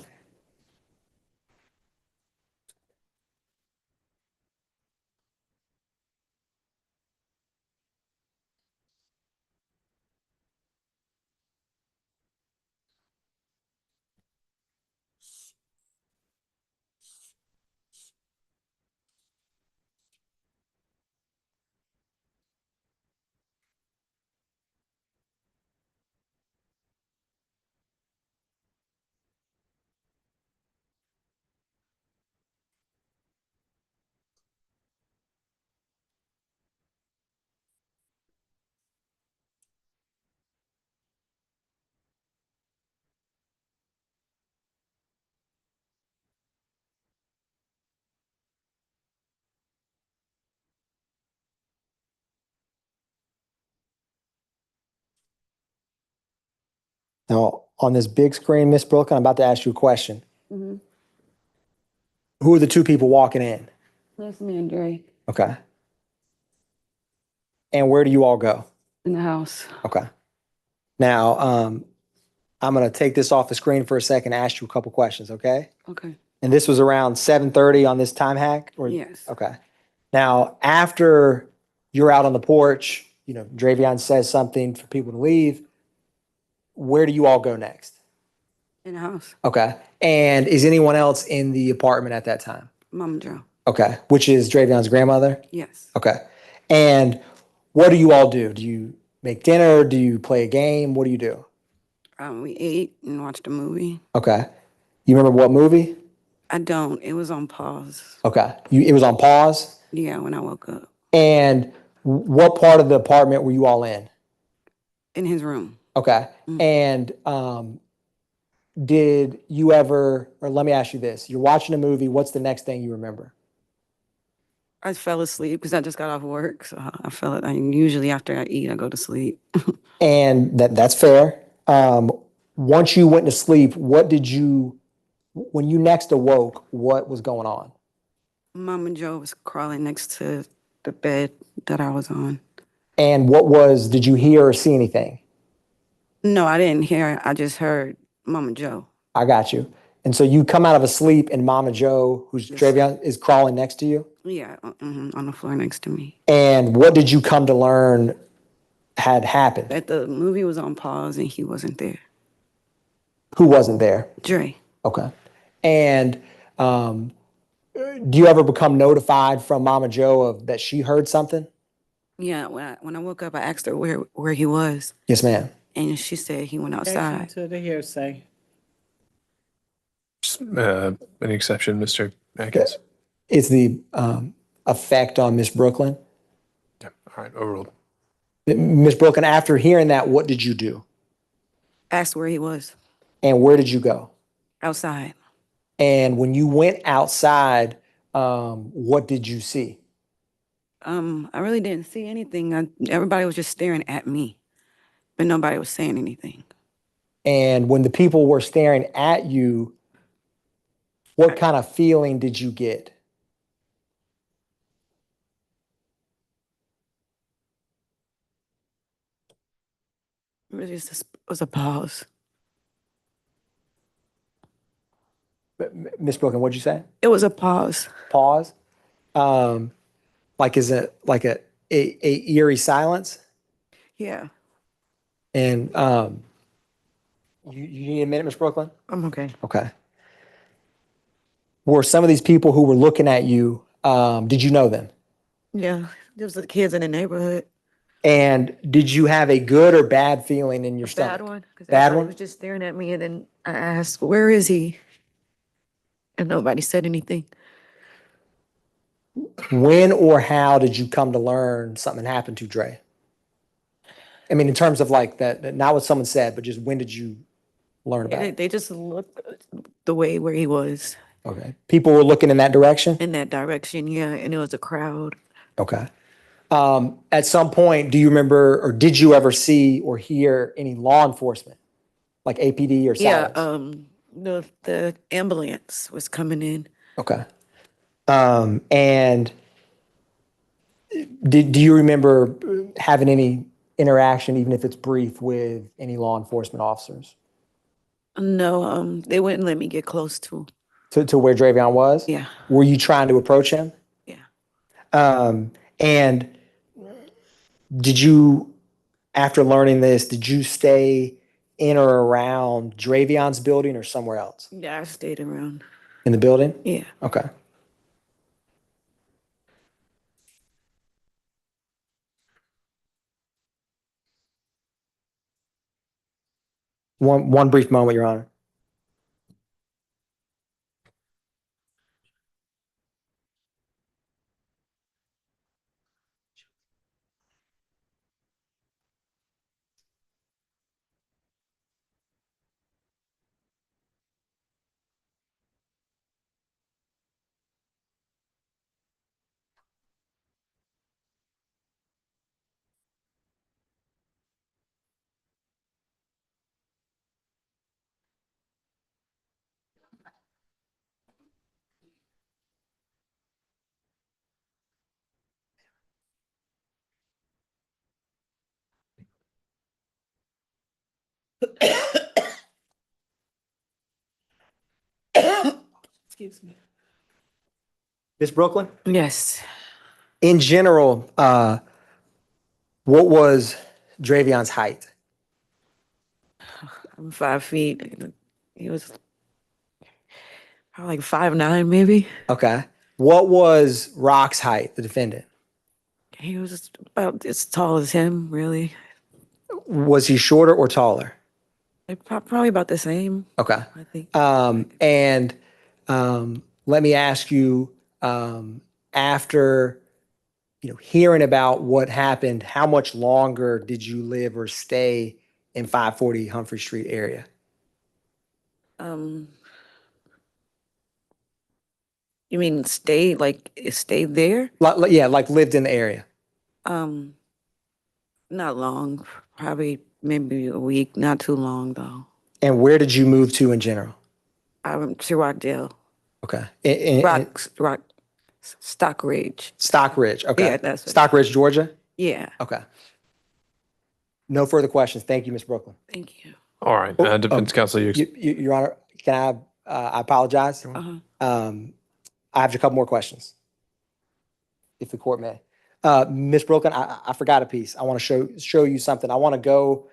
Now, on this big screen, Miss Brooklyn, I'm about to ask you a question. Mm-hmm. Who are the two people walking in? That's me and Dre Okay. And where do you all go? in the house. Okay. Now, I'm going to take this off the screen for a second and ask you a couple questions, okay? Okay. And this was around 7:30 on this time hack? Yes. Okay. Now, after you're out on the porch, you know, Xavion says something for people to leave, where do you all go next? In the house. Okay. And is anyone else in the apartment at that time? Mama Joe. Okay. Which is Xavion's grandmother? Yes. Okay. And what do you all do? Do you make dinner? Do you play a game? What do you do? We ate and watched a movie. Okay. You remember what movie? I don't. It was on pause. Okay. It was on pause? Yeah, when I woke up. And what part of the apartment were you all in? In his room. Okay. Mm. And did you ever, or let me ask you this, you're watching a movie, what's the next thing you remember? I fell asleep because I just got off work. So I fell. Usually after I eat, I go to sleep. And that's fair. Once you went to sleep, when you next awoke, what was going on? Mama Joe was crawling next to the bed that I was on. And did you hear or see anything? No, I didn't hear. I just heard Mama Joe. I got you. And so you come out of a sleep and Mama Joe, who's Yes. Xavion, is crawling next to you? Yeah, on the floor next to me. And what did you come to learn had happened? That the movie was on pause and he wasn't there. Who wasn't there? Dre. Okay. And do you ever become notified from Mama Joe that she heard something? Yeah, when I woke up, I asked her where he was. Yes, ma'am. And she said he went Objection outside. to the hearsay. Any exception, Mr. Atkins? It's the effect on Miss Brooklyn. Yeah. All right. Overruled. Miss Brooklyn, after hearing that, what did you do? Asked where he was. And where did you go? Outside. And when you went outside, what did you see? I really didn't see anything. Everybody was just staring at me, but nobody was saying anything. And when the people were staring at you, what kind of feeling did you get? It was a pause. Miss Brooklyn, what'd you say? It was a pause. Pause. Like is it like a eerie silence? Yeah. And you need a minute, Miss Brooklyn? I'm okay. Okay. Were some of these people who were looking at you, did you know them? Yeah. There was the kids in the neighborhood. And did you have a good or bad feeling in your stomach? Bad one. Because Bad everybody one? was just staring at me, and then I asked, "Where is he?" And nobody said anything. When or how did you come to learn something happened to Dre? I mean, in terms of like that, not what someone said, but just when did you learn about it? They just looked the way where he was, Okay. People were looking in that direction? in that direction, yeah, and it was a crowd. Okay. At some point, do you remember or did you ever see or hear any law enforcement, like APD or Yeah, sirens? the ambulance was coming in. Okay. And do you remember having any interaction, even if it's brief, with any law enforcement officers No, they wouldn't let me get close to. to where Xavion was? Yeah, Were you trying to approach him? yeah. And did you, after learning this, did you stay in or around Xavion's building or somewhere else? Yeah, I stayed around. In the building? Yeah. Okay. One brief moment, Your Honor. Excuse me. Miss Brooklyn? Yes. In general, what was Xavion's height? I'm 5 feet. He was probably like 5'9", maybe. Okay. What was Rock's height, the defendant? He was about as tall as him, really. Was he shorter or taller? Probably about the same, Okay. I think. Let me ask you, after hearing about what happened, how much longer did you live or stay in 540 Humphrey Street area? You mean stay there? Yeah, like lived in the area. Not long. Probably maybe a week. Not too long though. And where did you move to in general? I went to Rockdale. Okay. Stockridge. Stockridge. Okay. Yeah, that's what. Stockridge, Georgia. Yeah. Okay. No further questions. Thank you, Ms. Brooklyn. Thank you. All right, defense counsel, Your Honor, can I apologize? I have a couple more questions, if the court may. Ms. Brooklyn, I forgot a piece. I want to show you something. I want to go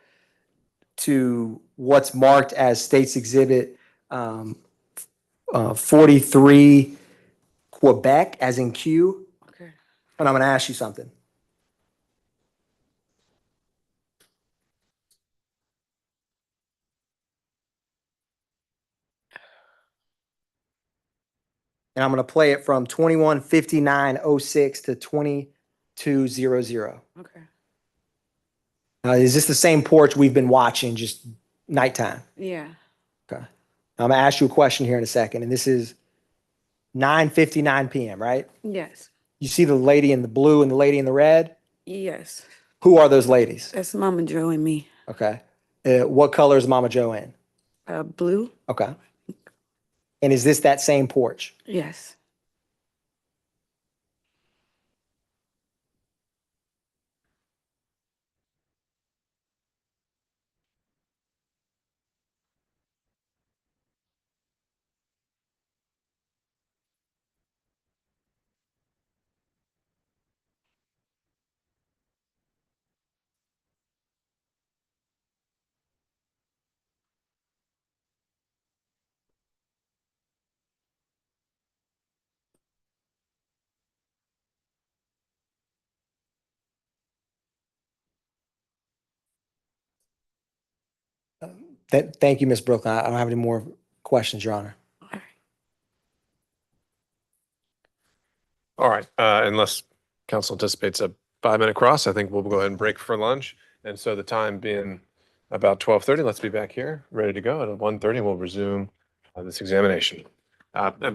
to what's marked as State's Exhibit 43, Quebec, as in Q. Okay. And I'm going to ask you something. And I'm going to play it from 21:59:06 to 22:00. Okay. Is this the same porch we've been watching, just nighttime? Yeah. Okay. I'm going to ask you a question here in a second, and this is 9:59 p.m., right? Yes. You see the lady in the blue and the lady in the red? Yes. Who are those ladies? That's Mama Joe and me. Okay. What color is Mama Joe in? Blue. Okay. And is this that same porch? Yes. Thank you, Ms. Brooklyn. I don't have any more questions, Your Honor. all right, unless council anticipates a 5-minute cross, I think we'll go ahead and break for lunch. And so the time being about 12:30, let's be back here, ready to go. At 1:30, we'll resume this examination.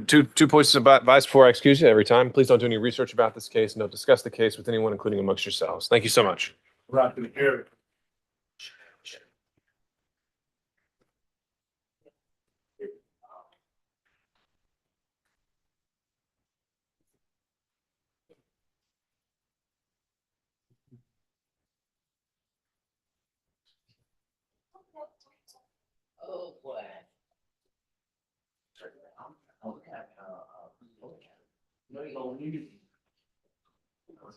Two points of advice before I excuse you every time. Please don't do any research about this case and don't discuss the case with anyone, including amongst yourselves. Thank you so much. Right through here. Oh, boy.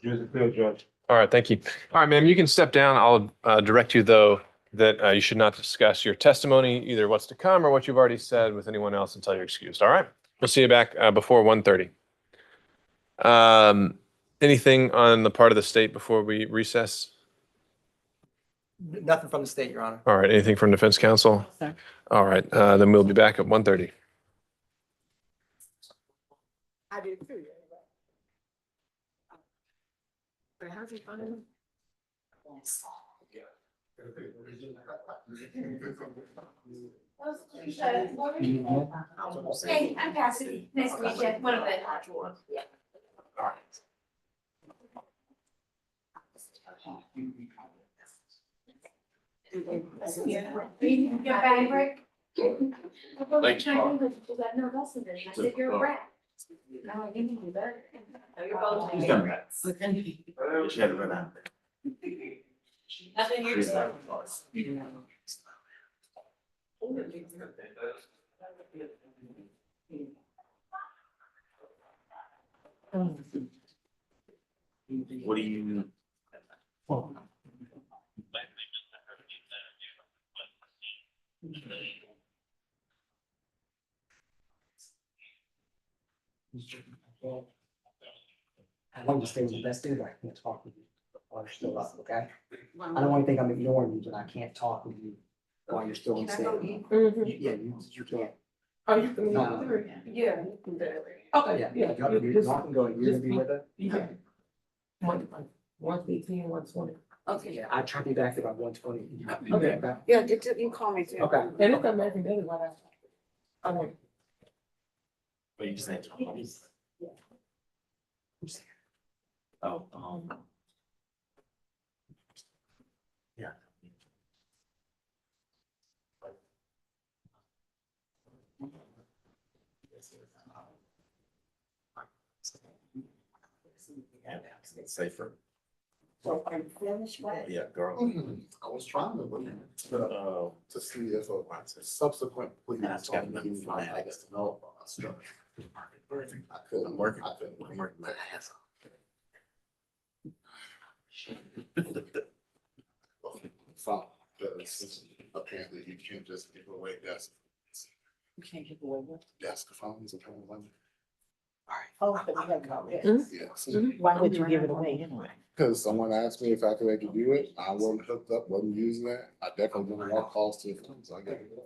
Here's the field judge. All right, thank you. All right, ma'am, you can step down. I'll direct you, though, that you should not discuss your testimony, either what's to come or what you've already said with anyone else until you're excused. All right? We'll see you back before 1:30. Anything on the part of the state before we recess? Nothing from the state, Your Honor. All right, anything from defense counsel? Sir. All right, then we'll be back at 1:30. I did too. But how's he finding? Hey, I'm Cassidy. Nice to meet you. One of the. You got a bag break? Thank you. No, that's the vision. I said, you're a rat. No, I didn't do that. No, you're both. He's done that. She had to run out. Nothing here to say. What do you? I want you to stay with the best dude, but I can't talk with you while you're still up, okay? I don't want you to think I'm ignoring you, but I can't talk with you while you're still in state. Yeah, you can't. Oh, you can. Yeah. Okay, Yeah, yeah. you're not gonna go, you're gonna be with her? Yeah. 115, 120. Okay, yeah, I try to be back at about 1:20. Okay. Yeah, you call me too. Okay. And it's amazing, that is what I want. What you saying? Oh, yeah. It's safer. So I'm finished, what? Yeah, girl. I was trying to look to see if a subsequent plea. That's got nothing to do with that. I guess to know about a structure. I couldn't. I'm working. I couldn't. I'm working my ass Fine, because apparently you can't just give away desk. You can't give away what? Desk phones apparently. Oh, but you haven't got it. Yes. Why would you give it away anyway? Because someone asked me if I could do it. I wasn't hooked up, wasn't using that. I definitely didn't want calls to the phone, so I gave it away.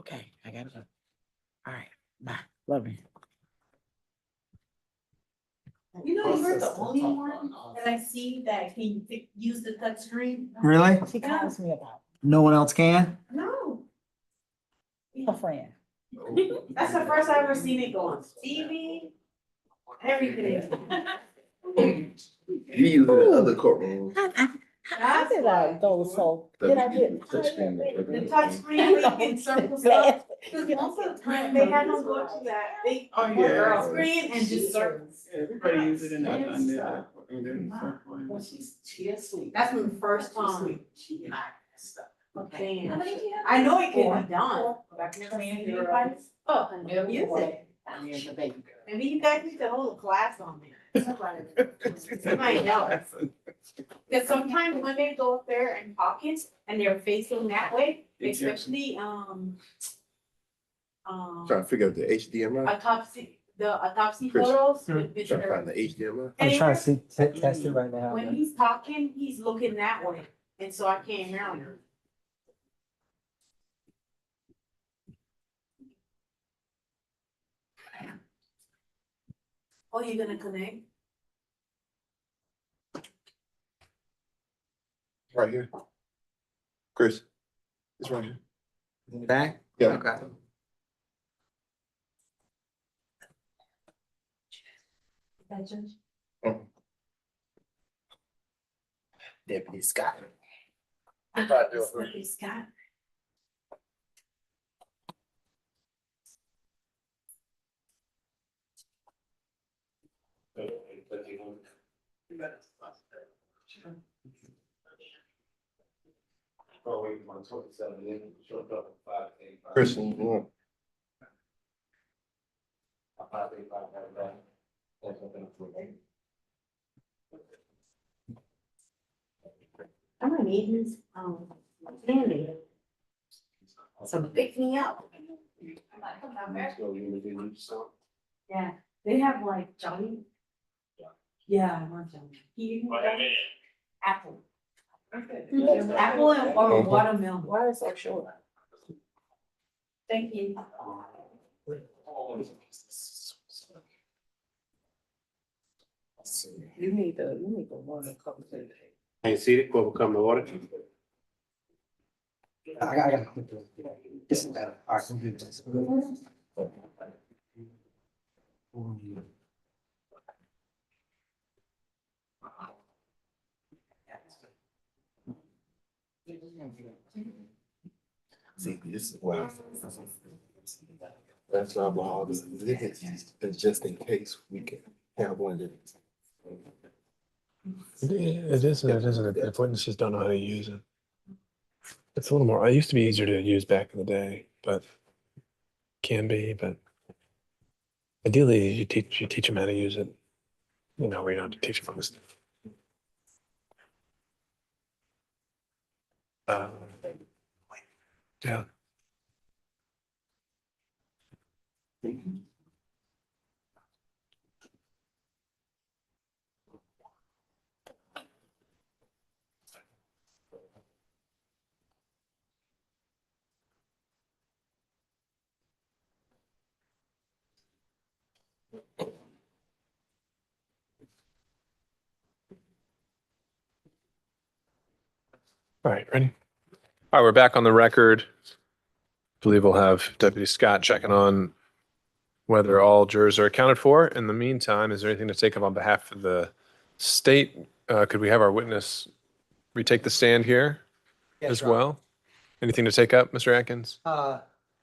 Okay, I gotta go. All right, bye. Love you. You know, you're the only one that I see that can use the touch screen. Really? She calls me about, No one else can? No, a friend. that's the first I ever seen it go on TV, everything. You use it in other courtrooms. How did I go so? Did I get? The touch screen, where you can circle stuff, because most of the time, they had no go to that, they, on your girl screen and just circle. Everybody use it in that. Well, she is sweet, that's my first time. Okay, I know it can be done, but I've never seen anybody, use it. Maybe you guys need to hold a class on it. It might help. Because sometimes when they go up there and pocket and they're facing that way, especially, Trying to figure out the HDMI. autopsy Chris. photos. Trying to find the HDMI. I'm trying to see, test it right now. When he's talking, he's looking that way, and so I can't hear him. Oh, you gonna connect? Right here. Chris, it's right here. In the back? Yeah. Okay. Deputy Scott. Deputy Scott. Chris, I'm gonna need his, candy. So pick me up. Yeah, they have like Johnny. Yeah, I want Johnny. Apple. Apple and or watermelon. Why is that short? Thank you. You need to water a couple of. ain't see it, what will come to order? I got. This is better. All right, I'm good. See, this is why. That's why all this is just in case we can have one that. It is and it isn't if witnesses don't know how to use it. It's a little more, it used to be easier to use back in the day, but can be, but ideally you teach them how to use it. You know, we don't have to teach them this. Yeah. All right, ready? All right, we're back on the record. Believe we'll have Deputy Scott checking on whether all jurors are accounted for. In the meantime, is there anything to take up on behalf of the state? Could we have our witness retake the stand here Yes, as Your Honor. well? Anything to take up, Mr. Atkins?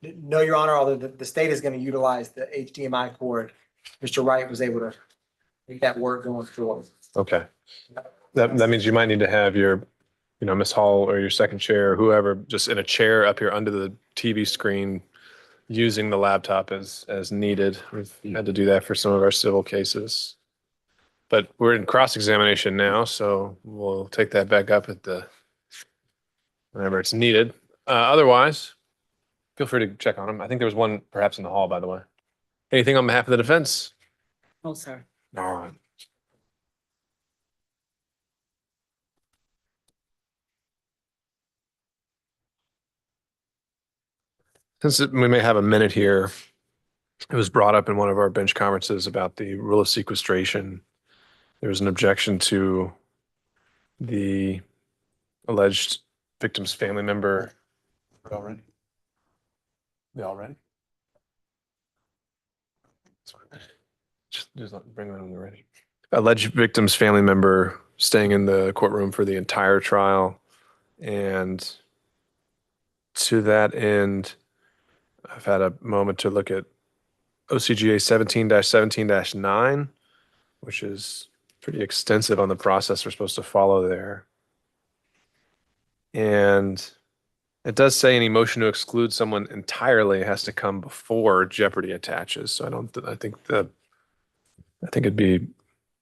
No, Your Honor, although the state is going to utilize the HDMI cord. Mr. Wright was able to make that work going forward. Okay. That means you might need to have your, Ms. Hall or your second chair or whoever just in a chair up here under the TV screen using the laptop as needed. We've had to do that for some of our civil cases. But we're in cross-examination now, so we'll take that back up at whenever it's needed. Otherwise, feel free to check on them. I think there was one perhaps in the hall, by the way. Anything on behalf of the defense? Oh, sir. All right. We may have a minute here, it was brought up in one of our bench conferences about the rule of sequestration. There was an objection to the alleged victim's family member. They all ready? They all ready? Just bring them when they're ready. Alleged victim's family member staying in the courtroom for the entire trial. And to that end, I've had a moment to look at OCGA 17-17-9, which is pretty extensive on the process we're supposed to follow there. And it does say any motion to exclude someone entirely has to come before jeopardy attaches. So I think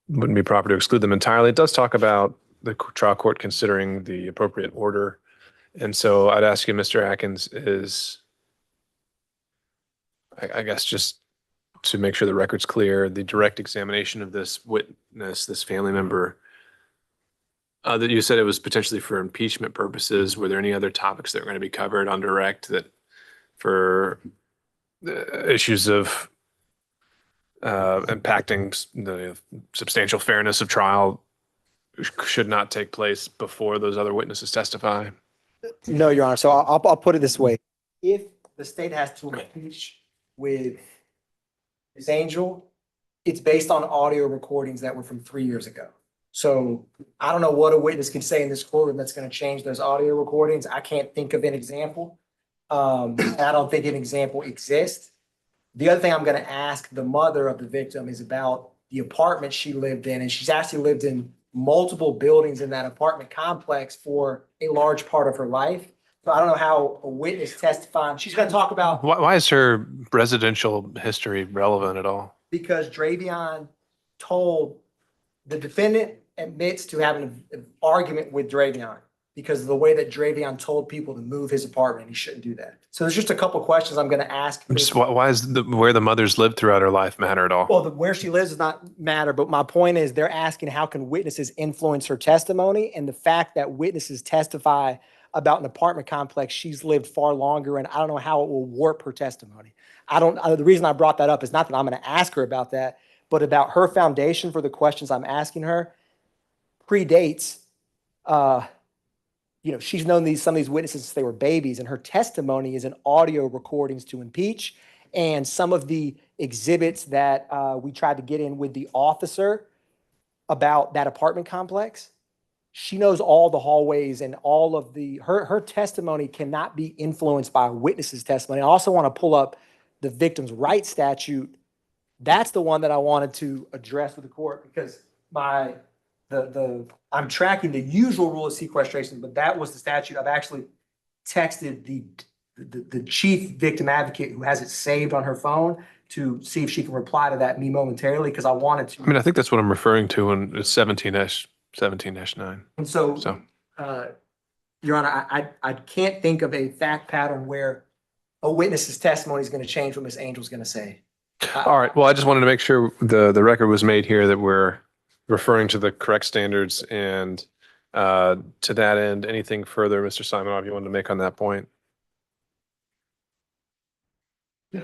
wouldn't be proper to exclude them entirely. It does talk about the trial court considering the appropriate order. And so I'd ask you, Mr. Atkins, I guess just to make sure the record's clear, the direct examination of this witness, this family member, that you said it was potentially for impeachment purposes. Were there any other topics that were going to be covered on direct that for the issues of impacting the substantial fairness of trial should not take place before those other witnesses testify? No, Your Honor. So I'll put it this way. If the state has to impeach with Ms. Angel, it's based on audio recordings that were from 3 years ago. So I don't know what a witness can say in this courtroom that's going to change those audio recordings. I can't think of an example. I don't think an example exists. The other thing I'm going to ask the mother of the victim is about the apartment she lived in. And she's actually lived in multiple buildings in that apartment complex for a large part of her life. So I don't know how a witness testifying, she's going to talk about. Why is her residential history relevant at all? Because Xavion told the defendant admits to having an argument with Xavion because of the way that Xavion told people to move his apartment. He shouldn't do that. So there's just a couple questions I'm going to ask. Why is where the mother's lived throughout her life matter at all? Well, where she lives does not matter. But my point is they're asking how can witnesses influence her testimony, and the fact that witnesses testify about an apartment complex she's lived far longer, and I don't know how it will warp her testimony. The reason I brought that up is not that I'm going to ask her about that, but about her foundation for the questions I'm asking her predates. She's known some of these witnesses since they were babies, and her testimony is in audio recordings to impeach. And some of the exhibits that we tried to get in with the officer about that apartment complex, she knows all the hallways and all of her testimony cannot be influenced by a witness's testimony. I also want to pull up the victim's rights statute. That's the one that I wanted to address with the court because I'm tracking the usual rule of sequestration, but that was the statute. I've actually texted the chief victim advocate who has it saved on her phone to see if she can reply to that me momentarily because I wanted to. I mean, I think that's what I'm referring to when it's 17-9. And so, Your Honor, I can't think of a fact pattern where a witness's testimony is going to change what Ms. Angel's going to say. All right. Well, I just wanted to make sure the record was made here that we're referring to the correct standards. And to that end, anything further, Mr. Simonov, you wanted to make on that point? I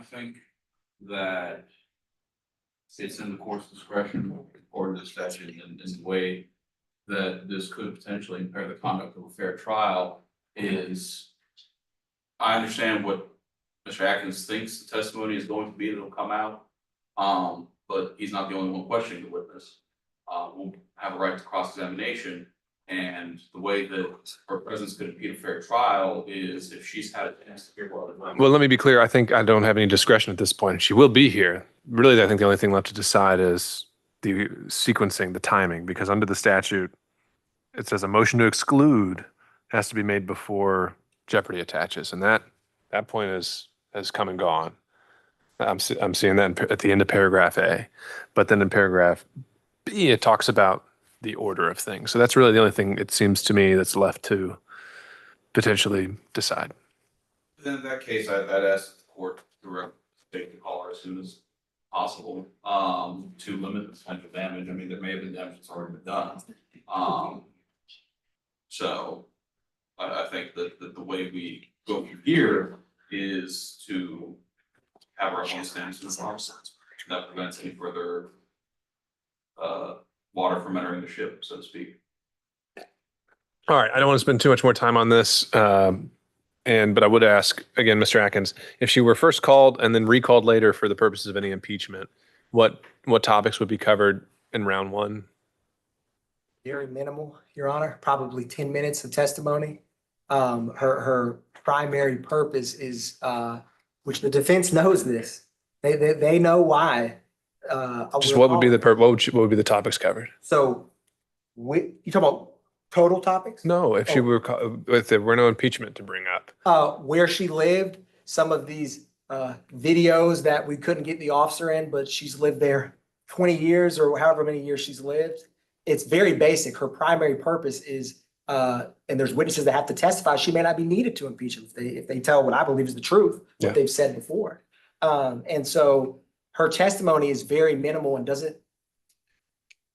think that it's in the court's discretion or the statute in the way that this could potentially impair the conduct of a fair trial is, I understand what Mr. Atkins thinks the testimony is going to be that'll come out, but he's not the only one questioning the witness. We'll have a right to cross-examination, and the way that her presence could impede a fair trial is if she's had a chance to hear what. Well, let me be clear. I think I don't have any discretion at this point. She will be here. Really, I think the only thing left to decide is the sequencing, the timing, because under the statute, it says a motion to exclude has to be made before jeopardy attaches, and that point has come and gone. I'm seeing that at the end of paragraph A, but then in paragraph B, it talks about the order of things. So that's really the only thing it seems to me that's left to potentially decide. Then in that case, I'd ask the court to take the caller as soon as possible to limit the potential damage. I mean, there may have been damage that's already been done. So I think that the way we go from here is to have our own stance in the process. That prevents any further water from entering the ship, so to speak. All right, I don't want to spend too much more time on this. But I would ask again, Mr. Atkins, if she were first called and then recalled later for the purposes of any impeachment, what topics would be covered in round one? Very minimal, Your Honor, probably 10 minutes of testimony. Her primary purpose is, which the defense knows this. They know why. Just what would be the what would be the topics covered? So you talk about total topics? No, if she were if there were no impeachment to bring up. Where she lived, some of these videos that we couldn't get the officer in, but she's lived there 20 years or however many years she's lived. It's very basic. Her primary purpose is, and there's witnesses that have to testify. She may not be needed to impeach them if they tell what I believe is the truth, what they've said before. And so her testimony is very minimal and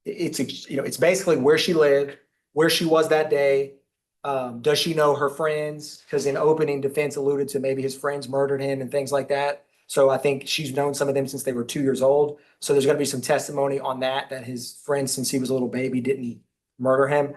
it's basically where she lived, where she was that day. Does she know her friends? Because in opening, defense alluded to maybe his friends murdered him and things like that. So I think she's known some of them since they were 2 years old. So there's going to be some testimony on that his friends, since he was a little baby, didn't murder him.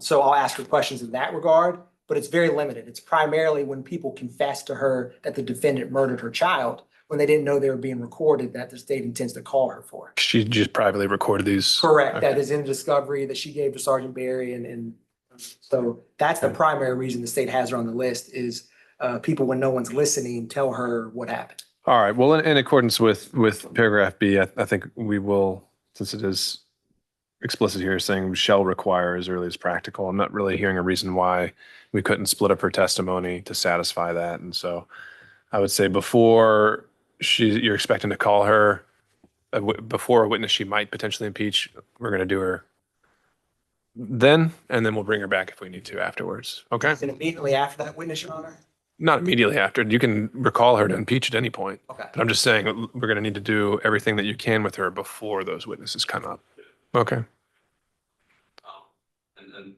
So I'll ask her questions in that regard, but it's very limited. It's primarily when people confess to her that the defendant murdered her child, when they didn't know they were being recorded, that the state intends to call her for. She just privately recorded these. Correct. Okay. That is in the discovery that she gave to Sergeant Barry. And so that's the primary reason the state has her on the list is people, when no one's listening, tell her what happened. All right. Well, in accordance with paragraph B, I think we will, since it is explicit here, saying shall require as early as practical. I'm not really hearing a reason why we couldn't split up her testimony to satisfy that. And so I would say before you're expecting to call her, before a witness she might potentially impeach, we're going to do her then, and then we'll bring her back if we need to afterwards. Okay? And immediately after that witness, Your Honor? Not immediately after. You can recall her to impeach at any point. Okay. But I'm just saying we're going to need to do everything that you can with her before those witnesses come up. Okay. And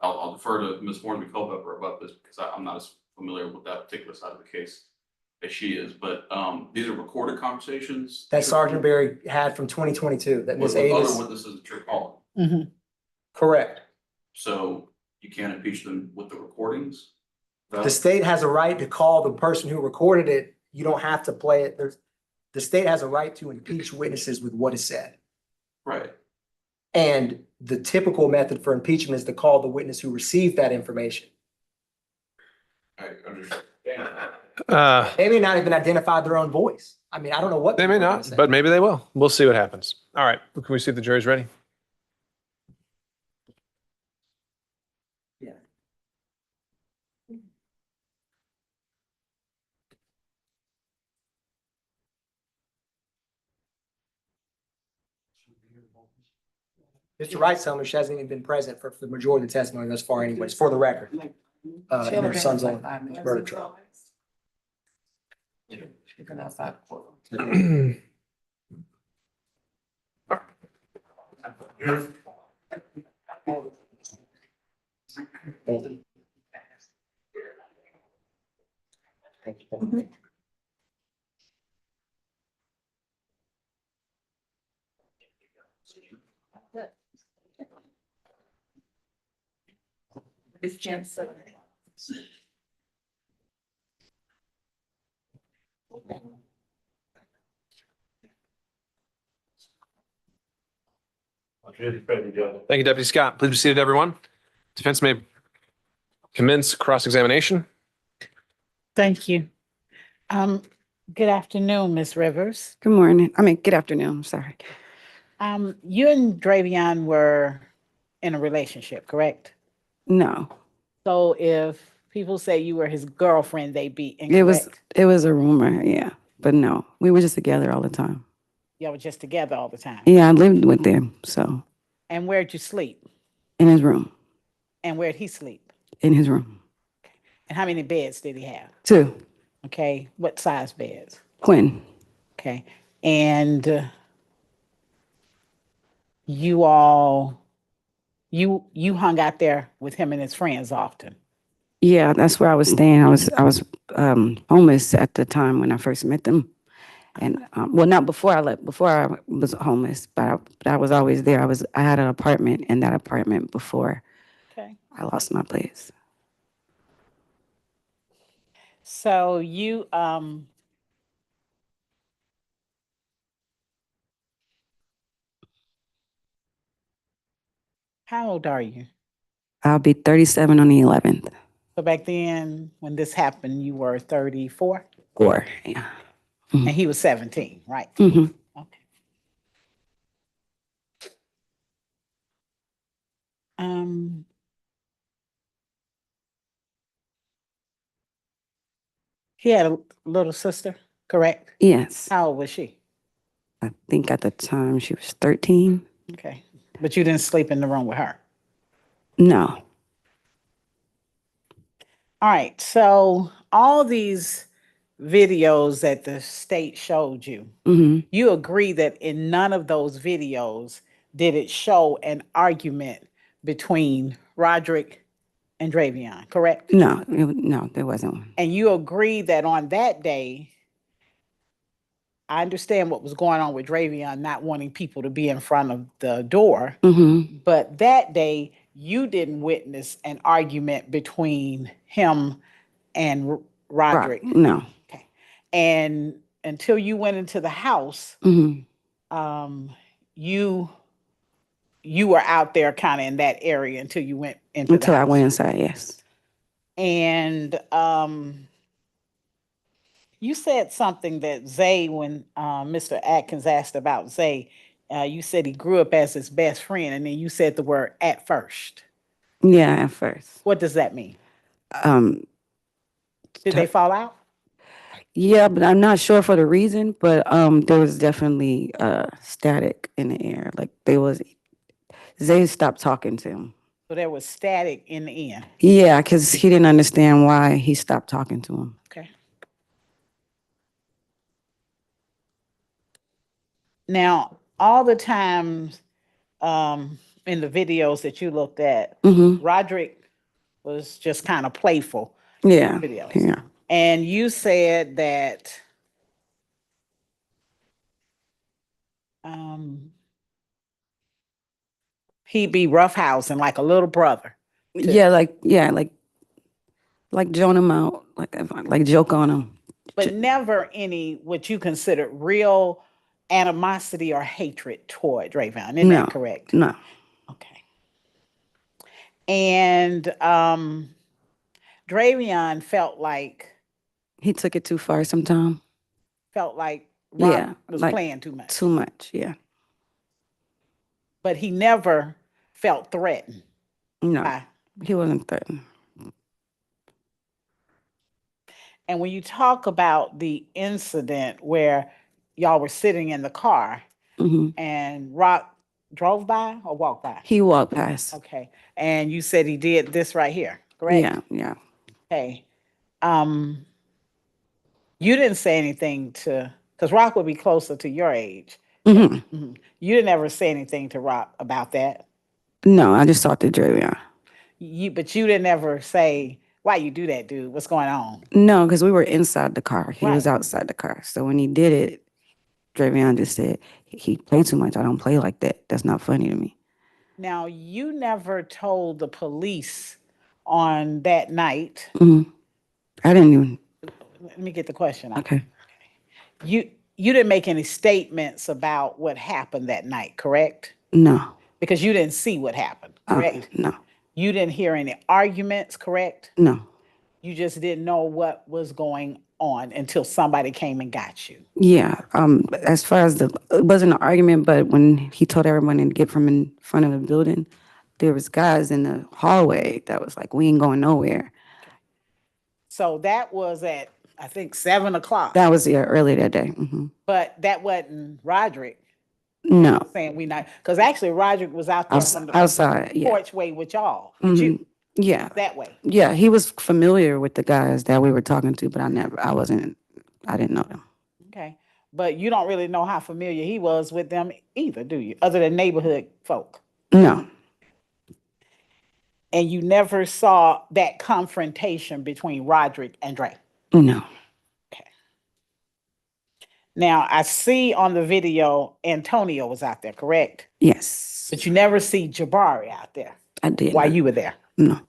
I'll defer to Ms. Hornby Culpepper about this because I'm not as familiar with that particular side of the case as she is. But these are recorded conversations That Sergeant Barry had from 2022 that Ms. with Avis. other witnesses that you're calling. Mm-hmm. Correct. So you can't impeach them with the recordings? The state has a right to call the person who recorded it. You don't have to play it. The state has a right to impeach witnesses with what is said. Right. And the typical method for impeachment is to call the witness who received that information. I understand. They may not even identify their own voice. I mean, I don't know what They may not, but maybe they will. We'll see what happens. All right. Can we see if the jury's ready? Yeah. Mr. Wright's telling me she hasn't even been present for the majority of the testimony thus far anyways, for the record. And her son's on murder trial. It's Jensen. Thank you, Deputy Scott. Please be seated, everyone. Defense may commence cross-examination. Thank you. Good afternoon, Ms. Rivers. Good morning. Good afternoon. I'm sorry. You and Xavion were in a relationship, correct? No, So if people say you were his girlfriend, they'd be incorrect. it was a rumor. Yeah, but no, we were just together all the time. Y'all were just together all the time. Yeah, I lived with them. So And where'd you sleep? in his room, And where'd he sleep? in his room, And how many beds did he have? 2, Okay, what size beds? Quinn. Okay, and you all You hung out there with him and his friends often. Yeah, that's where I was staying. I was homeless at the time when I first met them. And well, not before I left, before I was homeless, but I was always there. I had an apartment in that apartment before Okay. I lost my place. So you how old are you? I'll be 37 on the 11th. So back then, when this happened, you were 34? Or, yeah. And he was 17, right? Mm-hmm. Okay. He had a little sister, correct? Yes. How old was she? I think at the time she was 13. Okay. But you didn't sleep in the room with her? No. All right. So all these videos that the state showed you, Mm-hmm. you agree that in none of those videos did it show an argument between Roddrick and Xavion, correct? No, no, there wasn't one. And you agree that on that day, I understand what was going on with Xavion not wanting people to be in front of the door, Mm-hmm. but that day you didn't witness an argument between him and Roddrick. No. Okay. And until you went into the house, Mm-hmm. You were out there kind of in that area until you went into Until the I house. went inside, yes. And you said something that Zay, when Mr. Atkins asked about Zay, you said he grew up as his best friend, and then you said the word "at first." Yeah, at first. What does that mean? Um, Did they fall out? Yeah, but I'm not sure for the reason, but there was definitely static in the air. Like Zay stopped talking to him. So there was static in the end. Yeah, because he didn't understand why he stopped talking to him. Okay. Now, all the times in the videos that you looked at, Roddrick was just kind of playful. Yeah. Videos. Yeah. And you said that he'd be roughhousing like a little brother. Yeah, like joan him out, like joke on him. But never any what you considered real animosity or hatred toward Xavion. Isn't that correct? No. Okay. And Xavion felt like he took it too far sometime. Rob was playing too much. Too much, yeah. But he never felt threatened. No, he wasn't threatened. And when you talk about the incident where y'all were sitting in the car and Rock drove by or walked by? He walked past. Okay. And you said he did this right here, correct? Yeah, yeah. Okay. You didn't say anything because Rock would be closer to your age. You didn't ever say anything to Rock about that? No, I just talked to Xavion. But you didn't ever say, why you do that, dude? What's going on? No, because we were inside the car. He was outside the car. So when he did it, Xavion just said, he played too much. I don't play like that. That's not funny to me. Now, you never told the police on that night. I didn't even. Let me get the question out. Okay. You didn't make any statements about what happened that night, correct? No. Because you didn't see what happened, correct? No. You didn't hear any arguments, correct? No. You just didn't know what was going on until somebody came and got you. Yeah. As far as it wasn't an argument, but when he told everyone to get from in front of the building, there was guys in the hallway that was like, we ain't going nowhere. So that was at, I think, 7 o'clock. That was early that day. But that wasn't Roddrick. No. Saying we not, because actually Roddrick was out there from the outside, porch way with y'all. Yeah. That way. Yeah, he was familiar with the guys that we were talking to, but I didn't know them. Okay. But you don't really know how familiar he was with them either, do you? Other than neighborhood folk. No. And you never saw that confrontation between Roddrick and Dre? No. Now, I see on the video, Antonio was out there, correct? Yes. But you never see Jabari out there I did. while not. you were there? No.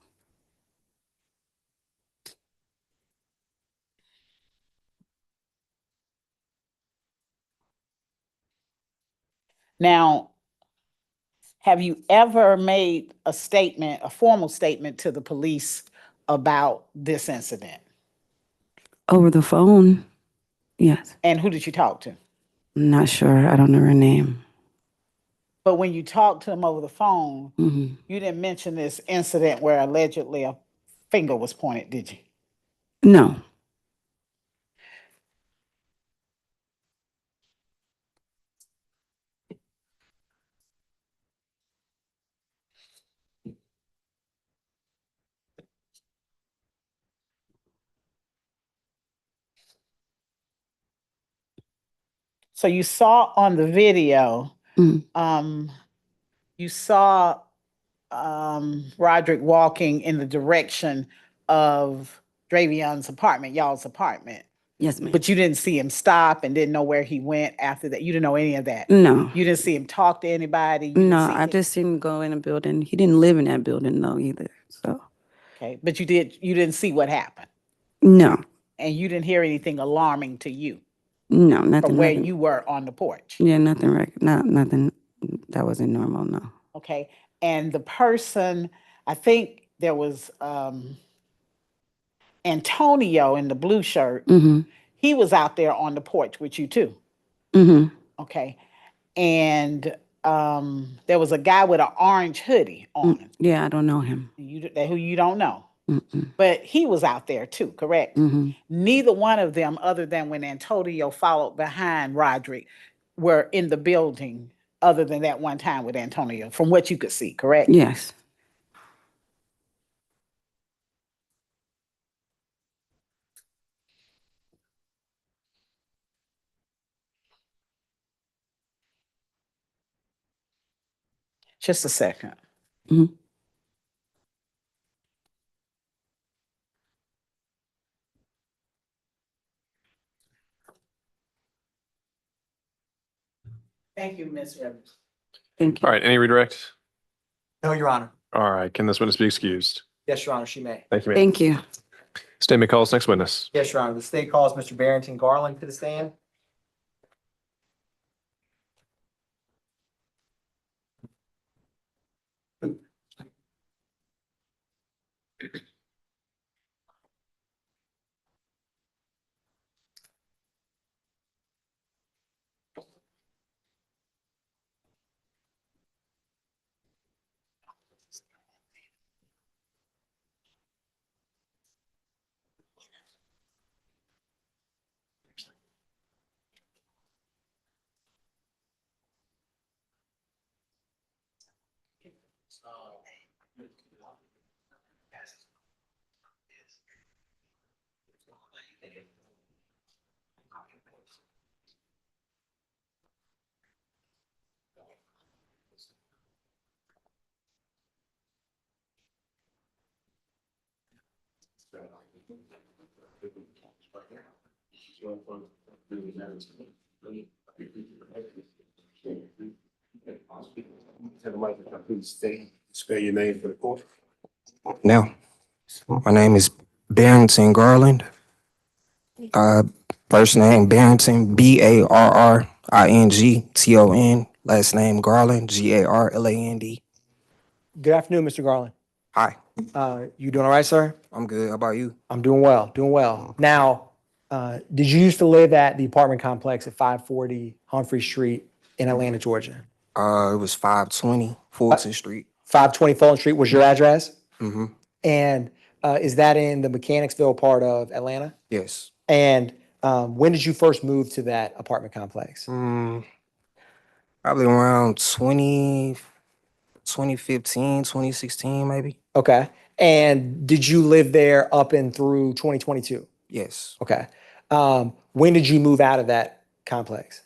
Now, have you ever made a statement, a formal statement to the police about this incident? Over the phone? Yes. And who did you talk to? I'm not sure. I don't know her name. But when you talked to them over the phone, Hmm. you didn't mention this incident where allegedly a finger was pointed, did you? No. So you saw on the video, Mm. you saw Roddrick walking in the direction of Xavion's apartment, y'all's apartment. Yes, ma'am. But you didn't see him stop and didn't know where he went after that. You didn't know any of that. No. You didn't see him talk to anybody. You didn't No, see I him- just seen him go in a building. He didn't live in that building though either. So Okay, but you didn't see what happened, no, and you didn't hear anything alarming to you no, nothing. from where nothing. you were on the porch. Yeah, nothing. Nothing. That wasn't normal. No. Okay, and the person, I think there was Antonio in the blue shirt. Mm-hmm. He was out there on the porch with you too. Mm-hmm. Okay, and there was a guy with an orange hoodie on. Yeah, I don't know him. Who you don't know. Mm-mm. But he was out there too, correct? Mm-hmm. Neither one of them, other than when Antonio followed behind Roddrick, were in the building other than that one time with Antonio, from what you could see, correct? Yes. Just a second. Mm-hmm. Thank you, Ms. Rivers. Thank you. All right, any redirect? No, Your Honor. All right, can this witness be excused? Yes, Your Honor, she may. Thank you, ma'am. Thank you. Statement calls next witness. Yes, Your Honor. The state calls Mr. Barrington Garland to the stand. Please spell your name for the court. Now, my name is Barrington Garland. First name Barrington, Barrington. Last name Garland, Garland. Good afternoon, Mr. Garland. Hi, You doing all right, sir? I'm good. How about you? I'm doing well, doing well. Now, did you used to live at the apartment complex at 540 Humphrey Street in Atlanta, Georgia? It was 520 Fulton Street. 520 Fulton Street was your address? Mm-hmm. And is that in the Mechanicsville part of Atlanta? Yes. And when did you first move to that apartment complex? Probably around 2015, 2016, maybe. Okay. And did you live there up and through 2022? Yes. Okay. When did you move out of that complex?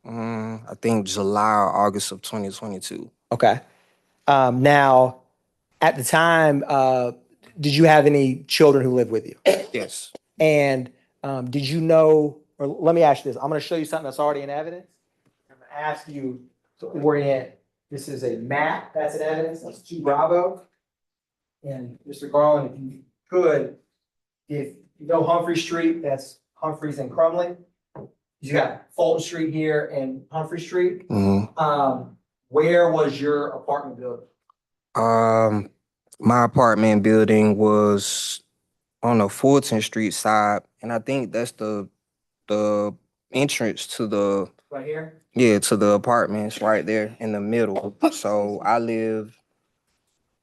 I think July or August of 2022. Okay. Now, At the time, did you have any children who lived with you? Yes. And did you know, or let me ask you this, I'm gonna show you something that's already in evidence. I'm gonna ask you to orient, this is a map that's in evidence, that's 2 Bravo. And Mr. Garland, if you could, if you know Humphrey Street, that's Humphreys and Crumley. You got Fulton Street here and Humphrey Street. Where was your apartment building? My apartment building was on the Fulton Street side, and I think that's the entrance to the Right here? to the apartments right there in the middle. So I live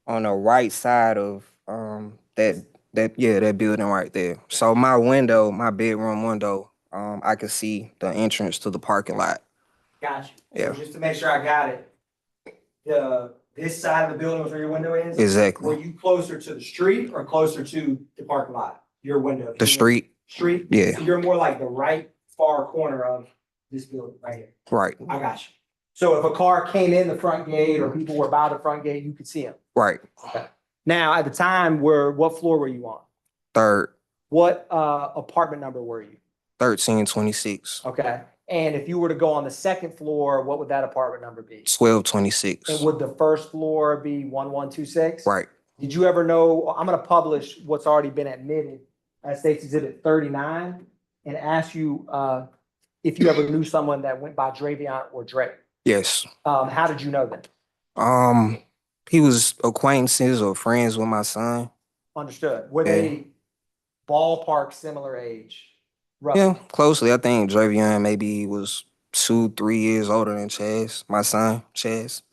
on the right side of that building right there. So my window, my bedroom window, I could see the entrance to the parking lot. Gotcha. Yeah. So just to make sure I got it, this side of the building was where your window is? Exactly. Were you closer to the street or closer to the parking lot? Your window? The street. Street? Yeah. So you're more like the right far corner of this building right here. Right. I got you. So if a car came in the front gate or people were by the front gate, you could see them. Right. Okay. Now, at the time, what floor were you on? 3rd. What apartment number were you? 1326. Okay. And if you were to go on the 2nd floor, what would that apartment number be? 1226. And would the 1st floor be 1126? Right. Did you ever know, I'm gonna publish what's already been admitted as State's Exhibit 39 and ask you if you ever knew someone that went by Xavion or Drake. Yes. How did you know them? He was acquaintances or friends with my son. Understood. Were they ballpark similar age? Roughly? Yeah, closely. I think Xavion maybe was 2-3 years older than Chaz, my son, Chaz.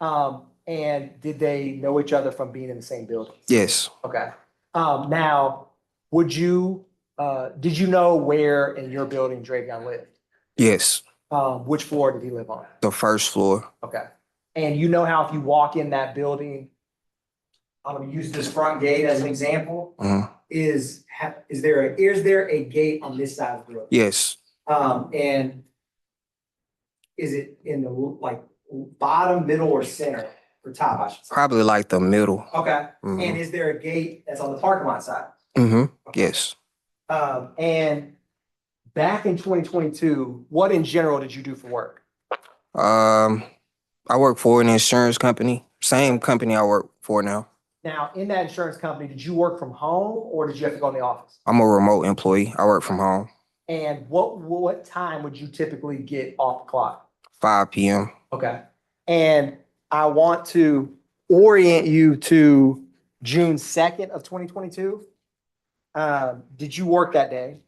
And did they know each other from being in the same building? Yes. Okay. Now, did you know where in your building Xavion lived? Yes. Which floor did he live on? The 1st floor. Okay. And you know how if you walk in that building, I'm gonna use this front gate as an example. Is there a gate on this side of the building? Yes. And is it in the bottom, middle, or center, or top, I should say? Probably like the middle. Okay. And is there a gate that's on the parking lot side? Yes. And back in 2022, what in general did you do for work? I work for an insurance company. Same company I work for now. Now, in that insurance company, did you work from home or did you have to go in the office? I'm a remote employee. I work from home. And what time would you typically get off the clock? 5 p.m. Okay. And I want to orient you to June 2nd of 2022. Did you work that day?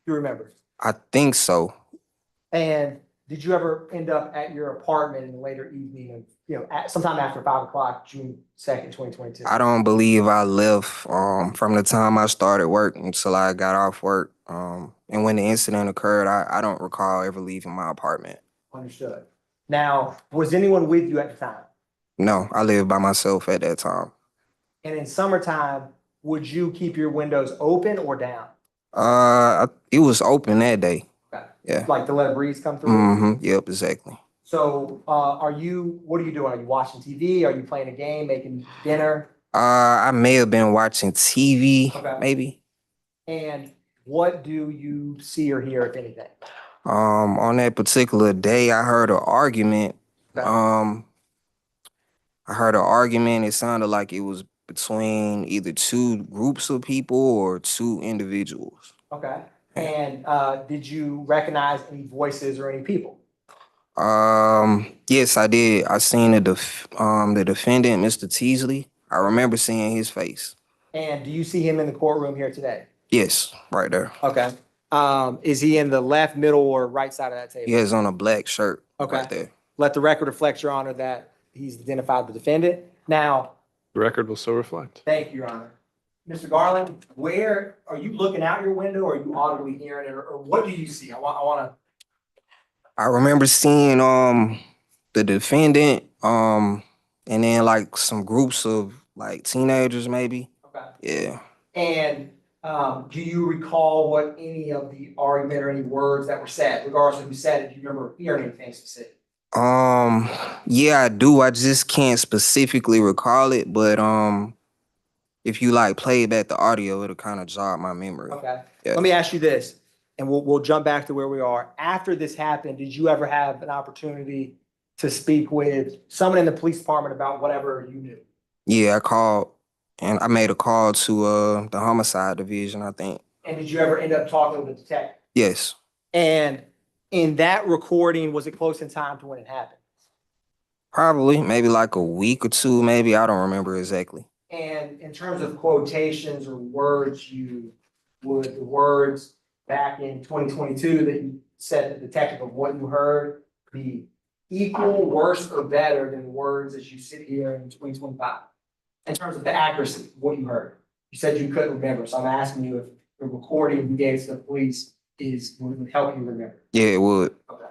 You remember? I think so. And did you ever end up at your apartment in the later evening of, sometime after 5 o'clock, June 2nd, 2022? I don't believe I left from the time I started work until I got off work. And when the incident occurred, I don't recall ever leaving my apartment. Understood. Now, was anyone with you at the time? No, I lived by myself at that time. And in summertime, would you keep your windows open or down? It was open that day. Okay. Yeah. Like to let a breeze come through? Yep, exactly. So, what are you doing? Are you watching TV? Are you playing a game, making dinner? I may have been watching TV, Okay. maybe. And what do you see or hear, if anything? On that particular day, I heard an argument. Okay. It sounded like it was between either 2 groups of people or 2 individuals. Okay. And did you recognize any voices or any people? Yes, I did. I seen the defendant, Mr. Teasley. I remember seeing his face. And do you see him in the courtroom here today? Yes, right there. Okay. Is he in the left, middle, or right side of that table? He has on a black shirt. Okay. Right there. Let the record reflect, Your Honor, that he's identified the defendant. Now, The record will so reflect. thank you, Your Honor. Mr. Garland, where are you looking out your window or are you audibly hearing it, or what do you see? I remember seeing the defendant and then like some groups of like teenagers maybe. Okay. Yeah. And do you recall what any of the argument or any words that were said, regardless of who said it? Do you remember hearing anything specific? Yeah, I do. I just can't specifically recall it, but if you like play back the audio, it'll kind of jog my memory. Okay. Yeah. Let me ask you this, and we'll jump back to where we are. After this happened, did you ever have an opportunity to speak with someone in the police department about whatever you knew? Yeah, I called and I made a call to the homicide division, I think. And did you ever end up talking with the detective? Yes. And in that recording, was it close in time to when it happened? Probably, maybe like a week or two, maybe. I don't remember exactly. And in terms of quotations or words, would the words back in 2022 that you said to the detective of what you heard be equal, worse, or better than the words as you sit here in 2025? In terms of the accuracy of what you heard. You said you couldn't remember, so I'm asking you if the recording you gave to the police would help you remember. Yeah, it would. Okay.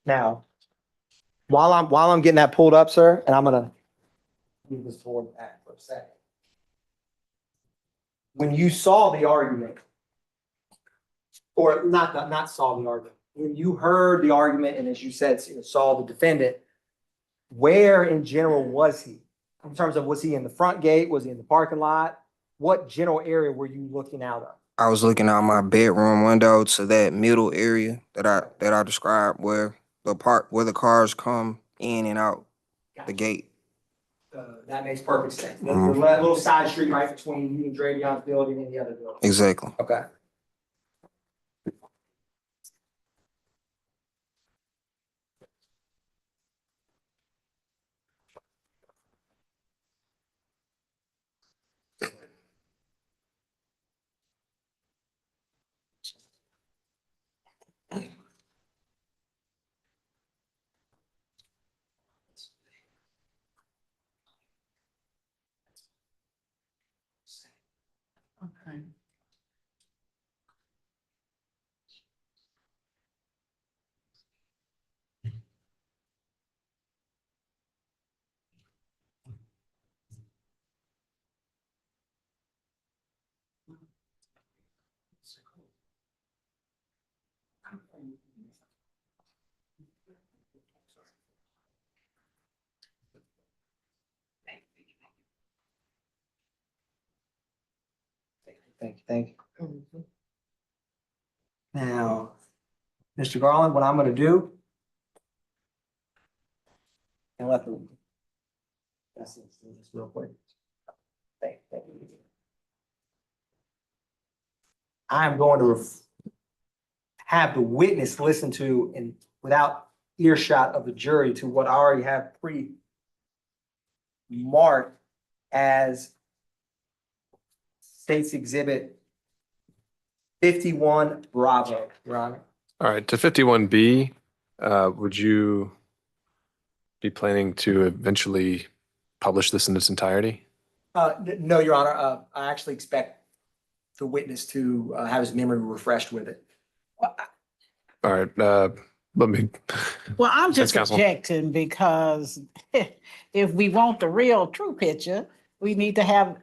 Now, while I'm getting that pulled up, sir, and I'm gonna move this forward back for a second. When you saw the argument, or not saw the argument, when you heard the argument and as you said, saw the defendant, where in general was he? In terms of, was he in the front gate? Was he in the parking lot? What general area were you looking out of? I was looking out my bedroom window to that middle area that I described where the cars come in and out the gate. That makes perfect sense. The little side street right between you and Xavion's building and the other building. Exactly. Okay. Okay. Thank you. Now, Mr. Garland, what I'm gonna do. And let the. That's it, just real quick. Thank you. I'm going to have the witness listen to, and without earshot of the jury, to what I already have pre-marked as State's Exhibit 51 Bravo, Your Honor. All right, to 51B, would you be planning to eventually publish this in its entirety? No, Your Honor, I actually expect the witness to have his memory refreshed with it. All right, let me. Well, I'm Defense just counsel. objecting because if we want the real true picture, we need to have,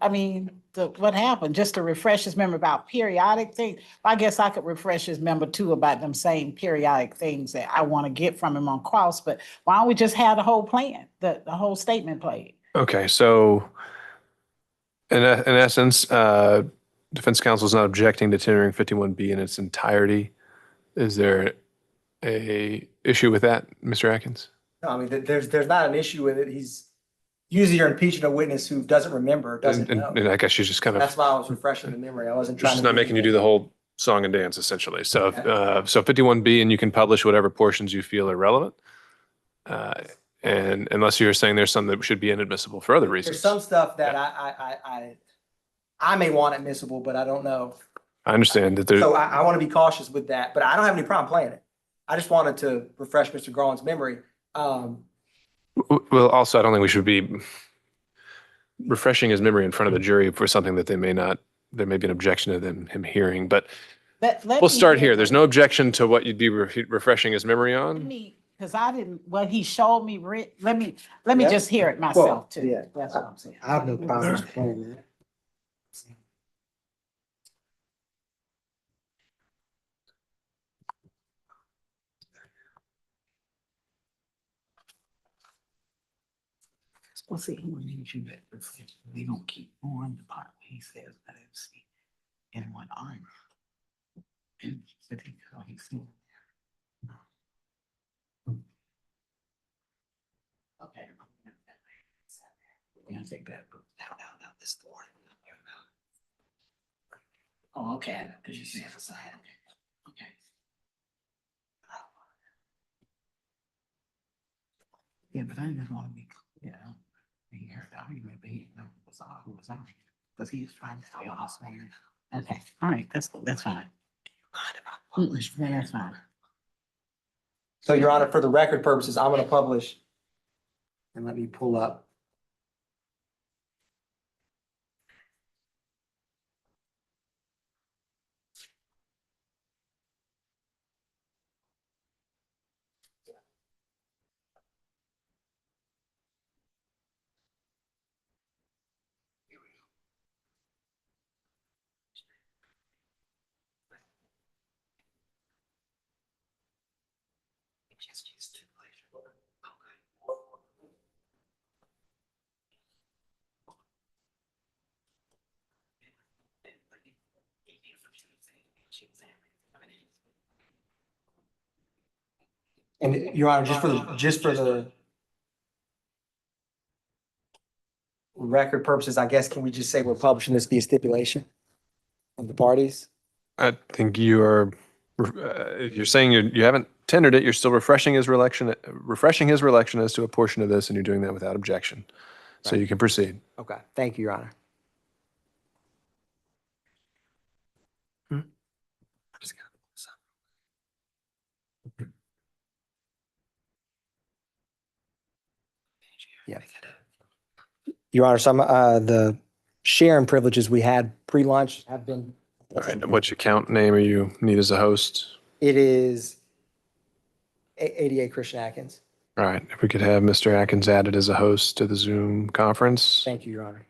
what happened, just to refresh his memory about periodic things. I guess I could refresh his memory too about them same periodic things that I want to get from him on cross, but why don't we just have the whole plan, the whole statement played? Okay, so in essence, defense counsel is not objecting to tendering 51B in its entirety. Is there a issue with that, Mr. Atkins? No, I mean, there's not an issue with it. He's usually you're impeaching a witness who doesn't remember, doesn't know. And I guess she's just kind of. That's why I was refreshing the memory. I wasn't trying She's to. not making you do the whole song and dance, essentially. So, so 51B, and you can publish whatever portions you feel are relevant. And unless you're saying there's some that should be inadmissible for other reasons. There's some stuff that I may want admissible, but I don't know. I understand that there's. So I want to be cautious with that, but I don't have any problem playing it. I just wanted to refresh Mr. Garland's memory. Well, also, I don't think we should be refreshing his memory in front of the jury for something that they may not, there may be an objection to him hearing. But We'll start here. There's no objection to what you'd be refreshing his memory on. Because I didn't, what he showed me, let me just hear it myself too. yeah. That's what I'm saying. I have no problems playing that. Well, see, he will need you that we don't keep on the part where he says that it's in one arm. And but he's seen. Okay. We're gonna take that book down, this door. Oh, okay, because you see it aside. Okay. Yeah, but I just want to be, he heard the argument, but he didn't know who was on. Because he was trying to stay on us. Okay, all right, that's fine. Yeah, that's fine. So, Your Honor, for the record purposes, I'm gonna publish. And let me pull up. And Your Honor, just for the record purposes, I guess, can we just say we're publishing this via stipulation of the parties? I think you are, if you're saying you haven't tendered it, you're still refreshing his recollection as to a portion of this, and you're doing that without objection. So you can proceed. Okay, thank you, Your Honor. Yeah. Your Honor, some, the sharing privileges we had pre-lunch have been. All right, what's your account name or you need as a host? It is ADA Christian Atkins. All right, if we could have Mr. Atkins added as a host to the Zoom conference. Thank you, Your Honor.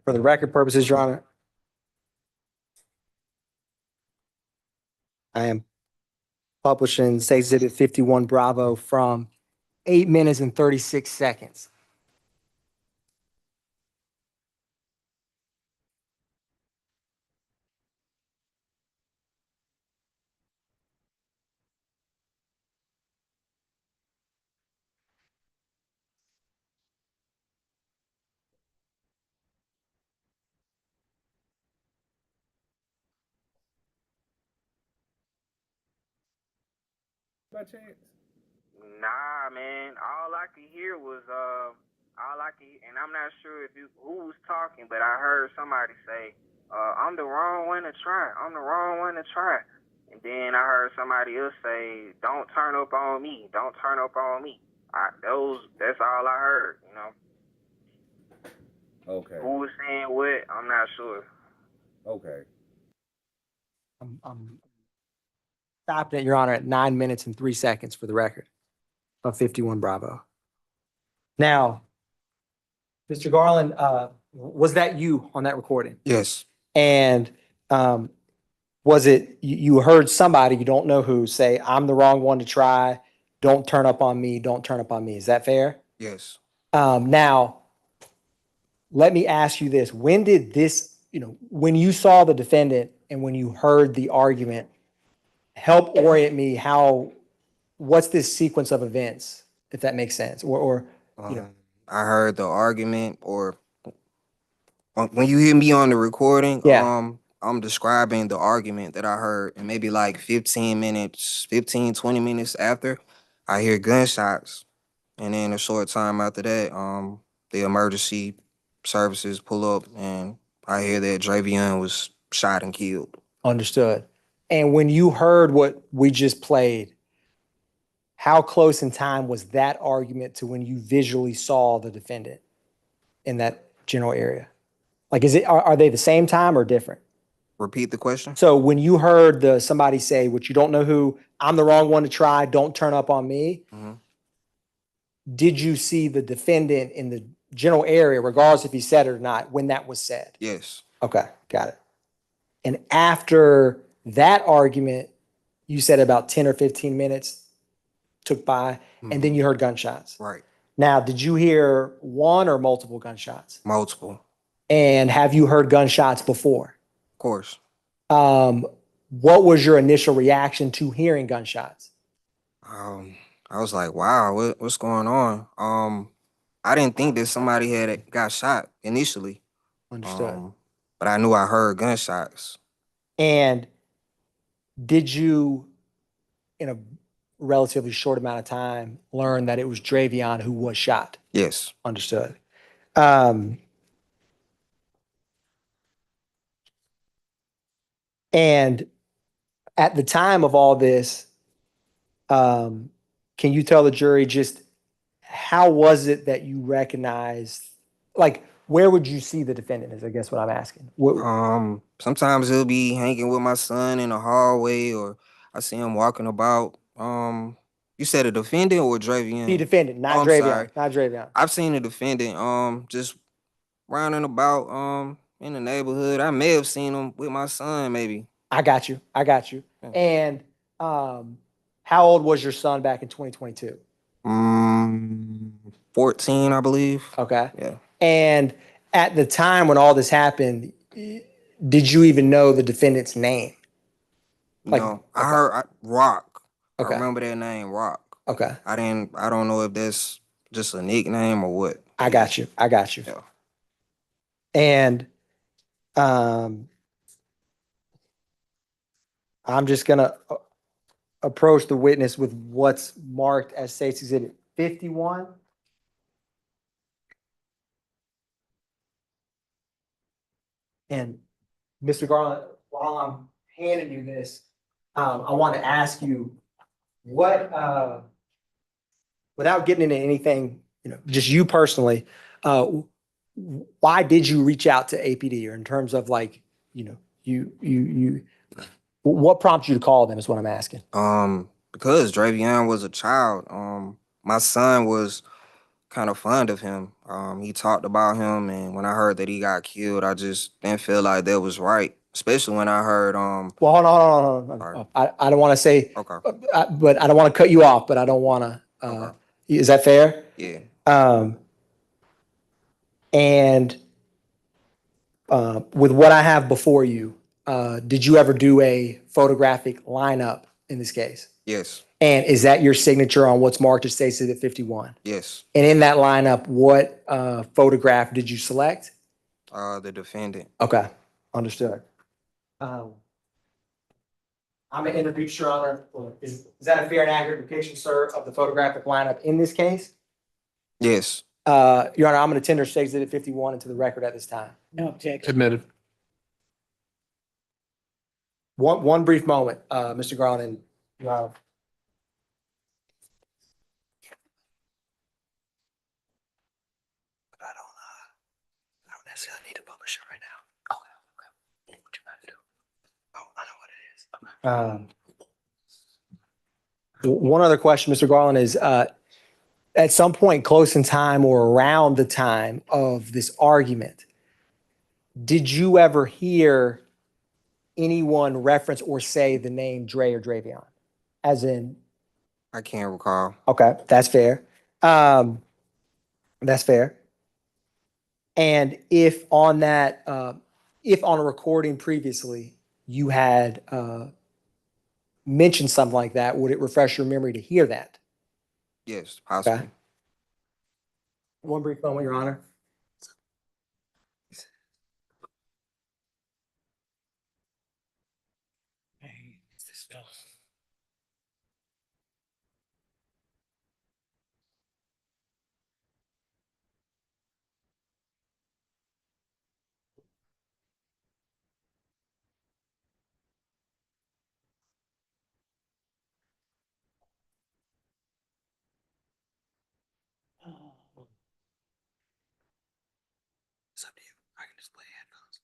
For the record purposes, Your Honor, I am publishing State Exhibit 51 Bravo from 8 minutes and 36 seconds. By chance? Nah, man. All I could hear was and I'm not sure who was talking, but I heard somebody say, "I'm the wrong one to try. I'm the wrong one to try." And then I heard somebody else say, "Don't turn up on me. Don't turn up on me." That's all I heard. Okay. Who was saying what? I'm not sure. Okay. I'm stopping it, Your Honor, at 9 minutes and 3 seconds for the record of 51 Bravo. Now, Mr. Garland, was that you on that recording? Yes, And was it, you heard somebody, you don't know who, say, I'm the wrong one to try, don't turn up on me, don't turn up on me. Is that fair? yes. Now, let me ask you this. When did this, when you saw the defendant and when you heard the argument, help orient me what's this sequence of events, if that makes sense? I heard the argument, or when you hear me on the recording, Yeah. I'm describing the argument that I heard, and maybe like 20 minutes after, I hear gunshots. And then a short time after that, the emergency services pull up, and I hear that Xavion was shot and killed. Understood. And when you heard what we just played, how close in time was that argument to when you visually saw the defendant in that general area? Like, are they the same time or different? Repeat the question. So when you heard somebody say, which you don't know who, I'm the wrong one to try, don't turn up on me. Did you see the defendant in the general area, regardless if he said it or not, when that was said? Yes. Okay, got it. And after that argument, you said about 10 or 15 minutes took by, and then you heard gunshots. Right. Now, did you hear one or multiple gunshots? Multiple. And have you heard gunshots before? Of course. What was your initial reaction to hearing gunshots? I was like, wow, what's going on? I didn't think that somebody got shot initially. Understood. But I knew I heard gunshots. And did you, in a relatively short amount of time, learn that it was Xavion who was shot? Yes. Understood. And at the time of all this, can you tell the jury just how was it that you recognized, like, where would you see the defendant is, I guess what I'm asking. Sometimes he'll be hanging with my son in the hallway, or I see him walking about. You said a defendant or Xavion? The defendant, not I'm Xavion. sorry. Not Xavion. I've seen the defendant just rounding about in the neighborhood. I may have seen him with my son, maybe. I got you. Yeah. And how old was your son back in 2022? 14, I believe. Okay. Yeah. And at the time when all this happened, did you even know the defendant's name? No, I heard Rock. Okay. I remember that name, Rock. Okay. I don't know if that's just a nickname or what. I got you. Yeah. And I'm just gonna approach the witness with what's marked as State's Exhibit 51. And Mr. Garland, while I'm handing you this, I want to ask you what, without getting into anything, just you personally, why did you reach out to APD, or in terms of like, what prompted you to call them is what I'm asking. Because Xavion was a child. My son was kind of fond of him. He talked about him, and when I heard that he got killed, I just didn't feel like that was right. Especially when I heard Well, hold on. Sorry. I don't want to say, Okay. but I don't want to cut you off, but I don't want to, Okay. Is that fair? Yeah. And with what I have before you, did you ever do a photographic lineup in this case? Yes. And is that your signature on what's marked as State Exhibit 51? Yes. And in that lineup, what photograph did you select? The defendant. Okay, understood. I'm gonna introduce Your Honor. Is that a fair and accurate depiction, sir, of the photographic lineup in this case? Yes. Your Honor, I'm gonna tender State Exhibit 51 into the record at this time. No objection. Admitted. One brief moment, Mr. Garland, and Your Honor. I don't necessarily need to publish it right now. Okay. What you about to do? Oh, I know what it is. One other question, Mr. Garland, is at some point close in time or around the time of this argument, did you ever hear anyone reference or say the name Dre or Dravion? As in, I can't recall. okay, that's fair. That's fair. And if on that, if on a recording previously you had mentioned something like that, would it refresh your memory to hear that? Yes, possibly. One brief moment, Your Honor. It's up to you. I can just play headphones.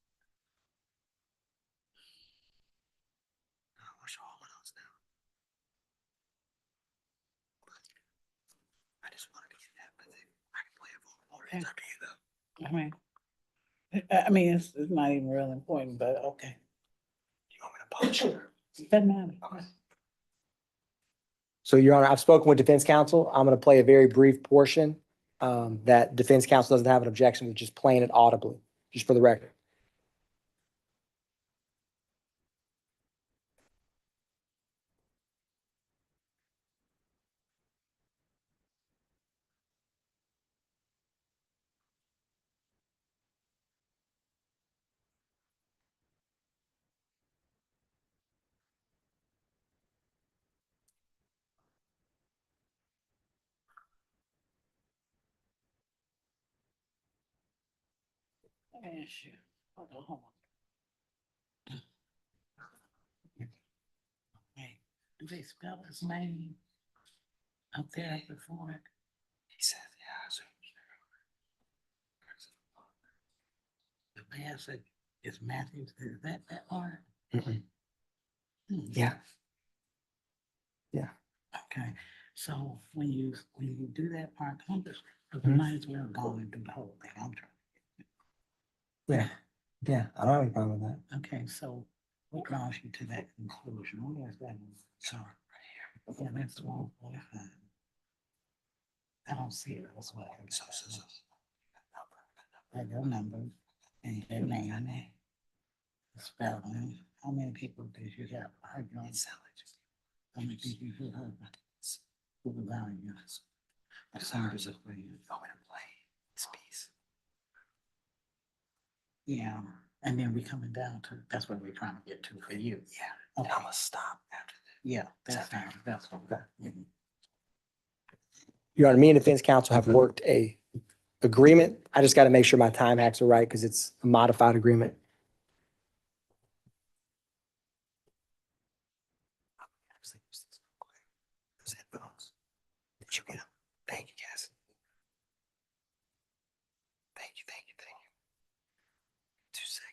I wish all my notes now. I just want to be in that, but I can play it for It's up to you though. I mean, it's not even real important, but okay. You want me to punch you? Doesn't matter. So, Your Honor, I've spoken with defense counsel. I'm going to play a very brief portion that defense counsel doesn't have an objection with, just playing it audibly, just for the record. Let me ask you. Hold on. Hey, do they spell his name up there before it? He said, yeah. So The man said, it's Matthews, is that part? yeah. Yeah. Okay, so when you do that part, I'm just, you might as well go and do the whole thing, I'm trying. Yeah. Yeah. I don't have any problem with that. Okay, so what draws you to that conclusion? What is that? Sorry, right here. Yeah, that's the 145. I don't see it as well. I got numbers and their name. Spelling. How many people did you have? How many people you have? Who the value is? The service of where you go and play this piece. Yeah, and then we coming down to, that's what we're trying to get to for you. Yeah. Okay. I'm gonna stop after that. Yeah, that's okay. Your Honor, me and defense counsel have worked a agreement. I just got to make sure my time hacks are right because it's a modified agreement. Those headphones. Did you get them? Thank you, Cass. Thank you, thank you, thank you. 2 seconds.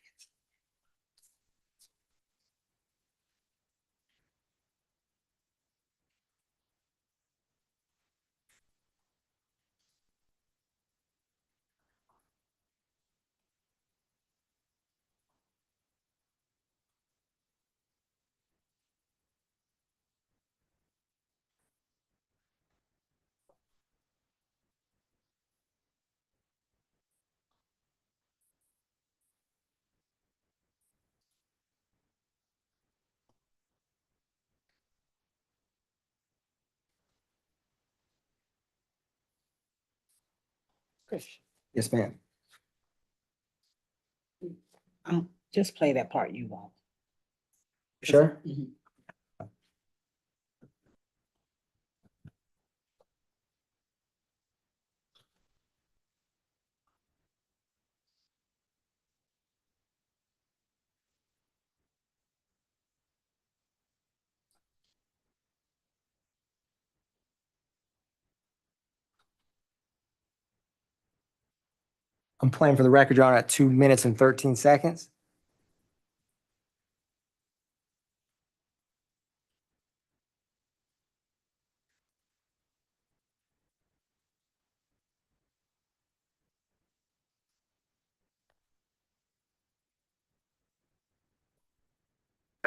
Yes, ma'am. Just play that part you want. Sure. I'm playing for the record, Your Honor, at 2 minutes and 13 seconds.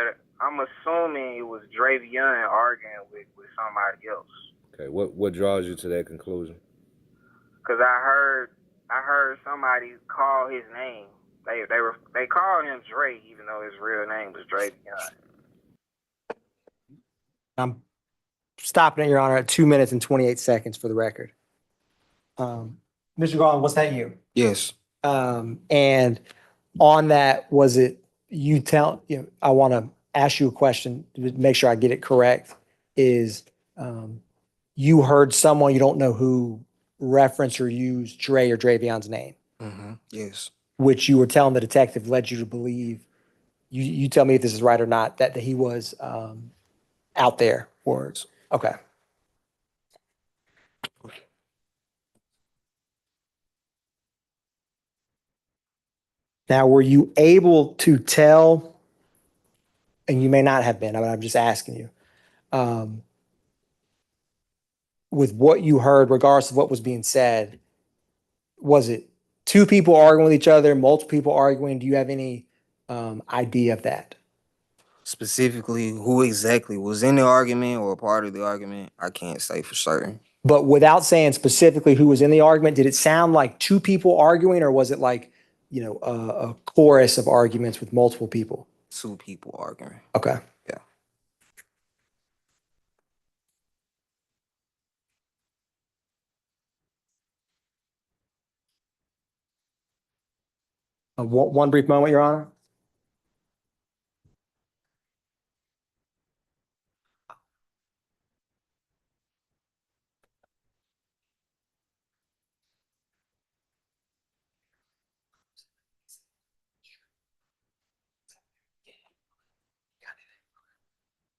but I'm assuming it was Xavion arguing with somebody else. Okay, what draws you to that conclusion? Cause I heard somebody call his name. They called him Dre, even though his real name was Xavion. I'm stopping it, Your Honor, at 2 minutes and 28 seconds for the record. Mr. Garland, was that you? Yes. And on that, was it you I want to ask you a question to make sure I get it correct, is you heard someone, you don't know who, reference or use Dre or Xavion's name, Yes. which you were telling the detective led you to believe, you tell me if this is right or not, that he was out there or, okay. Now, were you able to tell, and you may not have been, I'm just asking you, with what you heard, regardless of what was being said, was it two people arguing with each other, multiple people arguing? Do you have any idea of that? Specifically, who exactly was in the argument or part of the argument, I can't say for certain. But without saying specifically who was in the argument, did it sound like two people arguing, or was it like, a chorus of arguments with multiple people? Two people arguing. Okay. Yeah. One brief moment, Your Honor.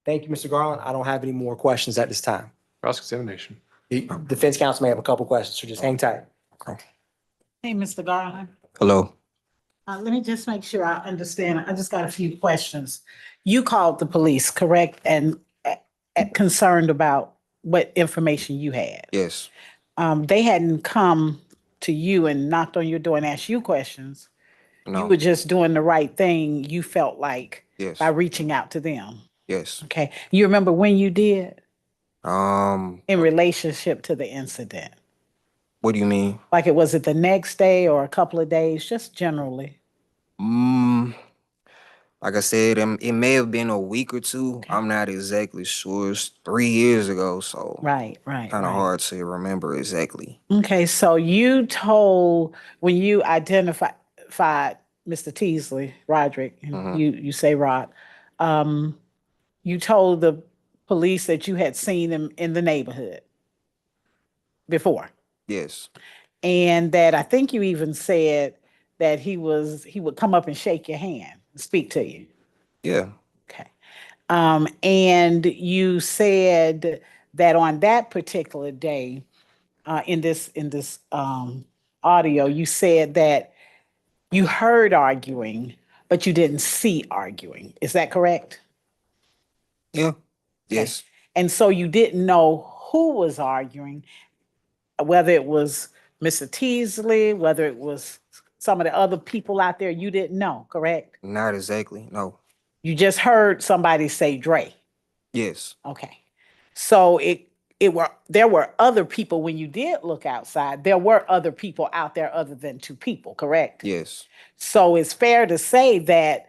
Thank you, Mr. Garland. I don't have any more questions at this time. Cross-examination. The defense counsel may have a couple questions, so just hang tight. Hey, Mr. Garland. Hello. Let me just make sure I understand. I just got a few questions. You called the police, correct? And concerned about what information you had. Yes. They hadn't come to you and knocked on your door and asked you questions. No. You were just doing the right thing, you felt like, Yes. by reaching out to them. Yes. Okay. You remember when you did Um, in relationship to the incident? what do you mean? Like was it the next day or a couple of days, just generally? Like I said, it may have been a week or two. Okay. I'm not exactly sure. It's 3 years ago, so Right. kind of hard to remember exactly. Okay, so you told, when you identified Mr. Teasley, Roddrick, and you say Rod, you told the police that you had seen him in the neighborhood before. Yes. And that I think you even said that he would come up and shake your hand, and speak to you. Yeah. Okay. And you said that on that particular day, in this audio, you said that you heard arguing, but you didn't see arguing. Is that correct? Yeah. Yes. And so you didn't know who was arguing, whether it was Mr. Teasley, whether it was some of the other people out there, you didn't know, correct? Not exactly, no. You just heard somebody say Dre. Yes. Okay. So there were other people when you did look outside, there were other people out there other than two people, correct? Yes. So it's fair to say that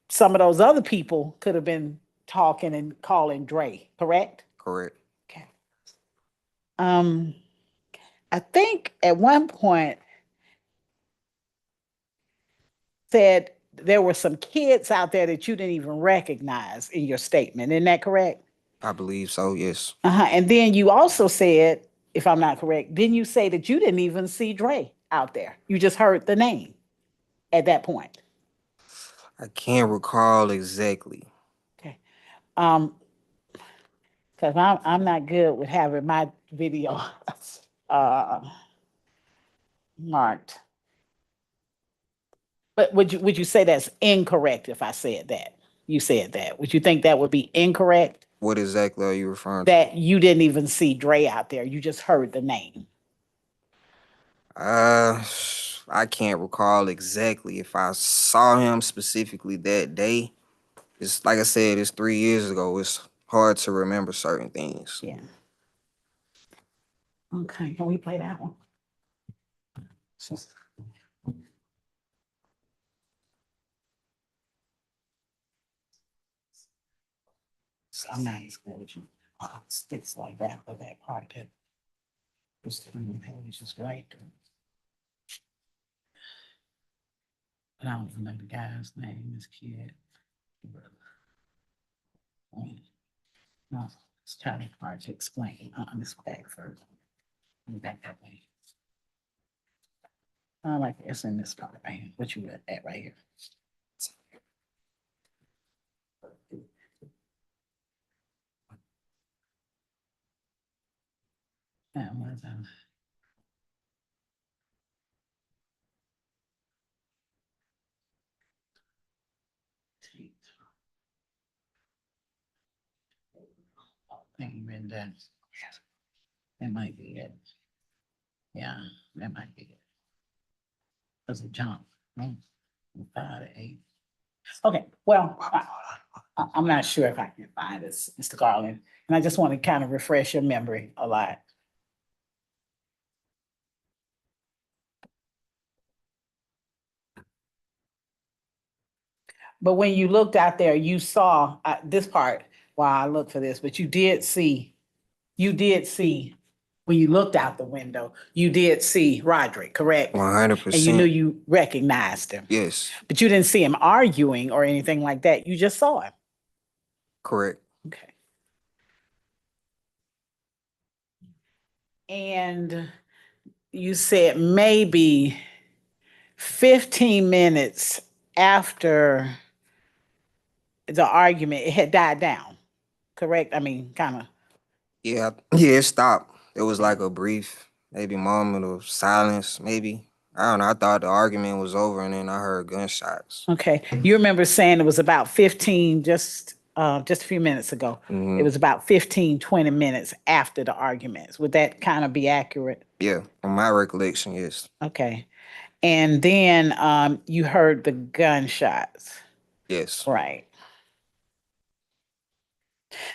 some of those other people could have been talking and calling Dre, correct? Correct. Okay. I think at one point said there were some kids out there that you didn't even recognize in your statement. Isn't that correct? I believe so, yes. And then you also said, if I'm not correct, didn't you say that you didn't even see Dre out there? You just heard the name at that point. I can't recall exactly. Okay. Because I'm not good with having my video marked. But would you say that's incorrect if I said that? You said that. Would you think that would be incorrect? What exactly are you referring to? That you didn't even see Dre out there. You just heard the name. I can't recall exactly if I saw him specifically that day. it's like I said, it's 3 years ago. It's hard to remember certain things. Yeah. Okay, can we play that one? I'm not as good as you. Sticks like that for that part that was the page is right. But I don't know the guy's name, this kid. No, it's kind of hard to explain. This back first. Let me back that way. I like it's in this part right here. What you got at right here? That was thing been done. That might be it. Yeah, that might be it. Does it jump? From 5 to 8. Okay, well, I'm not sure if I can find this, Mr. Garland, and I just want to kind of refresh your memory a lot. But when you looked out there, you saw this part while I looked for this, but you did see, when you looked out the window, you did see Roddrick, correct? 100%. And you knew you recognized him. Yes, But you didn't see him arguing or anything like that. You just saw him. correct. Okay. And you said maybe 15 minutes after the argument, it had died down, correct? I mean, kind of. Yeah, it stopped. It was like a brief, maybe moment of silence, maybe. I don't know. I thought the argument was over, and then I heard gunshots. Okay. You remember saying it was about 15, just a few minutes ago. It was about 15, 20 minutes after the arguments. Would that kind of be accurate? Yeah, from my recollection, yes. Okay. And then you heard the gunshots. Yes. Right.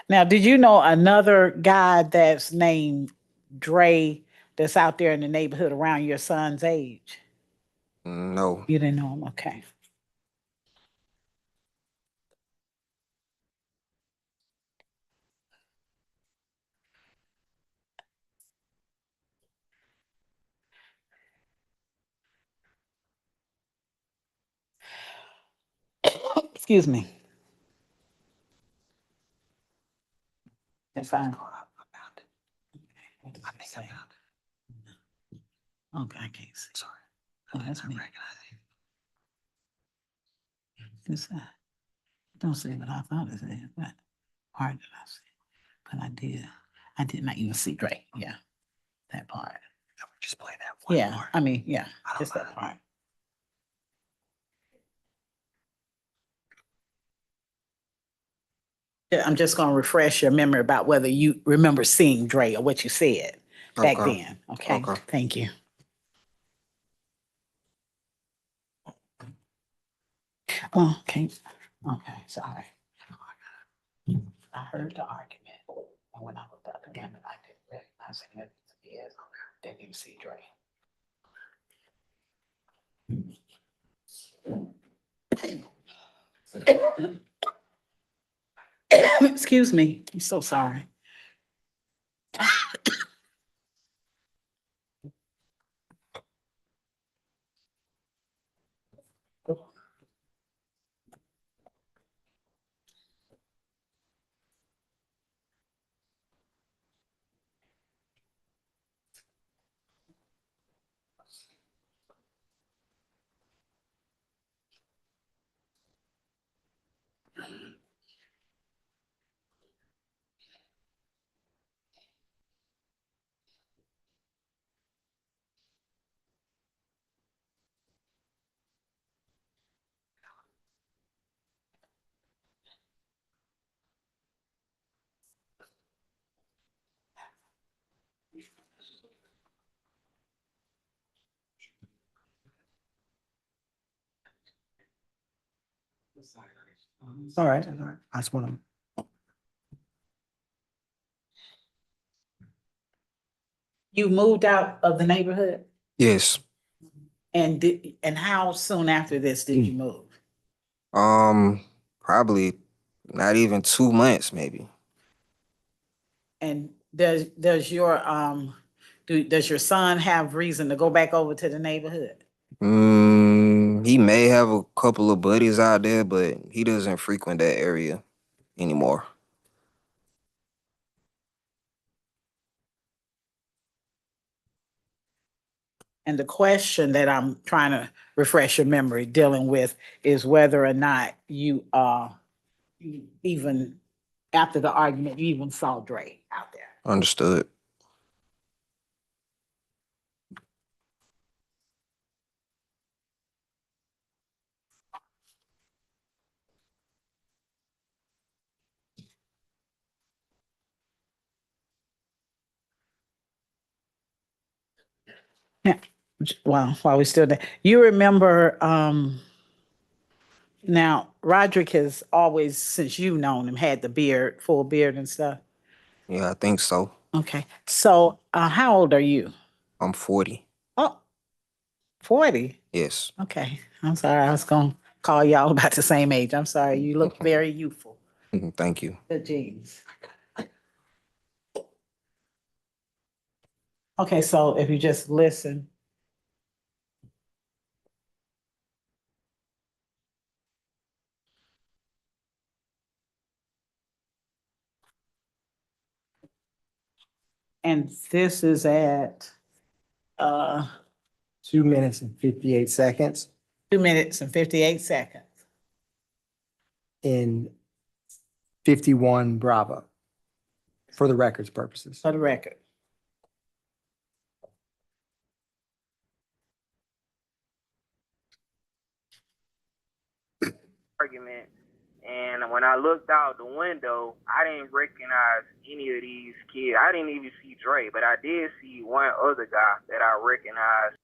Now, did you know another guy that's named Dre that's out there in the neighborhood around your son's age? No. You didn't know him? Okay. Excuse me. That's fine. I think I found it. Okay, I can't see. Sorry. Oh, that's me. It's, don't say what I thought it said, but part did I see? But I did. I did not even see Dre. Yeah, that part. Just play that one Yeah, more. I mean, yeah, just that part. Yeah, I'm just gonna refresh your memory about whether you remember seeing Dre or what you said back Okay. then. Okay, Okay. thank you. Well, okay, sorry. I heard the argument, and when I looked up again, I didn't recognize any of these years. Didn't even see Dre. Excuse me, I'm so sorry. It's all right. I just want to. You moved out of the neighborhood? Yes. And how soon after this did you move? Probably not even 2 months, maybe. And does your does your son have reason to go back over to the neighborhood? He may have a couple of buddies out there, but he doesn't frequent that area anymore. And the question that I'm trying to refresh your memory dealing with is whether or not you even after the argument, you even saw Dre out there. Understood. Yeah. Well, while we're still there, you remember now Roddrick has always, since you've known him, had the beard, full beard and stuff. Yeah, I think so. Okay. So how old are you? I'm 40. Oh, 40. Yes. Okay. I'm sorry. I was gonna call y'all about the same age. I'm sorry. You look very youthful. Thank you. Good genes. Okay, so if you just listen. And this is at 2 minutes and 58 seconds 2 minutes and 58 seconds. in 51 Bravo for the record's purposes. For the record. Argument. And when I looked out the window, I didn't recognize any of these kids. I didn't even see Dre, but I did see one other guy that I recognized.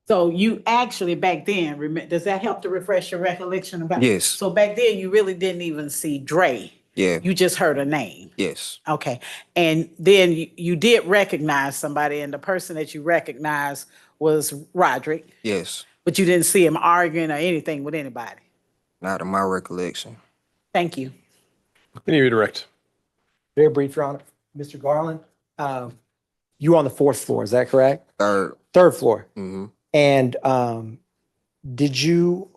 So you actually back then, does that help to refresh your recollection about? Yes. So back then you really didn't even see Dre. Yeah. You just heard a name. Yes. Okay. And then you did recognize somebody, and the person that you recognized was Roddrick, Yes. but you didn't see him arguing or anything with anybody. Not in my recollection. Thank you. Any redirect? Very brief, Your Honor. Mr. Garland, you on the 4th floor, is that correct? Third floor. Mm-hmm. And did you,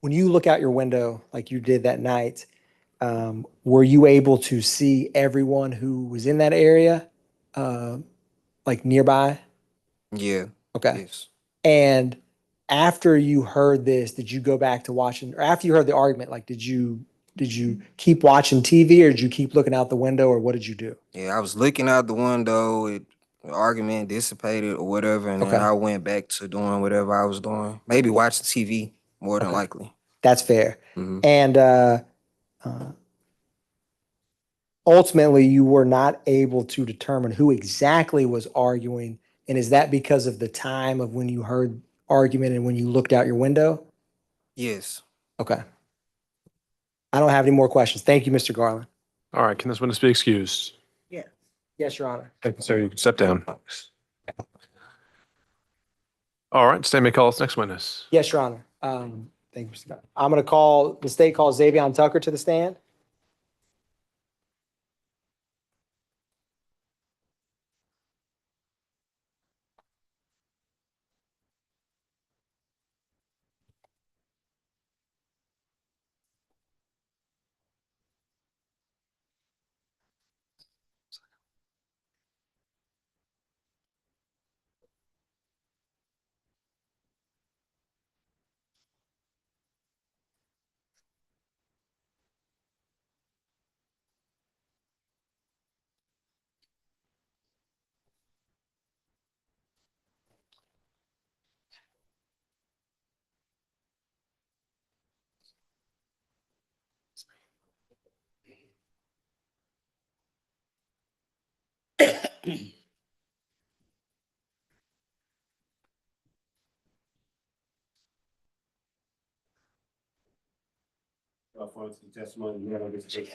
when you look out your window like you did that night, were you able to see everyone who was in that area, like nearby? Yeah. Okay. Yes. And after you heard this, did you go back to watching, or after you heard the argument, like did you keep watching TV, or did you keep looking out the window, or what did you do? Yeah, I was looking out the window. The argument dissipated or whatever, and Okay. then I went back to doing whatever I was doing. Maybe watching TV more than Okay. likely. That's fair. Mhm. And ultimately, you were not able to determine who exactly was arguing. And is that because of the time of when you heard argument and when you looked out your window? Yes. Okay. I don't have any more questions. Thank you, Mr. Garland. All right, can this witness be excused? Yeah. Yes, Your Honor. Thank you, sir. You can step down. All right, stand may call us next witness. Yes, Your Honor. Thank you, Mr. Garland. I'm going to call, the state calls Xavion Tucker to the stand. according to the testimony you had on this case.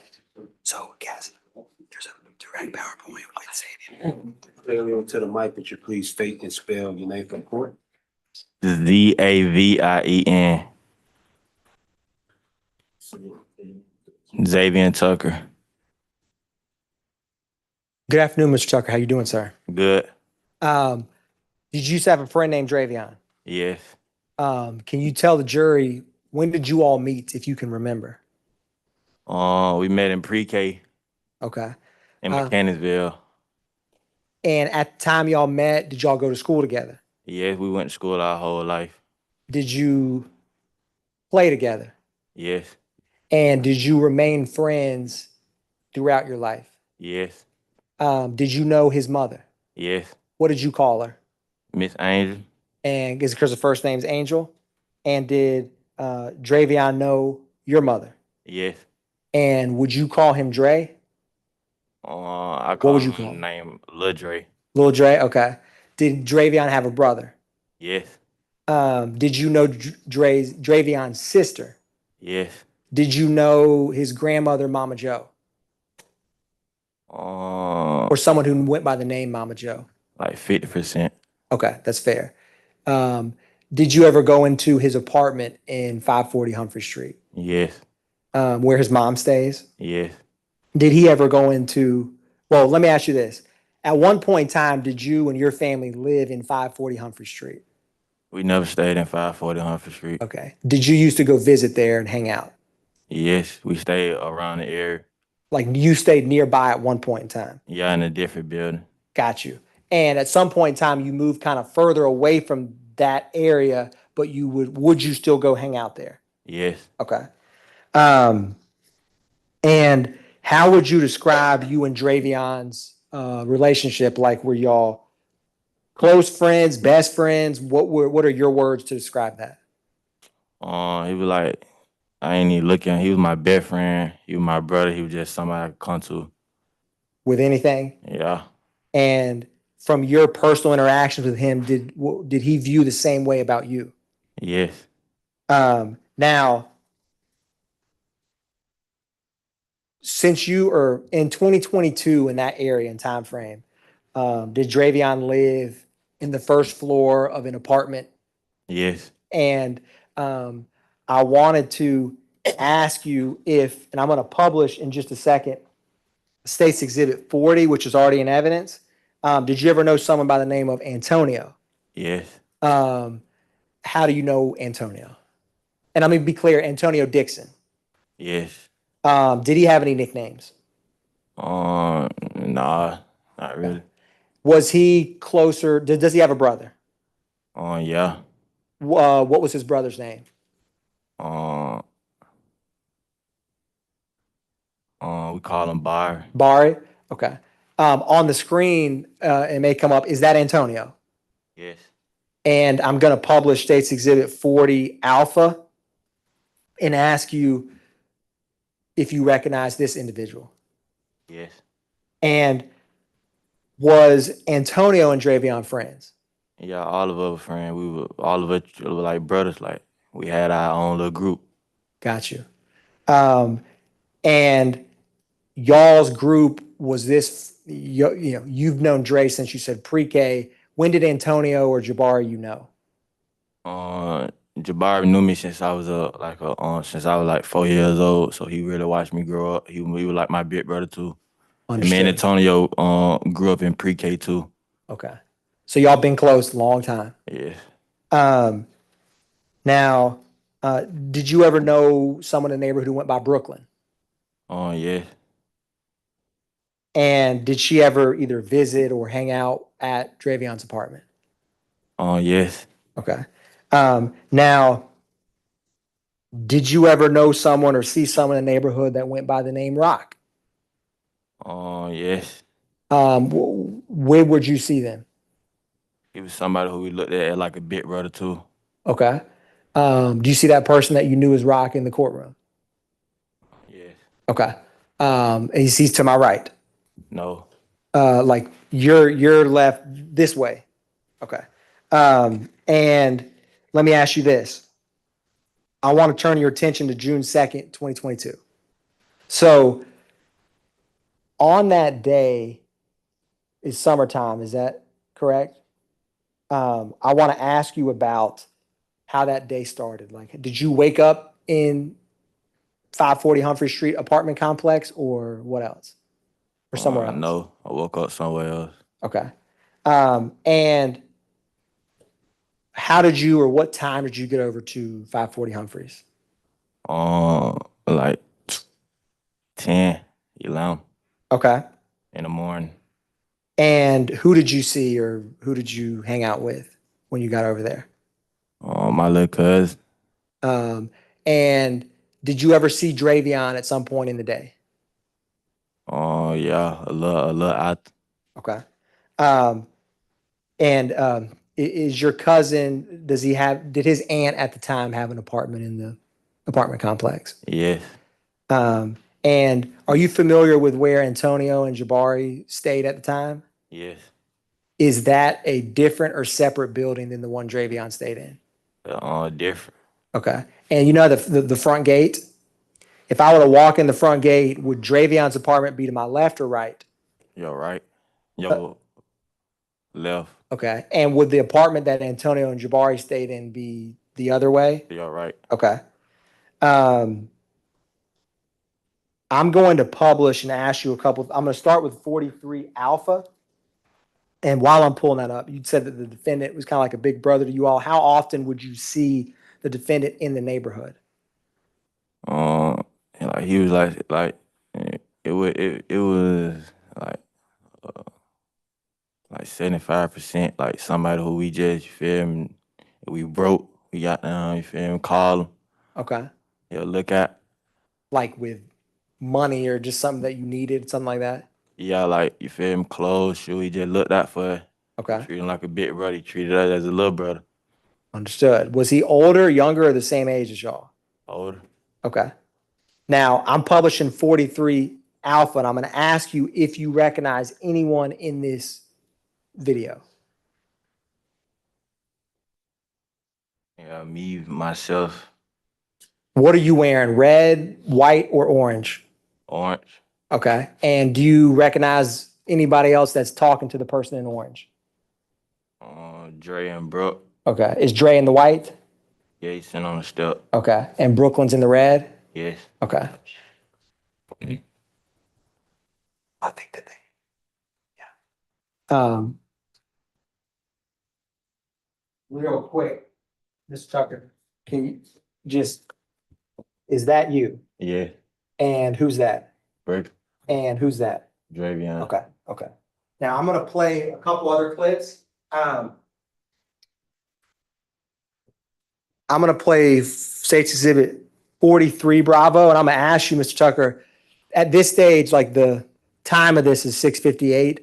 So, guys, there's a direct PowerPoint with Xavion. Clearly onto the mic, would you please state and spell your name for the court? Xavien. Xavion Tucker. Good afternoon, Mr. Tucker. How you doing, sir? Good. Did you used to have a friend named Xavion? Yes. Can you tell the jury, when did you all meet, if you can remember? We met in pre-K Okay. in Mechanicsville. And at the time y'all met, did y'all go to school together? Yes, we went to school our whole life. Did you play together? Yes. And did you remain friends throughout your life? Yes. Did you know his mother? Yes. What did you call her? Miss Angel. And is it because the first name's Angel? And did Xavion know your mother? Yes. And would you call him Dre? I call would you him call him? name Lil Dre. Lil Dre? Okay. Did Xavion have a brother? Yes. Did you know Xavion's sister? Yes. Did you know his grandmother, Mama Joe? Or someone who went by the name Mama Joe? Like 50%. Okay, that's fair. Did you ever go into his apartment in 540 Humphrey Street, Yes. where his mom stays? Yes. Did he ever go into, well, let me ask you this. At one point in time, did you and your family live in 540 Humphrey Street? We never stayed in 540 Humphrey Street. Okay. Did you used to go visit there and hang out? Yes, we stayed around the area. Like you stayed nearby at one point in time? Yeah, in a different building. Got you. And at some point in time, you moved kind of further away from that area, but you would you still go hang out there? Yes. Okay. And how would you describe you and Xavion's relationship? Like, were y'all close friends, best friends? What are your words to describe that? He was like, I ain't even looking. He was my best friend. He was my brother. He was just somebody I could come to. With anything? Yeah. And from your personal interactions with him, did he view the same way about you? Yes. Now, since you are in 2022 in that area and time frame, did Xavion live in the first floor of an apartment? Yes. And I wanted to ask you if, and I'm going to publish in just a second, State's Exhibit 40, which is already in evidence. Did you ever know someone by the name of Antonio? Yes. How do you know Antonio? And I'm going to be clear, Antonio Dixon. Yes. Did he have any nicknames? Nah, not really. Was he closer? Does he have a brother? Yeah. What was his brother's name? We call him Bar. Barry? Okay. On the screen, it may come up. Is that Antonio? Yes. And I'm going to publish State's Exhibit 40 Alpha and ask you if you recognize this individual. Yes. And was Antonio and Xavion friends? Yeah, all of us were friends. All of us were like brothers. Like we had our own little group. Got you. And y'all's group was this, you've known Dre since you said pre-K. When did Antonio or Jabari know? Jabari knew me since I was since I was like 4 years old. So he really watched me grow up. He was like my big brother too. Understood. And me and Antonio grew up in pre-K too. Okay. So y'all been close a long time. Yeah. Now, did you ever know someone in the neighborhood who went by Brooklyn? Yeah. And did she ever either visit or hang out at Xavion's apartment? Yes. Okay. Now, did you ever know someone or see someone in the neighborhood that went by the name Rock? Yes. Where would you see them? He was somebody who we looked at like a big brother too. Okay. Do you see that person that you knew as Rock in the courtroom? Yes. Okay. And he's to my right. No. Like you're left this way. Okay. And let me ask you this. I want to turn your attention to June 2nd, 2022. So on that day is summertime, is that correct? I want to ask you about how that day started. Like, did you wake up in 540 Humphrey Street apartment complex or what else? Or somewhere else? No, I woke up somewhere else. Okay. And how did you or what time did you get over to 540 Humphreys? Like 10, 11 Okay. in the morning. And who did you see or who did you hang out with when you got over there? My little cousin. And did you ever see Xavion at some point in the day? Yeah, a little out. Okay. Is your cousin, did his aunt at the time have an apartment in the apartment complex? Yes. And are you familiar with where Antonio and Jabari stayed at the time? Yes. Is that a different or separate building than the one Xavion stayed in? Different. Okay. And you know the front gate? If I were to walk in the front gate, would Xavion's apartment be to my left or right? Your right. Your left. Okay. And would the apartment that Antonio and Jabari stayed in be the other way? Your right. Okay. I'm going to publish and ask you I'm going to start with 43 Alpha. And while I'm pulling that up, you said that the defendant was kind of like a big brother to you all. How often would you see the defendant in the neighborhood? Like he was like it was like 75%, like somebody who we just, you feel me, we broke, we got down, you feel me, call him. Okay. He'll look at. Like with money or just something that you needed, something like that? Yeah, like, you feel me, clothes, shoe, he just looked out for. Okay. Treat him like a big brother, he treated us as a little brother. Understood. Was he older, younger, or the same age as y'all? Older. Okay. Now, I'm publishing 43 Alpha, and I'm going to ask you if you recognize anyone in this video. Yeah, me, myself. What are you wearing, red, white, or orange? Orange. Okay. And do you recognize anybody else that's talking to the person in orange? Dre and Brooke. Okay. Is Dre in the white? Yeah, he's sitting on the step. Okay. And Brooklyn's in the red? Yes. Okay. I think that yeah. Real quick, Mr. Tucker, can you is that you? Yeah. And who's that? Brooke. And who's that? Xavion. Okay. Okay. Now I'm gonna play a couple other clips. I'm going to play State's Exhibit 43 Bravo, and I'm going to ask you, Mr. Tucker, at this stage, like the time of this is 6:58.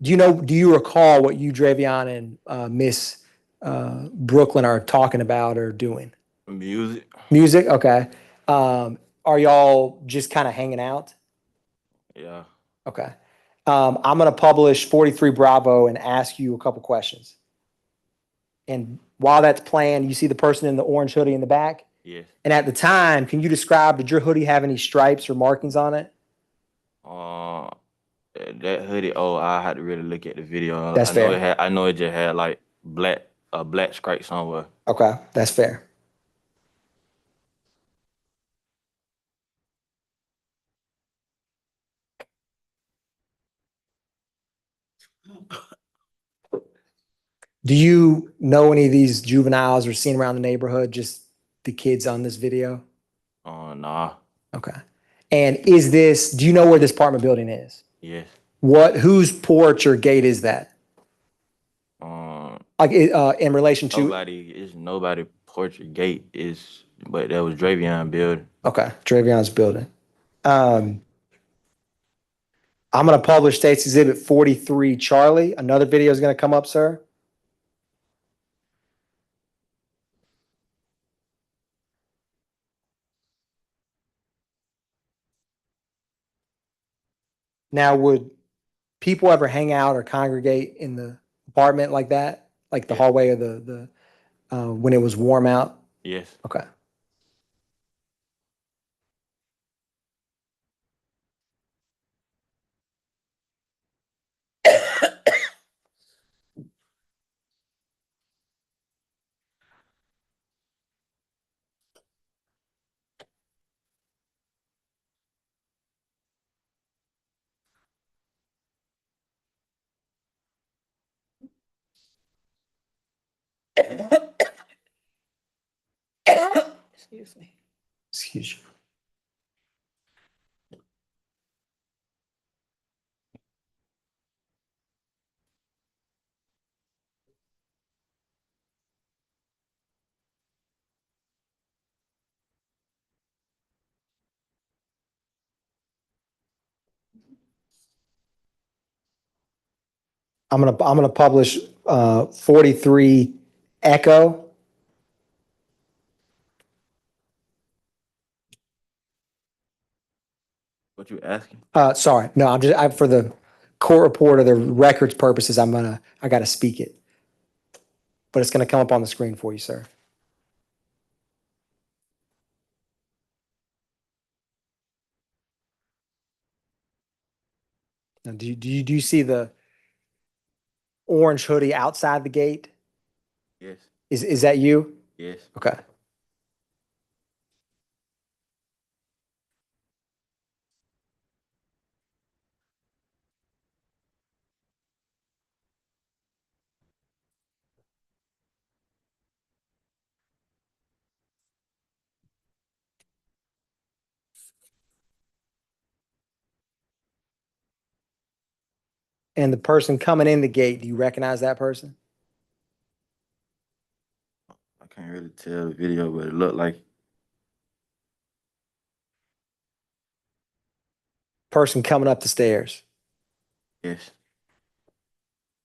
Do you recall what you, Xavion, and Miss Brooklyn are talking about or doing? Music. Music? Okay. Are y'all just kind of hanging out? Yeah. Okay. I'm going to publish 43 Bravo and ask you a couple questions. And while that's playing, you see the person in the orange hoodie in the back? Yes. And at the time, can you describe, did your hoodie have any stripes or markings on it? That hoodie, I had to really look at the video. That's fair. I know it just had like a black stripe somewhere. Okay, that's fair. Do you know any of these juveniles or seen around the neighborhood, just the kids on this video? Nah. Okay. And do you know where this apartment building is? Yes. Whose porch or gate is that? In relation to? Nobody porch or gate but that was Xavion building. Okay, Xavion's building. I'm going to publish State's Exhibit 43 Charlie. Another video is going to come up, sir. Now, would people ever hang out or congregate in the apartment like that? Like the hallway or the when it was warm out? Yes. Okay. Excuse me. Excuse you. I'm gonna publish 43 Echo. What you asking? Sorry, no, I'm for the court report or the records purposes, I gotta speak it. But it's gonna come up on the screen for you, sir. Now, do you see the orange hoodie outside the gate? Yes. Is that you? Yes. Okay. And the person coming in the gate, do you recognize that person? I can't really tell the video, but it looked like Person coming up the stairs. yes.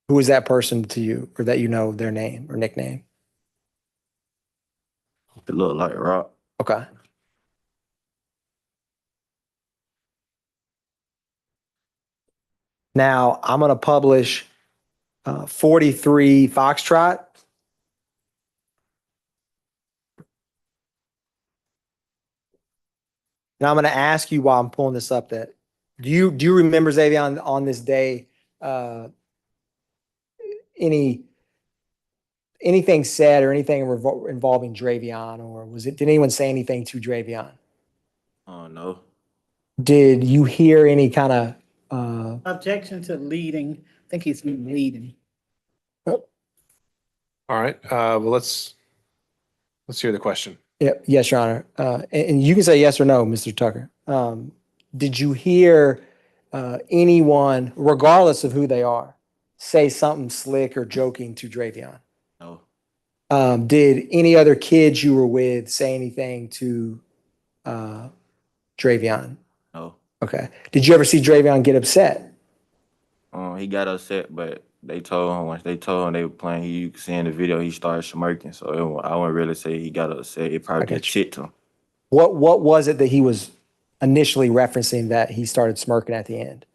Who is that person to you, or that you know their name or nickname? It looked like Rock. Okay. Now I'm gonna publish 43 Foxtrot. And I'm gonna ask you while I'm pulling this up that do you remember, Xavion, on this day, anything said or anything involving Xavion, or did anyone say anything to Xavion? Oh no. Did you hear any kind of Objection to leading. I think he's been leading. All right, well, let's hear the question. Yeah, yes, Your Honor. And you can say yes or no, Mr. Tucker. Did you hear anyone, regardless of who they are, say something slick or joking to Xavion? No. Did any other kids you were with say anything to Xavion? No. Okay. Did you ever see Xavion get upset? He got upset, but once they told him they were playing, you could see in the video he started smirking. So I wouldn't really say he got upset. It probably just shit to him. What was it that he was initially referencing that he started smirking at the end?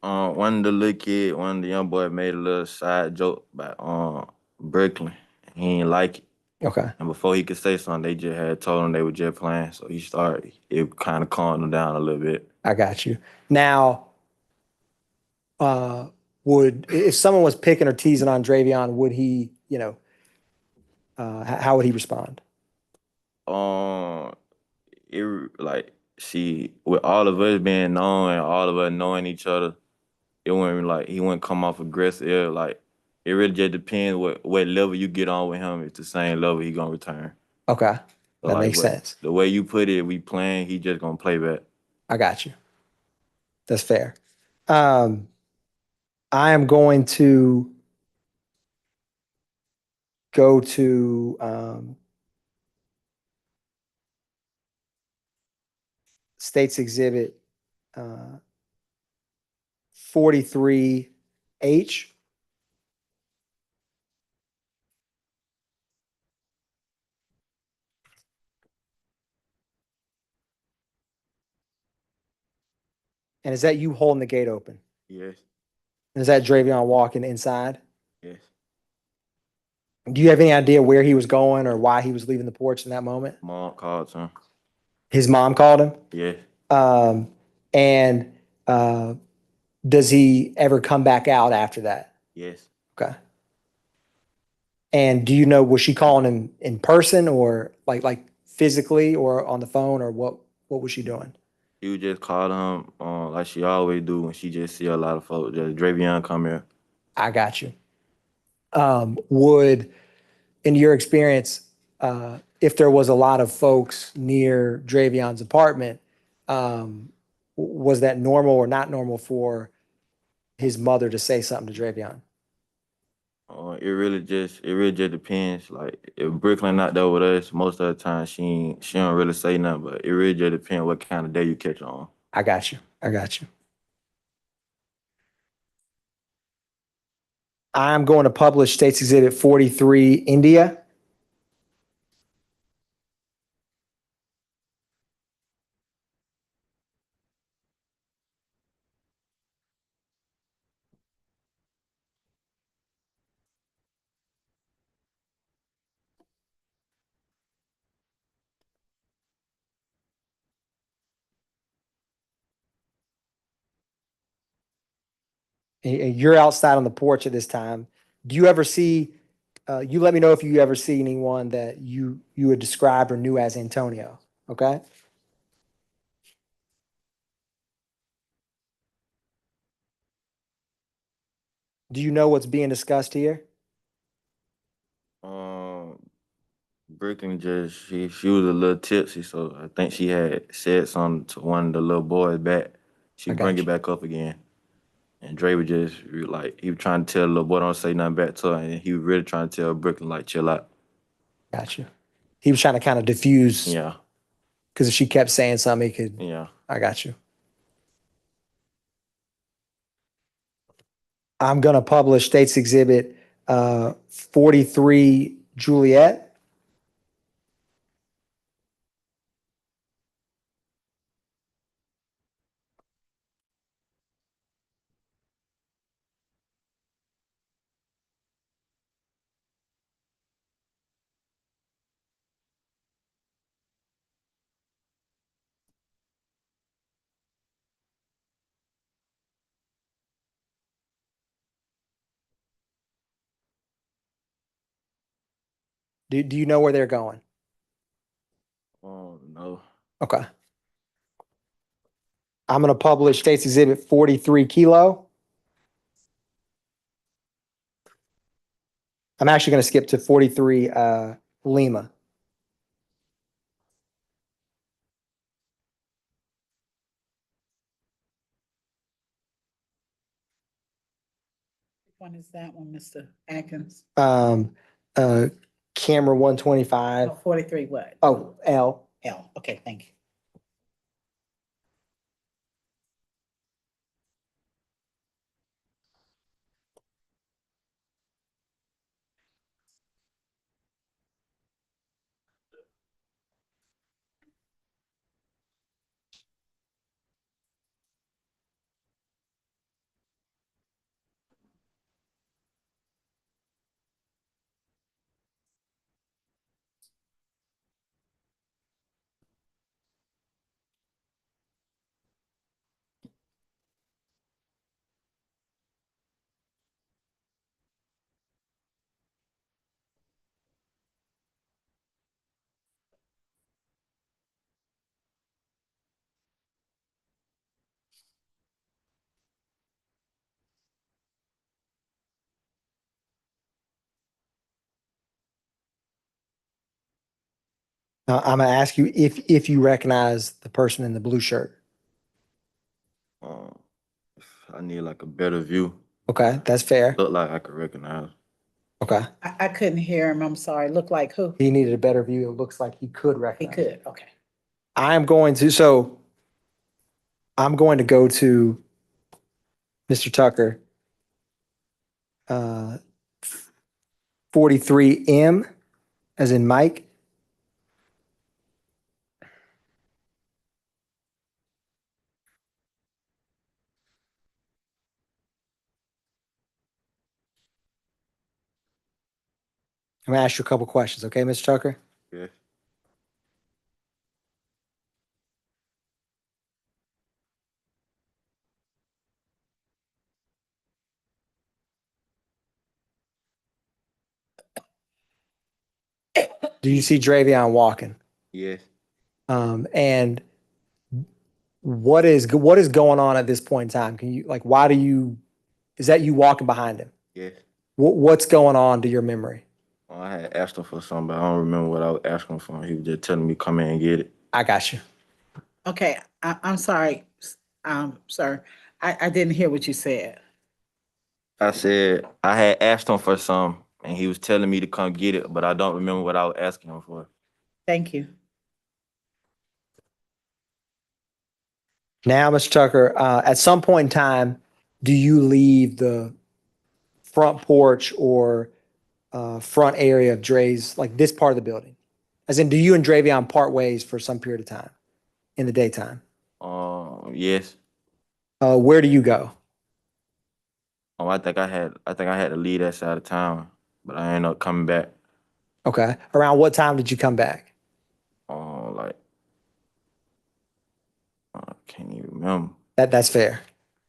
One of the young boy made a little side joke about Brooklyn. He ain't like it. Okay. And before he could say something, they just had told him they were just playing. So it kind of calmed him down a little bit. I got you. Now, if someone was picking or teasing on Xavion, would he, how would he respond? With all of us being known and all of us knowing each other, it wouldn't like he wouldn't come off aggressive. Like it really just depends what level you get on with him. It's the same level he gonna return. Okay. So That makes sense. The way you put it, we playing, he just gonna play back. I got you. That's fair. I am going to go to State's Exhibit 43H. And is that you holding the gate open? Yes. And is that Xavion walking inside? Yes. Do you have any idea where he was going or why he was leaving the porch in that moment? Mom called him. His mom called him? Yes. And does he ever come back out after that? Yes. Okay. And do you know, was she calling him in person or like physically or on the phone, or what was she doing? She would just call him like she always do when she just see a lot of folks. Just Xavion come here. I got you. in your experience, if there was a lot of folks near Xavion's apartment, was that normal or not normal for his mother to say something to Xavion? It really just depends. Like if Brooklyn not there with us, most of the time she don't really say nothing. But it really just depends what kind of day you catch on. I got you. I got you. I'm going to publish State's Exhibit 43, India. And you're outside on the porch at this time. Do you ever see, you let me know if you ever see anyone that you would describe or knew as Antonio, okay? Do you know what's being discussed here? Brooklyn she was a little tipsy, so I think she had said something to one of the little boys back. She bring it back up again. And Dre was just like, he was trying to tell the little boy don't say nothing back to her, and he was really trying to tell Brooklyn like chill out. Gotcha. He was trying to kind of diffuse. Yeah. Because if she kept saying something, he could. Yeah. I got you. I'm going to publish State's Exhibit 43, Juliet. Do you know where they're going? Oh, no. Okay. I'm going to publish State's Exhibit 43, Kilo. I'm actually going to skip to 43, Lima. Which one is that one, Mr. Atkins? Camera 125. Oh, 43 what? Oh, L. L. Okay, thank you. I'm going to ask you if you recognize the person in the blue shirt. I need like a better view. Okay, that's fair. Look like I could recognize. Okay. I couldn't hear him. I'm sorry. Look like who? He needed a better view. It looks like he could He recognize. could. Okay. I'm going to go to Mr. Tucker. 43M, as in Mike. I'm going to ask you a couple questions, okay, Mr. Tucker? Yeah. Do you see Xavion walking? Yes. And what is going on at this point in time? Can you why do you is that you walking behind him? Yes. What's going on to your memory? I had asked him for something, but I don't remember what I was asking for. He was just telling me come in and get it. I got you. Okay, I'm sorry, sir. I didn't hear what you said. I said I had asked him for something, and he was telling me to come get it, but I don't remember what I was asking him for. Thank you. Now, Mr. Tucker, at some point in time, do you leave the front porch or front area of Dre's, like this part of the building? As in, do you and Xavion part ways for some period of time in the daytime? Yes. Where do you go? I think I had to leave that side of town, but I ended up coming back. Okay. Around what time did you come back? Like I can't even remember. That's fair.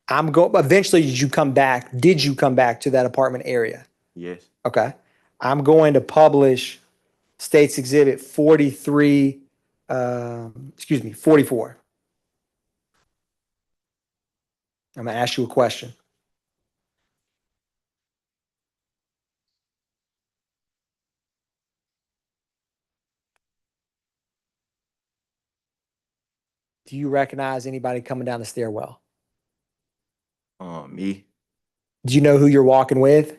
Eventually, did you come back? Did you come back to that apartment area? Yes. Okay. I'm going to publish State's Exhibit 44. I'm going to ask you a question. Do you recognize anybody coming down the stairwell? Me. Do you know who you're walking with?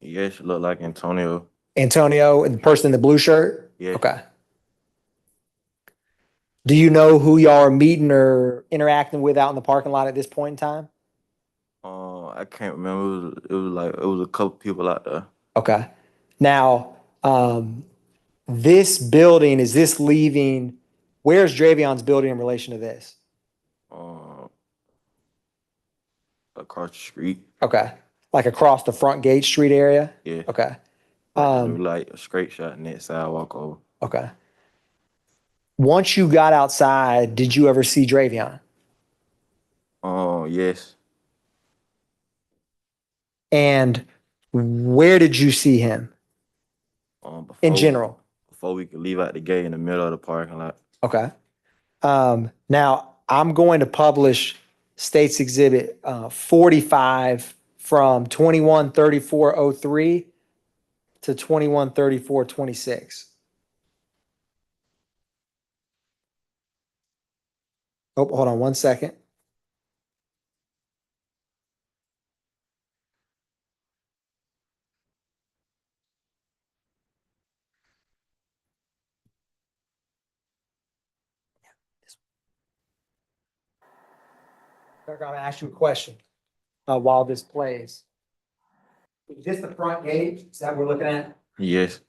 Yes, look like Antonio. Antonio, and the person in the blue shirt? Yes. Okay. Do you know who y'all are meeting or interacting with out in the parking lot at this point in time? I can't remember. It was a couple people out there. Okay. Now, this building, is this leaving? Where's Xavion's building in relation to this? Across the street. Okay. Like across the front gate street area? Yeah. Okay. Like a straight shot in that sidewalk over. Okay. Once you got outside, did you ever see Xavion? Yes. And where did you see him? In general? Before we could leave out the gate in the middle of the parking lot. Okay. Now, I'm going to publish State's Exhibit 45 from 213403 to 213426. Oh, hold on one second. I'm going to ask you a question while this plays. Is this the front gate that we're looking at? Yes.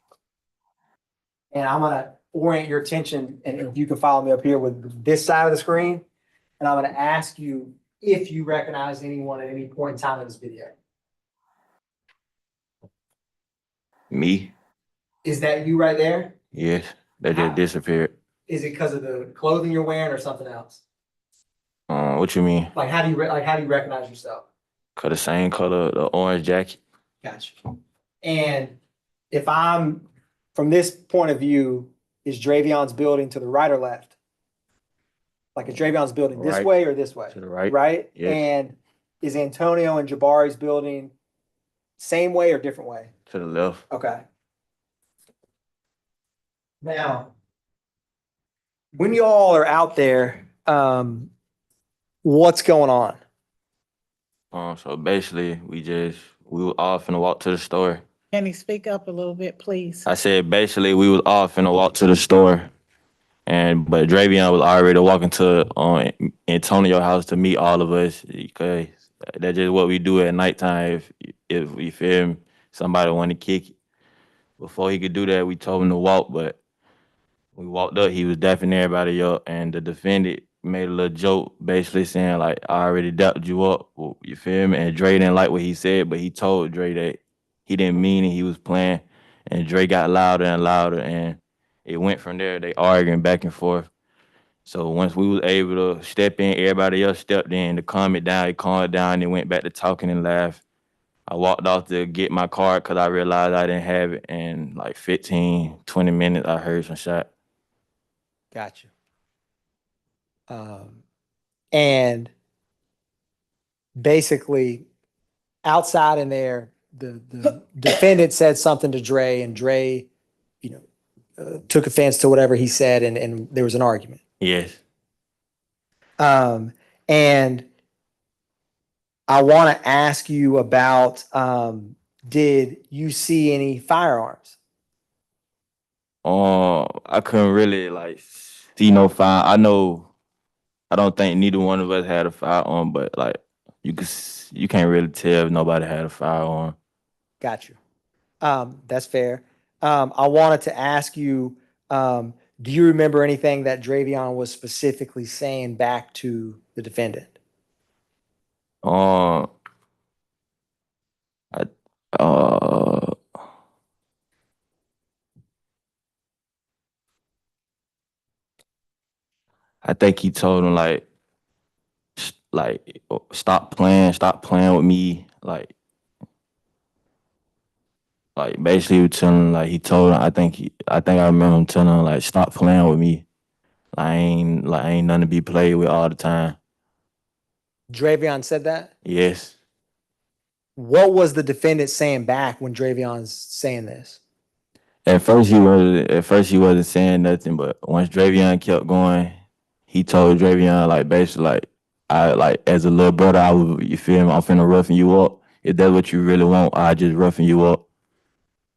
And I'm going to orient your attention, and if you can follow me up here with this side of the screen. And I'm going to ask you if you recognize anyone at any point in time in this video. Me? Is that you right there? Yes. That just disappeared. Is it because of the clothing you're wearing or something else? What you mean? Like, how do you recognize yourself? The same color, the orange jacket. Gotcha. And if I'm, from this point of view, is Xavion's building to the right or left? Like, is Xavion's building this Right. way or this way? To the right. Right? Yes. And is Antonio and Jabari's building same way or different way? To the left. Okay. Now, when y'all are out there, what's going on? So basically, we were all finna walk to the store. Can you speak up a little bit, please? I said basically we was all finna walk to the store, but Xavion was already walking to Antonio's house to meet all of us because that's just what we do at nighttime. If we feel me, somebody want to kick it. Before he could do that, we told him to walk, but we walked up, he was dapping everybody up, and the defendant made a little joke, basically saying like, "I already dapped you up." Well, you feel me? And Dre didn't like what he said, but he told Dre that he didn't mean it. He was playing, and Dre got louder and louder, and it went from there. They arguing back and forth. So once we was able to step in, everybody else stepped in to calm it down. It calmed down and went back to talking and laugh. I walked off to get my card because I realized I didn't have it. And like 15, 20 minutes, I heard some shot. Gotcha. And basically, outside in there, the defendant said something to Dre and Dre, took offense to whatever he said and there was an argument. Yes. And I want to ask you about, did you see any firearms? I couldn't really like see no fire. I don't think neither one of us had a firearm, but like you can't really tell if nobody had a firearm. Got you. That's fair. I wanted to ask you, do you remember anything that Xavion was specifically saying back to the defendant? I I think he told him stop playing with me, like basically he was telling him, like he told him, I think I remember him telling him like stop playing with me. I ain't nothing to be played with all the time. Xavion said that? Yes. What was the defendant saying back when Xavion's saying this? At first he wasn't saying nothing, but once Xavion kept going, he told Xavion like basically like as a little brother, you feel me, I'm finna roughen you up. If that's what you really want, I just roughen you up.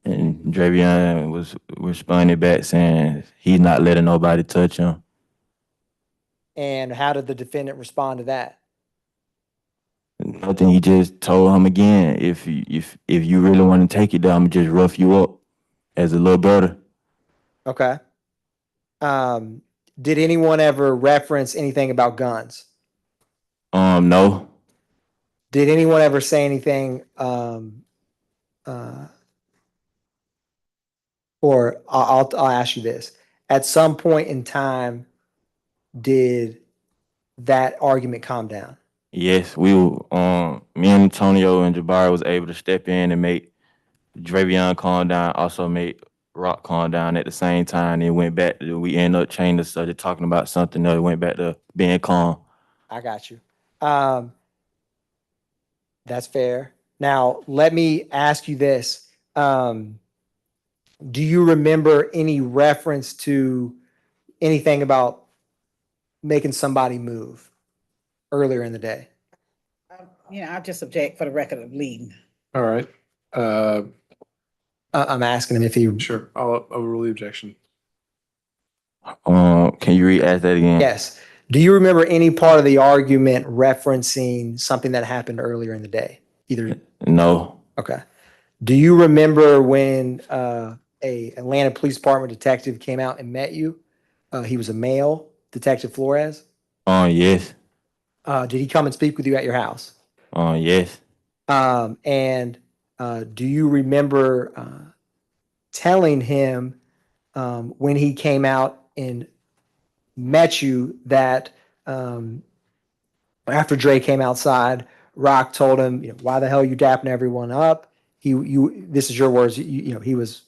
And Xavion was responding back saying he's not letting nobody touch him. And how did the defendant respond to that? Nothing. He just told him again, if you really want to take it down, I'm just rough you up as a little brother. Okay. Did anyone ever reference anything about guns? No. Did anyone ever say anything, or I'll ask you this. At some point in time, did that argument calm down? Yes, me and Antonio and Jabari was able to step in and make Xavion calm down, also make Rock calm down at the same time. And we ended up changing the subject, talking about something else, went back to being calm. I got you. That's fair. Now, let me ask you this. Do you remember any reference to anything about making somebody move earlier in the day? I just object for the record of leading. All right. I'm asking him if he. Sure. I'll overrule the objection. Can you re-ask that again? Yes. Do you remember any part of the argument referencing something that happened earlier in the day? No. Okay. Do you remember when a Atlanta Police Department detective came out and met you? He was a male, Detective Flores. Yes. Did he come and speak with you at your house? Yes. And do you remember telling him when he came out and met you that after Dre came outside, Rock told him, why the hell are you dapping everyone up? This is your words, he was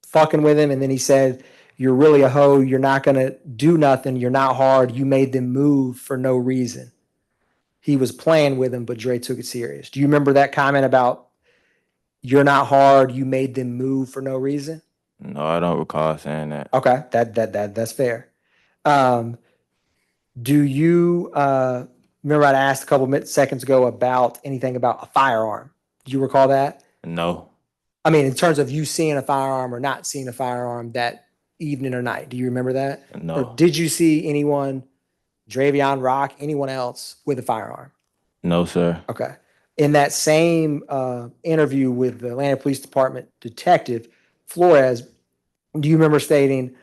fucking with him, and then he said, you're really a hoe, you're not gonna do nothing, you're not hard, you made them move for no reason. He was playing with him, but Dre took it serious. Do you remember that comment about you're not hard, you made them move for no reason? No, I don't recall saying that. Okay, that's fair. Do you remember I asked a couple seconds ago about anything about a firearm? Do you recall that? No. I mean, in terms of you seeing a firearm or not seeing a firearm that evening or night, do you remember that? No. Or did you see anyone, Xavion, Rock, anyone else with a firearm? No, sir. Okay. In that same interview with the Atlanta Police Department detective, Flores, do you remember stating,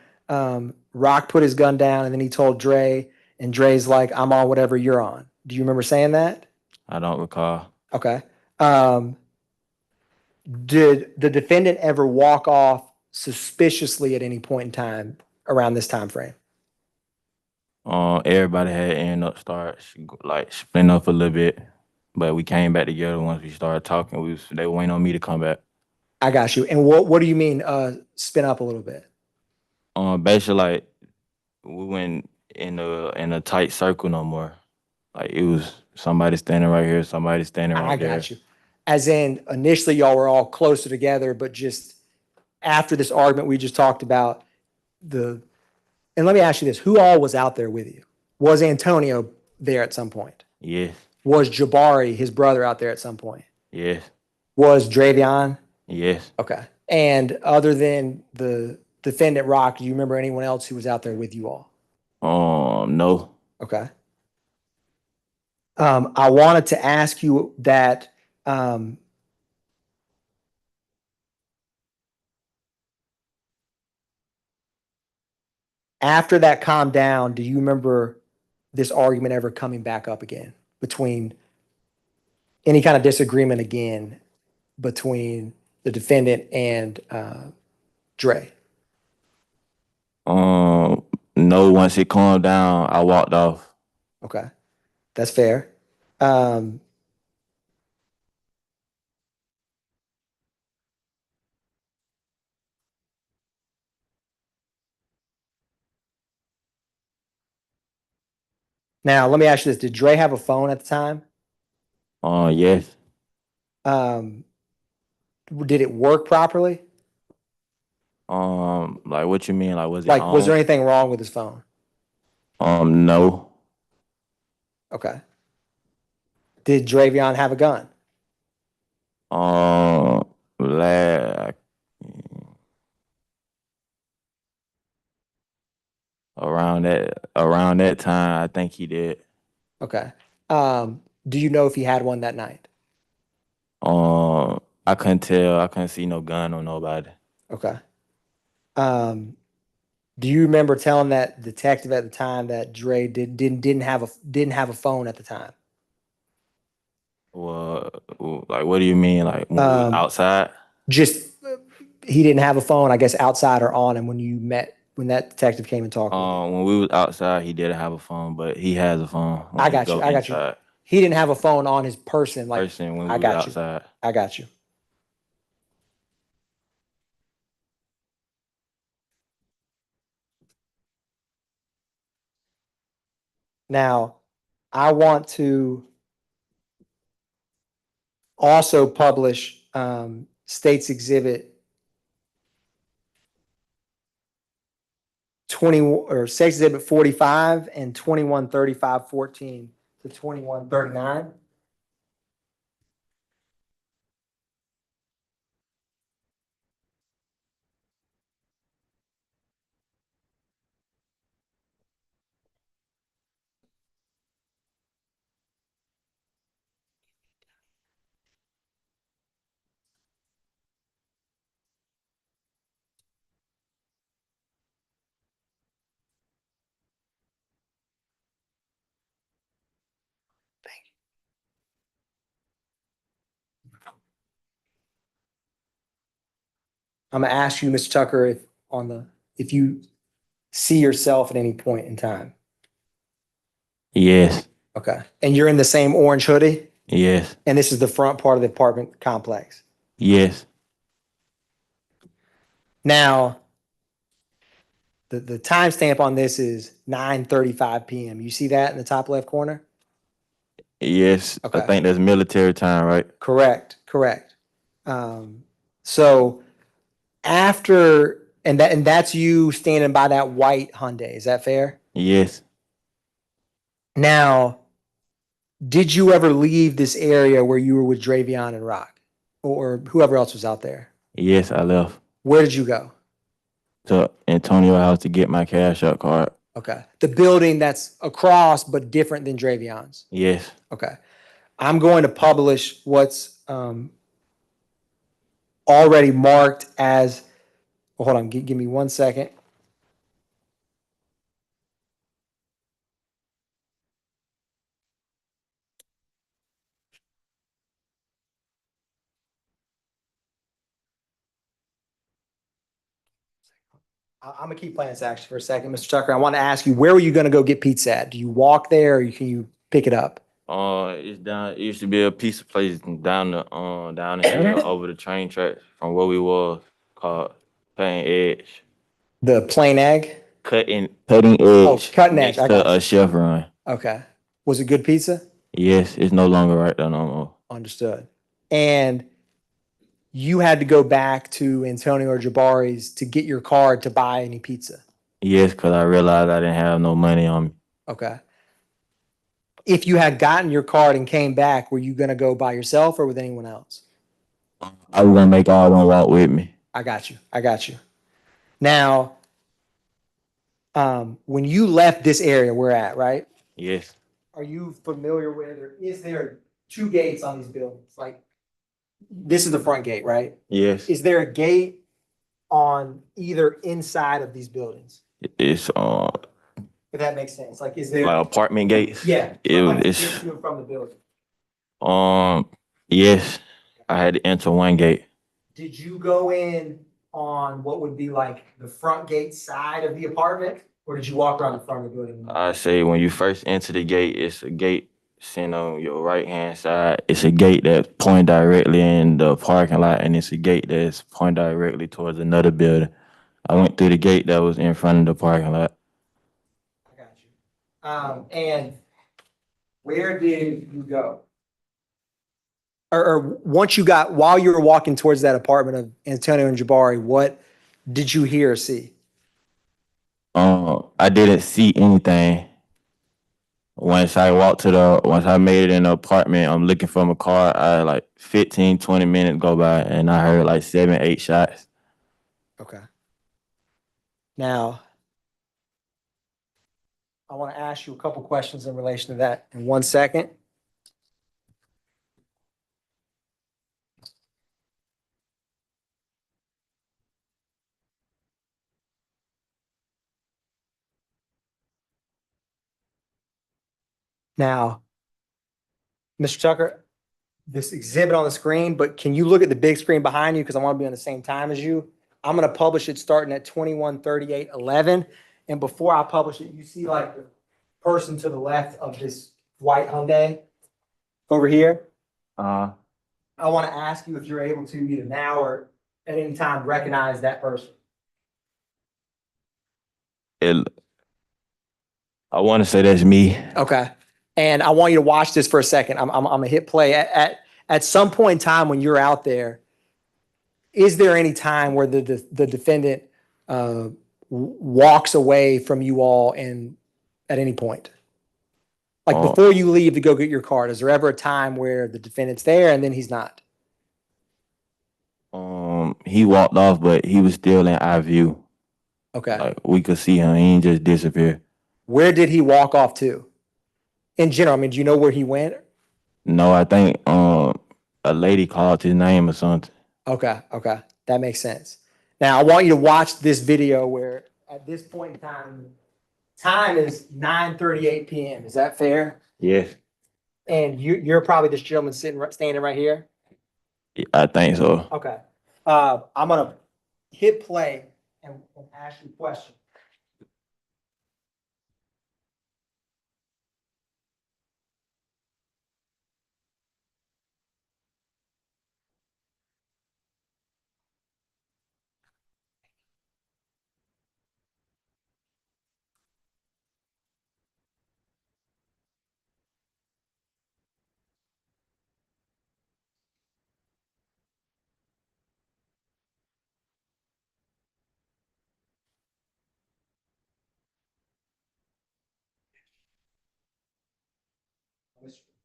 Rock put his gun down and then he told Dre, and Dre's like, I'm on whatever you're on. Do you remember saying that? I don't recall. Okay. Did the defendant ever walk off suspiciously at any point in time around this time frame? Everybody had end up splitting up a little bit, but we came back together once we started talking. They were waiting on me to come back. I got you. And what do you mean spin up a little bit? Basically, like we went in a tight circle no more. Like it was somebody standing right here, somebody standing right there. I got you. as in initially y'all were all closer together, but just after this argument we just talked about and let me ask you this, who all was out there with you? Was Antonio there at some point? Yes. Was Jabari, his brother, out there at some point? Yes. Was Xavion? Yes. Okay. And other than the defendant Rock, do you remember anyone else who was out there with you all? No. Okay. I wanted to ask you that after that calmed down, do you remember this argument ever coming back up again between any kind of disagreement again between the defendant and Dre? No, once it calmed down, I walked off. Okay. That's fair. Now, let me ask you this. Did Dre have a phone at the time? Yes. Did it work properly? Like what you mean? Like was it Like, on? was there anything wrong with his phone? No. Okay. Did Xavion have a gun? Like, around that time, I think he did. Okay. Do you know if he had one that night? I couldn't tell. I couldn't see no gun on nobody. Okay. Do you remember telling that detective at the time that Dre didn't have a phone at the time? Well, like what do you mean? Like when we was outside? Just he didn't have a phone, I guess, outside or on him when that detective came and talked with you. When we was outside, he didn't have a phone, but he has a phone. When I we got you. go I got you. inside. He didn't have a phone on his person, like Person when we I was got you. outside. I got you. Now, I want to also publish States Exhibit 20 or States Exhibit 45 and 213514 to 2139. I'm gonna ask you, Mr. Tucker, if you see yourself at any point in time. Yes. Okay. And you're in the same orange hoodie? Yes. And this is the front part of the apartment complex. Yes. Now, the timestamp on this is 9:35 p.m. You see that in the top left corner? Yes. Okay. I think that's military time, right? Correct. So after and that's you standing by that white Hyundai. Is that fair? Yes. Now, did you ever leave this area where you were with Xavion and Rock, or whoever else was out there? Yes, I left Where did you go? to Antonio house to get my cash out card. Okay, the building that's across but different than Xavion's. Yes. Okay, I'm going to publish what's already marked as. Well, hold on, give me 1 second. I'm gonna keep playing this action for a second, Mr. Tucker. I want to ask you, where were you gonna go get pizza at? Do you walk there, or can you pick it up? It's down. It used to be a pizza place down the hill over the train track from where we was called Cutting Edge. The plain egg. Cutting Edge. Oh, Cutting Edge. Next I to got you. Chef Run. Okay. Was it good pizza? Yes, it's no longer right there no more. Understood. and you had to go back to Antonio or Jabari's to get your card to buy any pizza. Yes, because I realized I didn't have no money on me. Okay. If you had gotten your card and came back, were you going to go by yourself or with anyone else? I was gonna make all them walk with me. I got you. I got you. Now, when you left this area we're at, right? Yes. Are you familiar with, or is there two gates on these buildings? Like, this is the front gate, right? Yes. Is there a gate on either inside of these buildings? It's If that makes sense. Like, is there? like apartment gates. Yeah. It's to and from the building. yes. I had to enter one gate. Did you go in on what would be like the front gate side of the apartment, or did you walk around the front of the building? I say when you first enter the gate, it's a gate sitting on your right hand side. It's a gate that's pointing directly in the parking lot, and it's a gate that's pointing directly towards another building. I went through the gate that was in front of the parking lot. I got you. And where did you go? Or once you got, while you were walking towards that apartment of Antonio and Jabari, what did you hear or see? I didn't see anything. Once I made it in the apartment, I'm looking for my car. I like 15, 20 minutes go by and I heard like 7, 8 shots. Okay. Now, I want to ask you a couple questions in relation to that in 1 second. Now, Mr. Tucker, this exhibit on the screen, but can you look at the big screen behind you? Because I want to be on the same time as you. I'm going to publish it starting at 21:38:11. And before I publish it, you see like the person to the left of this white Hyundai over here. I want to ask you if you're able to either now or at any time recognize that person. I want to say that's me. Okay. And I want you to watch this for a second. I'm gonna hit play. At some point in time when you're out there, is there any time where the defendant walks away from you all and at any point? Like before you leave to go get your card, is there ever a time where the defendant's there and then he's not? He walked off, but he was still in our view. Okay. Like we could see him. He didn't just disappear. Where did he walk off to? In general, I mean, do you know where he went? No, I think a lady called his name or something. Okay, that makes sense. Now I want you to watch this video where at this point in time is 9:38 p.m. Is that fair? Yes. And you're probably this gentleman standing right here. I think so. Okay. I'm gonna hit play and ask you a question.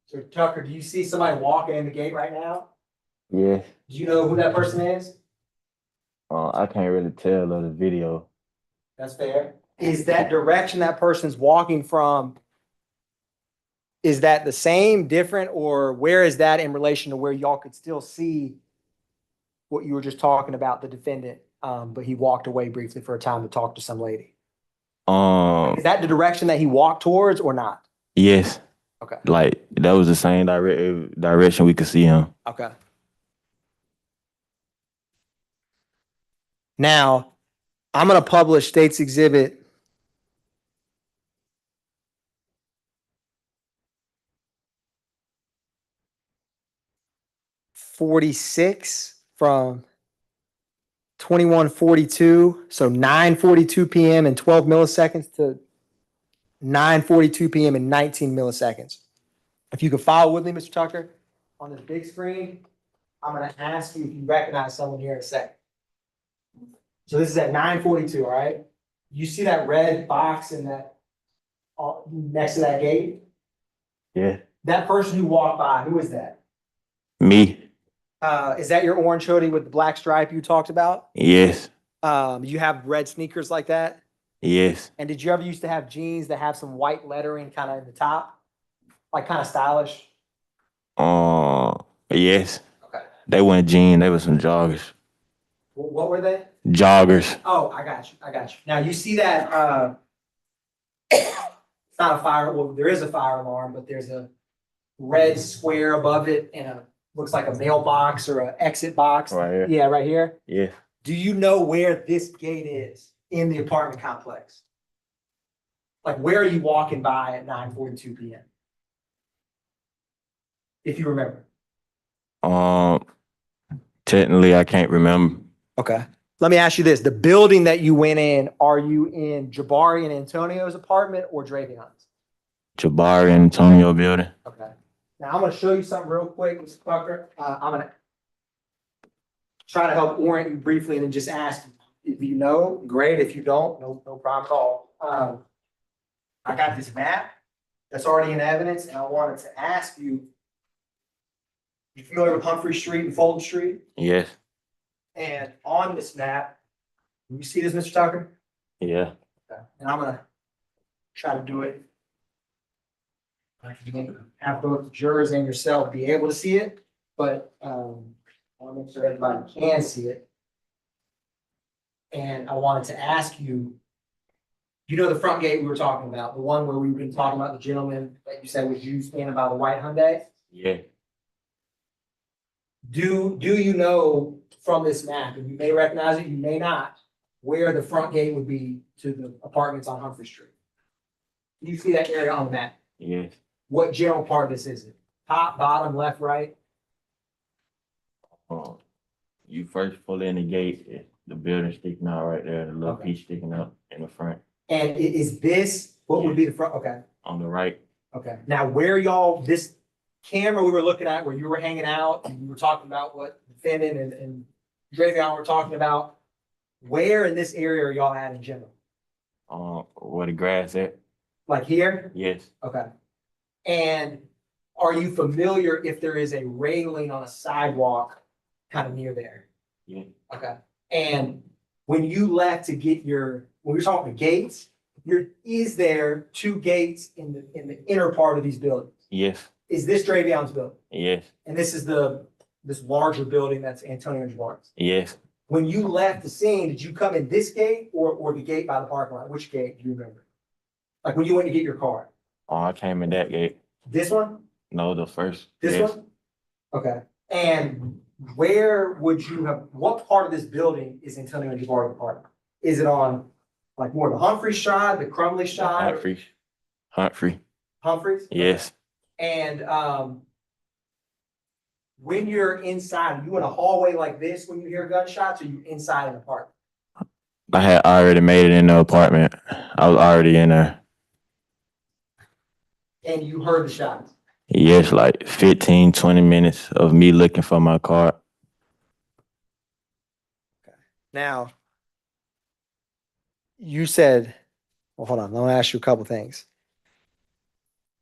So Tucker, do you see somebody walking in the gate right now? Yes. Do you know who that person is? I can't really tell of the video. That's fair. Is that direction that person's walking from, is that the same, different, or where is that in relation to where y'all could still see what you were just talking about, the defendant, but he walked away briefly for a time to talk to some lady? Is that the direction that he walked towards or not? Yes. Okay. Like that was the same direction we could see him. Okay. Now, I'm going to publish State's Exhibit 46 from 21:42, so 9:42 p.m. and 12 milliseconds to 9:42 p.m. and 19 milliseconds. If you could follow with me, Mr. Tucker, on this big screen, I'm gonna ask you if you recognize someone here in a second. So this is at 9:42, all right? You see that red box in that, next to that gate? Yeah. That person who walked by, who is that? Me? Is that your orange hoodie with the black stripe you talked about? Yes. You have red sneakers like that? Yes. And did you ever used to have jeans that have some white lettering kind of in the top? Like kind of stylish? Yes. Okay. They weren't jeans, they were some joggers. What were they? Joggers. Oh, I got you. I got you. Now you see that, it's not a fire, well, there is a fire alarm, but there's a red square above it and looks like a mailbox or an exit box. Right here. Yeah, right here. Yeah. Do you know where this gate is in the apartment complex? Like, where are you walking by at 9:42 PM? If you remember. Technically I can't remember. Okay. Let me ask you this. The building that you went in, are you in Jabari and Antonio's apartment or Xavion's? Jabari and Antonio building. Okay. Now I'm gonna show you something real quick, Mr. Tucker. I'm gonna try to help orient you briefly and then just ask if you know, great. If you don't, no problem at all. I got this map that's already in evidence and I wanted to ask you, you familiar with Humphrey Street and Fulton Street? Yes. And on this map, you see this, Mr. Tucker? Yeah. Okay. And I'm gonna try to do it. I can have both the jurors and yourself be able to see it, but I want to make sure everybody can see it. And I wanted to ask you, you know the front gate we were talking about, the one where we've been talking about the gentleman that you said was you standing by the white Hyundai? Yeah. Do you know from this map, and you may recognize it, you may not, where the front gate would be to the apartments on Humphrey Street? You see that area on the map? Yes. What general part of this is it? Top, bottom, left, right? You first pull in the gate, the building sticking out right there, the little Okay. piece sticking up in the front. And is this, what would be the front? Okay, On the right. okay. Now where y'all, this camera we were looking at, where you were hanging out, and we were talking about what defendant and Xavion were talking about, where in this area are y'all at in general? Where the grass at? Like here? Yes. Okay. And are you familiar if there is a railing on a sidewalk kind of near there? Yeah. Okay. And when you left to get when you're talking gates, is there two gates in the inner part of these buildings? Yes. Is this Xavion's building? Yes. And this is this larger building that's Antonio and Jabar's? Yes. When you left the scene, did you come in this gate or the gate by the parking lot? Which gate do you remember? Like when you went to get your car? I came in that gate. This one? No, the first. This Yes. one? Okay. And where would you have, what part of this building is Antonio and Jabar's apartment? Is it on like more the Humphrey side, the Crumley side? Humphrey. Humphreys? Yes. And when you're inside, are you in a hallway like this when you hear gunshots, or you inside an apartment? I had already made it in the apartment. I was already in there. And you heard the shots? Yes, like 15, 20 minutes of me looking for my car. Now, you said, well, hold on, I'm gonna ask you a couple things.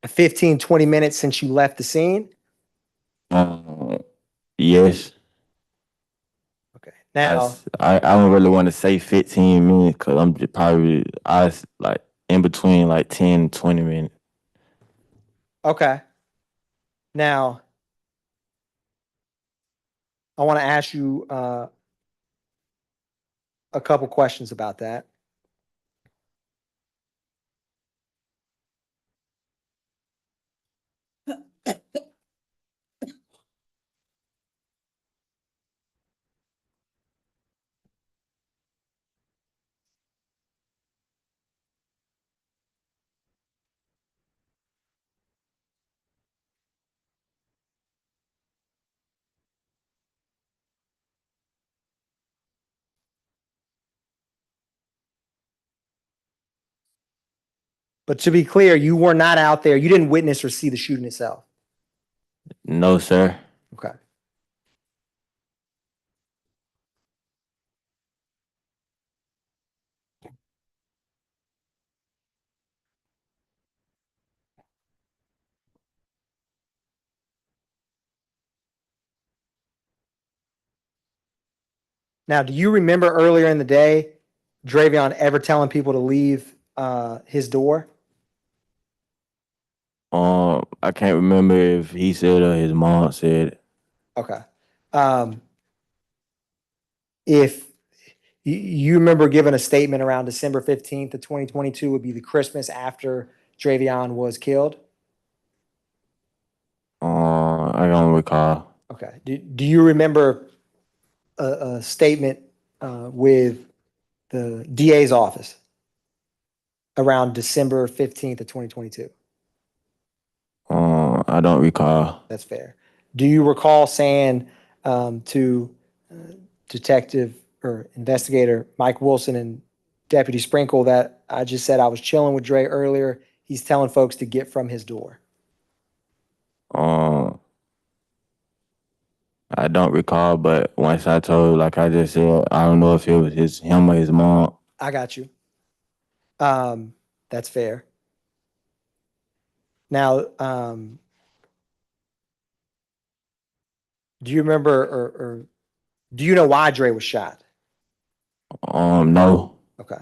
15, 20 minutes since you left the scene? Yes. Okay. Now, I don't really want to say 15 minutes because I'm just probably, like in between like 10, 20 minutes. okay. Now, I want to ask you a couple questions about that. But to be clear, you were not out there. You didn't witness or see the shooting itself. No, sir. Okay. Now, do you remember earlier in the day, Xavion ever telling people to leave his door? I can't remember if he said or his mom said it. Okay. If you remember giving a statement around December 15th of 2022 would be the Christmas after Xavion was killed. I don't recall. Okay. Do you remember a statement with the DA's office around December 15th of 2022? I don't recall. That's fair. Do you recall saying to Detective or Investigator Mike Wilson and Deputy Sprinkle that I just said I was chilling with Dre earlier? He's telling folks to get from his door. I don't recall, but once I told, like I just said, I don't know if it was him or his mom. I got you. That's fair. Now, do you remember or do you know why Dre was shot? No. Okay.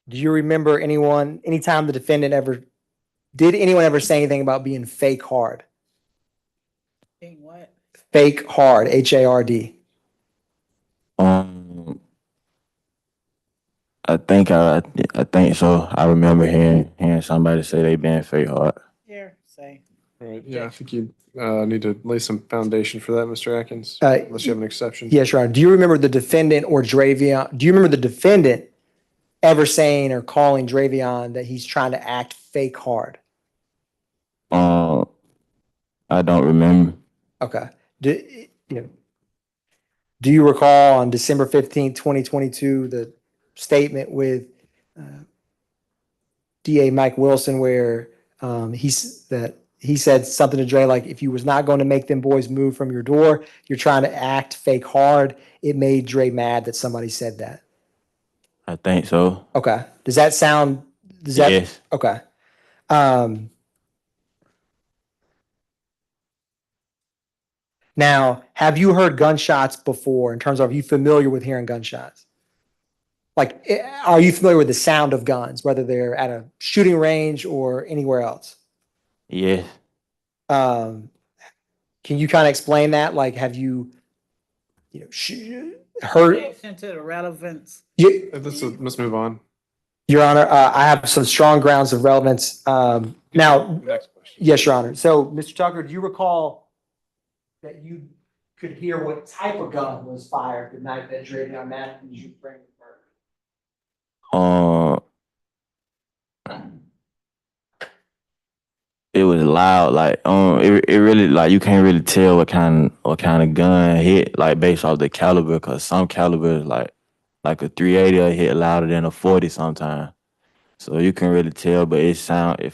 Do you remember anytime the defendant did anyone ever say anything about being fake hard? Being what? Fake hard, HARD. I think so. I remember hearing somebody say they been fake hard. Here, say. All right, yeah, I think you need to lay some foundation for that, Mr. Atkins, unless you have an exception. Yes, Your Honor. Do you remember the defendant or Xavion? Do you remember the defendant ever saying or calling Xavion that he's trying to act fake hard? I don't remember. Okay. Do you recall on December 15th, 2022, the statement with DA Mike Wilson where he said something to Dre like, if you was not going to make them boys move from your door, you're trying to act fake hard. It made Dre mad that somebody said that. I think so. Okay. Does that sound? Yes. Okay. Now, have you heard gunshots before in terms of, are you familiar with hearing gunshots? Like, are you familiar with the sound of guns, whether they're at a shooting range or anywhere else? Yes. Can you kind of explain that? Like, have you heard? Objection to the relevance. Let's move on. Your Honor, I have some strong grounds of relevance. Now, Next question. yes, Your Honor. So, Mr. Tucker, do you recall that you could hear what type of gun was fired the night that Xavion Matthews was bringing murder? It was loud, like it really, like, you can't really tell what kind of gun hit, like, based off the caliber, cause some calibers like a 380 will hit louder than a 40 sometimes. So you can really tell, but if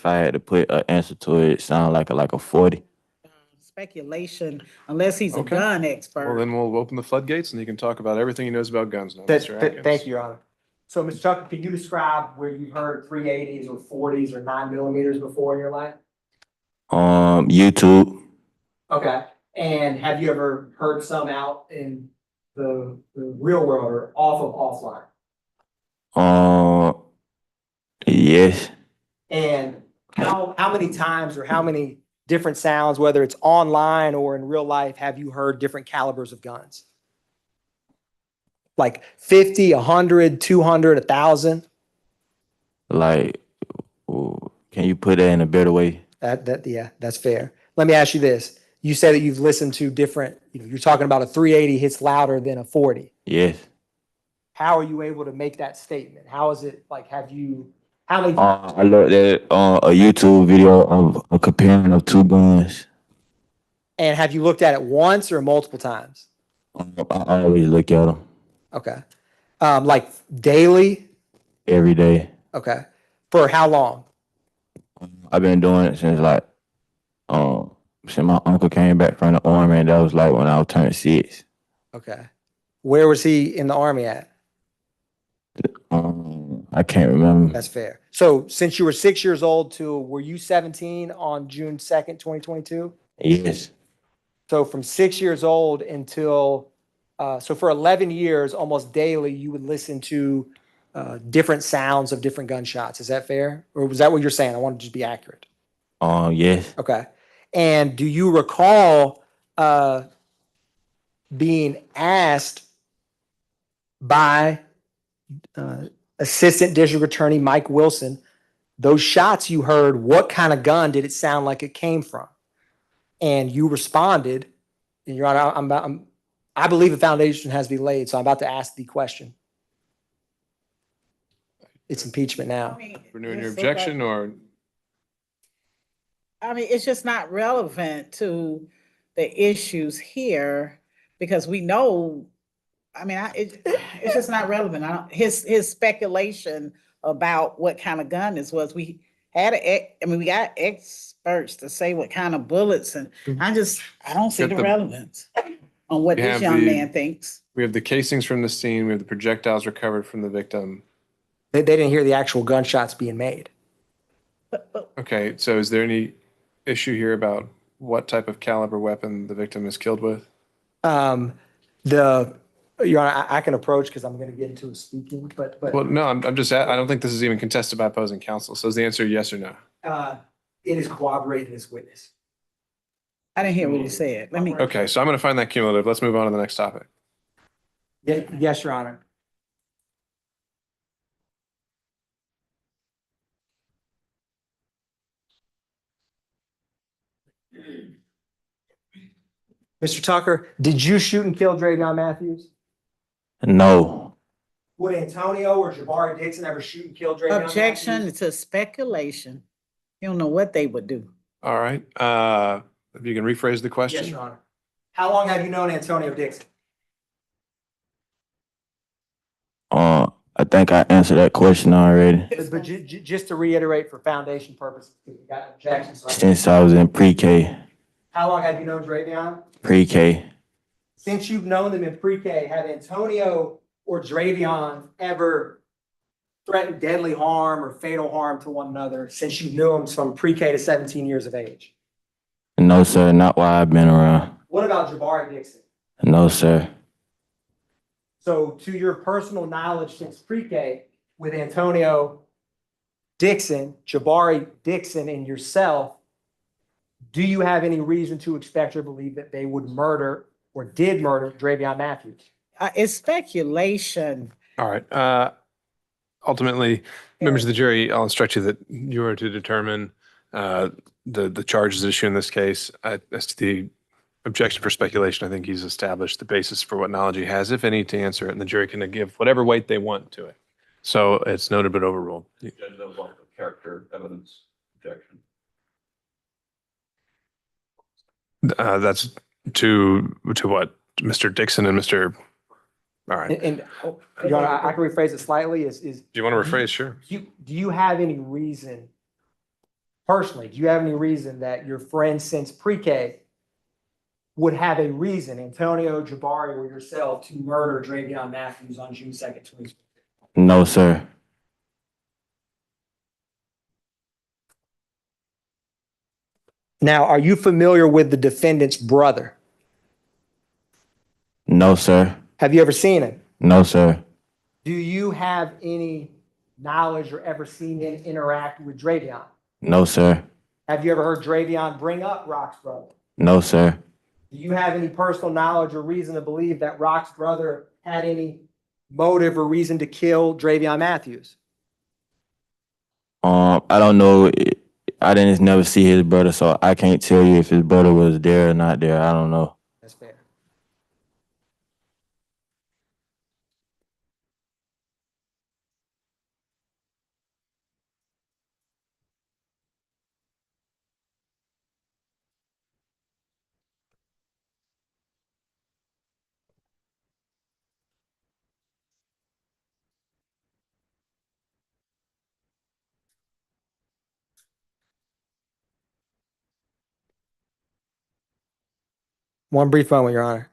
I had to put an answer to it, it sound like a 40. Speculation, unless he's a Okay. gun expert. Well, then we'll open the floodgates and he can talk about everything he knows about guns now, Mr. Atkins. Thank you, Your Honor. So, Mr. Tucker, can you describe where you've heard 380s or 40s or 9mm before in your life? YouTube. Okay. And have you ever heard some out in the real world or off of offline? Yes. And how many times or how many different sounds, whether it's online or in real life, have you heard different calibers of guns? Like 50, 100, 200, 1,000? Like, can you put that in a better way? Yeah, that's fair. Let me ask you this. You said that you've listened to different, you're talking about a 380 hits louder than a 40. Yes. How are you able to make that statement? How is it like, how many? I looked at a YouTube video of a comparing of two guns. And have you looked at it once or multiple times? I always look at them. Okay. Like daily? Every day. Okay. For how long? I've been doing it since my uncle came back from the army, and that was like when I was turning 6. Okay. Where was he in the army at? I can't remember. That's fair. So since you were 6 years old to, were you 17 on June 2nd, 2022? Yes. So from 6 years old until, so for 11 years, almost daily, you would listen to different sounds of different gunshots. Is that fair? Or was that what you're saying? I want to just be accurate. Yes. Okay. And do you recall being asked by Assistant District Attorney Mike Wilson, those shots you heard, what kind of gun did it sound like it came from? And you responded, and Your Honor, I believe the foundation has been laid, so I'm about to ask the question. It's impeachment now. Renewing your objection or? I mean, it's just not relevant to the issues here because we know, I mean, it's just not relevant. His speculation about what kind of gun this was, we got experts to say what kind of bullets, and I don't see the relevance on what this young man thinks. We have the casings from the scene. We have the projectiles recovered from the victim. They didn't hear the actual gunshots being made. Okay, so is there any issue here about what type of caliber weapon the victim is killed with? Your Honor, I can approach because I'm going to get into a speaking, but. Well, no, I'm just, I don't think this is even contested by opposing counsel. So is the answer yes or no? It is corroborated as witness. I didn't hear what he said. Okay, so I'm going to find that cumulative. Let's move on to the next topic. Yes, Your Honor. Mr. Tucker, did you shoot and kill Xavion Matthews? No. Would Antonio or Jabari Dixon ever shoot and kill Xavion Objection Matthews? to speculation. You don't know what they would do. All right. If you can rephrase the question. Yes, Your Honor. How long have you known Antonio Dixon? I think I answered that question already. But just to reiterate for foundation purposes, you got objections. Since I was in pre-K. How long have you known Xavion? Pre-K. Since you've known them in pre-K, have Antonio or Xavion ever threatened deadly harm or fatal harm to one another since you knew them from pre-K to 17 years of age? No, sir. Not while I've been around. What about Jabari Dixon? No, sir. So to your personal knowledge since pre-K with Antonio Dixon, Jabari Dixon, and yourself, do you have any reason to expect or believe that they would murder or did murder Xavion Matthews? It's speculation. All right. Ultimately, members of the jury, I'll instruct you that you are to determine the charges at issue in this case. As to the objection for speculation, I think he's established the basis for what knowledge he has, if any, to answer it, and the jury can give whatever weight they want to it. So it's noted but overruled. Judge, that was like a character evidence objection. That's to what? Mr. Dixon and Mr. All right. And Your Honor, I can rephrase it slightly. Do you want to rephrase? Sure. Do you have any reason, personally, do you have any reason that your friends since pre-K would have a reason, Antonio, Jabari, or yourself, to murder Xavion Matthews on June 2nd, 2020? No, sir. Now, are you familiar with the defendant's brother? No, sir. Have you ever seen him? No, sir. Do you have any knowledge or ever seen him interact with Xavion? No, sir. Have you ever heard Xavion bring up Rock's brother? No, sir. Do you have any personal knowledge or reason to believe that Rock's brother had any motive or reason to kill Xavion Matthews? I don't know. I didn't never see his brother, so I can't tell you if his brother was there or not there. I don't know. That's fair. One brief moment, Your Honor.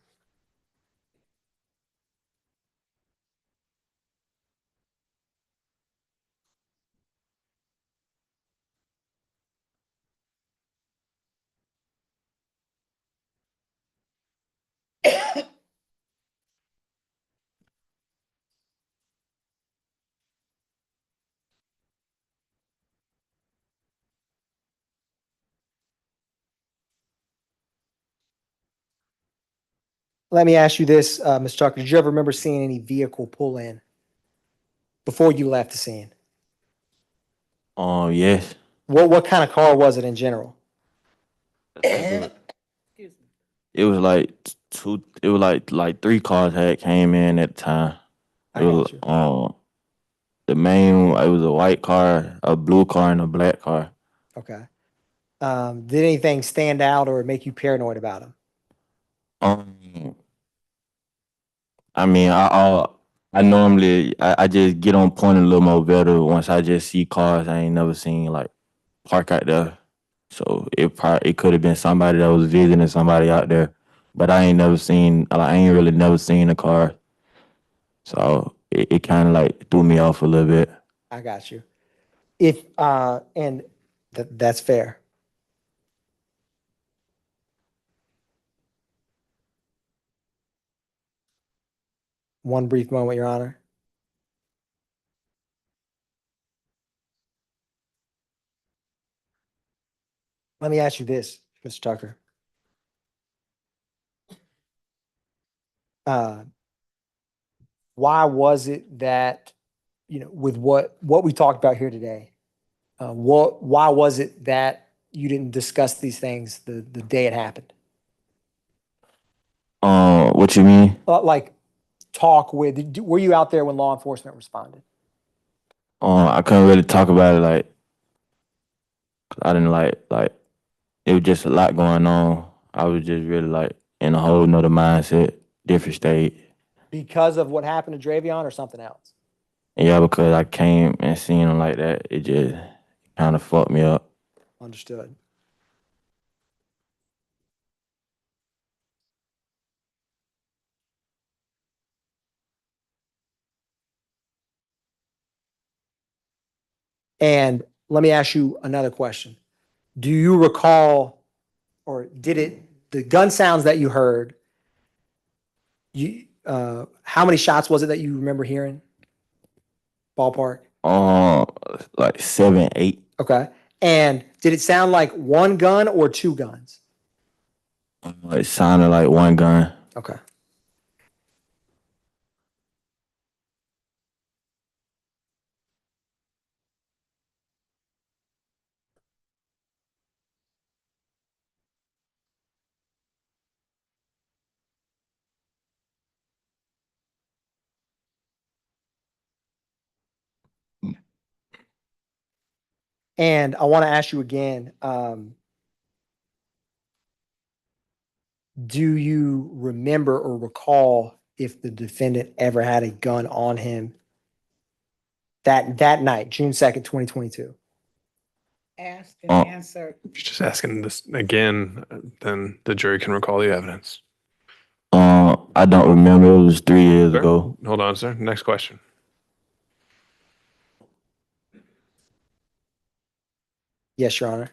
Let me ask you this, Mr. Tucker, did you ever remember seeing any vehicle pull in before you left the scene? Yes. What kind of car was it in general? It was like two. It was like three cars had came in at the time. It was the main. It was a white car, a blue car, and a black car. Okay. Did anything stand out or make you paranoid about them? I mean, I normally I just get on point a little more better once I just see cars I ain't never seen like park out there. So it could have been somebody that was visiting somebody out there, but I ain't really never seen a car. So it kind of like threw me off a little bit. I got you. If and that's fair. One brief moment, Your Honor. Let me ask you this, Mr. Tucker. Why was it that, with what we talked about here today, why was it that you didn't discuss these things the day it happened? What you mean? Like talk with, were you out there when law enforcement responded? I couldn't really talk about it like 'cause I didn't like it was just a lot going on. I was just really like in a whole nother mindset, different state. Because of what happened to Xavion or something else? Yeah, because I came and seen him like that, it just kind of fucked me up. Understood. And let me ask you another question. Do you recall, or the gun sounds that you heard, how many shots was it that you remember hearing? Ballpark? Like 7, 8. Okay. And did it sound like one gun or two guns? It sounded like one gun. Okay. And I want to ask you again, do you remember or recall if the defendant ever had a gun on him that night, June 2nd, 2022? Asked and answered. Just asking this again, then the jury can recall the evidence. I don't remember. It was 3 years ago. Hold on, sir. Next question. Yes, Your Honor.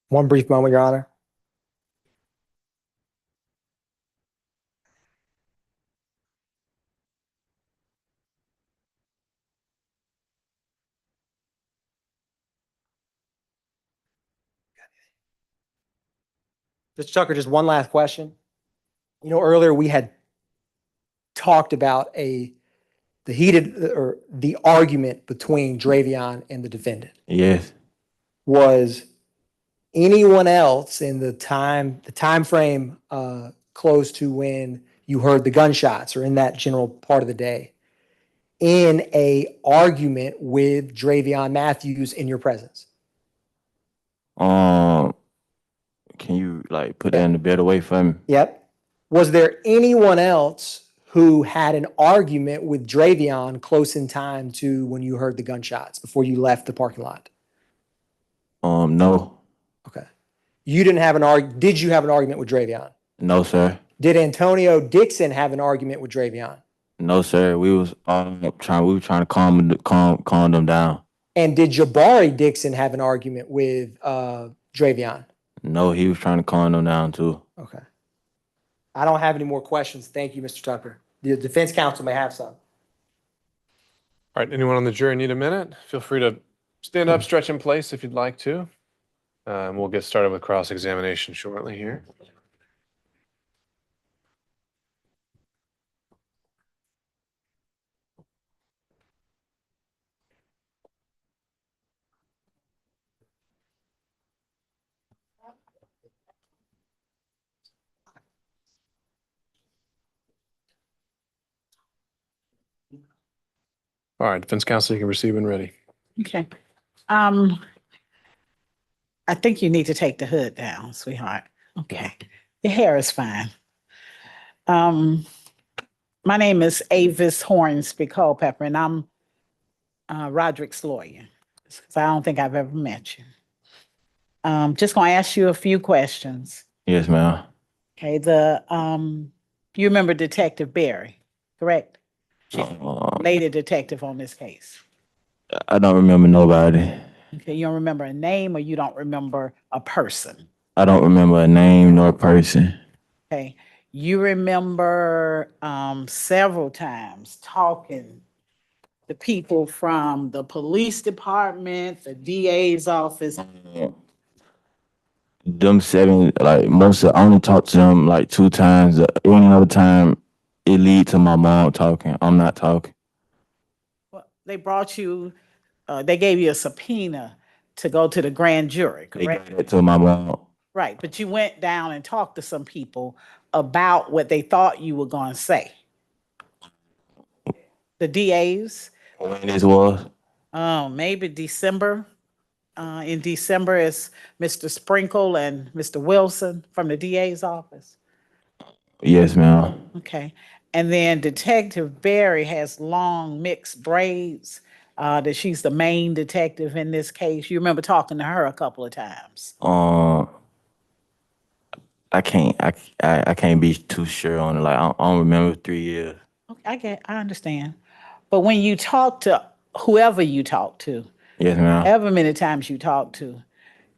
One brief moment, Your Honor. Mr. Tucker, just one last question. Earlier we had talked about the argument between Xavion and the defendant. Yes. Was anyone else in the time frame close to when you heard the gunshots or in that general part of the day in a argument with Xavion Matthews in your presence? Can you like put that in a better way for me? Yep. Was there anyone else who had an argument with Xavion close in time to when you heard the gunshots before you left the parking lot? No. Okay. You didn't have did you have an argument with Xavion? No, sir. Did Antonio Dixon have an argument with Xavion? No, sir. We were trying to calm them down. And did Jabari Dixon have an argument with Xavion? No, he was trying to calm them down too. Okay. I don't have any more questions. Thank you, Mr. Tucker. The defense counsel may have some. All right. Anyone on the jury need a minute? Feel free to Stand up, stretch in place if you'd like to. And we'll get started with cross-examination shortly here. All right, defense counsel, you can proceed when ready. Okay. I think you need to take the hood down, sweetheart. Okay. Your hair is fine. My name is Avis Hornsby Culpepper, and I'm Roddrick's lawyer. 'Cause I don't think I've ever met you. Just gonna ask you a few questions. Yes, ma'am. Okay, you remember Detective Barry, correct? Lady detective on this case. I don't remember nobody. Okay, you don't remember a name or you don't remember a person? I don't remember a name nor person. Okay, you remember several times talking to people from the police department, the DA's office. Them 7, like I only talked to them like 2 times. Any other time, it lead to my mom talking. I'm not talking. Well, they brought you, they gave you a subpoena to go to the grand jury, They correct? gave that to my mom. Right, but you went down and talked to some people about what they thought you were going to say. The DAs, When this was? maybe December. In December is Mr. Sprinkle and Mr. Wilson from the DA's office. Yes, ma'am. Okay, and then Detective Barry has long mixed braids. That she's the main detective in this case. You remember talking to her a couple of times. I can't be too sure on it. Like I don't remember 3 years. Okay, I understand. But when you talk to whoever you talk to, Yes, ma'am. however many times you talked to,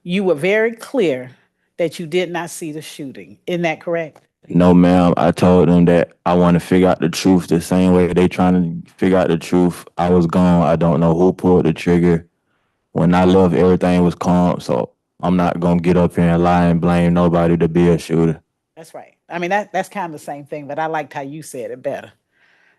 you were very clear that you did not see the shooting. Isn't that correct? No, ma'am. I told them that I want to figure out the truth the same way they trying to figure out the truth. I was gone. I don't know who pulled the trigger. When I left, everything was calm. So I'm not gonna get up here and lie and blame nobody to be a shooter. That's right. I mean, that's kind of the same thing, but I liked how you said it better.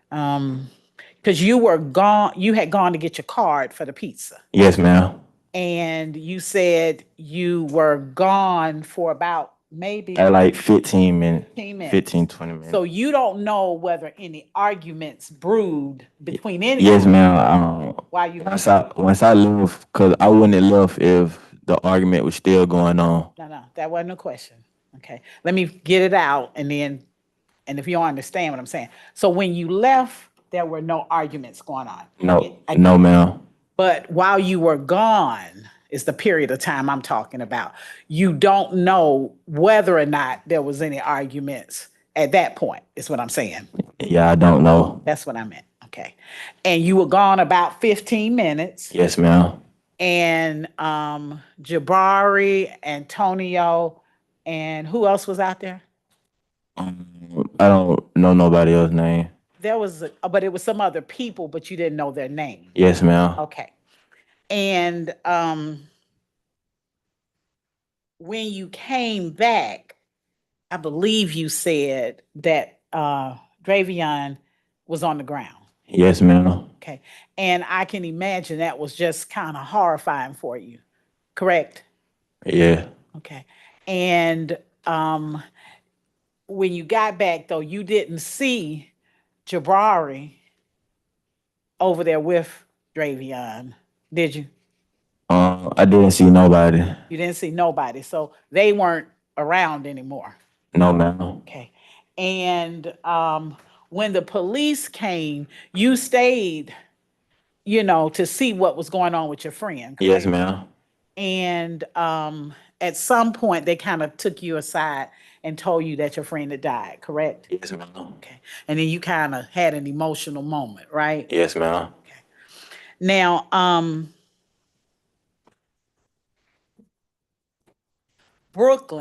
Because you were gone, you had gone to get your card for the pizza. Yes, ma'am. And you said you were gone for about maybe At like 15 minutes. 15 minutes. 15, 20 minutes. So you don't know whether any arguments brewed between any. Yes, ma'am. While you. Once I left, cause I wouldn't have left if the argument was still going on. No, that wasn't a question. Okay, let me get it out and if you don't understand what I'm saying. So when you left, there were no arguments going on. No, ma'am. But while you were gone is the period of time I'm talking about. You don't know whether or not there was any arguments at that point, is what I'm saying. Yeah, I don't know. That's what I meant. Okay. And you were gone about 15 minutes. Yes, ma'am. And Jabari, Antonio, and who else was out there? I don't know nobody else's name. There was, but it was some other people, but you didn't know their name. Yes, ma'am. Okay. And when you came back, I believe you said that Xavion was on the ground. Yes, ma'am. Okay. And I can imagine that was just kind of horrifying for you, correct? Yeah. Okay. And when you got back, though, you didn't see Jabari over there with Xavion, did you? I didn't see nobody. You didn't see nobody. So they weren't around anymore. No, ma'am. Okay. And when the police came, you stayed, to see what was going on with your friend. Correct? Yes, ma'am. And at some point, they kind of took you aside and told you that your friend had died, correct? Yes, ma'am. Okay. And then you kind of had an emotional moment, right? Yes, ma'am. Okay. Now, Brooke,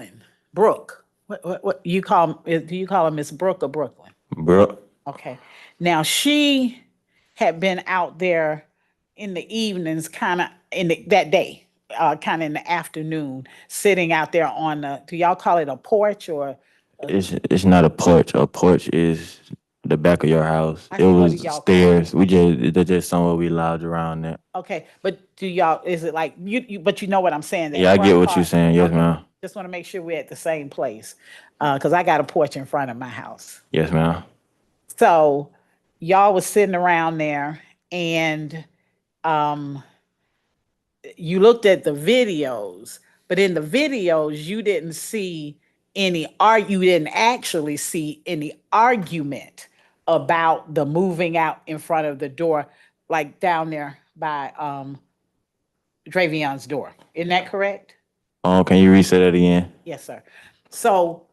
what you call, do you call her Miss Brooke or Brooklyn? Brooke. Okay. Now, she had been out there in the evenings kind of that day, kind of in the afternoon, sitting out there on the, do y'all call it a porch or? It's not a porch. A porch is the back of your house. I It said, what do was y'all call stairs. It's just somewhere we lounge around that. Okay, but do y'all, is it like, but you know what I'm saying? that Yeah, I get front what you're part? saying. Yes, ma'am. Just want to make sure we're at the same place, because I got a porch in front of my house. Yes, ma'am. So y'all was sitting around there and um you looked at the videos, but in the videos you didn't see you didn't actually see any argument about the moving out in front of the door, like down there by Xavion's door. Isn't that correct? Can you reset that again? Yes, sir. So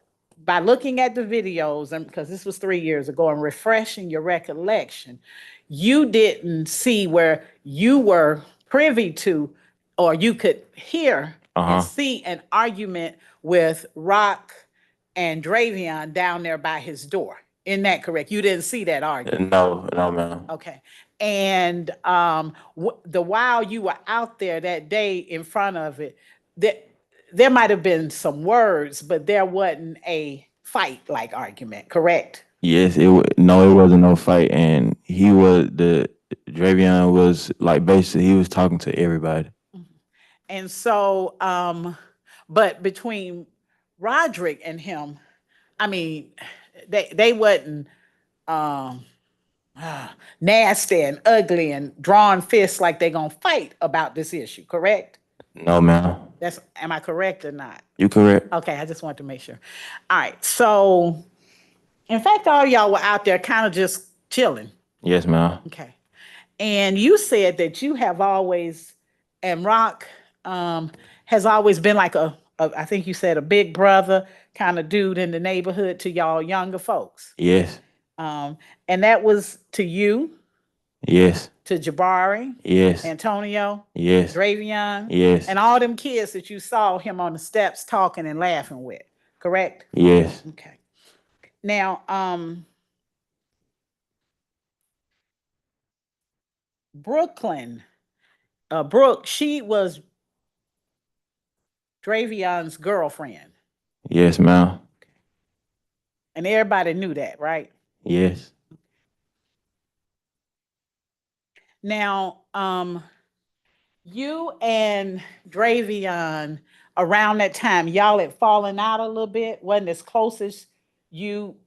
by looking at the videos, and because this was 3 years ago, and refreshing your recollection, you didn't see where you were privy to, or you could hear and see an argument with Rock and Xavion down there by his door. Isn't that correct? You didn't see that argument? No, ma'am. Okay. And the while you were out there that day in front of it, there might have been some words, but there wasn't a fight-like argument, correct? Yes, no, it wasn't no fight, and Xavion was like basically he was talking to everybody. And so, but between Roddrick and him, I mean, they wasn't nasty and ugly and drawing fists like they gonna fight about this issue, correct? No, ma'am. Am I correct or not? You correct. Okay, I just wanted to make sure. All right, so in fact, all y'all were out there kind of just chilling. Yes, ma'am. Okay. And you said that you have always, and Rock has always been like I think you said a big brother kind of dude in the neighborhood to y'all younger folks. Yes. And that was to you, Yes. to Jabari, Yes. Antonio, Yes. Xavion, Yes. and all them kids that you saw him on the steps talking and laughing with, correct? Yes. Okay. Now, Brooke, she was Xavion's girlfriend, Yes, ma'am. and everybody knew that, right? Yes. Now, you and Xavion around that time, y'all had fallen out a little bit, wasn't as close as you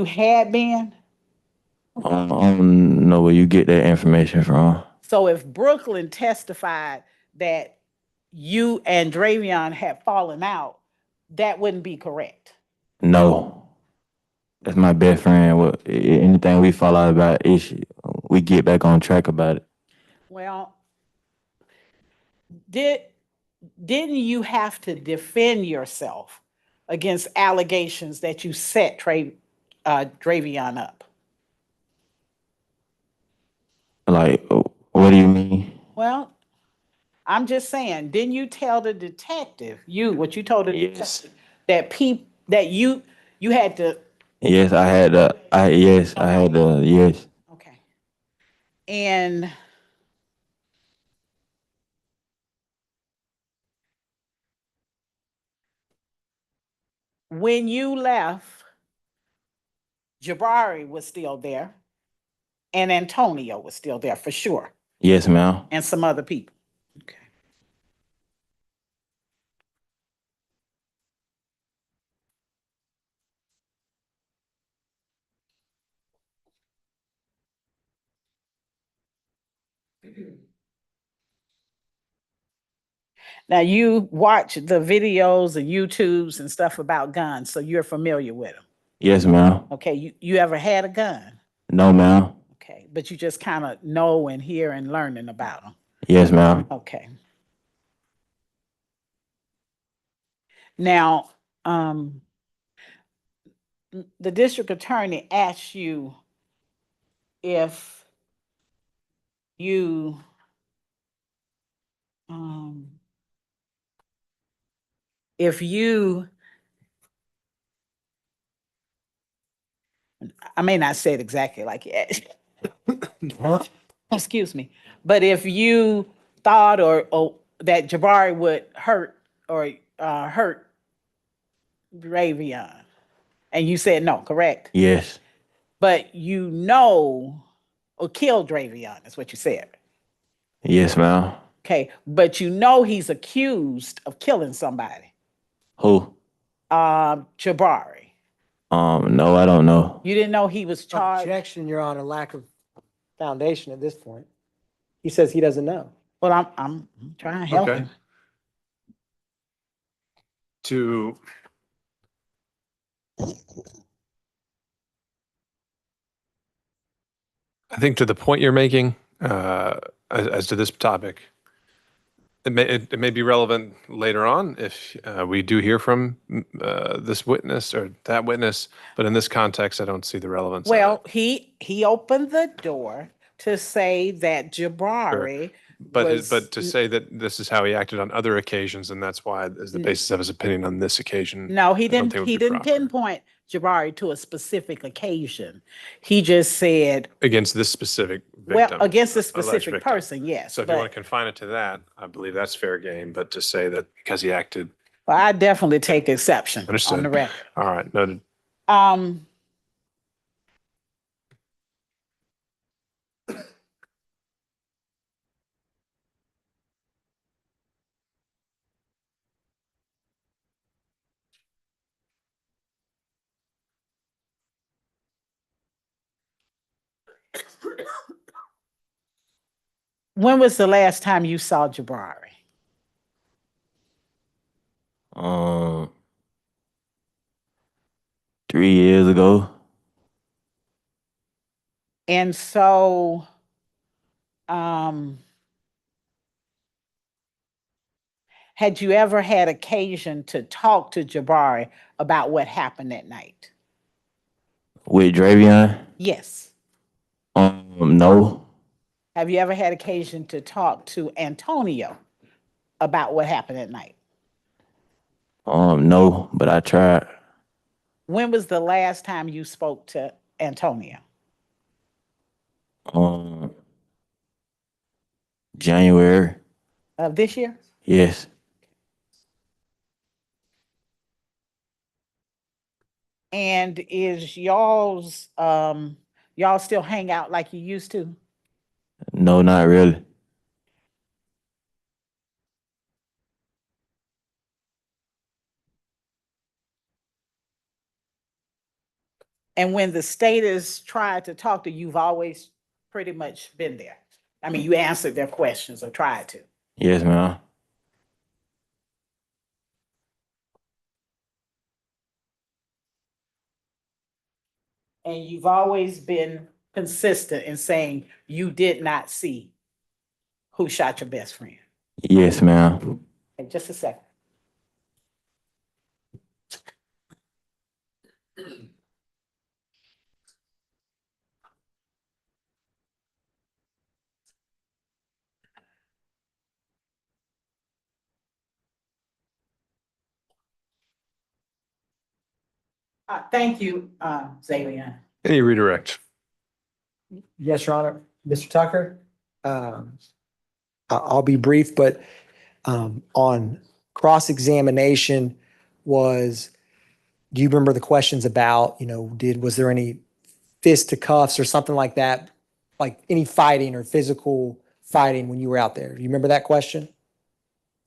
had been. I don't know where you get that information from. So if Brooklyn testified that you and Xavion had fallen out, that wouldn't be correct. No. That's my best friend. Anything we fall out about, we get back on track about it. Well, didn't you have to defend yourself against allegations that you set Xavion up? Like, what do you mean? Well, I'm just saying, didn't you tell the detective, what you told the detective, that you had to? Yes, I had to, yes. Okay. And when you left, Jabari was still there and Antonio was still there for sure. Yes, ma'am. And some other people. Okay. Now you watch the videos and YouTubes and stuff about guns, so you're familiar with them. Yes, ma'am. Okay, you ever had a gun? No, ma'am. Okay, but you just kind of know and hear and learning about them. Yes, ma'am. Okay. Now, the district attorney asked you if you I may not say it exactly like it. Excuse me. But if you thought or that Jabari would hurt Xavion? And you said no, correct? Yes. But you know, or killed Xavion, is what you said. Yes, ma'am. Okay, but you know he's accused of killing somebody. Who? Jabari. No, I don't know. You didn't know he was charged? Objection, Your Honor, lack of foundation at this point. He says he doesn't know. Well, I'm trying to help Okay. him. I think to the point you're making, as to this topic, it may be relevant later on if we do hear from this witness or that witness, but in this context, I don't see the relevance. Well, he opened the door to say that Jabari But to say that this is how he acted on other occasions, and that's why is the basis of his opinion on this occasion. No, he I don't didn't. think would He be didn't proper. pinpoint Jabari to a specific occasion. He just said, Against this specific well, victim. against a alleged specific victim. person, yes. So if you want But to confine it to that, I believe that's fair game. But to say that because he acted, well, I definitely take exception understood. on the record. All right, noted. When was the last time you saw Jabari? 3 years ago. And so, had you ever had occasion to talk to Jabari about what happened that night? With Xavion? Yes. No. Have you ever had occasion to talk to Antonio about what happened at night? No, but I tried. When was the last time you spoke to Antonio? January. Of this year? Yes. And is y'all still hang out like you used to? No, not really. And when the state has tried to talk to you, you've always pretty much been there. I mean, you answered their questions or tried to. Yes, ma'am. And you've always been consistent in saying you did not see who shot your best friend. Yes, ma'am. Okay, just a second. Thank you, Xavion. Any redirect? Yes, Your Honor. Mr. Tucker, I'll be brief, but on cross-examination do you remember the questions about, was there any fist to cuffs or something like that? Like any fighting or physical fighting when you were out there? Do you remember that question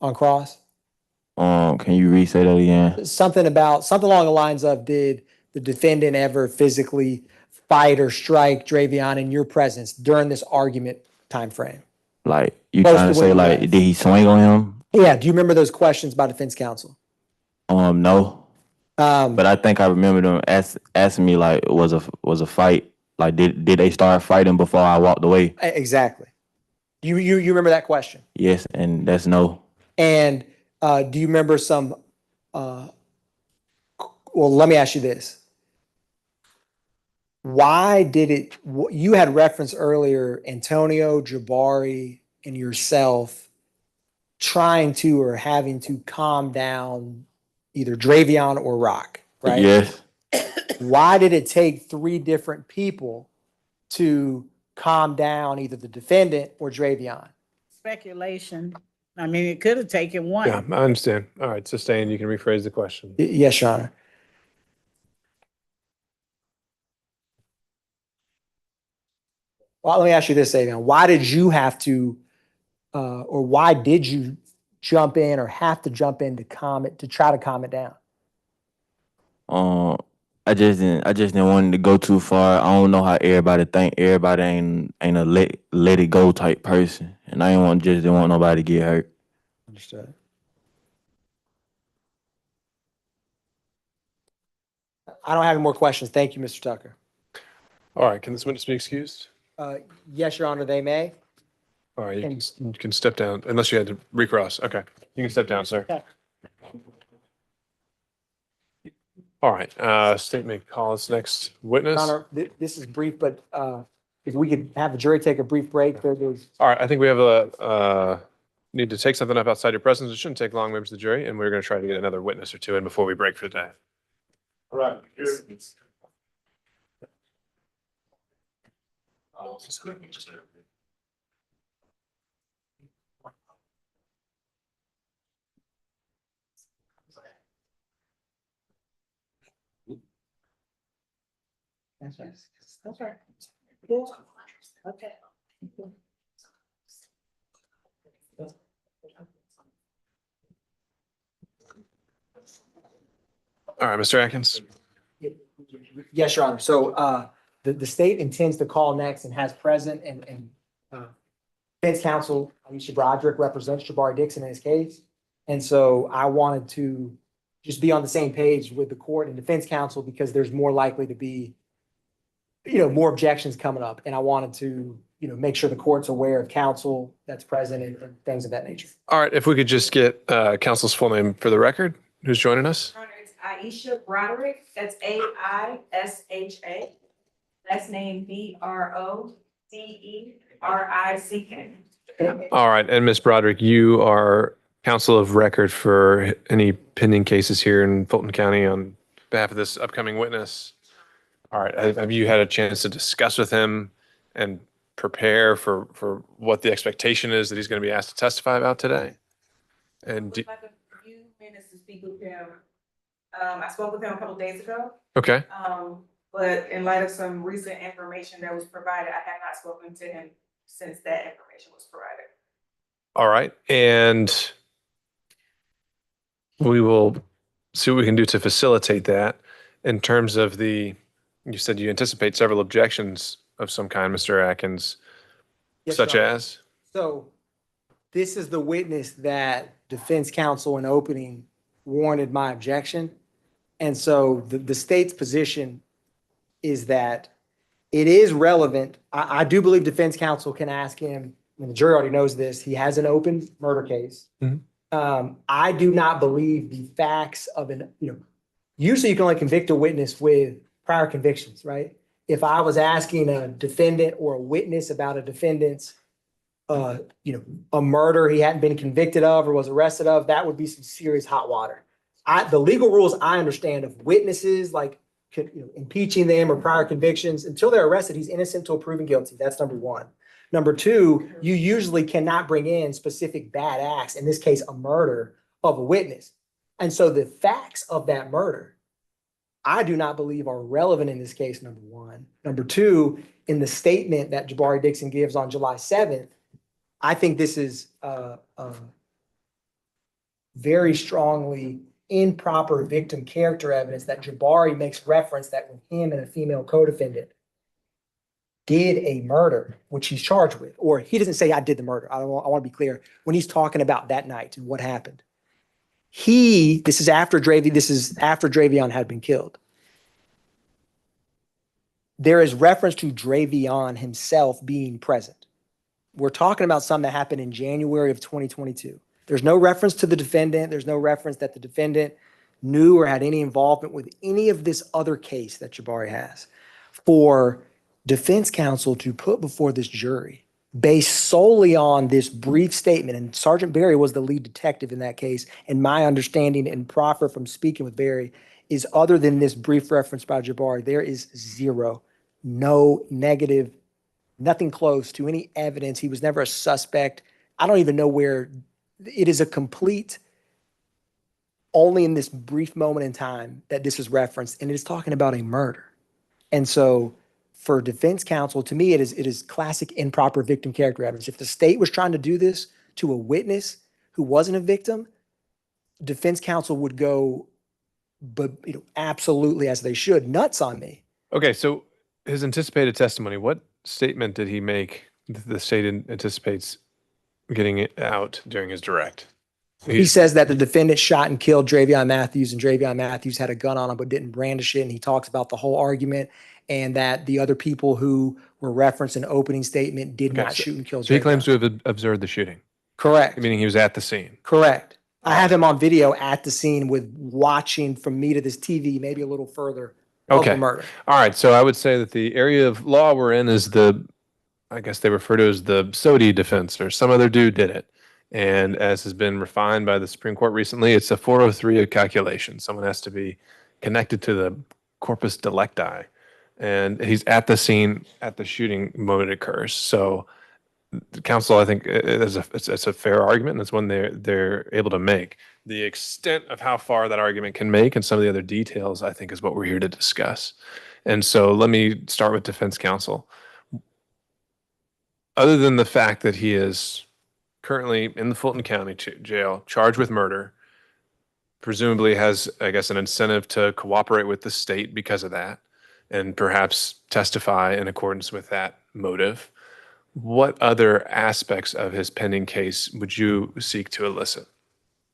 on cross? Can you re-say that again? Something along the lines of, did the defendant ever physically fight or strike Xavion in your presence during this argument time frame? Like, you Close trying to to where say, you like, at. did he swing on him? Yeah, do you remember those questions by defense counsel? No. But I think I remember them asking me, like, was a fight, like, did they start fighting before I walked away? Exactly. You remember that question? Yes, and that's no. And do you remember well, let me ask you this. Why did you had referenced earlier Antonio, Jabari, and yourself trying to or having to calm down either Xavion or Rock, right? Yes. Why did it take 3 different people to calm down either the defendant or Xavion? speculation. I mean, it could have taken one. Yeah, I understand. All right, sustained. You can rephrase the question. Yes, Your Honor. Well, let me ask you this, Xavion. Why did you have to, or why did you jump in or have to jump in to try to calm it down? I just didn't want it to go too far. I don't know how everybody think. Everybody ain't a let it go type person, and I didn't want nobody to get hurt. Understood. I don't have any more questions. Thank you, Mr. Tucker. All right, can this witness be excused? Yes, Your Honor, they may. All right, you can step down unless you had to recross. Okay, you can step down, sir. Okay. All right, state may call its next witness. Your Honor, this is brief, but if we could have the jury take a brief break, there goes. All right, I think we have need to take something up outside your presence. It shouldn't take long, members of the jury, and we're going to try to get another witness or two in before we break for the day. All right. That's right. That's right. Yeah. Okay. All right, Mr. Atkins. Yes, Your Honor. So the state intends to call next and has present and defense counsel, Alicia Roddrick, represents Jabari Dixon in his case. And so I wanted to just be on the same page with the court and defense counsel because there's more likely to be, more objections coming up. And I wanted to, make sure the court's aware of counsel that's present and things of that nature. All right, if we could just get counsel's full name for the record, who's joining us? It's Aisha Roddrick. That's Aisha. Last name Brodderick. All right, and Ms. Broderick, you are counsel of record for any pending cases here in Fulton County on behalf of this upcoming witness. All right, have you had a chance to discuss with him and prepare for what the expectation is that he's going to be asked to testify about today? And Like a few minutes to speak with him. I spoke with him a couple days ago. okay. But in light of some recent information that was provided, I have not spoken to him since that information was provided. All right, and we will see what we can do to facilitate that. In terms of you said you anticipate several objections of some kind, Mr. Atkins, Yes, such Your Honor. as? So this is the witness that defense counsel in opening warranted my objection. And so the state's position is that it is relevant. I do believe defense counsel can ask him, and the jury already knows this, he has an open murder case. I do not believe the facts of usually you can only convict a witness with prior convictions, right? If I was asking a defendant or a witness about a defendant's, a murder he hadn't been convicted of or was arrested of, that would be some serious hot water. The legal rules I understand of witnesses, like impeaching them or prior convictions, until they're arrested, he's innocent until proven guilty. That's number one. Number two, you usually cannot bring in specific bad acts, in this case, a murder of a witness. And so the facts of that murder, I do not believe are relevant in this case, number one. Number two, in the statement that Jabari Dixon gives on July 7th, I think this is very strongly improper victim character evidence that Jabari makes reference that when him and a female co-defendant did a murder, which he's charged with, or he doesn't say I did the murder. I want to be clear. When he's talking about that night and what happened, this is after Xavion had been killed. There is reference to Xavion himself being present. We're talking about something that happened in January of 2022. There's no reference to the defendant. There's no reference that the defendant knew or had any involvement with any of this other case that Jabari has. For defense counsel to put before this jury, based solely on this brief statement, and Sergeant Barry was the lead detective in that case, and my understanding and proffer from speaking with Barry is other than this brief reference by Jabari, there is zero, no negative, nothing close to any evidence. He was never a suspect. I don't even know where it is a complete, only in this brief moment in time that this is referenced, and it is talking about a murder. And so for defense counsel, to me, it is classic improper victim character evidence. If the state was trying to do this to a witness who wasn't a victim, defense counsel would go, but absolutely, as they should, nuts on me. Okay, so his anticipated testimony, what statement did he make that the state anticipates getting it out during his direct? He says that the defendant shot and killed Xavion Matthews, and Xavion Matthews had a gun on him but didn't brandish it. And he talks about the whole argument and that the other people who were referenced in the opening statement did not shoot and kill So he Xavion. claims to have observed the shooting. Correct. Meaning he was at the scene. Correct. I have him on video at the scene with watching from me to this TV, maybe a little further, of the murder. All right. So I would say that the area of law we're in is I guess they refer to as the SOTI defense, or some other dude did it. And as has been refined by the Supreme Court recently, it's a 403 calculation. Someone has to be connected to the corpus delicti. And he's at the scene at the shooting moment it occurs. So the counsel, I think, it's a fair argument, and it's one they're able to make. The extent of how far that argument can make and some of the other details, I think, is what we're here to discuss. And so let me start with defense counsel. Other than the fact that he is currently in the Fulton County jail, charged with murder, presumably has, I guess, an incentive to cooperate with the state because of that, and perhaps testify in accordance with that motive, what other aspects of his pending case would you seek to elicit?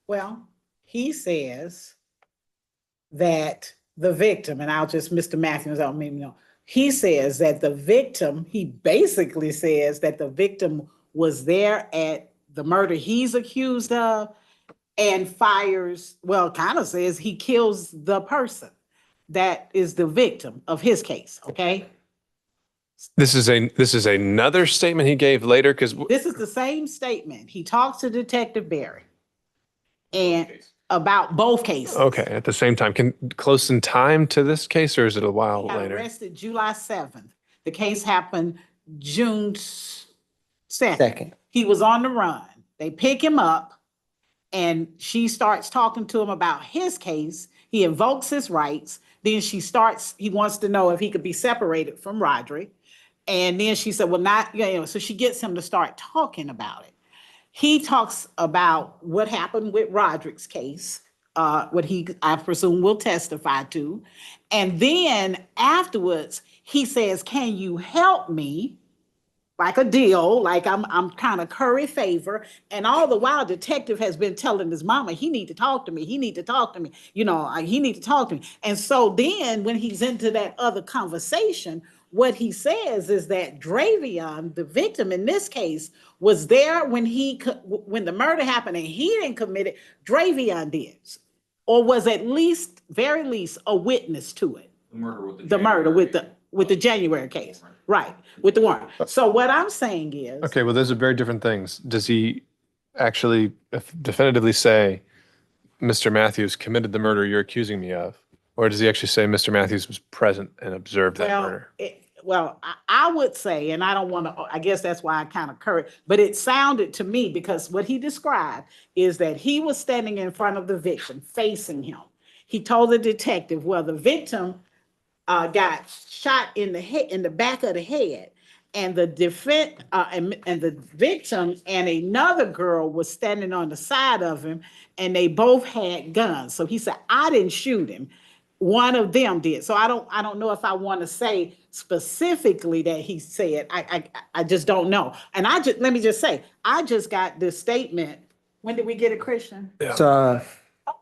Well, he says that the victim, and Mr. Matthews, I don't mean, he says that the victim, he basically says that the victim was there at the murder he's accused of and kind of says he kills the person that is the victim of his case, okay? This is another statement he gave later, because This is the same statement. He talks to Detective Barry and about both cases. Okay, at the same time, close in time to this case, or is it a while He got later? arrested July 7th. The case happened June 2nd. Second. He was on the run. They pick him up and she starts talking to him about his case. He invokes his rights. Then he wants to know if he could be separated from Roddrick. And then she said, well, so she gets him to start talking about it. He talks about what happened with Roddrick's case, what I presume will testify to. And then afterwards, he says, can you help me? Like a deal, like I'm kind of curry favor. And all the while, detective has been telling his mama, he need to talk to me. He need to talk to me. He need to talk to me. And so then when he's into that other conversation, what he says is that Xavion, the victim in this case, was there when the murder happened and he didn't commit it. Xavion did, or was at least, very least, a witness to it. The murder with the January case, right? With the warrant. So what I'm saying is, Okay, well, those are very different things. Does he actually definitively say, Mr. Matthews committed the murder you're accusing me of? Or does he actually say Mr. Matthews was present and observed that murder? I would say, and I don't want to, I guess that's why I kind of curry, but it sounded to me, because what he described is that he was standing in front of the victim, facing him. He told the detective, well, the victim got shot in the head, in the back of the head, and the and the victim and another girl was standing on the side of him, and they both had guns. So he said, I didn't shoot him. One of them did. So I don't know if I want to say specifically that he said. I just don't know. And let me just say, I just got this statement. When did we get it, Christian? It's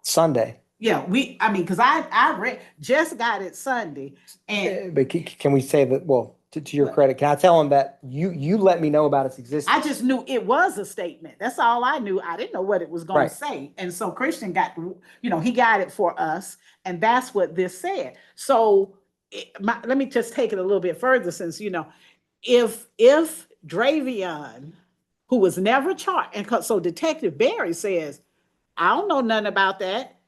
Sunday. Yeah, because I just got it Sunday. And But can we say that, well, to your credit, can I tell him that you let me know about its existence? I just knew it was a statement. That's all I knew. I didn't know what it was going to say. And so Christian got, he got it for us. And that's what this said. So let me just take it a little bit further, since, if Xavion, who was never charged, and so Detective Barry says, I don't know nothing about that.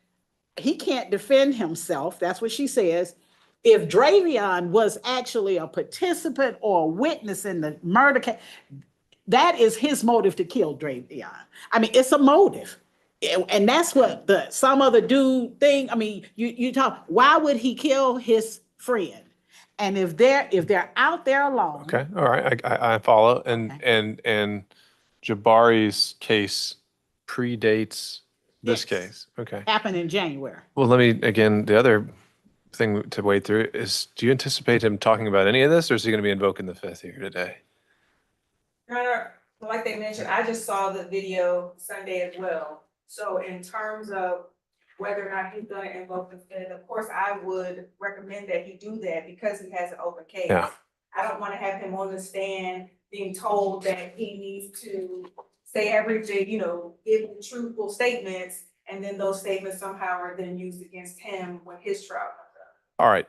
He can't defend himself. That's what she says. If Xavion was actually a participant or a witness in the murder case, that is his motive to kill Xavion. I mean, it's a motive. And that's what some other dude thing, I mean, you talk, why would he kill his friend? And if they're out there alone. Okay, all right, I follow. And Jabari's case predates this case. Okay. Happened in January. Well, let me, again, the other thing to wade through is, do you anticipate him talking about any of this, or is he going to be invoking the fifth here today? Your Honor, like they mentioned, I just saw the video Sunday as well. So in terms of whether or not he's gonna invoke the fifth, of course, I would recommend that he do that because he has an open case. Yeah. I don't wanna have him on the stand being told that he needs to say everything, you know, give truthful statements, and then those statements somehow are then used against him when his trial comes up. All right,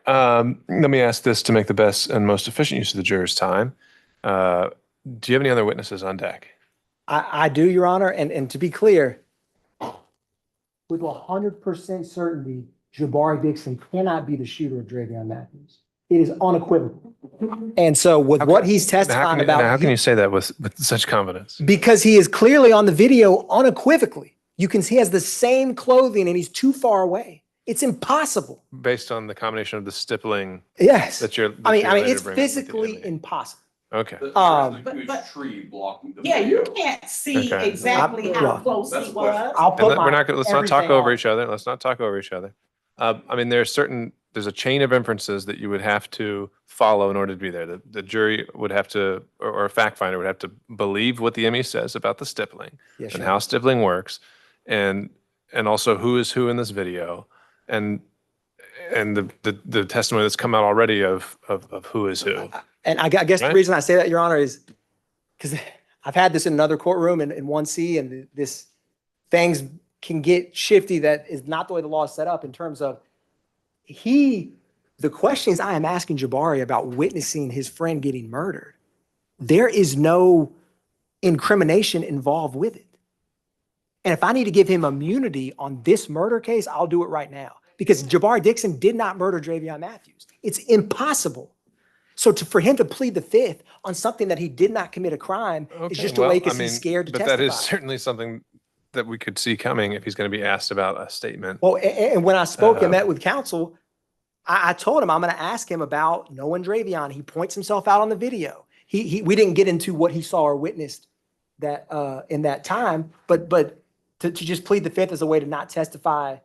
let me ask this to make the best and most efficient use of the juror's time. Do you have any other witnesses on deck? I do, Your Honor, and to be clear, with 100% certainty, Jabari Dixon cannot be the shooter of Xavion Matthews. It is unequivocal. And so with what he's testifying about. How can you say that with such confidence? Because he is clearly on the video unequivocally. You can see he has the same clothing and he's too far away. It's impossible. Based on the combination of the stippling. Yes. That you're. I mean, it's physically impossible. Okay. Tree blocking the Yeah, you video. can't see Okay. exactly how close he was. I'll put We're not gonna, let's not talk everything over on. each other. Let's not talk over each other. I mean, there's a chain of inferences that you would have to follow in order to be there. The jury would have to, or a fact finder would have to believe what the ME says about the stippling Yes, and Your how stippling works, and also who is who in this video, and the testimony that's come out already of who is who. And I guess the Right? reason I say that, Your Honor, is because I've had this in another courtroom in 1C, and this things can get shifty. That is not the way the law is set up in terms of the questions I am asking Jabari about witnessing his friend getting murdered. There is no incrimination involved with it. And if I need to give him immunity on this murder case, I'll do it right now. Because Jabari Dixon did not murder Xavion Matthews. It's impossible. So for him to plead the fifth on something that he did not commit a crime is just a way because he's scared to but testify. that is certainly something that we could see coming if he's going to be asked about a statement. Well, and when I spoke and met with counsel, I told him I'm going to ask him about knowing Xavion. He points himself out on the video. We didn't get into what he saw or witnessed that in that time, but to just plead the fifth as a way to not testify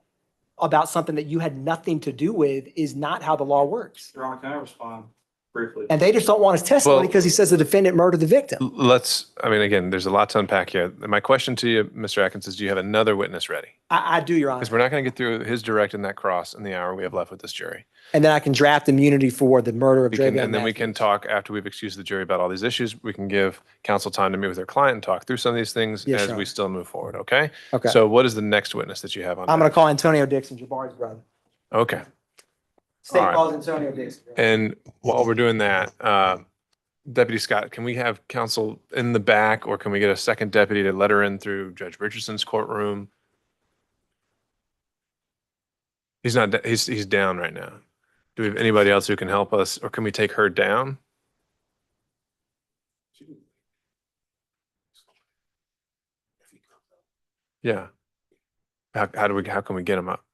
about something that you had nothing to do with is not how the law works. Your Honor, can I respond briefly? And they just don't want his testimony because he says the defendant murdered the victim. I mean, again, there's a lot to unpack here. My question to you, Mr. Atkins, is do you have another witness ready? I do, Your Honor. Because we're not going to get through his direct and that cross in the hour we have left with this jury. And then I can draft immunity for the murder of Xavion And then we Matthews. can talk after we've excused the jury about all these issues. We can give counsel time to meet with their client and talk through some of these things Yes, as Your we Honor. still move forward, okay? Okay. So what is the next witness that you have on I'm going deck? to call Antonio Dixon, Jabari's brother. Okay. State All right. calls Antonio Dixon. And while we're doing that, Deputy Scott, can we have counsel in the back, or can we get a second deputy to let her in through Judge Richardson's courtroom? He's not, he's down right now. Do we have anybody else who can help us, or can we take her down? Yeah. How can we get him up?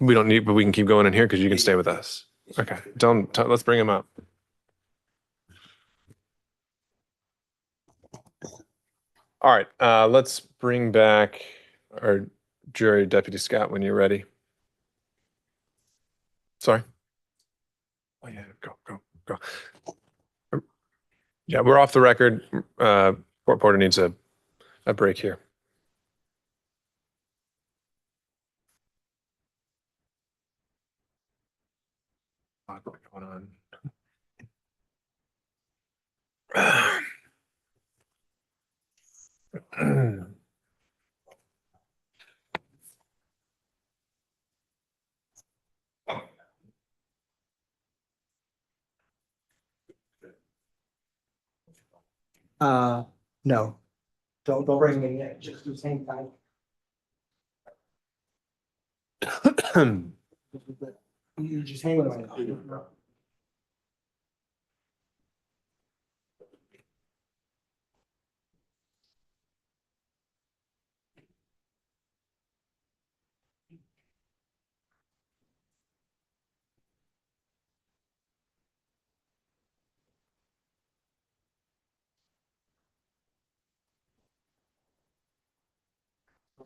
We don't need, but we can keep going in here because you can stay with us. Okay, let's bring him up. All right, let's bring back our jury, Deputy Scott, when you're ready. Sorry. Oh yeah, go. Yeah, we're off the record. Court reporter needs a break here. What's going on? No. Don't bring me in. Just the same time. You just hang with my computer.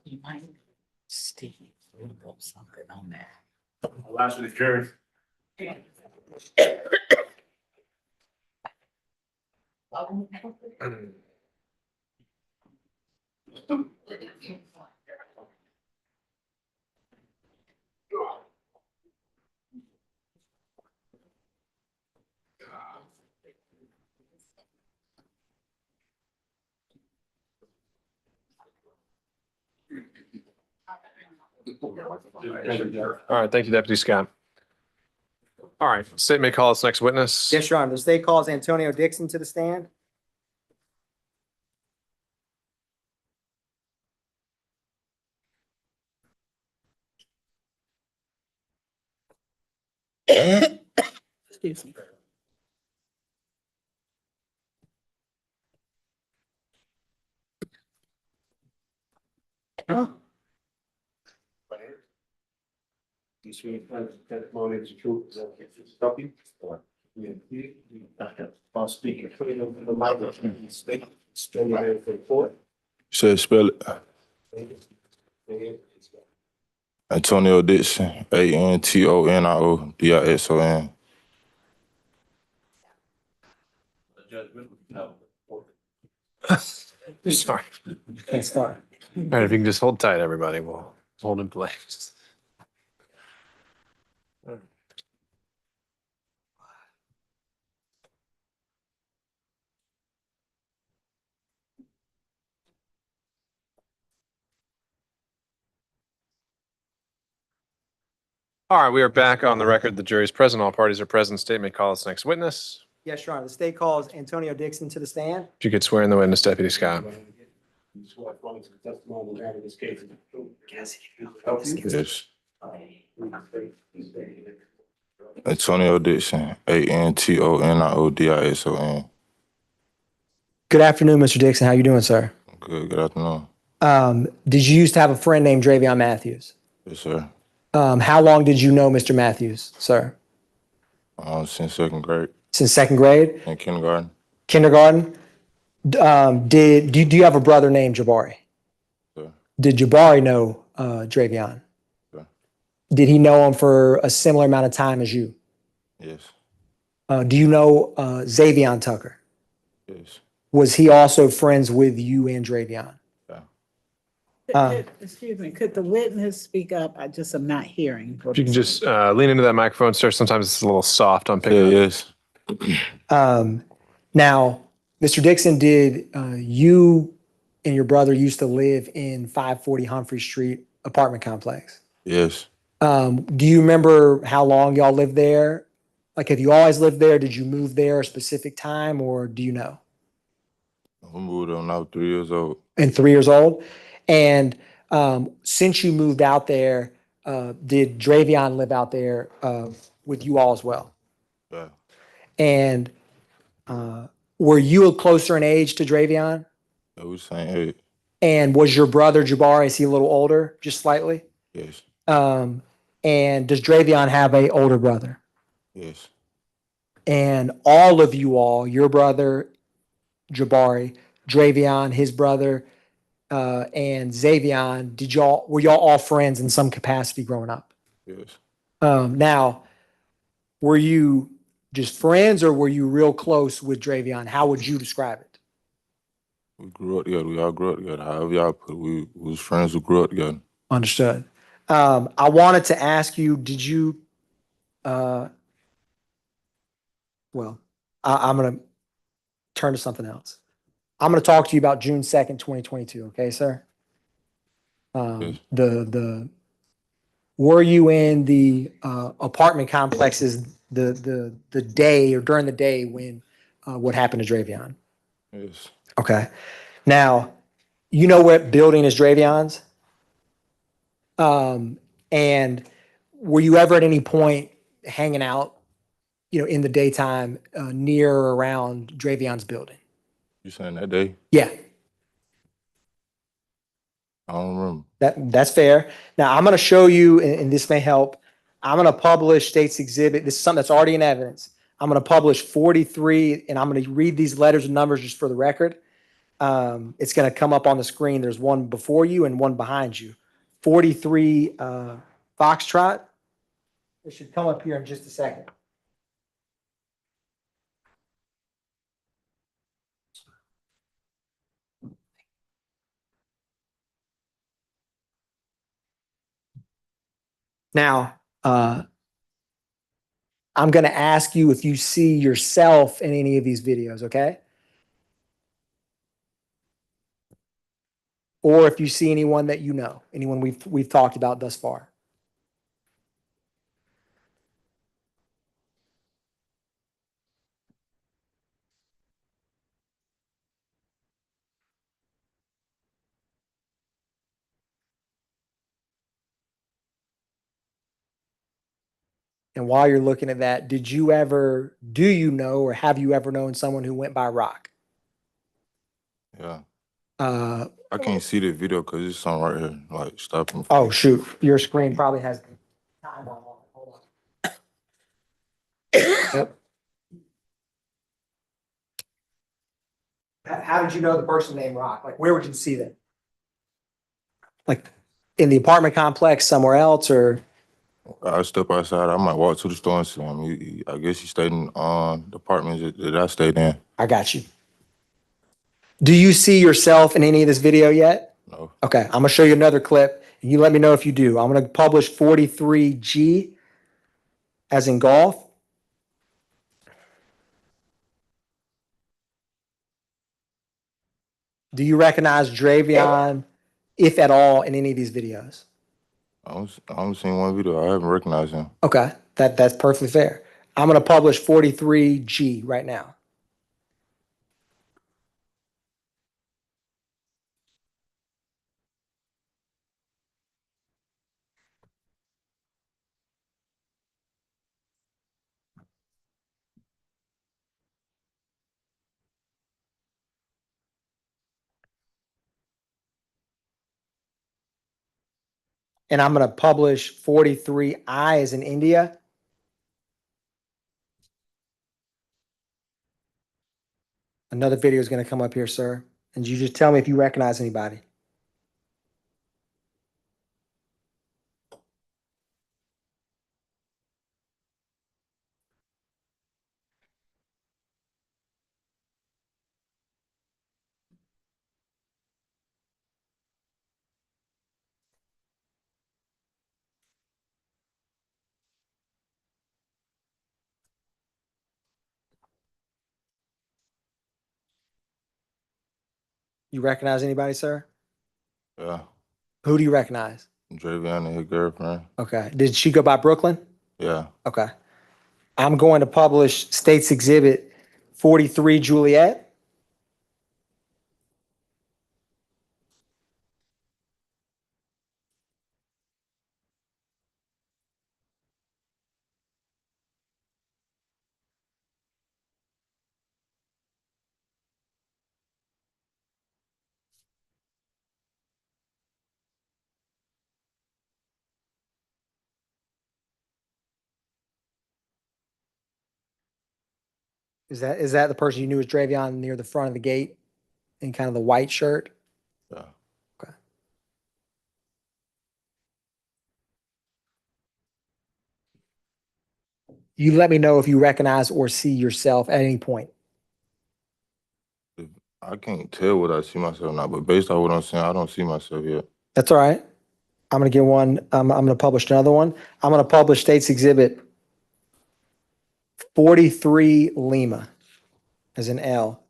You might Steve, something on that. Last one is Jerry. All right, thank you, Deputy Scott. All right, state may call its next witness. Yes, Your Honor. The state calls Antonio Dixon to the stand. Excuse me. Oh. You swear testimony is the truth, is that if it's stop you? While speaking freely over the microphone, state, spell your name for the court. Said spell it. Antonio Dixon, ANTONIODISON. Sorry. Can't start. All right, if you can just hold tight, everybody, we'll hold in place. All right, we are back on the record. The jury is present. All parties are present. State may call its next witness. Yes, Your Honor. The state calls Antonio Dixon to the stand. If you could swear in the witness, Deputy Scott. You swear according to the testimony we have in this case. is the truth. Yes. Antonio Dixon, ANTONIODISON. Good afternoon, Mr. Dixon. How you doing, sir? Good afternoon. Did you used to have a friend named Xavion Matthews? Yes, sir. How long did you know Mr. Matthews, sir? Since second grade. Since second grade? In kindergarten. Kindergarten? Do you have a brother named Jabari? Sir. Did Jabari know Xavion? Sir. Did he know him for a similar amount of time as you? Yes. Do you know Xavion Tucker? Yes. Was he also friends with you and Xavion? Excuse me, could the witness speak up? I just am not hearing. If you can just lean into that microphone, sir. Sometimes it's a little soft on picking up. Yes. Now, Mr. Dixon, did you and your brother used to live in 540 Humphrey Street apartment complex? Yes. Do you remember how long y'all lived there? Like, have you always lived there? Did you move there a specific time, or do you know? I moved when I was 3 years old. And 3 years old? And since you moved out there, did Xavion live out there with you all as well? Yeah. And were you closer in age to Xavion? Yeah, we same age. And was your brother Jabari, is he a little older, just slightly? Yes. And does Xavion have an older brother? Yes. And all of you all, your brother Jabari, Xavion, his brother, and Xavion, were y'all all friends in some capacity growing up? Yes. Now, were you just friends, or were you real close with Xavion? How would you describe it? We grew up together. We all grew up together. However y'all put it, we was friends who grew up together. Understood. I wanted to ask you, did you, I'm going to turn to something else. I'm going to talk to you about June 2nd, 2022. Okay, sir? Yes. Were you in the apartment complexes the day or during the day when what happened to Xavion? Yes. Okay. Now, you know what building is Xavion's? And were you ever at any point hanging out, in the daytime near or around Xavion's building? You saying that day? Yeah. I don't remember. That's fair. Now, I'm going to show you, and this may help. I'm going to publish State's Exhibit. This is something that's already in evidence. I'm going to publish 43, and I'm going to read these letters and numbers just for the record. It's gonna come up on the screen. There's one before you and one behind you. 43 Foxtrot. It should come up here in just a second. Now, I'm going to ask you if you see yourself in any of these videos, okay? Or if you see anyone that you know, anyone we've talked about thus far. And while you're looking at that, do you know, or have you ever known someone who went by Rock? Yeah. I can't see the video because it's on right here, like stopping. Oh, shoot. Your screen probably has time on it. Hold on. Yep. How did you know the person named Rock? Like, where would you see them? Like, in the apartment complex somewhere else, or? I step outside, I might walk to the store and see him. I guess he stayed in the apartment that I stayed in. I got you. Do you see yourself in any of this video yet? No. Okay, I'm gonna show you another clip, and you let me know if you do. I'm gonna publish 43G, as in golf. Do you recognize Xavion, if at all, in any of these videos? I only seen one video. I haven't recognized him. Okay, that's perfectly fair. I'm gonna publish 43G right now. And I'm gonna publish 43I as in India. Another video is gonna come up here, sir. And you just tell me if you recognize anybody. You recognize anybody, sir? Yeah. Who do you recognize? Xavion and his girlfriend. Okay. Did she go by Brooklyn? Yeah. Okay. I'm going to publish State's Exhibit 43 Juliet. Is that the person you knew as Xavion near the front of the gate in kind of the white shirt? Yeah. Okay. You let me know if you recognize or see yourself at any point. I can't tell what I see myself now, but based on what I'm saying, I don't see myself yet. That's all right. I'm going to get one. I'm going to publish another one. I'm going to publish State's Exhibit 43 Lima as an L.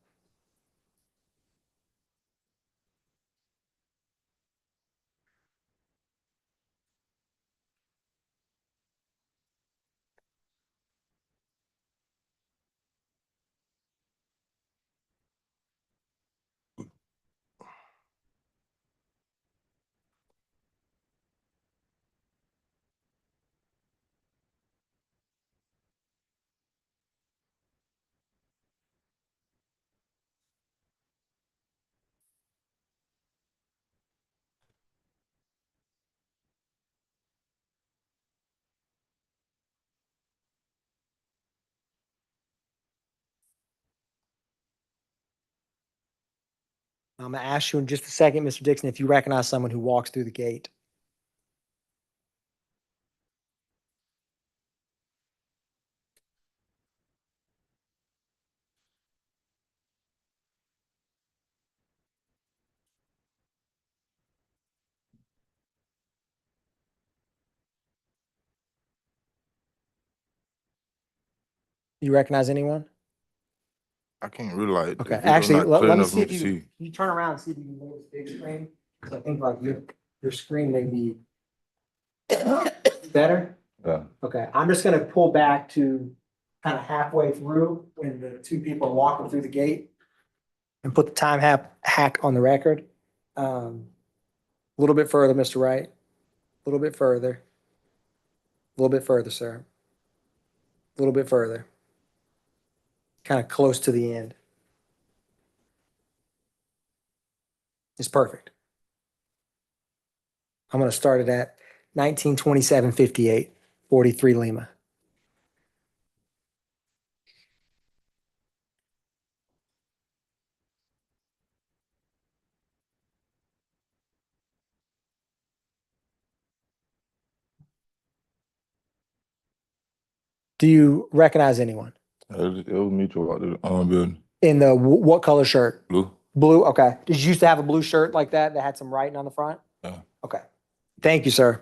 I'm gonna ask you in just a second, Mr. Dixon, if you recognize someone who walks through the gate. You recognize anyone? I can't really like, Okay, the video actually, not clear let me enough for see me if to you, see. you turn around and see if you can move this big screen. 'Cause I think like your screen may be better. Yeah. Okay, I'm just gonna pull back to kind of halfway through when the two people are walking through the gate and put the time hack on the record. A little bit further, Mr. Wright. A little bit further. A little bit further, sir. A little bit further. Kind of close to the end. It's perfect. I'm gonna start it at 1927:58, 43 Lima. Do you recognize anyone? It was me to walk through the building. In the what color shirt? Blue. Blue, okay. Did you used to have a blue shirt like that that had some writing on the front? Yeah. Okay. Thank you, sir.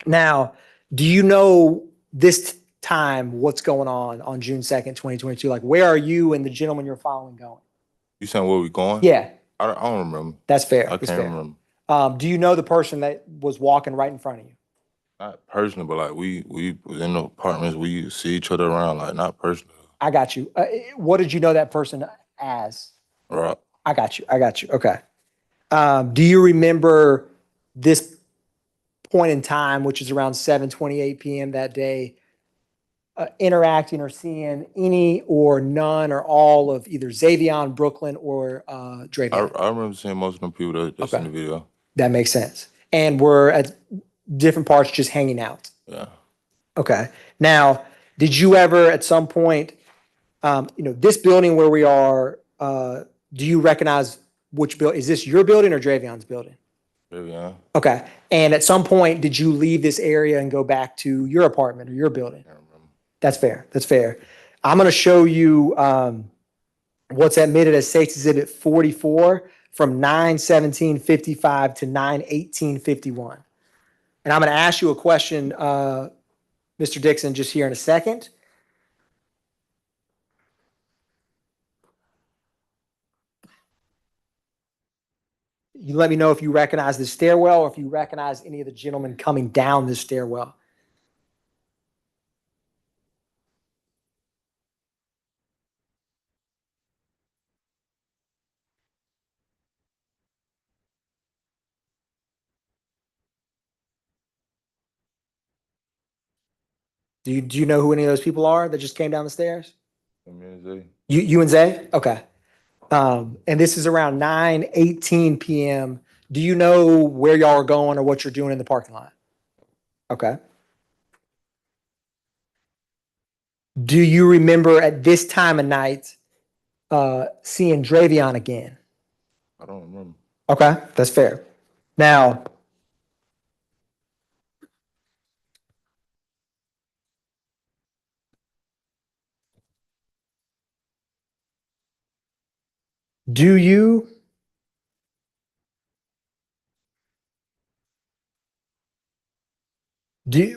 Now, do you know this time what's going on June 2nd, 2022? Like, where are you and the gentleman you're following going? You saying where we going? Yeah, I don't remember. that's fair. I That's can't fair. remember. Do you know the person that was walking right in front of you? Not personal, but like we was in the apartments. We used to see each other around, like not personal. I got you. What did you know that person as? Right. I got you. I got you. Okay. Do you remember this point in time, which is around 7:28 p.m. that day, interacting or seeing any or none or all of either Xavion, Brooklyn, or Dravion? I remember seeing most of them people that's in the video. That makes sense. And we're at different parts just hanging out. Yeah. Okay. Now, did you ever at some point, this building where we are, do you recognize which building? Is this your building or Dravion's building? Yeah. Okay. And at some point, did you leave this area and go back to your apartment or your building? That's fair. That's fair. I'm going to show you what's admitted as State's Exhibit 44 from 9/17/55 to 9/18/51. And I'm going to ask you a question, Mr. Dixon, just here in a second. You let me know if you recognize the stairwell or if you recognize any of the gentlemen coming down this stairwell. Do you know who any of those people are that just came down the stairs? You and Zay? Okay. And this is around 9:18 p.m. Do you know where y'all are going or what you're doing in the parking lot? Okay. Do you remember at this time of night seeing Dravion again? I don't remember. Okay, that's fair. Now, do you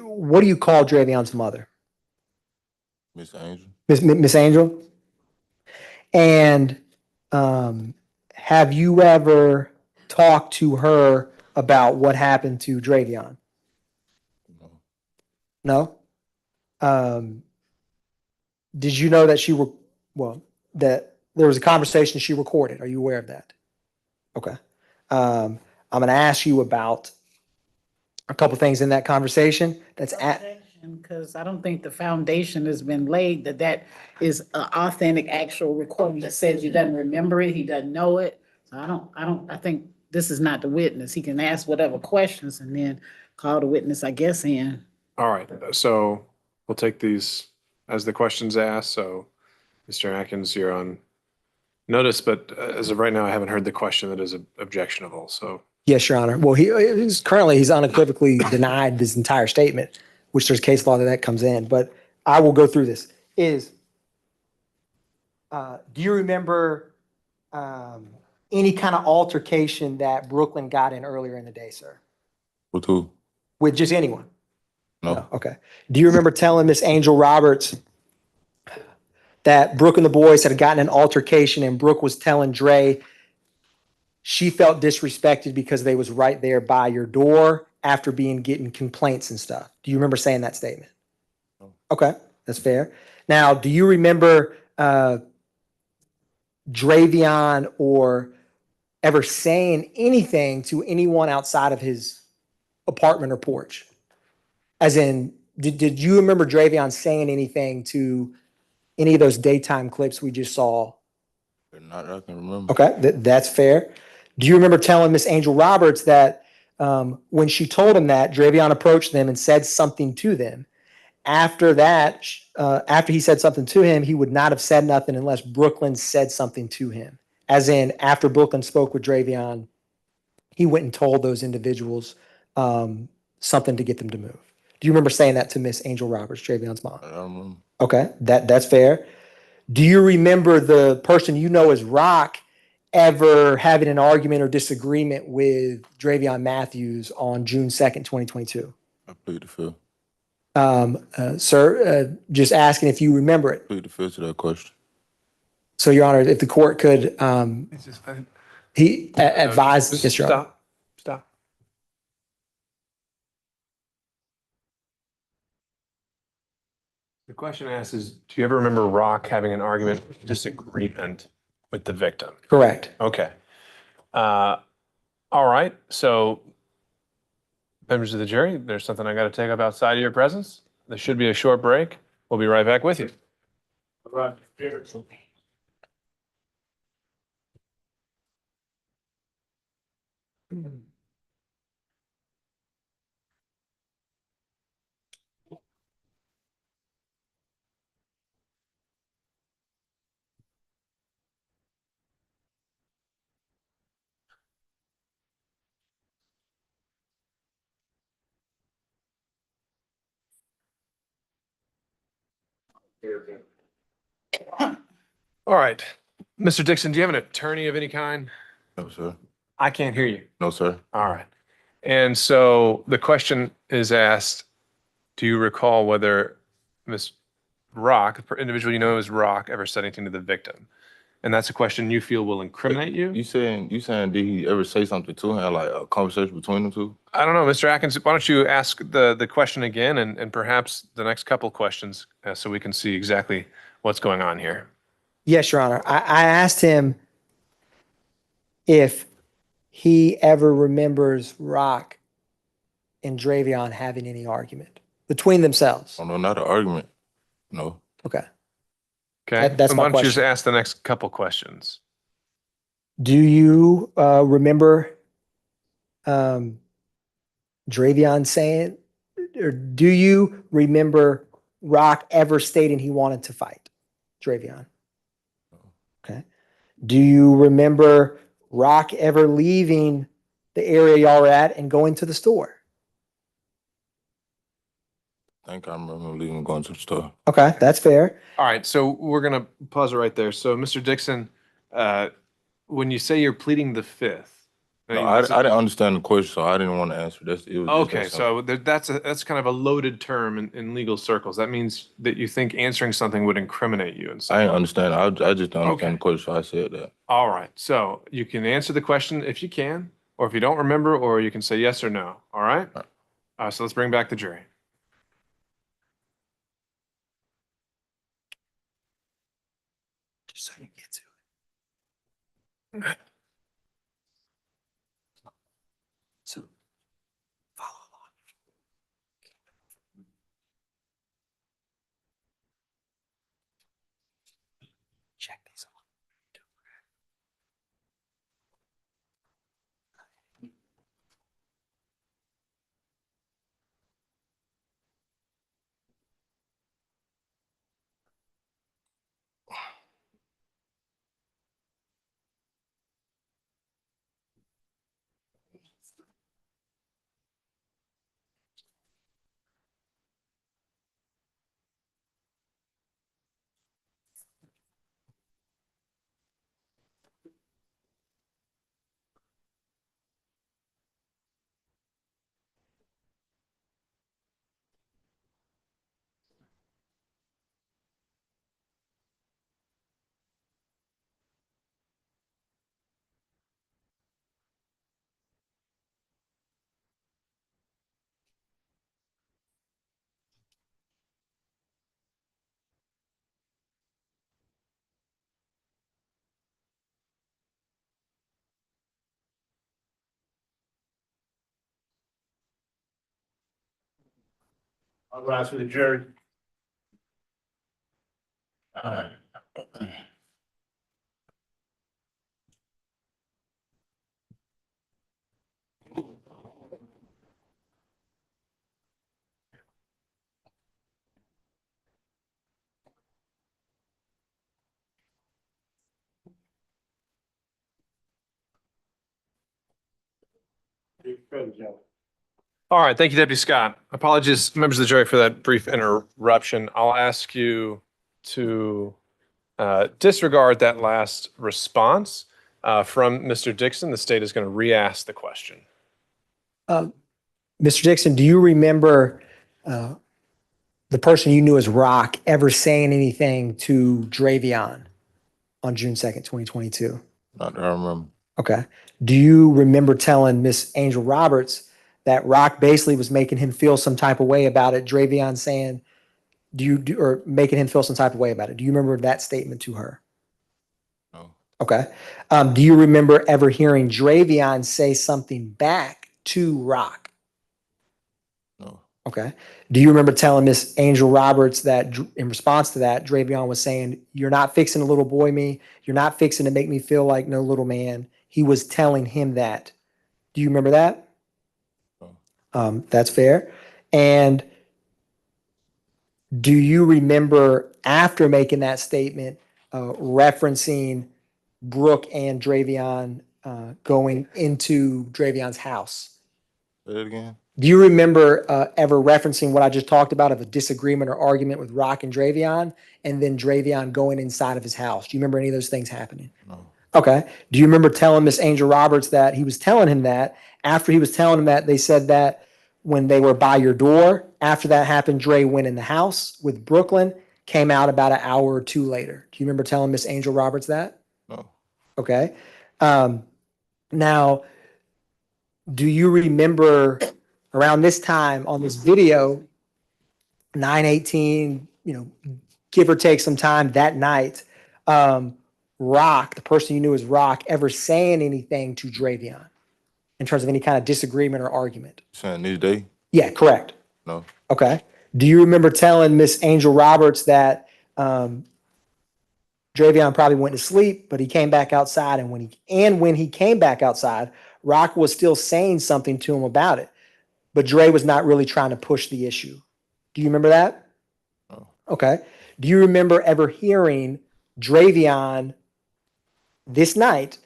what do you call Dravion's mother? Miss Angel. Miss Angel? And have you ever talked to her about what happened to Dravion? No? Did you know that that there was a conversation she recorded? Are you aware of that? Okay. I'm going to ask you about a couple things in that conversation. Because I don't think the foundation has been laid that is an authentic, actual recording that says he doesn't remember it, he doesn't know it. So I think this is not the witness. He can ask whatever questions and then call the witness, I guess, in. All right, so we'll take these as the questions asked. So, Mr. Atkins, you're on notice, but as of right now, I haven't heard the question that is objectionable. So Yes, Your Honor. Well, he's unequivocally denied this entire statement, which there's case law that comes in, but I will go through this. Do you remember any kind of altercation that Brooklyn got in earlier in the day, sir? With who? With just anyone? No. Okay. Do you remember telling Miss Angel Roberts that Brooke and the boys had gotten an altercation and Brooke was telling Dre she felt disrespected because they was right there by your door after getting complaints and stuff? Do you remember saying that statement? No. Okay, that's fair. Now, do you remember Xavion or ever saying anything to anyone outside of his apartment or porch? As in, did you remember Xavion saying anything to any of those daytime clips we just saw? Not that I can remember. Okay, that's fair. Do you remember telling Miss Angel Roberts that when she told him that, Xavion approached them and said something to them? After that, after he said something to him, he would not have said nothing unless Brooklyn said something to him. As in, after Brooklyn spoke with Xavion, he went and told those individuals something to get them to move. Do you remember saying that to Miss Angel Roberts, Xavion's mom? I don't remember. Okay, that's fair. Do you remember the person you know as Rock ever having an argument or disagreement with Dravion Matthews on June 2nd, 2022? I plead the fifth. Sir, just asking if you remember it. Plead the fifth to that question. So, Your Honor, if the court could, he advised. Just Yes, Your Honor. Stop. The question asked is, do you ever remember Rock having an argument, disagreement with the victim? Correct. Okay. All right. So, members of the jury, there's something I got to take up outside of your presence. There should be a short break. We'll be right back with you. All right. Mr. Dixon, do you have an attorney of any kind? No, sir. I can't hear you. No, sir. All right. And so the question is asked, do you recall whether Ms. Rock, the individual you know as Rock, ever said anything to the victim? And that's a question you feel will incriminate you? You saying did he ever say something to him, like a conversation between them two? I don't know, Mr. Atkins, why don't you ask the question again and perhaps the next couple questions so we can see exactly what's going on here. Yes, Your Honor. I asked him if he ever remembers Rock and Dravion having any argument between themselves. Oh, no, not an argument. No. Okay. Okay. That's and my why don't you just question. ask the next couple questions? Do you remember Dravion saying, or do you remember Rock ever stating he wanted to fight Dravion? Okay. Do you remember Rock ever leaving the area y'all were at and going to the store? I think I remember leaving and going to the store. Okay, that's fair. All right, so we're going to pause it right there. So, Mr. Dixon, when you say you're pleading the fifth, No, I didn't understand the question, so I didn't want to answer. okay, so that's kind of a loaded term in legal circles. That means that you think answering something would incriminate you in some I didn't way. understand. I just don't understand Okay. the question, so I said that. All right, so you can answer the question if you can, or if you don't remember, or you can say yes or no. All right? So let's bring back the jury. Just so you get to it. So follow along. Check these out. I'll rise for the jury. All right, thank you, Deputy Scott. Apologies, members of the jury, for that brief interruption. I'll ask you to disregard that last response from Mr. Dixon. The state is going to re-ask the question. Mr. Dixon, do you remember the person you knew as Rock ever saying anything to Xavion on June 2nd, 2022? Not that I remember. Okay. Do you remember telling Miss Angel Roberts that Rock basically was making him feel some type of way about it? Xavion saying, or making him feel some type of way about it. Do you remember that statement to her? No. Okay. Do you remember ever hearing Xavion say something back to Rock? No. Okay. Do you remember telling Miss Angel Roberts that in response to that, Xavion was saying, "You're not fixing to little boy me. You're not fixing to make me feel like no little man." He was telling him that. Do you remember that? No. That's fair. And do you remember after making that statement, referencing Brooke and Xavion going into Xavion's house? Say it again. Do you remember ever referencing what I just talked about of a disagreement or argument with Rock and Xavion, and then Xavion going inside of his house? Do you remember any of those things happening? No. Okay. Do you remember telling Miss Angel Roberts that he was telling him that? After he was telling him that, they said that when they were by your door, after that happened, Dre went in the house with Brooklyn, came out about an hour or two later. Do you remember telling Miss Angel Roberts that? No. Okay. Now, do you remember around this time on this video, 9:18, give or take some time that night, Rock, the person you knew as Rock, ever saying anything to Xavion in terms of any kind of disagreement or argument? Saying this day? Yeah, correct. No. Okay. Do you remember telling Miss Angel Roberts that Xavion probably went to sleep, but he came back outside, and when he came back outside, Rock was still saying something to him about it, but Dre was not really trying to push the issue? Do you remember that? No. Okay. Do you remember ever hearing Xavion this night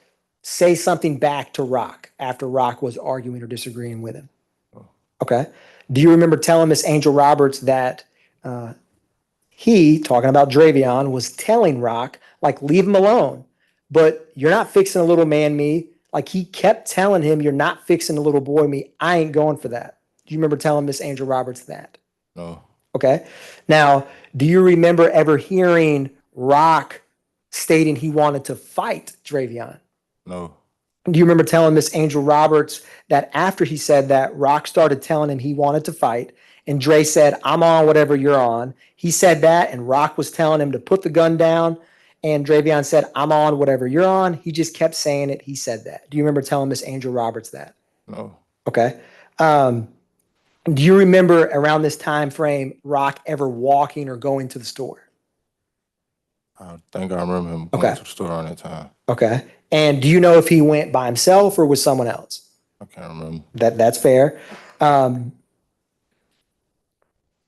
say something back to Rock after Rock was arguing or disagreeing with him? No. Okay. Do you remember telling Miss Angel Roberts that he, talking about Xavion, was telling Rock, like, leave him alone, but you're not fixing a little man me? Like, he kept telling him, you're not fixing a little boy me. I ain't going for that. Do you remember telling Miss Angel Roberts that? No. Okay. Now, do you remember ever hearing Rock stating he wanted to fight Xavion? No. Do you remember telling Miss Angel Roberts that after he said that, Rock started telling him he wanted to fight, and Dre said, "I'm on whatever you're on"? He said that, and Rock was telling him to put the gun down, and Xavion said, "I'm on whatever you're on." He just kept saying it. He said that. Do you remember telling Miss Angel Roberts that? No. Okay. Do you remember around this time frame Rock ever walking or going to the store? I think I remember him going Okay. to the store around that time. Okay. And do you know if he went by himself or with someone else? I can't remember. That's fair.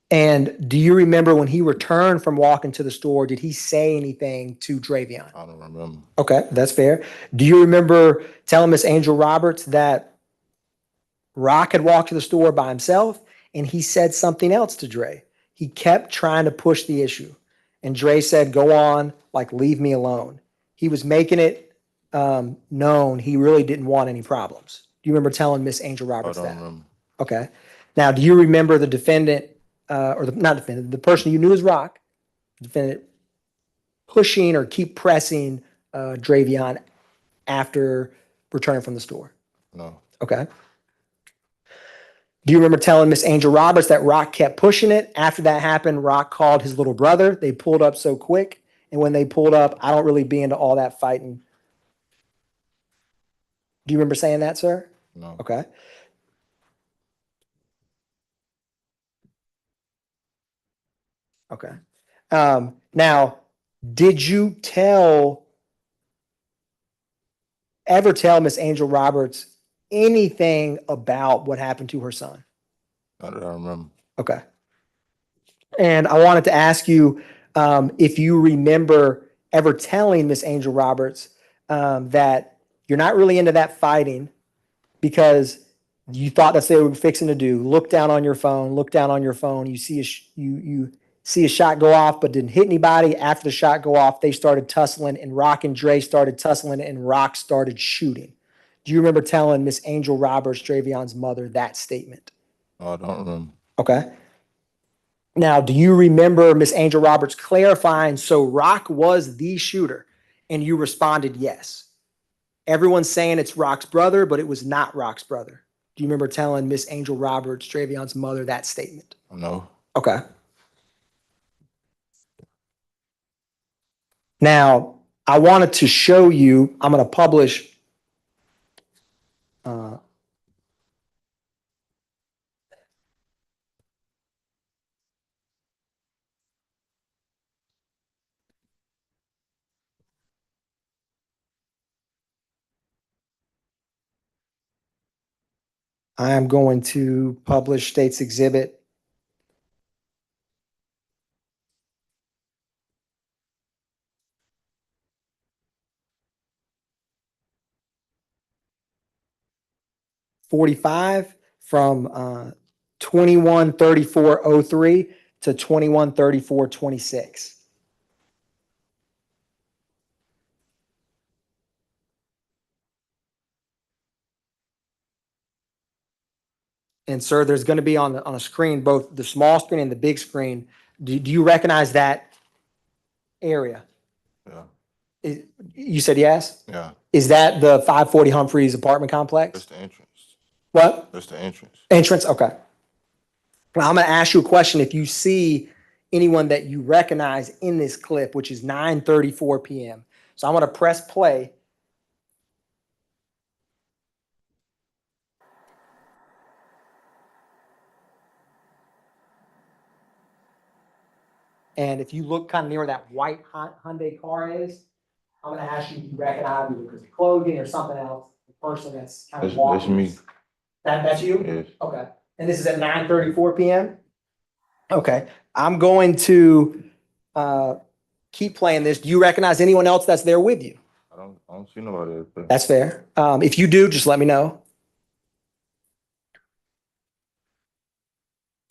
And do you remember when he returned from walking to the store, did he say anything to Xavion? I don't remember. Okay, that's fair. Do you remember telling Miss Angel Roberts that Rock had walked to the store by himself and he said something else to Dre? He kept trying to push the issue. And Dre said, "Go on, like, leave me alone." He was making it known he really didn't want any problems. Do you remember telling Miss Angel Roberts I don't that? remember. Okay. Now, do you remember the defendant, not defendant, the person you knew as Rock, defendant, pushing or keep pressing Xavion after returning from the store? No. Okay. Do you remember telling Miss Angel Roberts that Rock kept pushing it? After that happened, Rock called his little brother. They pulled up so quick. And when they pulled up, I don't really be into all that fighting. Do you remember saying that, sir? No. Okay. Okay. Now, did you ever tell Miss Angel Roberts anything about what happened to her son? Not that I remember. Okay. And I wanted to ask you if you remember ever telling Miss Angel Roberts that you're not really into that fighting because you thought that's what they were fixing to do. Look down on your phone. Look down on your phone. You see you see a shot go off, but didn't hit anybody. After the shot go off, they started tussling, and Rock and Dre started tussling, and Rock started shooting. Do you remember telling Miss Angel Roberts, Xavion's mother, that statement? Oh, I don't remember. Okay. Now, do you remember Miss Angel Roberts clarifying, so Rock was the shooter, and you responded yes? Everyone's saying it's Rock's brother, but it was not Rock's brother. Do you remember telling Miss Angel Roberts, Xavion's mother, that statement? No. Okay. Now, I wanted to show you, I'm going to publish I am going to publish State's Exhibit. '45 from 21/34/03 to 21/34/26. And sir, there's going to be on a screen, both the small screen and the big screen. Do you recognize that area? Yeah. You said yes? Yeah. Is that the 540 Humphreys apartment complex? That's the entrance. What? That's the entrance. Entrance? Okay. Now I'm going to ask you a question. If you see anyone that you recognize in this clip, which is 9:34 p.m. So I'm going to press play. And if you look kind of near where that white Hyundai car is, I'm going to ask you if you recognize it because of clothing or something else. The person that's kind of walking. That's me. That's you? Yes. Okay. And this is at 9:34 p.m.? Okay. I'm going to keep playing this. Do you recognize anyone else that's there with you? I don't see nobody else. But That's fair. If you do, just let me know.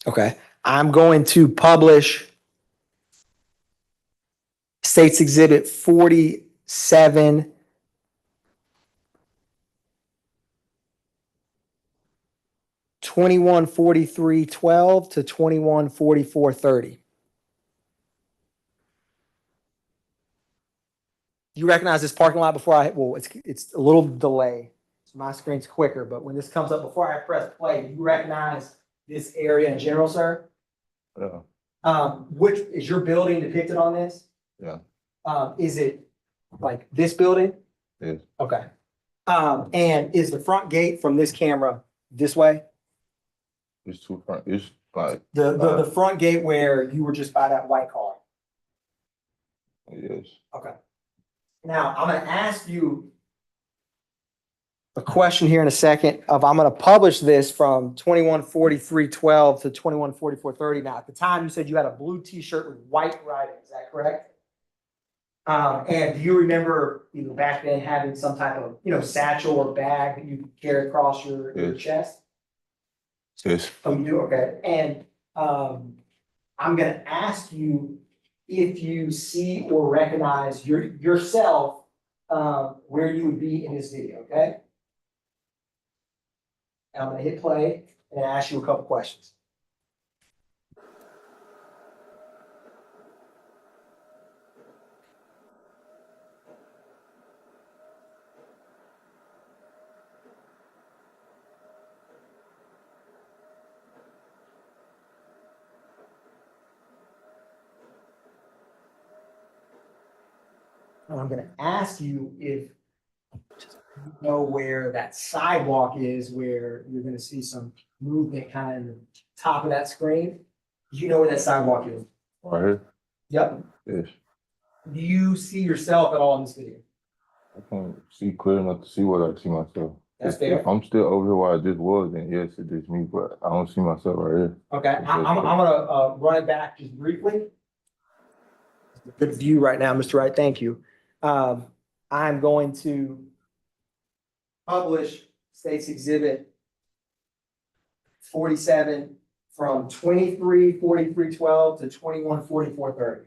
Okay. I'm going to publish State's Exhibit 47. (21:43:12) to 21:44:30. You recognize this parking lot before it's a little delay. So my screen's quicker, but when this comes up before I press play, do you recognize this area in general, sir? yeah. Which is your building depicted on this? Yeah. Is it like this building? Yes. Okay. And is the front gate from this camera this way? It's too front. It's like The front gate where you were just by that white car. yes. Okay. Now, I'm going to ask you a question here in a second I'm going to publish this from 21:43:12 to 21:44:30. Now, at the time you said you had a blue t-shirt with white writing. Is that correct? And do you remember back then having some type of, satchel or bag that you could carry across your chest? Yes. Oh, you do? Okay. And I'm going to ask you if you see or recognize yourself where you would be in this video, okay? And I'm going to hit play and ask you a couple questions. And I'm going to ask you if you know where that sidewalk is, where you're going to see some movement kind of in the top of that screen. Do you know where that sidewalk is? Right here? Yep. Yes. Do you see yourself at all in this video? I can't see clear enough to see what I see myself. That's If fair. I'm still over here where I just was, then yes, it is me, but I don't see myself right here. Okay, I'm gonna run it back just briefly. Good view right now, Mr. Wright, thank you. I'm going to publish State's Exhibit 47 from 23:43:12 to 21:44:30.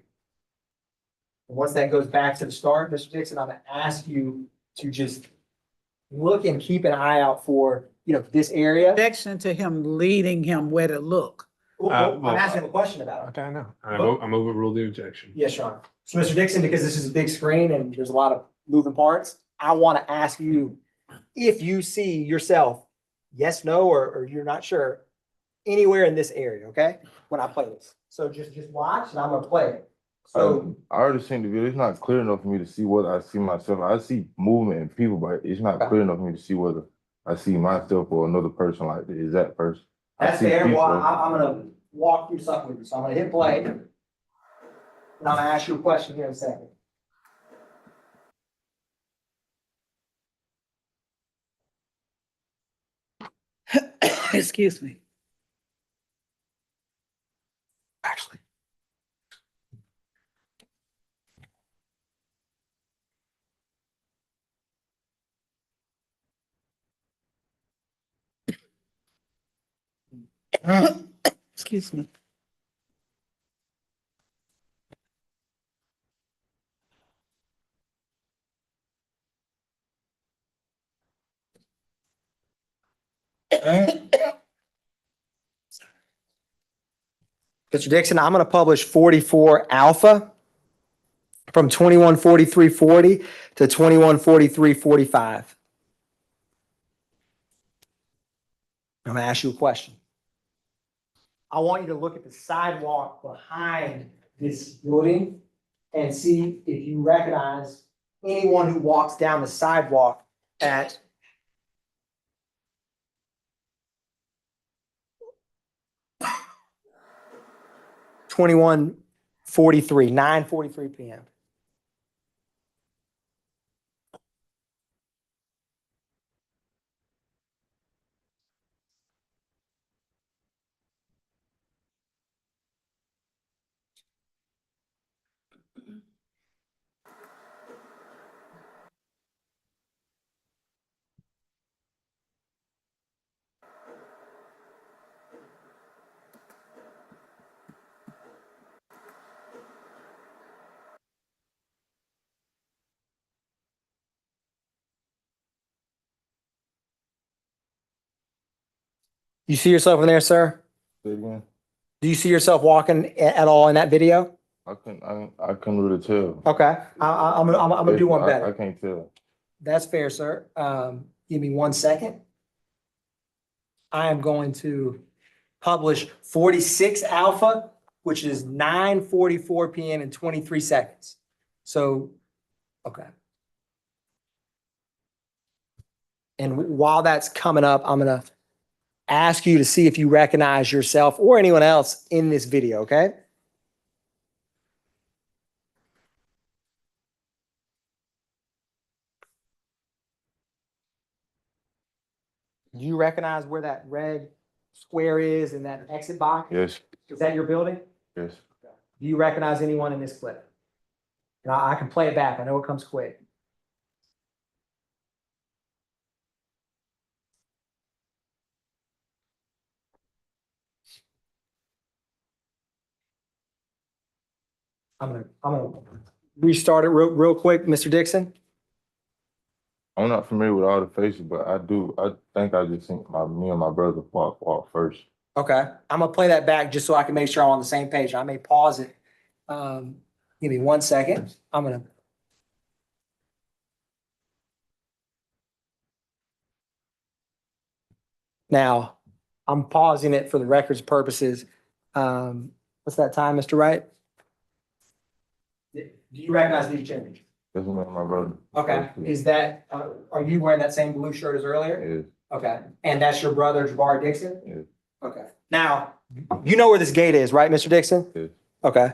Once that goes back to the start, Mr. Dixon, I'm gonna ask you to just look and keep an eye out for, this area. Objection to him leading him where to look. I'm asking a question about it. Okay, I know. I'm overruled the objection. Yes, Your Honor. So, Mr. Dixon, because this is a big screen and there's a lot of moving parts, I want to ask you if you see yourself, yes, no, or you're not sure, anywhere in this area, okay? When I play this. So just watch and I'm gonna play it. So I already seen the video. It's not clear enough for me to see what I see myself. I see movement and people, but it's not clear enough for me to see whether I see myself or another person like the exact person. that's fair. Well, I'm gonna walk through something with you. So I'm gonna hit play. And I'm gonna ask you a question here in a second. Excuse me. Actually. Excuse me. Mr. Dixon, I'm gonna publish 44 alpha from 21:43:40 to 21:43:45. I'm gonna ask you a question. I want you to look at the sidewalk behind this building and see if you recognize anyone who walks down the sidewalk at 9:43 PM. You see yourself in there, sir? Say it again. Do you see yourself walking at all in that video? I couldn't really tell. Okay, I'm gonna do one better. I can't tell. That's fair, sir. Give me 1 second. I am going to publish 46 alpha, which is 9:44 PM and 23 seconds. So, okay. And while that's coming up, I'm gonna ask you to see if you recognize yourself or anyone else in this video, okay? Do you recognize where that red square is in that exit box? Yes. Is that your building? Yes. Do you recognize anyone in this clip? And I can play it back. I know it comes quick. I'm gonna restart it real quick, Mr. Dixon. I'm not familiar with all the faces, but I think I just seen me and my brother walk first. Okay, I'm gonna play that back just so I can make sure I'm on the same page. I may pause it. Give me 1 second. Now, I'm pausing it for the record's purposes. What's that time, Mr. Wright? Do you recognize these gentlemen? That's me and my brother. Okay, is that, are you wearing that same blue shirt as earlier? Yes. Okay, and that's your brother, Dixon? Yes. Okay, now, you know where this gate is, right, Mr. Dixon? Yes. Okay,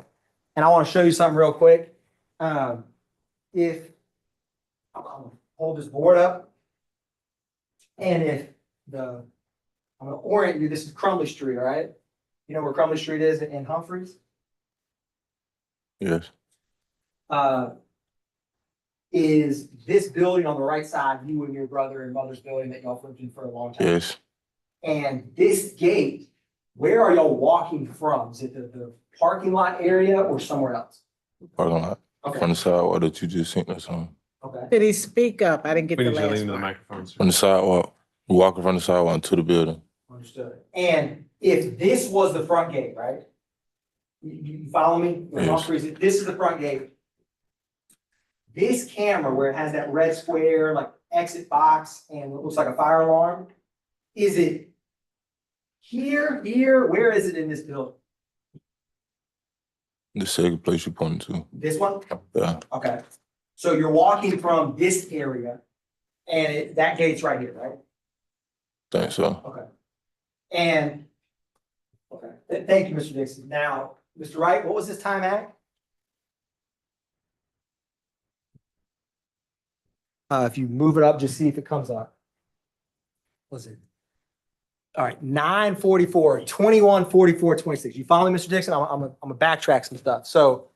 And I want to show you something real quick. If I'm gonna hold this board up, and if I'm gonna orient you, this is Crumley Street, all right? You know where Crumley Street is in Humphreys? Yes. Is this building on the right side, you and your brother and mother's building that y'all lived in for a long time? Yes. And this gate, where are y'all walking from? Is it the parking lot area or somewhere else? Parking lot. Okay. From the sidewalk that you just seen us on. Okay. Did he speak up? I didn't get the last part. From the sidewalk. We're walking from the sidewalk to the building. Understood. And if this was the front gate, right? You follow me? Yes. This is the front gate. This camera where it has that red square, like exit box and what looks like a fire alarm, is it here, where is it in this building? The second place you pointed to. This one? Yeah. Okay. So you're walking from this area and that gate's right here, right? Think so. Okay. And, okay, thank you, Mr. Dixon. Now, Mr. Wright, what was this time at? If you move it up, just see if it comes up. What's it? All right, 9:44, 21:44, 26. You follow me, Mr. Dixon? I'm gonna backtrack some stuff. So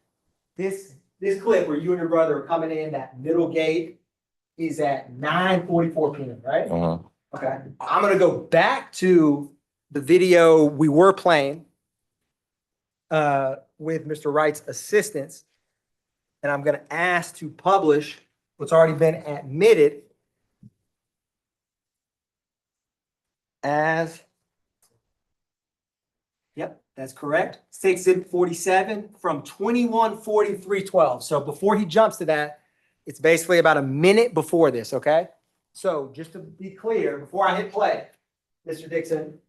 this clip where you and your brother are coming in, that middle gate is at 9:44 p.m., right? Uh-huh. Okay, I'm gonna go back to the video we were playing with Mr. Wright's assistance, and I'm gonna ask to publish what's already been admitted as, yep, that's correct, State Exhibit 47 from 21:43:12. So before he jumps to that, it's basically about a minute before this, okay? So just to be clear, before I hit play, Mr. Dixon,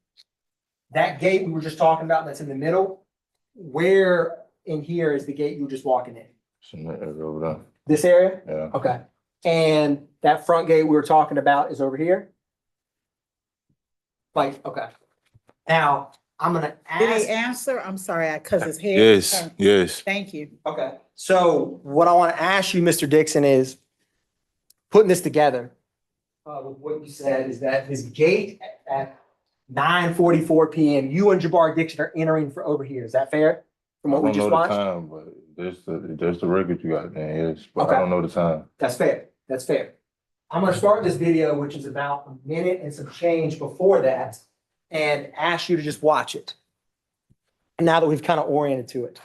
that gate we were just talking about that's in the middle, where in here is the gate you were just walking in? It's in that area over there. This area? Yeah. Okay. And that front gate we were talking about is over here? Like, okay. Now, I'm gonna Did ask. he answer? I'm sorry, cause his head. Yes, yes. Thank you. Okay, so what I want to ask you, Mr. Dixon, is putting this together. With what you said is that this gate at 9:44 p.m., you and Jabbar Dixon are entering for over here. Is that fair? From what we just watched? I don't know the time, but there's the record you got there, yes, but Okay. I don't know the time. That's fair. That's fair. I'm gonna start this video, which is about a minute and some change before that, and ask you to just watch it. Now that we've kind of oriented to it.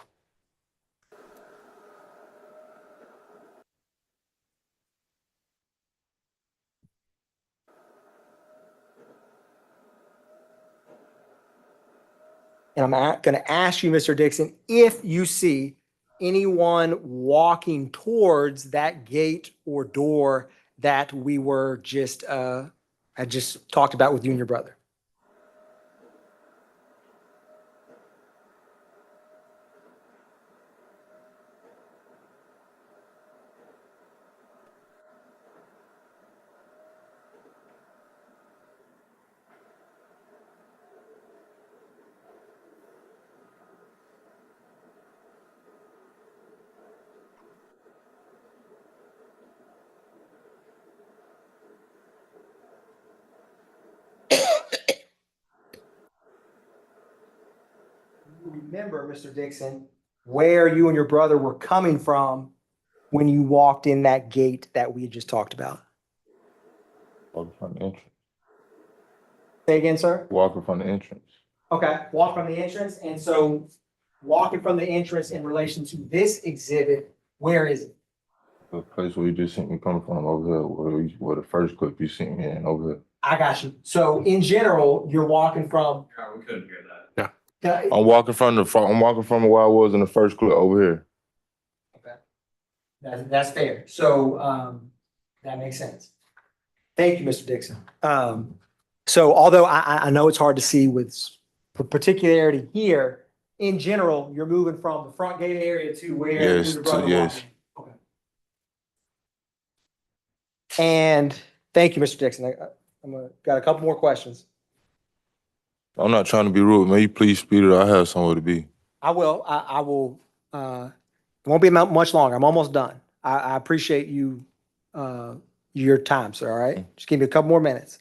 And I'm gonna ask you, Mr. Dixon, if you see anyone walking towards that gate or door that we were just, I just talked about with you and your brother. Remember, Mr. Dixon, where you and your brother were coming from when you walked in that gate that we just talked about. Walking from the entrance. Say again, sir? Walking from the entrance. Okay, walk from the entrance. And so walking from the entrance in relation to this exhibit, where is it? The place where you just seen me come from over here, where the first clip you seen me in over here. I got you. So in general, you're walking from. We couldn't hear that. I'm walking from where I was in the first clip over here. Okay. That's fair. So that makes sense. Thank you, Mr. Dixon. So although I know it's hard to see with particularity here, in general, you're moving from the front gate area to where Yes, your brother yes. walked in. Okay. And thank you, Mr. Dixon. Got a couple more questions. I'm not trying to be rude. May you please speed it up? I have somewhere to be. I will It won't be much longer. I'm almost done. I appreciate you, your time, sir, all right? Just give me a couple more minutes.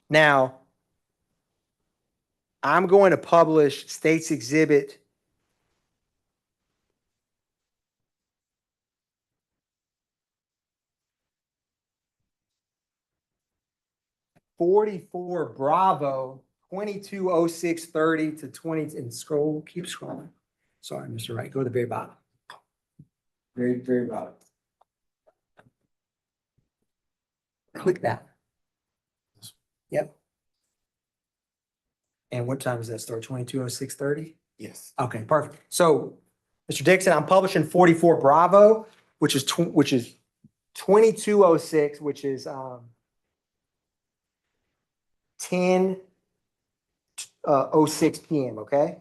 Now, I'm going to publish State's Exhibit 44 Bravo 220630 to 20 and scroll, keep scrolling. Sorry, Mr. Wright, go to the very bottom. Very bottom. Click that. Yep. And what time does that start? 220630? Yes. Okay, perfect. So, Mr. Dixon, I'm publishing 44 Bravo, which is 2206, which is 10:06 p.m. Okay.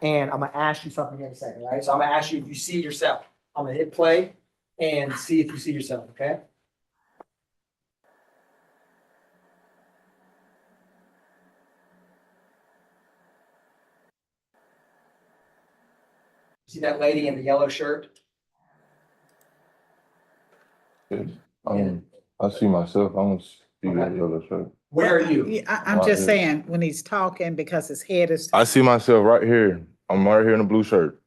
And I'm gonna ask you something in a second, right? So I'm gonna ask you if you see yourself. I'm gonna hit play and see if you see yourself. Okay. See that lady in the yellow shirt? Yes. I see myself. I don't see that yellow shirt. Where are you? Yeah, I'm Right just here. saying, when he's talking, because his head is. I see myself right here. I'm right here in the blue shirt.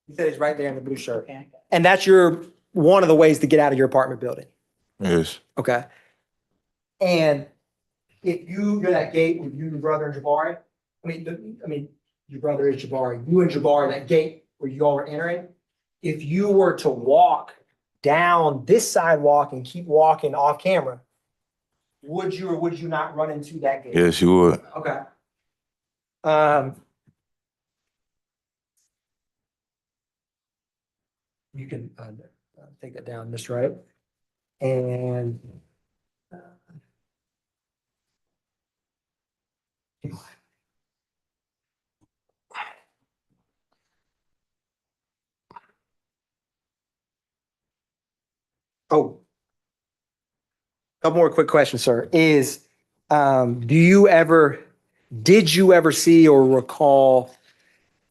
He said he's right there in the blue shirt. Okay. And that's one of the ways to get out of your apartment building. Yes. Okay. And if you're that gate with you and your brother and Jabari, I mean, your brother is Jabari, you and Jabari, that gate where you all were entering, if you were to walk down this sidewalk and keep walking off camera, would you or would you not run into that gate? Yes, you would. Okay. You can take that down, Mr. Wright. And couple more quick questions, sir. Did you ever see or recall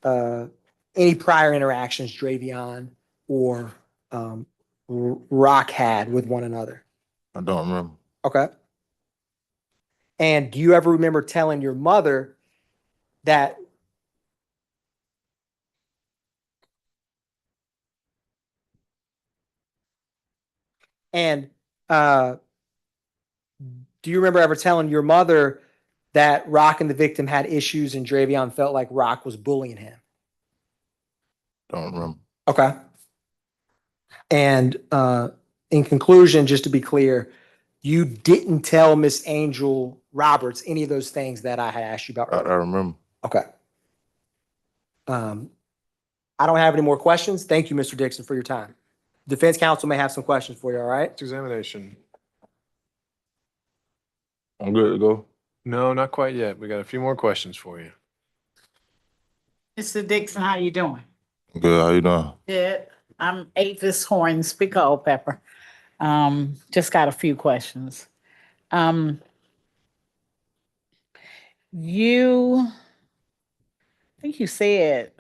any prior interactions Xavion or Rock had with one another? I don't remember. Okay. And do you ever remember telling your mother that do you remember ever telling your mother that Rock and the victim had issues and Xavion felt like Rock was bullying him? Don't remember. Okay. And in conclusion, just to be clear, you didn't tell Miss Angel Roberts any of those things that I had asked you about I earlier. remember. Okay. I don't have any more questions. Thank you, Mr. Dixon, for your time. Defense counsel may have some questions for you, all right? Examination. I'm good to go. No, not quite yet. We got a few more questions for you. Mr. Dixon, how you doing? Good. How you doing? Good. I'm Avis Horn, Speaker Culpepper. Just got a few questions. I think you said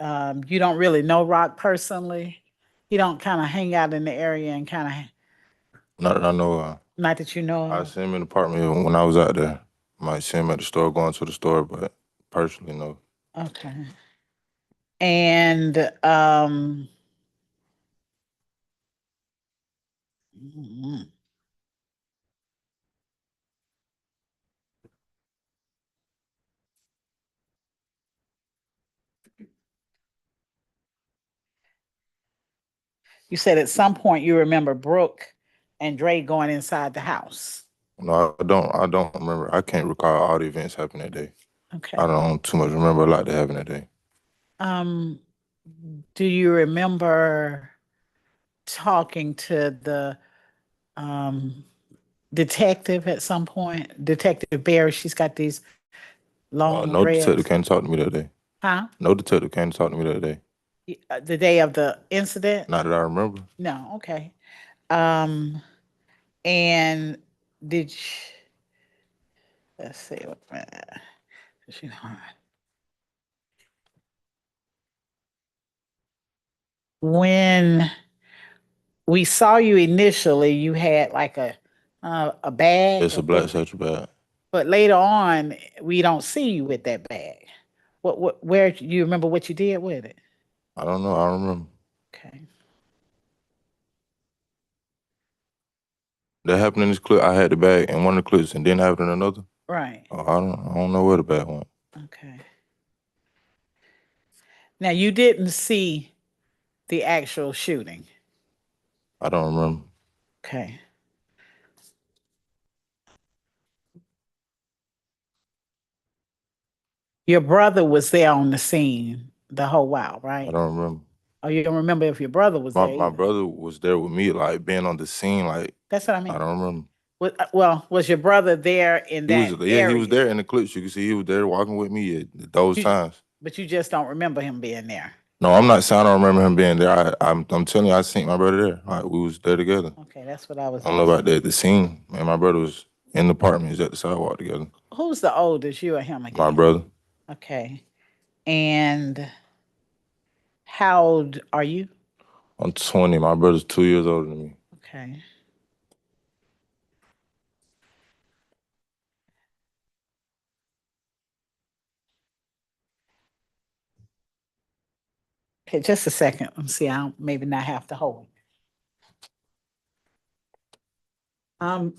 you don't really know Rock personally. You don't kind of hang out in the area and kind of, Not that I know. not that you know I him. seen him in the apartment when I was out there. Might see him at the store, going to the store, but personally, no. Okay. And you said at some point you remember Brooke and Dre going inside the house. No, I don't. I don't remember. I can't recall all the events happening that day. Okay. I don't too much remember a lot that happened that day. Do you remember talking to the detective at some point? Detective Barry, she's got these long No dreads. detective came to talk to me that day. Huh? No detective came to talk to me that day. The day of the incident? Not that I remember. No, okay. And did you, let's see, When we saw you initially, you had like a bag. It's a black satchel bag. But later on, we don't see you with that bag. Where, you remember what you did with it? I don't know. I don't remember. Okay. That happened in this clip. I had the bag in one of the clips, and then happened in another. Right. Oh, I don't know where the bag went. Okay. Now, you didn't see the actual shooting. I don't remember. Okay. Your brother was there on the scene the whole while, right? I don't remember. Oh, you don't remember if your brother was there? My either? brother was there with me, like being on the scene. Like That's what I mean. I don't remember. Well, was your brother there in He that was, area? he was there in the clips. You can see he was there walking with me at those times. But you just don't remember him being there. No, I'm not saying I don't remember him being there. I'm telling you, I seen my brother there. Like we was there together. Okay, that's what I was I don't know about the scene. Man, my brother was in the apartment. He's at the sidewalk together. Who's the oldest, you or him again? My brother. Okay. And how old are you? I'm 20. My brother's 2 years older than me. Okay. Okay, just a second. Let's see, I'll maybe not have to hold. I'm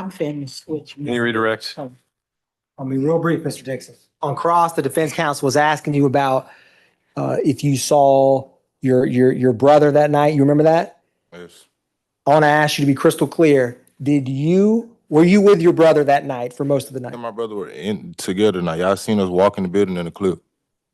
finished with you. Can you redirect? I'll be real brief, Mr. Dixon. On cross, the defense counsel was asking you about if you saw your brother that night. You remember that? Yes. I want to ask you to be crystal clear. Were you with your brother that night for most of the night? Me and my brother were in together now. Y'all seen us walk in the building in the clip.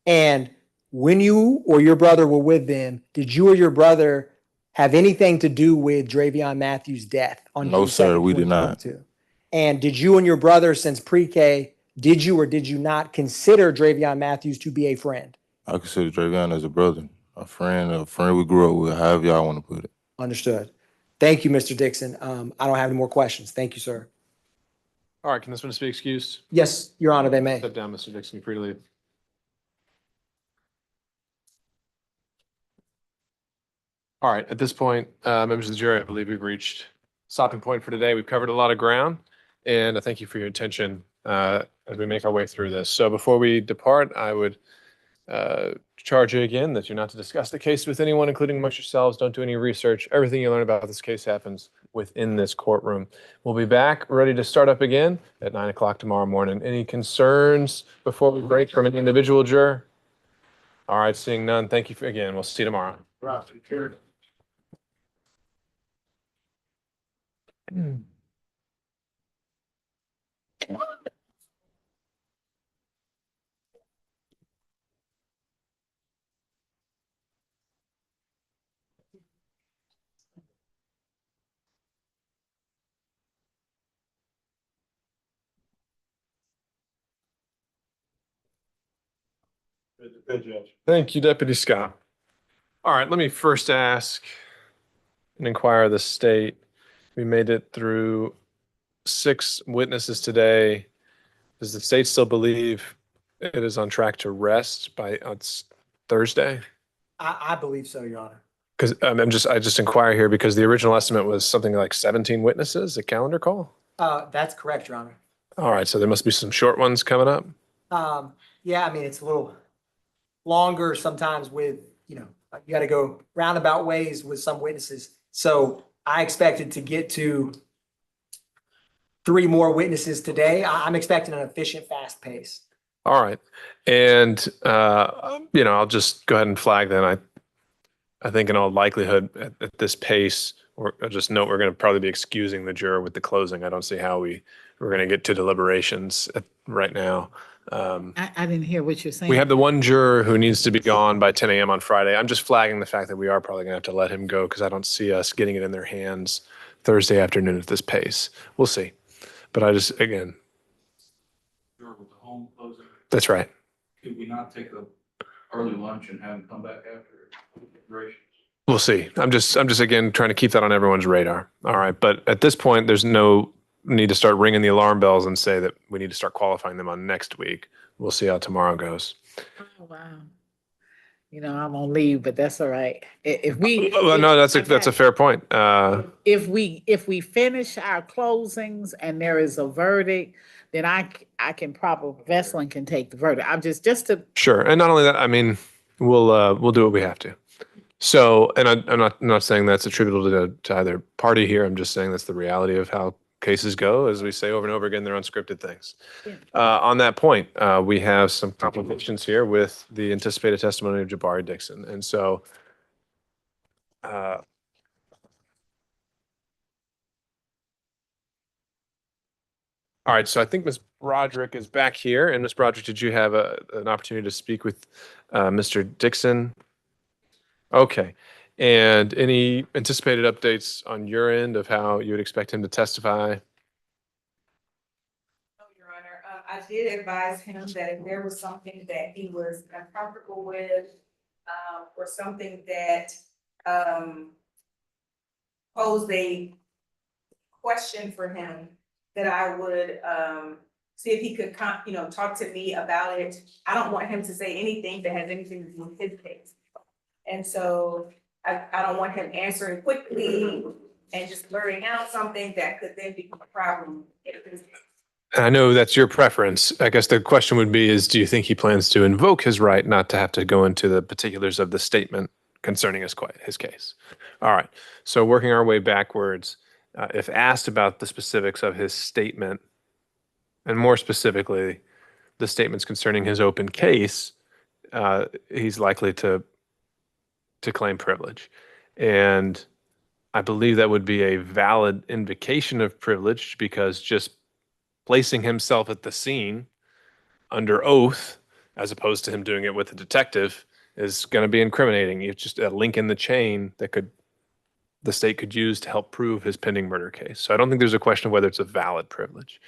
And when you or your brother were with them, did you or your brother have anything to do with Xavion Matthews' death on No, June sir, 2nd, we did not. 2022? And did you and your brother since pre-K, did you or did you not consider Xavion Matthews to be a friend? I consider Xavion as a brother, a friend we grew up with, however y'all want to put it. Understood. Thank you, Mr. Dixon. I don't have any more questions. Thank you, sir. All right, can this witness be excused? Yes, Your Honor, they may. Step down, Mr. Dixon, you're free to leave. All right, at this point, members of the jury, I believe we've reached stopping point for today. We've covered a lot of ground, and I thank you for your attention as we make our way through this. So before we depart, I would charge you again that you're not to discuss the case with anyone, including amongst yourselves. Don't do any research. Everything you learn about this case happens within this courtroom. We'll be back ready to start up again at 9 o'clock tomorrow morning. Any concerns before we break from an individual juror? All right, seeing none, thank you again. We'll see you tomorrow. Thank you, Deputy Scott. All right, let me first ask and inquire of the state. We made it through 6 witnesses today. Does the state still believe it is on track to rest by Thursday? I believe so, Your Honor. Because I just inquire here because the original estimate was something like 17 witnesses, a calendar call. That's correct, Your Honor. All right, so there must be some short ones coming up. Yeah, I mean, it's a little longer sometimes with, you got to go roundabout ways with some witnesses. So I expected to get to 3 more witnesses today. I'm expecting an efficient, fast pace. All right, and I'll just go ahead and flag then. I think in all likelihood at this pace, I'll just note we're going to probably be excusing the juror with the closing. I don't see how we're going to get to deliberations right now. I didn't hear what you're saying. We have the one juror who needs to be gone by 10 a.m. on Friday. I'm just flagging the fact that we are probably going to have to let him go because I don't see us getting it in their hands Thursday afternoon at this pace. We'll see. But I just, again. Sure, with the home closing, That's right. could we not take a early lunch and have them come back after deliberations? We'll see. I'm just again trying to keep that on everyone's radar. All right. But at this point, there's no need to start ringing the alarm bells and say that we need to start qualifying them on next week. We'll see how tomorrow goes. Oh, wow. You know, I'm on leave, but that's all right. If we. Well, no, that's a fair point. If we finish our closings and there is a verdict, then I can probably, Veslin can take the verdict. I'm just to. Sure. And not only that, I mean, we'll do what we have to. So, and I'm not saying that's attributable to either party here. I'm just saying that's the reality of how cases go. As we say over and over again, they're unscripted things. On that point, we have some complications here with the anticipated testimony of Jabari Dixon. And so, all right, so I think Ms. Roddrick is back here. And Ms. Roddrick, did you have an opportunity to speak with Mr. Dixon? Okay. And any anticipated updates on your end of how you would expect him to testify? No, Your Honor. I did advise him that if there was something that he was uncomfortable with, or something that posed a question for him, that I would see if he could talk to me about it. I don't want him to say anything that has anything to do with his case. And so I don't want him answering quickly and just blurting out something that could then become a problem. I know that's your preference. I guess the question would be is, do you think he plans to invoke his right not to have to go into the particulars of the statement concerning his case? All right. So working our way backwards, if asked about the specifics of his statement, and more specifically, the statements concerning his open case, he's likely to claim privilege. And I believe that would be a valid invocation of privilege, because just placing himself at the scene under oath, as opposed to him doing it with a detective, is going to be incriminating. It's just a link in the chain that the state could use to help prove his pending murder case. So I don't think there's a question of whether it's a valid privilege.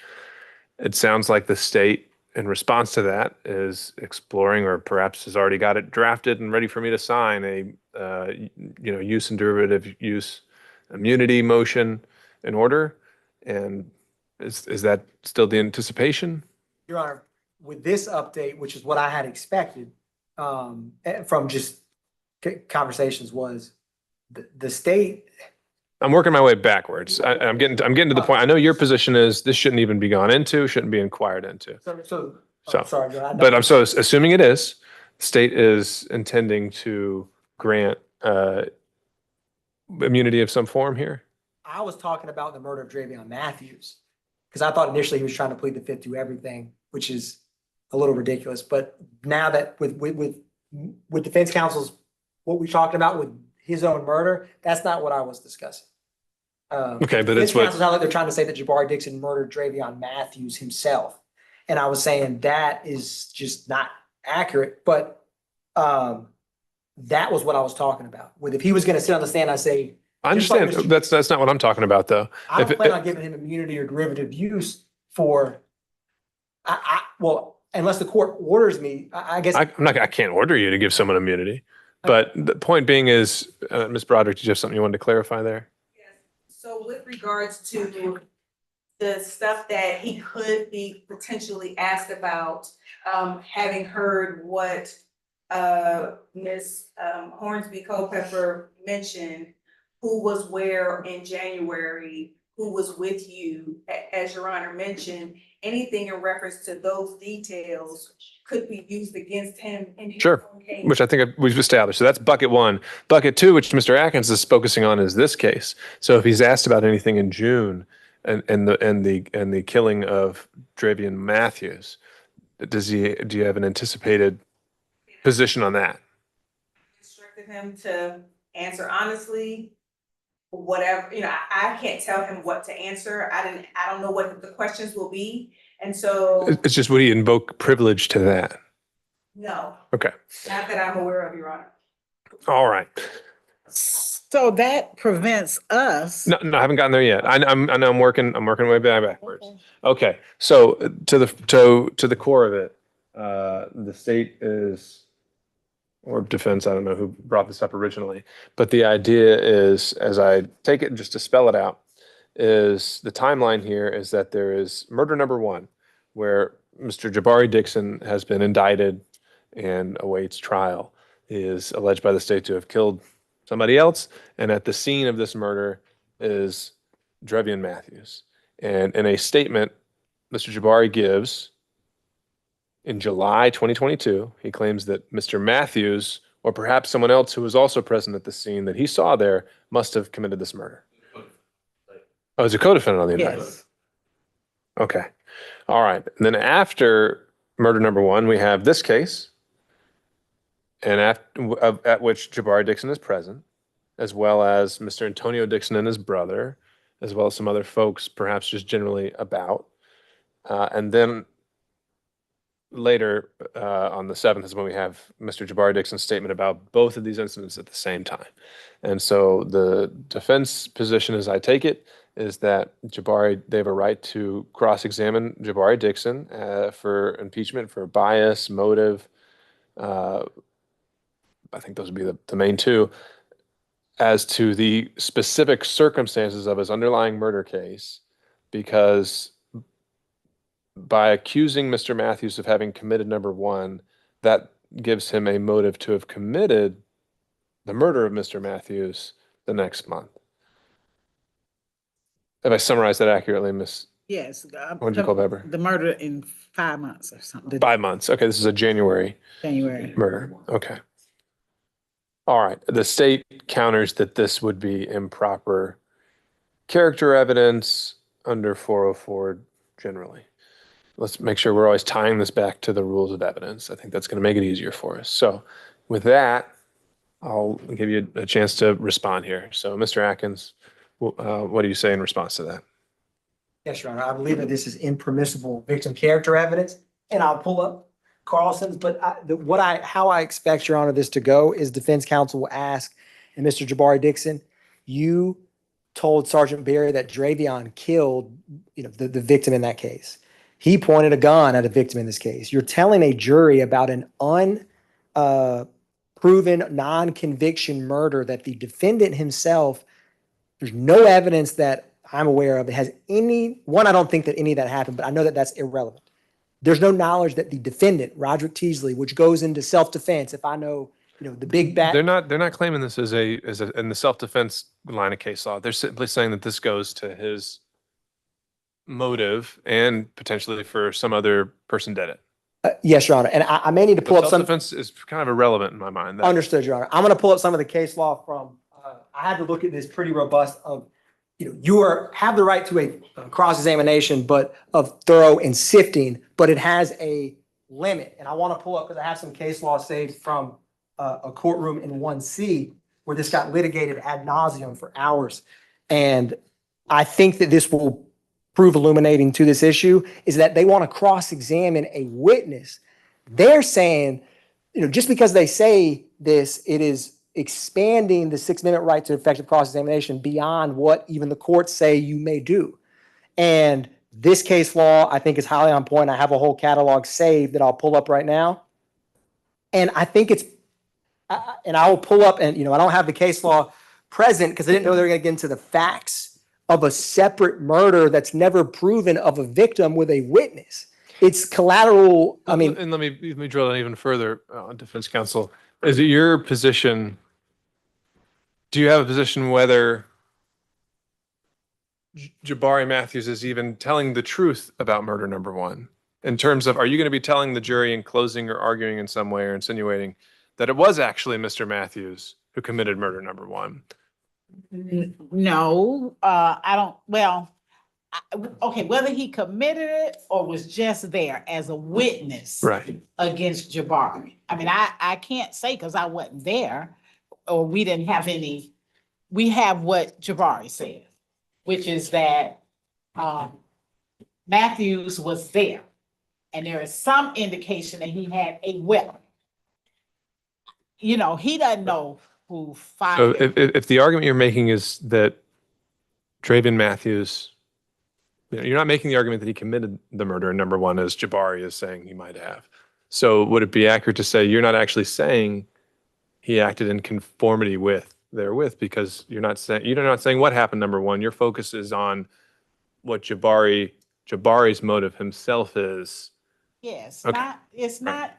It sounds like the state, in response to that, is exploring, or perhaps has already got it drafted and ready for me to sign, a use and derivative use immunity motion in order. And is that still the anticipation? Your Honor, with this update, which is what I had expected from just conversations, was the state. I'm working my way backwards. I'm getting to the point. I know your position is this shouldn't even be gone into, shouldn't be inquired into. So sorry, but I'm so assuming it is. The state is intending to grant immunity of some form here. I was talking about the murder of Xavion Matthews, because I thought initially he was trying to plead the fifth to everything, which is a little ridiculous. But now that with defense counsel's what we're talking about with his own murder, that's not what I was discussing. Okay, but it's what like they're trying to say that Jabari Dixon murdered Xavion Matthews himself, and I was saying that is just not accurate. But that was what I was talking about. With if he was going to sit on the stand, I say, I understand. That's not what I'm talking about, though. I don't plan on giving him immunity or derivative use for. Well, unless the court orders me, I guess. I can't order you to give someone immunity. But the point being is, Ms. Broderick, did you have something you wanted to clarify there? So with regards to the stuff that he could be potentially asked about, having heard what Ms. Hornsby Culpepper mentioned, who was where in January, who was with you, as Your Honor mentioned, anything in reference to those details could be used against him in his own case. Which I think we've established. So that's bucket one. Bucket two, which Mr. Atkins is focusing on, is this case. So if he's asked about anything in June and the killing of Xavion Matthews, do you have an anticipated position on that? Instructed him to answer honestly, whatever, I can't tell him what to answer. I don't know what the questions will be. And so It's just, would he invoke privilege to that? no. Okay. Not that I'm aware of, Your Honor. All right. So that prevents us. No, I haven't gotten there yet. I know I'm working way backwards. Okay. So to the core of it, the state is, or defense, I don't know who brought this up originally, but the idea is, as I take it, just to spell it out, is the timeline here is that there is murder number one, where Mr. Jabari Dixon has been indicted and awaits trial. He is alleged by the state to have killed somebody else, and at the scene of this murder is Xavion Matthews. And in a statement Mr. Jabari gives in July 2022, he claims that Mr. Matthews, or perhaps someone else who was also present at the scene that he saw there, must have committed this murder. Oh, he's a co-defendant on the indictment. Yes. Okay. All right. And then after murder number one, we have this case, and at which Jabari Dixon is present, as well as Mr. Antonio Dixon and his brother, as well as some other folks, perhaps just generally about. And then later on the 7th is when we have Mr. Jabari Dixon's statement about both of these incidents at the same time. And so the defense position, as I take it, is that they have a right to cross-examine Jabari Dixon for impeachment, for bias, motive. I think those would be the main two. As to the specific circumstances of his underlying murder case, because by accusing Mr. Matthews of having committed number one, that gives him a motive to have committed the murder of Mr. Matthews the next month. If I summarized that accurately, Miss? Yes. What did you call Weber? The murder in 5 months or something. 5 months. Okay, this is a January murder. Okay. All right. The state counters that this would be improper character evidence under 404 generally. Let's make sure we're always tying this back to the rules of evidence. I think that's going to make it easier for us. So with that, I'll give you a chance to respond here. So Mr. Atkins, what do you say in response to that? Yes, Your Honor. I believe that this is impermissible victim character evidence, and I'll pull up Carlson's. But how I expect, Your Honor, this to go is defense counsel will ask, and Mr. Jabari Dixon, you told Sergeant Berry that Xavion killed, the victim in that case. He pointed a gun at a victim in this case. You're telling a jury about an unproven non-conviction murder that the defendant himself, there's no evidence that I'm aware of that has I don't think that any of that happened, but I know that that's irrelevant. There's no knowledge that the defendant, Roddrick Teasley, which goes into self-defense, if I know, the big bad. They're not claiming this as in the self-defense line of case law. They're simply saying that this goes to his motive and potentially for some other person did it. Yes, Your Honor. And I may need to pull up some. Self-defense is kind of irrelevant in my mind. Understood, Your Honor. I'm going to pull up some of the case law from, I had to look at this pretty robust of, you have the right to a cross-examination, but of thorough and sifting, but it has a limit. And I want to pull up, because I have some case law saved from a courtroom in 1C where this got litigated ad nauseum for hours. And I think that this will prove illuminating to this issue, is that they want to cross-examine a witness. They're saying, just because they say this, it is expanding the Sixth Amendment right to effective cross-examination beyond what even the courts say you may do. And this case law, I think, is highly on point. I have a whole catalog saved that I'll pull up right now. And I think and I will pull up, and, I don't have the case law present because I didn't know they were going to get into the facts of a separate murder that's never proven of a victim with a witness. It's collateral. And let me drill down even further on defense counsel. Is it your position? Do you have a position whether Jabari Matthews is even telling the truth about murder number one? In terms of, are you going to be telling the jury in closing or arguing in some way or insinuating that it was actually Mr. Matthews who committed murder number one? No, I don't. Well, okay, whether he committed it or was just there as a witness against Jabari. I mean, I can't say because I wasn't there, or we didn't have any. We have what Jabari said, which is that Matthews was there, and there is some indication that he had a weapon. He doesn't know who fired. So if the argument you're making is that Xavion Matthews, you're not making the argument that he committed the murder in number one, as Jabari is saying he might have. So would it be accurate to say you're not actually saying he acted in conformity with therewith, because you're not saying what happened, number one. Your focus is on what Jabari's motive himself is. Yes, Okay. it's not.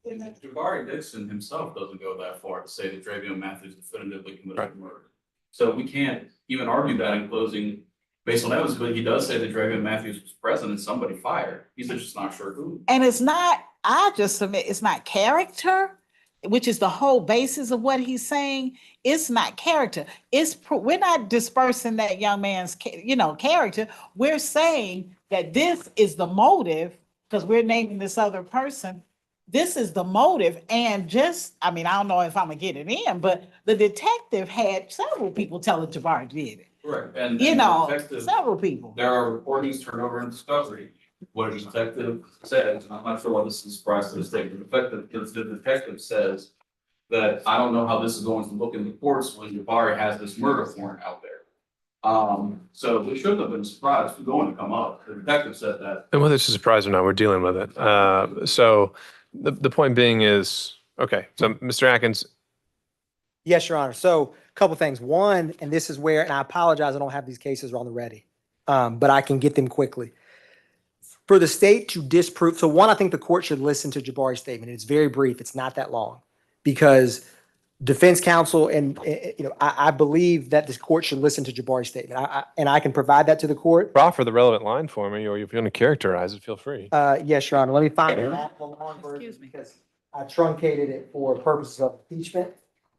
Jabari Dixon himself doesn't go that far to say that Xavion Matthews definitively committed the murder. So we can't even argue that in closing based on evidence, but he does say that Xavion Matthews was present and somebody fired. He's just not sure who. And it's not, I just submit, it's not character, which is the whole basis of what he's saying. It's not character. We're not dispersing that young man's, character. We're saying that this is the motive, because we're naming this other person. This is the motive. And I don't know if I'm gonna get it in, but the detective had several people telling Jabari did it. Correct. And Several people. There are recordings turned over in discovery. What a detective says, and I'm not sure why this is a surprise to the state, but the detective says that I don't know how this is going to look in the courts when Jabari has this murder warrant out there. So it shouldn't have been a surprise for going to come up. The detective said that. And whether it's a surprise or not, we're dealing with it. So the point being is, okay, so Mr. Atkins. Yes, Your Honor. So a couple things. One, and this is where, and I apologize, I don't have these cases on the ready, but I can get them quickly. For the state to disprove, so one, I think the court should listen to Jabari's statement. It's very brief. It's not that long, because defense counsel and I believe that this court should listen to Jabari's statement. And I can provide that to the court. Offer the relevant line for me, or if you want to characterize it, feel free. Yes, Your Honor. Let me find the actual long version because I truncated it for purposes of impeachment.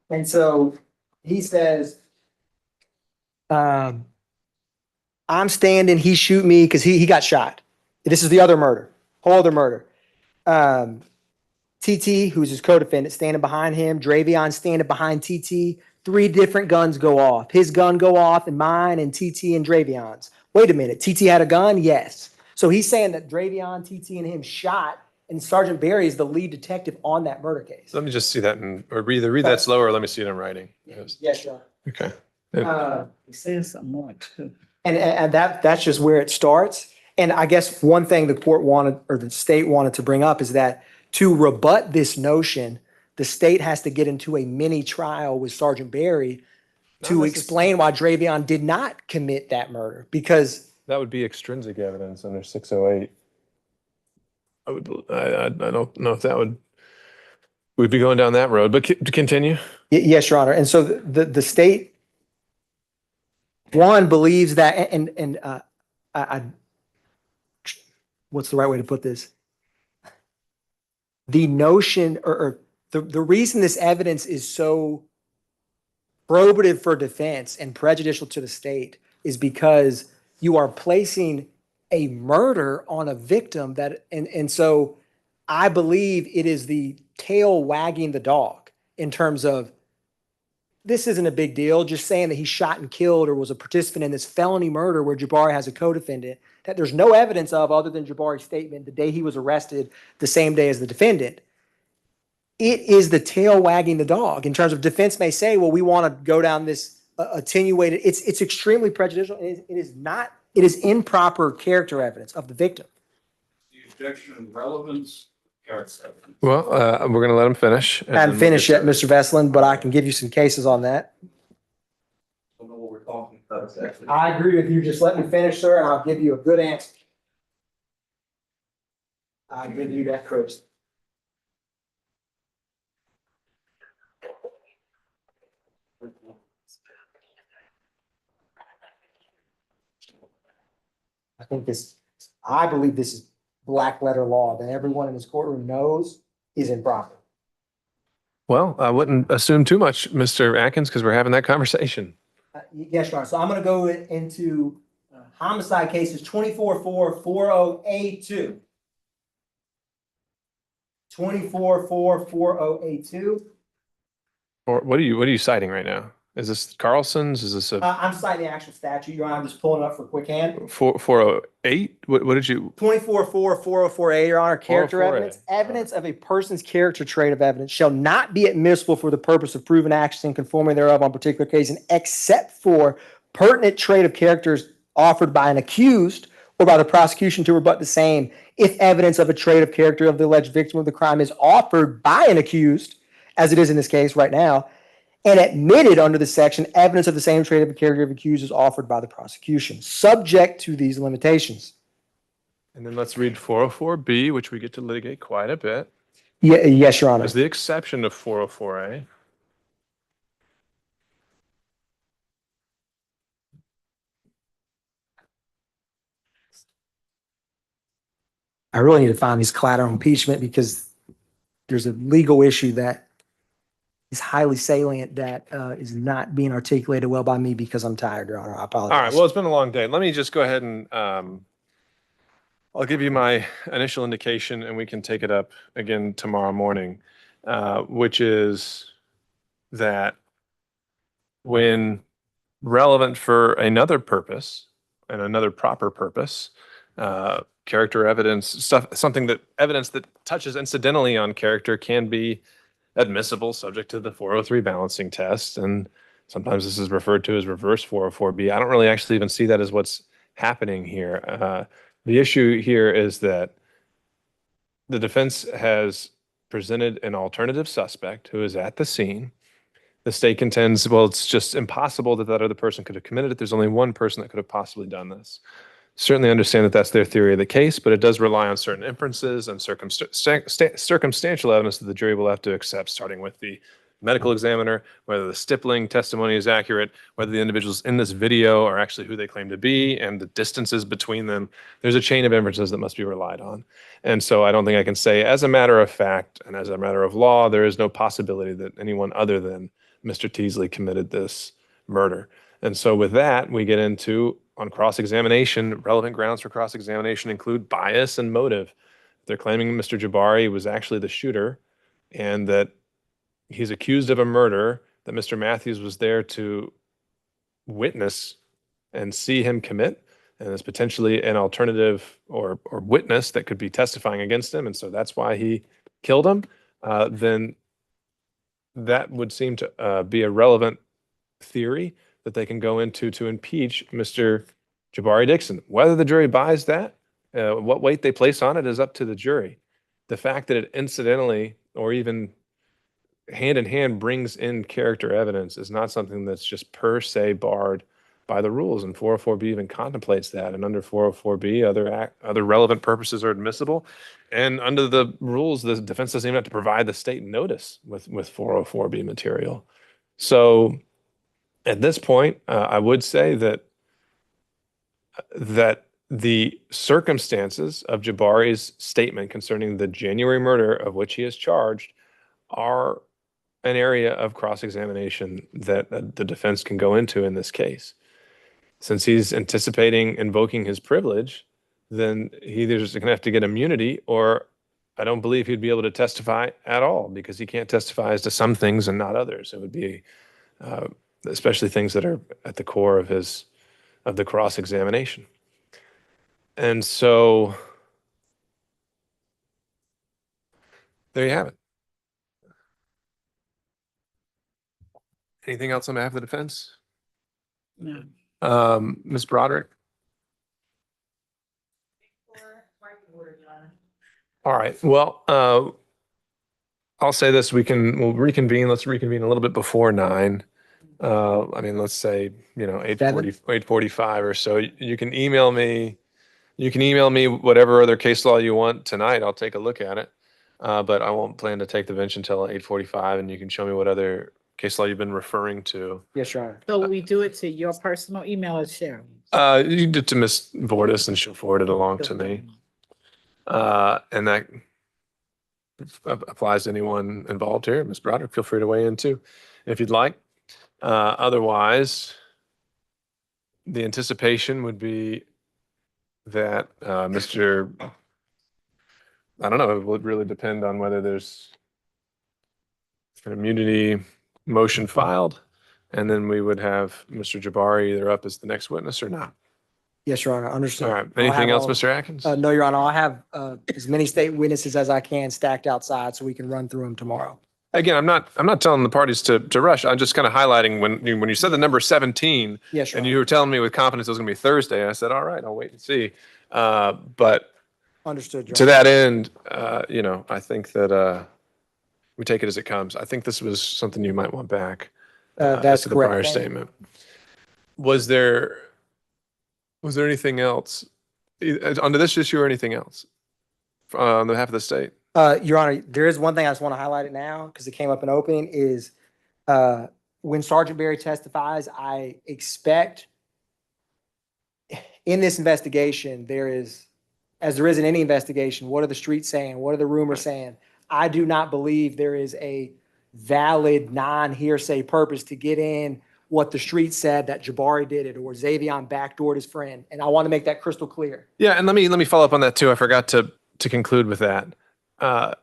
And so he says, I'm standing, he shoot me because he got shot. This is the other murder, whole other murder. TT, who's his co-defendant, standing behind him. Xavion standing behind TT. 3 different guns go off. His gun go off and mine and TT and Xavion's. Wait a minute, TT had a gun? Yes. So he's saying that Xavion, TT, and him shot, and Sergeant Barry is the lead detective on that murder case. Let me just see that, or either read that slower, or let me see it in writing. Yes, Your Honor. Okay. He says some more too. And that's just where it starts. And I guess one thing the court wanted, or the state wanted to bring up, is that to rebut this notion, the state has to get into a mini trial with Sergeant Barry to explain why Xavion did not commit that murder, because that would be extrinsic evidence under 608. I don't know if that we'd be going down that road, but to continue. Yes, Your Honor. And so the state, one, believes that, and what's the right way to put this? The notion, or the reason this evidence is so probative for defense and prejudicial to the state is because you are placing a murder on a victim and so I believe it is the tail wagging the dog in terms of, this isn't a big deal, just saying that he shot and killed or was a participant in this felony murder where Jabari has a co-defendant that there's no evidence of other than Jabari's statement the day he was arrested, the same day as the defendant. It is the tail wagging the dog in terms of defense may say, well, we want to go down this attenuated. It's extremely prejudicial. It is improper character evidence of the victim. The objection, relevance, character evidence. Well, we're going to let him finish. I haven't finished yet, Mr. Veslin, but I can give you some cases on that. I don't know what we're talking about exactly. I agree with you. Just let me finish, sir, and I'll give you a good answer. I give you that, Chris. I believe this is black letter law that everyone in this courtroom knows is improper. Well, I wouldn't assume too much, Mr. Atkins, because we're having that conversation. Yes, Your Honor. So I'm going to go into homicide cases 24-440A2. 24-440A2. Or what are you citing right now? Is this Carlson's? Is this a I'm citing the actual statute, Your Honor. I'm just pulling it up for quick hand. 408? What did you? 24-44048, Your Honor. Character 404A. evidence. Evidence of a person's character trait of evidence shall not be admissible for the purpose of proving actions and conforming thereof on particular occasion, except for pertinent trait of characters offered by an accused or by the prosecution to rebut the same, if evidence of a trait of character of the alleged victim of the crime is offered by an accused, as it is in this case right now, and admitted under the section evidence of the same trait of a character of accused is offered by the prosecution, subject to these limitations. And then let's read 404B, which we get to litigate quite a bit. Yes, Your Honor. As the exception of 404A. I really need to find these collateral impeachment because there's a legal issue that is highly salient that is not being articulated well by me because I'm tired, Your Honor. I apologize. All right. Well, it's been a long day. Let me just go ahead and I'll give you my initial indication and we can take it up again tomorrow morning, which is that when relevant for another purpose and another proper purpose, character evidence, something that evidence that touches incidentally on character can be admissible subject to the 403 balancing test. And sometimes this is referred to as reverse 404B. I don't really actually even see that as what's happening here. The issue here is that the defense has presented an alternative suspect who is at the scene. The state contends, well, it's just impossible that that other person could have committed it. There's only one person that could have possibly done this. Certainly understand that that's their theory of the case, but it does rely on certain inferences and circumstantial evidence that the jury will have to accept, starting with the medical examiner, whether the stippling testimony is accurate, whether the individuals in this video are actually who they claim to be, and the distances between them. There's a chain of inferences that must be relied on. And so I don't think I can say, as a matter of fact and as a matter of law, there is no possibility that anyone other than Mr. Teasley committed this murder. And so with that, we get into, on cross-examination, relevant grounds for cross-examination include bias and motive. They're claiming Mr. Jabari was actually the shooter and that he's accused of a murder, that Mr. Matthews was there to witness and see him commit, and is potentially an alternative or witness that could be testifying against him, and so that's why he killed him, then that would seem to be a relevant theory that they can go into to impeach Mr. Jabari Dixon. Whether the jury buys that, what weight they place on it is up to the jury. The fact that it incidentally or even hand in hand brings in character evidence is not something that's just per se barred by the rules, and 404B even contemplates that. And under 404B, other relevant purposes are admissible. And under the rules, the defense doesn't even have to provide the state notice with 404B material. So at this point, I would say that the circumstances of Jabari's statement concerning the January murder of which he is charged are an area of cross-examination that the defense can go into in this case. Since he's anticipating invoking his privilege, then he either is going to have to get immunity, or I don't believe he'd be able to testify at all because he can't testify as to some things and not others. It would be especially things that are at the core of the cross-examination. And so there you have it. Anything else on behalf of the defense? No. Ms. Roddrick? All right. Well, I'll say this. We'll reconvene. Let's reconvene a little bit before 9. I mean, let's say, 8:45 or so. You can email me. You can email me whatever other case law you want tonight. I'll take a look at it. But I won't plan to take the bench until 8:45, and you can show me what other case law you've been referring to. Yes, Your Honor. So we do it to your personal email or Sharon? You can do it to Ms. Vortis and she'll forward it along to me. And that applies to anyone involved here. Ms. Broderick, feel free to weigh in too, if you'd like. Otherwise, the anticipation would be that I don't know, it would really depend on whether there's an immunity motion filed, and then we would have Mr. Jabari either up as the next witness or not. Yes, Your Honor. Understood. All right. Anything else, Mr. Atkins? No, Your Honor. I'll have as many state witnesses as I can stacked outside so we can run through them tomorrow. Again, I'm not telling the parties to rush. I'm just kind of highlighting when you said the number 17, yes, and you were telling me with confidence it was going to be Thursday. I said, all right, I'll wait and see. But understood, Your to Honor. that end, I think that we take it as it comes. I think this was something you might want back. as That's to the correct. prior Thank you. statement. Was there anything else under this issue or anything else on behalf of the state? Your Honor, there is one thing I just want to highlight it now because it came up in opening is when Sergeant Barry testifies, I expect in this investigation, there is, as there is in any investigation, what are the streets saying? What are the rumors saying? I do not believe there is a valid non-hearsay purpose to get in what the street said that Jabari did it or Xavion backdoored his friend. And I want to make that crystal clear. Yeah, and let me follow up on that too. I forgot to conclude with that. I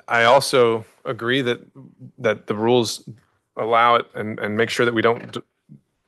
also agree that the rules allow it and make sure that we don't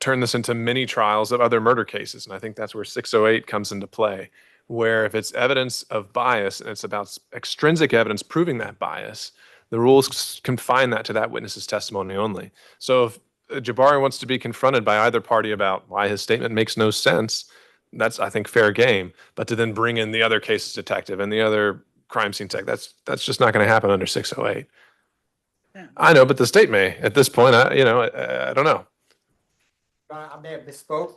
turn this into mini trials of other murder cases. And I think that's where 608 comes into play, where if it's evidence of bias and it's about extrinsic evidence proving that bias, the rules confine that to that witness's testimony only. So if Jabari wants to be confronted by either party about why his statement makes no sense, that's, I think, fair game. But to then bring in the other cases detective and the other crime scene tech, that's just not going to happen under 608. Yeah. I know, but the state may. At this point, I don't know. I may have misspoke.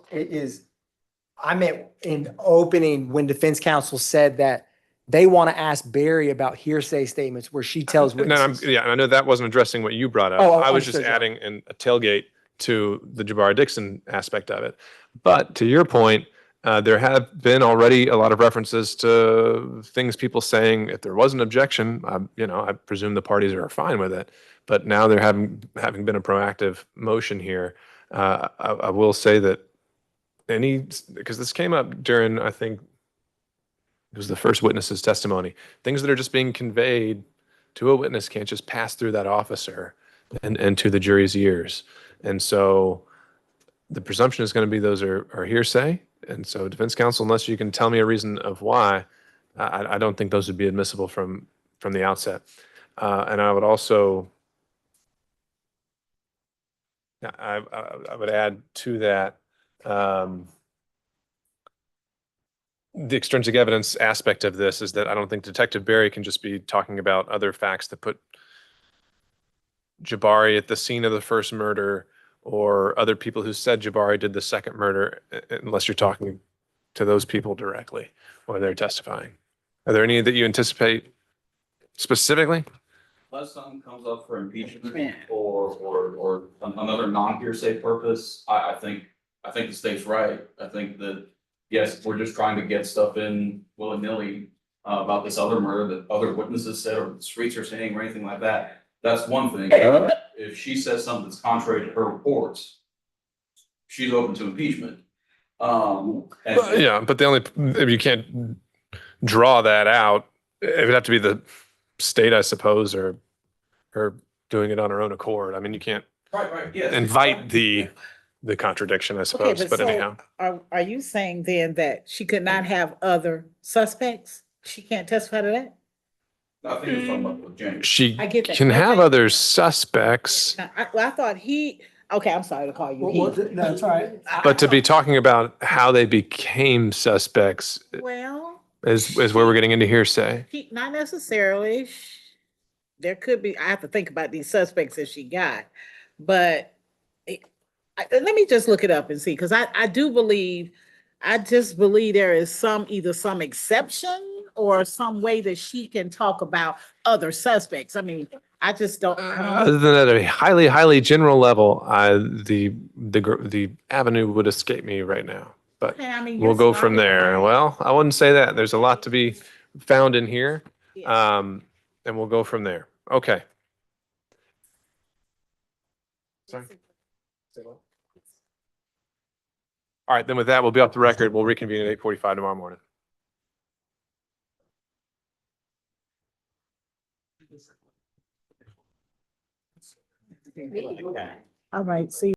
I meant in opening when defense counsel said that they want to ask Barry about hearsay statements where she tells witnesses. And I know that wasn't addressing what you brought up. Oh, I was just understood, adding a tailgate to the Jabari Dixon aspect of it. But to your point, there have been already a lot of references to things people saying if there was an objection, I presume the parties are fine with it. But now there having been a proactive motion here, I will say that because this came up during, I think, it was the first witness's testimony. Things that are just being conveyed to a witness can't just pass through that officer and to the jury's ears. And so the presumption is going to be those are hearsay. And so defense counsel, unless you can tell me a reason of why, I don't think those would be admissible from the outset. And I would also, I would add to that, the extrinsic evidence aspect of this is that I don't think Detective Barry can just be talking about other facts that put Jabari at the scene of the first murder or other people who said Jabari did the second murder, unless you're talking to those people directly or they're testifying. Are there any that you anticipate specifically? Unless something comes up for impeachment or another non-hearsay purpose, I think the state's right. I think that, yes, we're just trying to get stuff in willy-nilly about this other murder that other witnesses said or the streets are saying or anything like that. That's one thing. If she says something that's contrary to her reports, she's open to impeachment. Yeah, but if you can't draw that out, it would have to be the state, I suppose, or her doing it on her own accord. I mean, you can't yes, invite the contradiction, I suppose. But anyhow, are you saying then that she could not have other suspects? She can't testify to that? I think it's talking about James. she I get that. can have other suspects, I thought okay, I'm sorry to call you he. That's right. but to be talking about how they became suspects Well, is where we're getting into hearsay. not necessarily. There could be, I have to think about these suspects that she got, but let me just look it up and see, because I just believe there is either some exception or some way that she can talk about other suspects. I mean, I just don't. Other than at a highly, highly general level, the avenue would escape me right now. But Okay, I mean, we'll you're go from smart. there. Well, I wouldn't say that. There's a lot to be found in here, Yes. and we'll go from there. Okay. Sorry. All right, then with that, we'll be off the record. We'll reconvene at 8:45 tomorrow morning. All right, see.